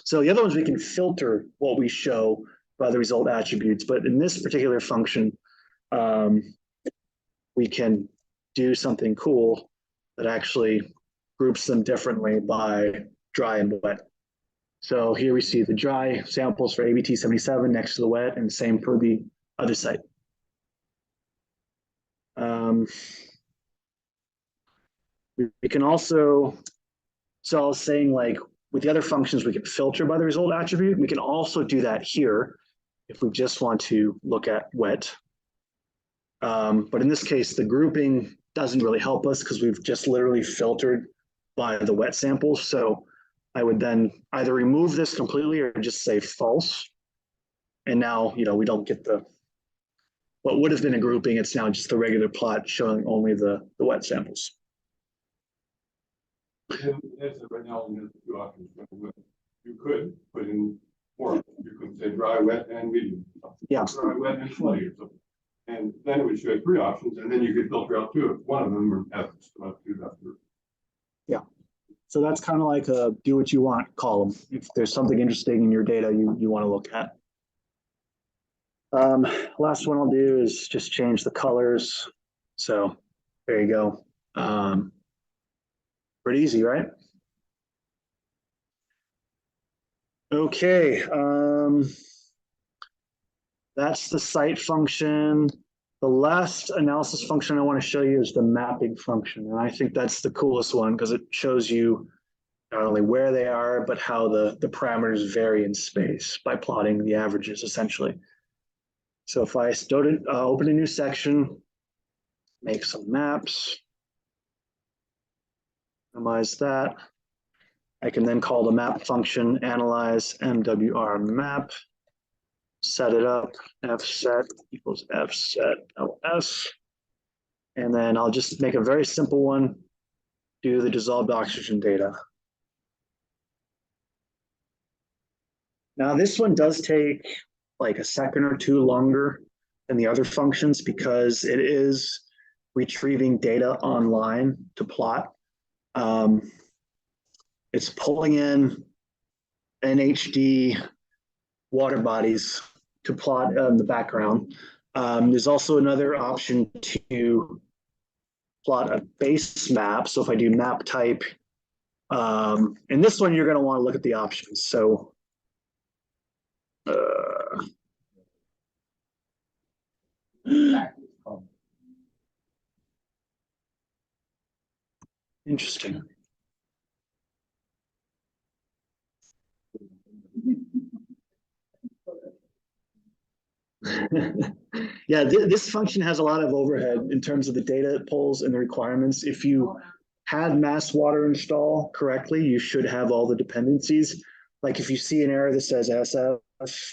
So the other ones, we can filter what we show by the result attributes, but in this particular function, we can do something cool that actually groups them differently by dry and wet. So here we see the dry samples for ABT 77 next to the wet, and same for the other site. We can also, so I was saying, like with the other functions, we can filter by the result attribute. We can also do that here if we just want to look at wet. But in this case, the grouping doesn't really help us because we've just literally filtered by the wet samples. So I would then either remove this completely or just say false. And now, you know, we don't get the, what would have been a grouping, it's now just the regular plot showing only the wet samples. As of right now, there's 2 options. You could put in 4. You could say dry, wet, and medium. Yeah. Dry, wet, and slutty or something. And then it would show 3 options, and then you could filter out 2 of one of them or have to that through. Yeah. So that's kind of like a do what you want column. If there's something interesting in your data you want to look at. Last one I'll do is just change the colors. So there you go. Pretty easy, right? Okay. That's the site function. The last analysis function I want to show you is the mapping function. And I think that's the coolest one because it shows you not only where they are, but how the parameters vary in space by plotting the averages, essentially. So if I open a new section, make some maps, minimize that, I can then call the map function analyze MWR map, set it up, fset equals fset ls, and then I'll just make a very simple one, do the dissolved oxygen data. Now this one does take like a second or 2 longer than the other functions because it is retrieving data online to plot. It's pulling in NHD water bodies to plot the background. There's also another option to plot a base map. So if I do map type, in this one, you're going to want to look at the options. So interesting. Yeah, this function has a lot of overhead in terms of the data it pulls and the requirements. If you had MassWater install correctly, you should have all the dependencies. Like if you see an error that says SF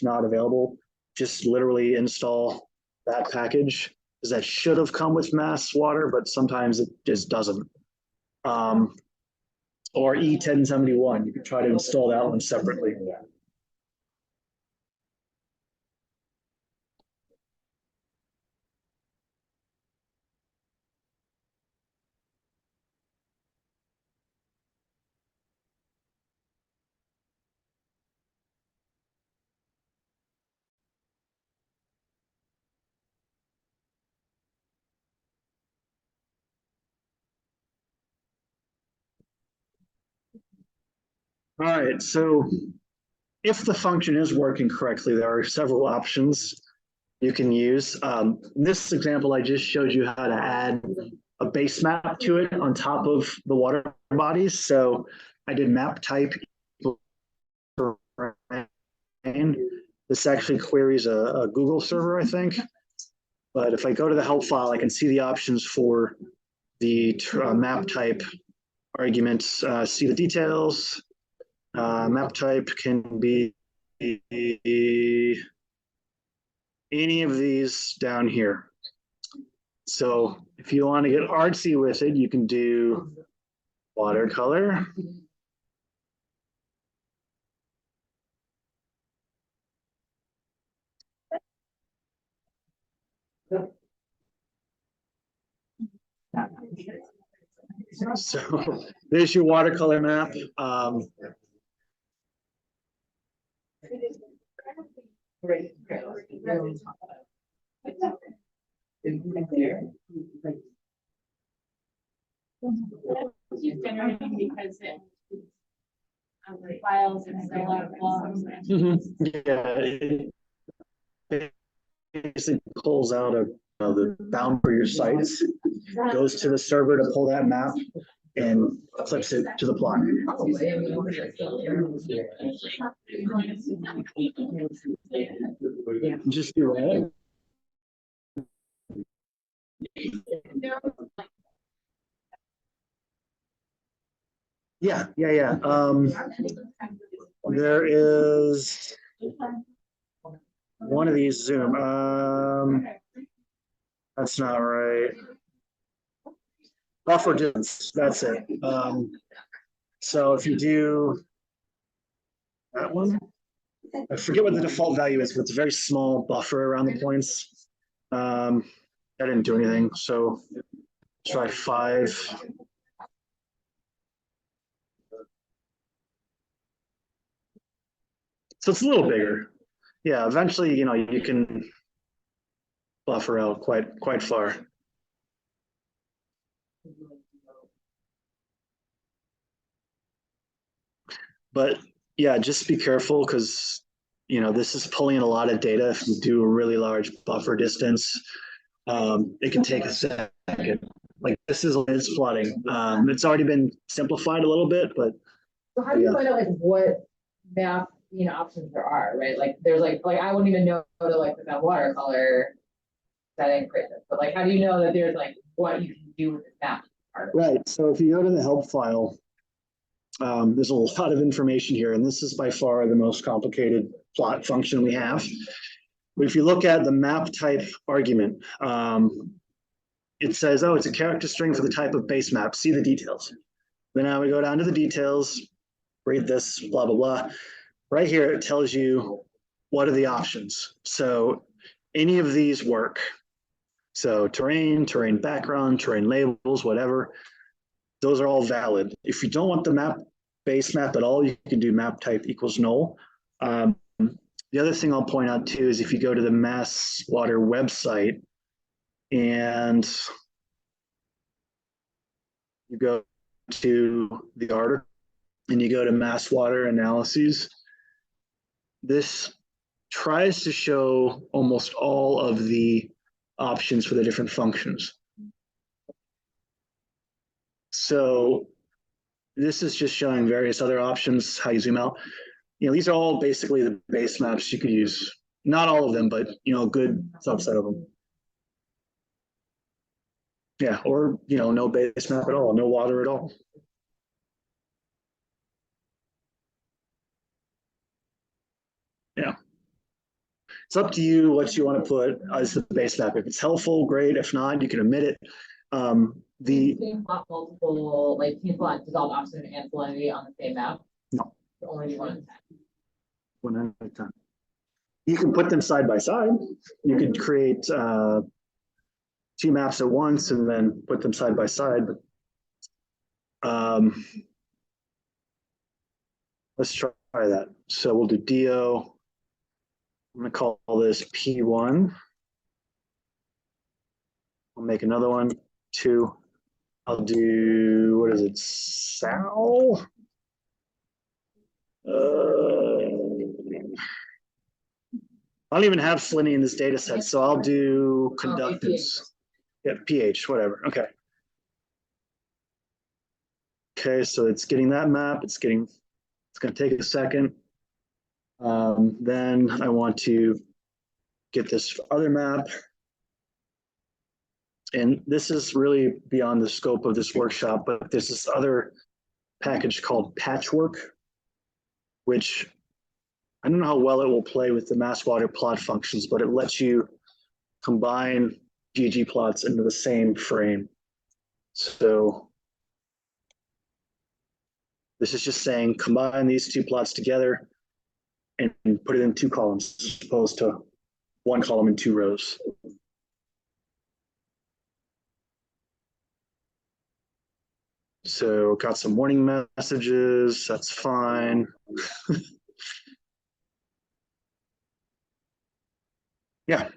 not available, just literally install that package because that should have come with MassWater, but sometimes it just doesn't. Or E1071, you could try to install that one separately. All right, so if the function is working correctly, there are several options you can use. In this example, I just showed you how to add a base map to it on top of the water bodies. So I did map type. This actually queries a Google server, I think. But if I go to the help file, I can see the options for the map type arguments, see the details. Map type can be any of these down here. So if you want to get artsy with it, you can do watercolor. So there's your watercolor map. Keep generating because it the files and a lot of logs. Yeah, it basically pulls out the bound for your sites, goes to the server to pull that map, and clips it to the plot. Just do that. Yeah. There is one of these Zoom. That's not right. Buffer distance. That's it. So if you do that one, I forget what the default value is, but it's a very small buffer around the points. I didn't do anything, so try 5. So it's a little bigger. Yeah, eventually, you can buffer out quite far. But yeah, just be careful because this is pulling in a lot of data. If you do a really large buffer distance, it can take a second. Like this is flooding. It's already been simplified a little bit, but so how do you find out what map options there are, right? Like there's like I wouldn't even know to put that watercolor setting for this, but how do you know that there's what you can do with this map? Right. So if you go to the help file, there's a lot of information here, and this is by far the most complicated plot function we have. But if you look at the map type argument, it says, oh, it's a character string for the type of base map. See the details. Then now we go down to the details, read this, blah, blah, blah. Right here, it tells you what are the options. So any of these work. So terrain background, terrain labels, whatever. Those are all valid. If you don't want the base map at all, you can do map type equals null. The other thing I'll point out too is if you go to the MassWater website and you go to the article and you go to MassWater analyses, this tries to show almost all of the options for the different functions. So this is just showing various other options, how you zoom out. These are all basically the base maps you could use. Not all of them, but a good subset of them. Yeah, or no base map at all, no water at all. Yeah. It's up to you what you want to put as the base map. If it's helpful, great. If not, you can omit it. You can plot multiple, can you plot dissolved oxygen and salinity on the same map? No. Only one at a time. One at a time. You can put them side by side. You could create 2 maps at once and then put them side by side. But let's try that. So we'll do DO. I'm going to call this P1. I'll make another one, 2. I'll do, what is it, Sal? I don't even have salinity in this data set, so I'll do conductance. Yeah, pH, whatever. Okay. Okay, so it's getting that map. It's going to take a second. Then I want to get this other map. And this is really beyond the scope of this workshop, but there's this other package called Patchwork, which I don't know how well it will play with the MassWateR plot functions, but it lets you combine ggplots into the same frame. So this is just saying combine these two plots together and put it in 2 columns as opposed to 1 column and 2 rows. So got some warning messages, that's fine. Yeah,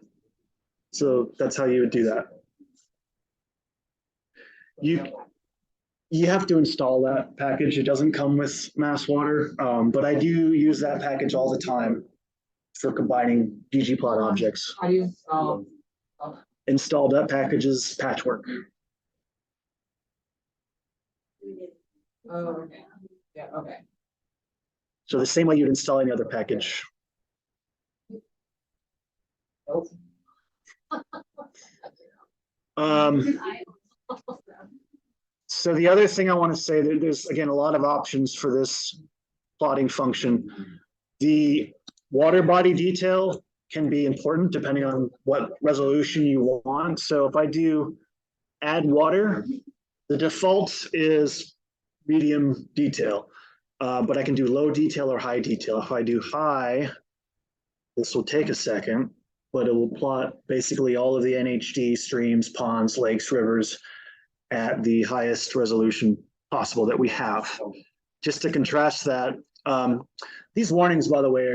so that's how you would do that. You have to install that package. It doesn't come with MassWateR, but I do use that package all the time for combining ggplot objects. How do you Install that package's Patchwork. Oh, okay. Yeah, okay. So the same way you'd install any other package. Nope. So the other thing I want to say, there's again a lot of options for this plotting function. The water body detail can be important depending on what resolution you want. So if I do add water, the default is medium detail, but I can do low detail or high detail. If I do high, this will take a second, but it will plot basically all of the NHD streams, ponds, lakes, rivers at the highest resolution possible that we have. Just to contrast that, these warnings, by the way,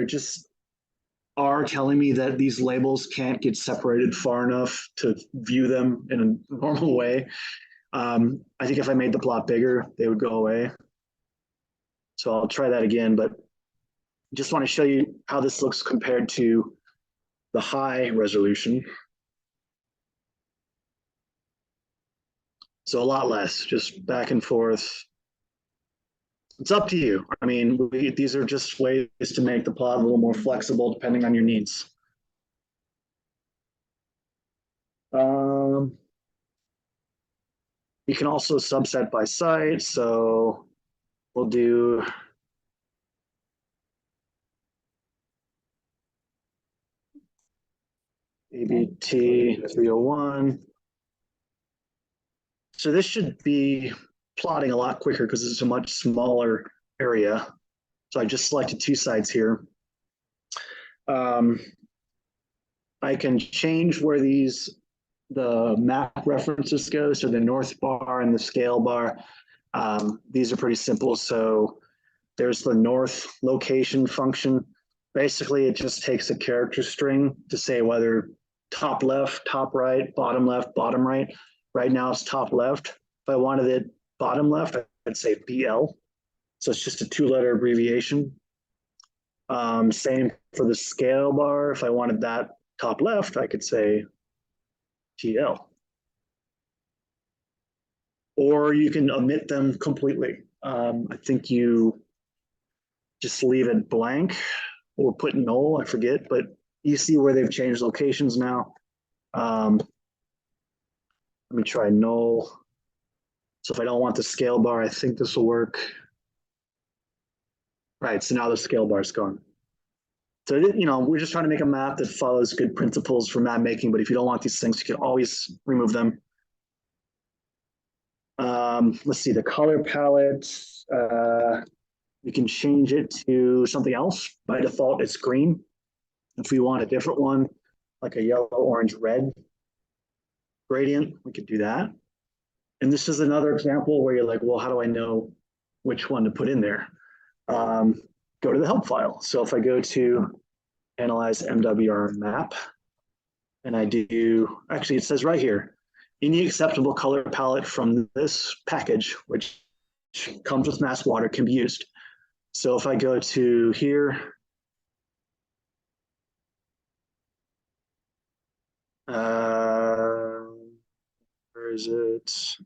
are telling me that these labels can't get separated far enough to view them in a normal way. I think if I made the plot bigger, they would go away. So I'll try that again, but just want to show you how this looks compared to the high resolution. So a lot less, just back and forth. It's up to you. I mean, these are just ways to make the plot a little more flexible depending on your needs. You can also subset by site. So we'll do ABT 301. So this should be plotting a lot quicker because it's a much smaller area. So I just selected 2 sites here. I can change where the map references go. So the north bar and the scale bar, these are pretty simple. So there's the north location function. Basically, it just takes a character string to say whether top left, top right, bottom left, bottom right. Right now it's top left. If I wanted it bottom left, I'd say BL. So it's just a 2-letter abbreviation. Same for the scale bar. If I wanted that top left, I could say TL. Or you can omit them completely. I think you just leave it blank or put null, I forget, but you see where they've changed locations now. Let me try null. So if I don't want the scale bar, I think this will work. Right, so now the scale bar is gone. So, you know, we're just trying to make a map that follows good principles for map making, but if you don't want these things, you can always remove them. Let's see, the color palette, we can change it to something else. By default, it's green. If we want a different one, like a yellow, orange, red gradient, we could do that. And this is another example where you're like, well, how do I know which one to put in there? Go to the help file. So if I go to analyze MWR map, and I do, actually it says right here, any acceptable color palette from this package, which comes with MassWateR, can be used. So if I go to here, where is it?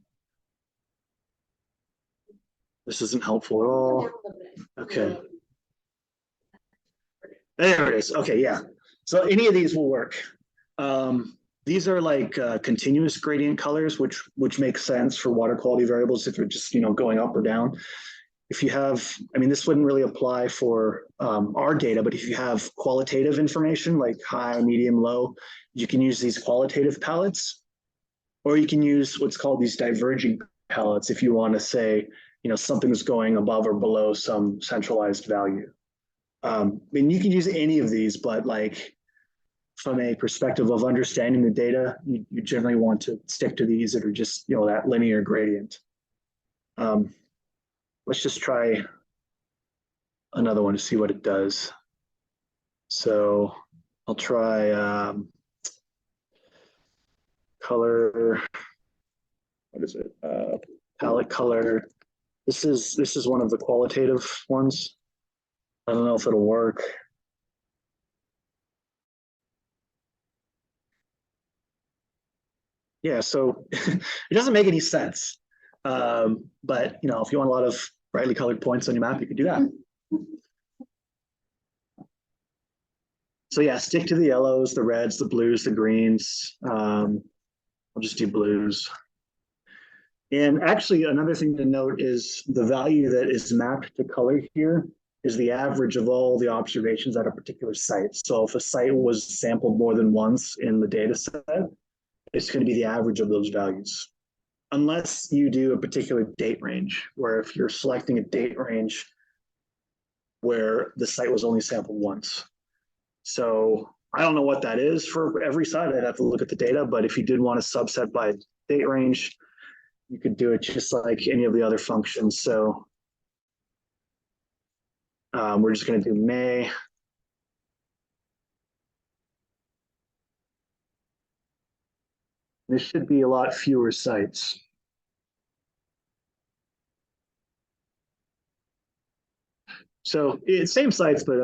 This isn't helpful at all. Okay. There it is. Okay, yeah. So any of these will work. These are like continuous gradient colors, which makes sense for water quality variables if they're just going up or down. If you have, I mean, this wouldn't really apply for our data, but if you have qualitative information like high, medium, low, you can use these qualitative palettes, or you can use what's called these diverging palettes if you want to say, something is going above or below some centralized value. I mean, you can use any of these, but like from a perspective of understanding the data, you generally want to stick to these that are just, that linear gradient. Let's just try another one to see what it does. So I'll try color, what is it? Palette color. This is one of the qualitative ones. I don't know if it'll work. Yeah, so it doesn't make any sense. But if you want a lot of brightly colored points on your map, you could do that. So yeah, stick to the yellows, the reds, the blues, the greens. I'll just do blues. And actually, another thing to note is the value that is mapped to color here is the average of all the observations at a particular site. So if a site was sampled more than once in the data set, it's going to be the average of those values. Unless you do a particular date range, where if you're selecting a date range where the site was only sampled once. So I don't know what that is for every site. I'd have to look at the data, but if you did want to subset by date range, you could do it just like any of the other functions. So we're just going to do May. This should be a lot fewer sites. So it's same sites, but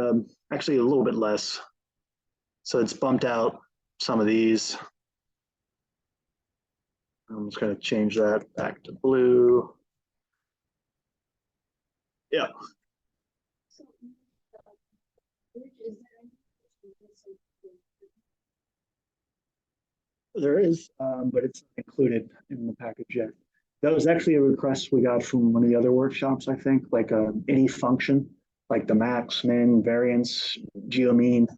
actually a little bit less. So it's bumped out some of these. I'm just going to change that back to blue. Yeah. There is, but it's not included in the package yet. That was actually a request we got from one of the other workshops, I think, like any function, like the max, min, variance, geomean.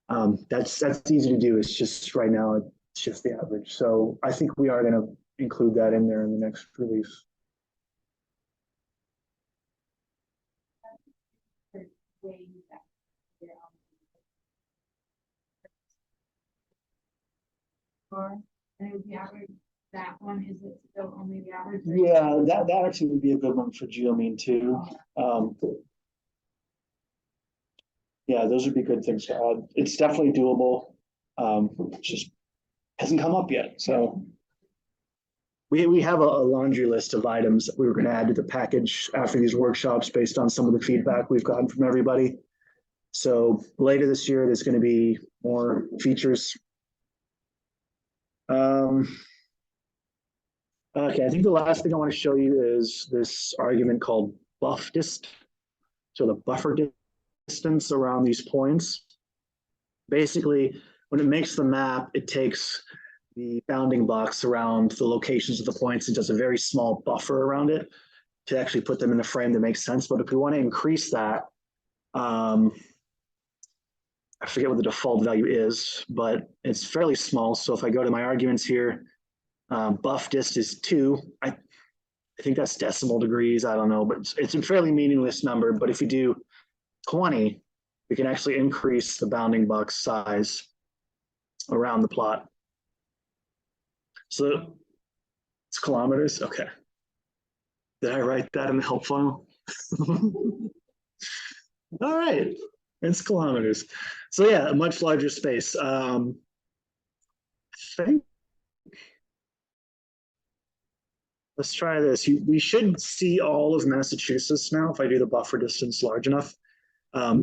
That's easy to do. It's just right now, it's just the average. So I think we are going to include that in there in the next release. And the average, that one, is it still only the average? Yeah, that actually would be a good one for geomean too. Yeah, those would be good things to add. It's definitely doable. It just hasn't come up yet. So we have a laundry list of items that we were going to add to the package after these workshops based on some of the feedback we've gotten from everybody. So later this year, there's going to be more features. Okay, I think the last thing I want to show you is this argument called buff dist. So the buffer distance around these points. Basically, when it makes the map, it takes the bounding box around the locations of the points and does a very small buffer around it to actually put them in a frame that makes sense. But if we want to increase that, I forget what the default value is, but it's fairly small. So if I go to my arguments here, buff dist is 2. I think that's decimal degrees. I don't know, but it's a fairly meaningless number. But if you do 20, we can actually increase the bounding box size around the plot. So it's kilometers. Okay. Did I write that in the help file? All right. It's kilometers. So yeah, a much larger space. I think Let's try this. We should see all of Massachusetts now if I do the buffer distance large enough.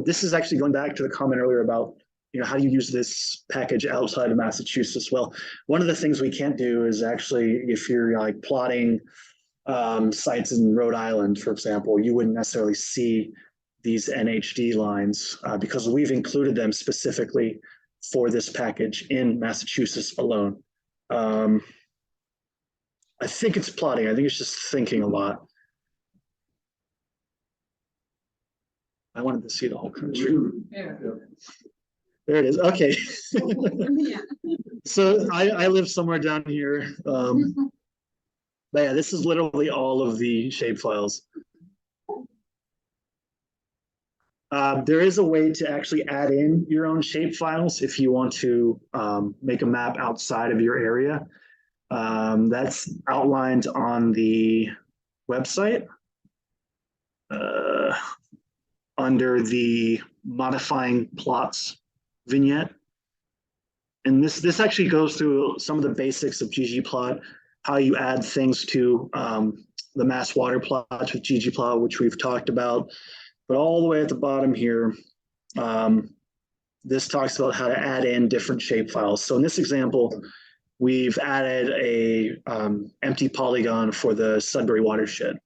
This is actually going back to the comment earlier about, how do you use this package outside of Massachusetts? Well, one of the things we can't do is actually, if you're like plotting sites in Rhode Island, for example, you wouldn't necessarily see these NHD lines because we've included them specifically for this package in Massachusetts alone. I think it's plotting. I think it's just thinking a lot. I wanted to see the whole country. Yeah. There it is. Okay. So I live somewhere down here. But yeah, this is literally all of the shapefiles. There is a way to actually add in your own shapefiles if you want to make a map outside of your area. That's outlined on the website under the modifying plots vignette. And this actually goes through some of the basics of ggplot, how you add things to the MassWateR plots with ggplot, which we've talked about. But all the way at the bottom here, this talks about how to add in different shapefiles. So in this example, we've added a empty polygon for the Sudbury watershed.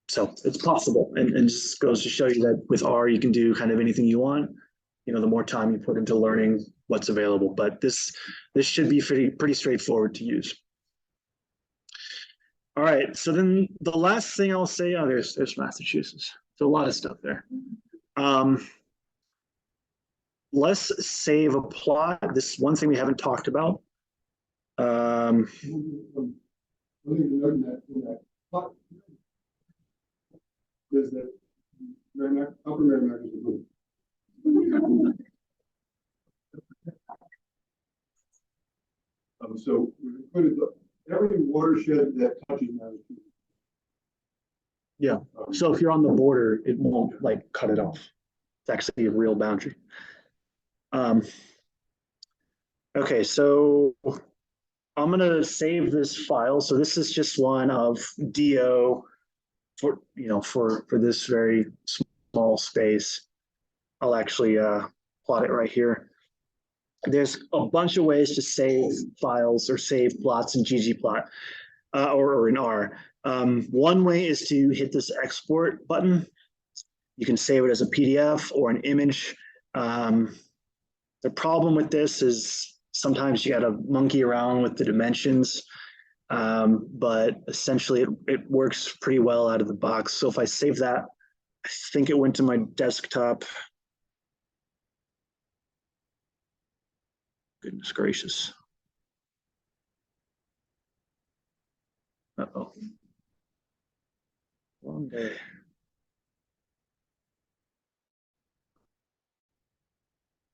So it's possible, and just goes to show you that with R, you can do kind of anything you want. The more time you put into learning what's available, but this should be pretty straightforward to use. All right, so then the last thing I'll say, there's Massachusetts. There's a lot of stuff there. Let's save a plot. This is one thing we haven't talked about. Is that Upper Merrimack is approved. So we put it every watershed that touches Massachusetts. Yeah. So if you're on the border, it won't like cut it off. It's actually a real boundary. Okay, so I'm gonna save this file. So this is just one of DO for for this very small space. I'll actually plot it right here. There's a bunch of ways to save files or save plots in ggplot or in R. One way is to hit this export button. You can save it as a PDF or an image. The problem with this is sometimes you got to monkey around with the dimensions, but essentially it works pretty well out of the box. So if I save that, I think it went to my desktop. Goodness gracious. Uh-oh. Long day.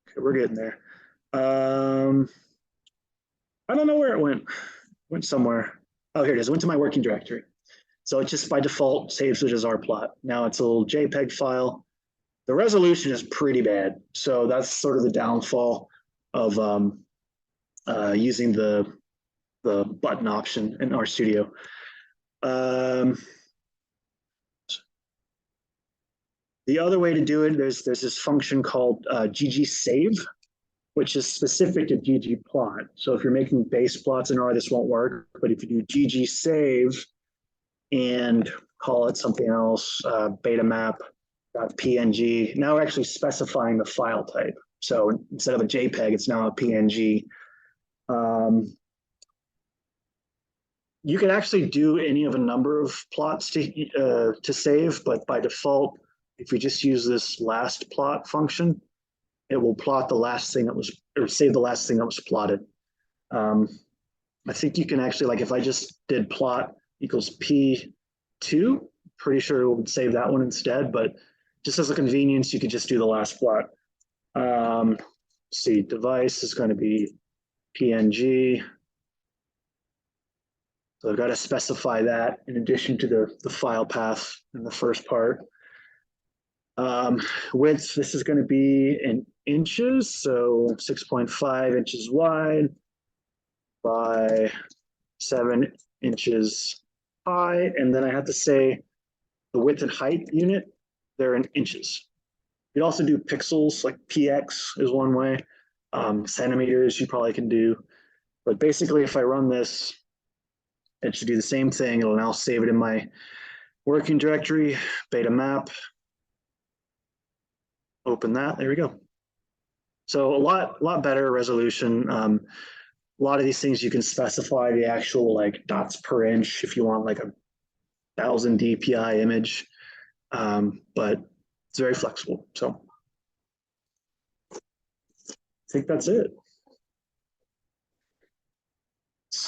Okay, we're getting there. I don't know where it went. Went somewhere. Oh, here it is. It went to my working directory. So it just by default saves it as rplot. Now it's a little JPEG file. The resolution is pretty bad. So that's sort of the downfall of using the button option in RStudio. The other way to do it, there's this function called ggsave, which is specific to ggplot. So if you're making base plots in R, this won't work. But if you do ggsave and call it something else, betamap.png, now we're actually specifying the file type. So instead of a JPEG, it's now a PNG. You can actually do any of a number of plots to save, but by default, if you just use this last plot function, it will plot the last thing that was, or save the last thing that was plotted. I think you can actually, like if I just did plot equals P2, pretty sure it would save that one instead, but just as a convenience, you could just do the last plot. See, device is going to be PNG. So I've got to specify that in addition to the file path in the first part. Width, this is going to be in inches, so 6.5 inches wide by 7 inches high, and then I have to say the width and height unit, they're in inches. You also do pixels, like px is one way. Centimeters you probably can do. But basically, if I run this, it should do the same thing. It'll now save it in my working directory, beta map. Open that, there we go. So a lot better resolution. A lot of these things you can specify the actual like dots per inch if you want like a 1000 DPI image, but it's very flexible. So I think that's it.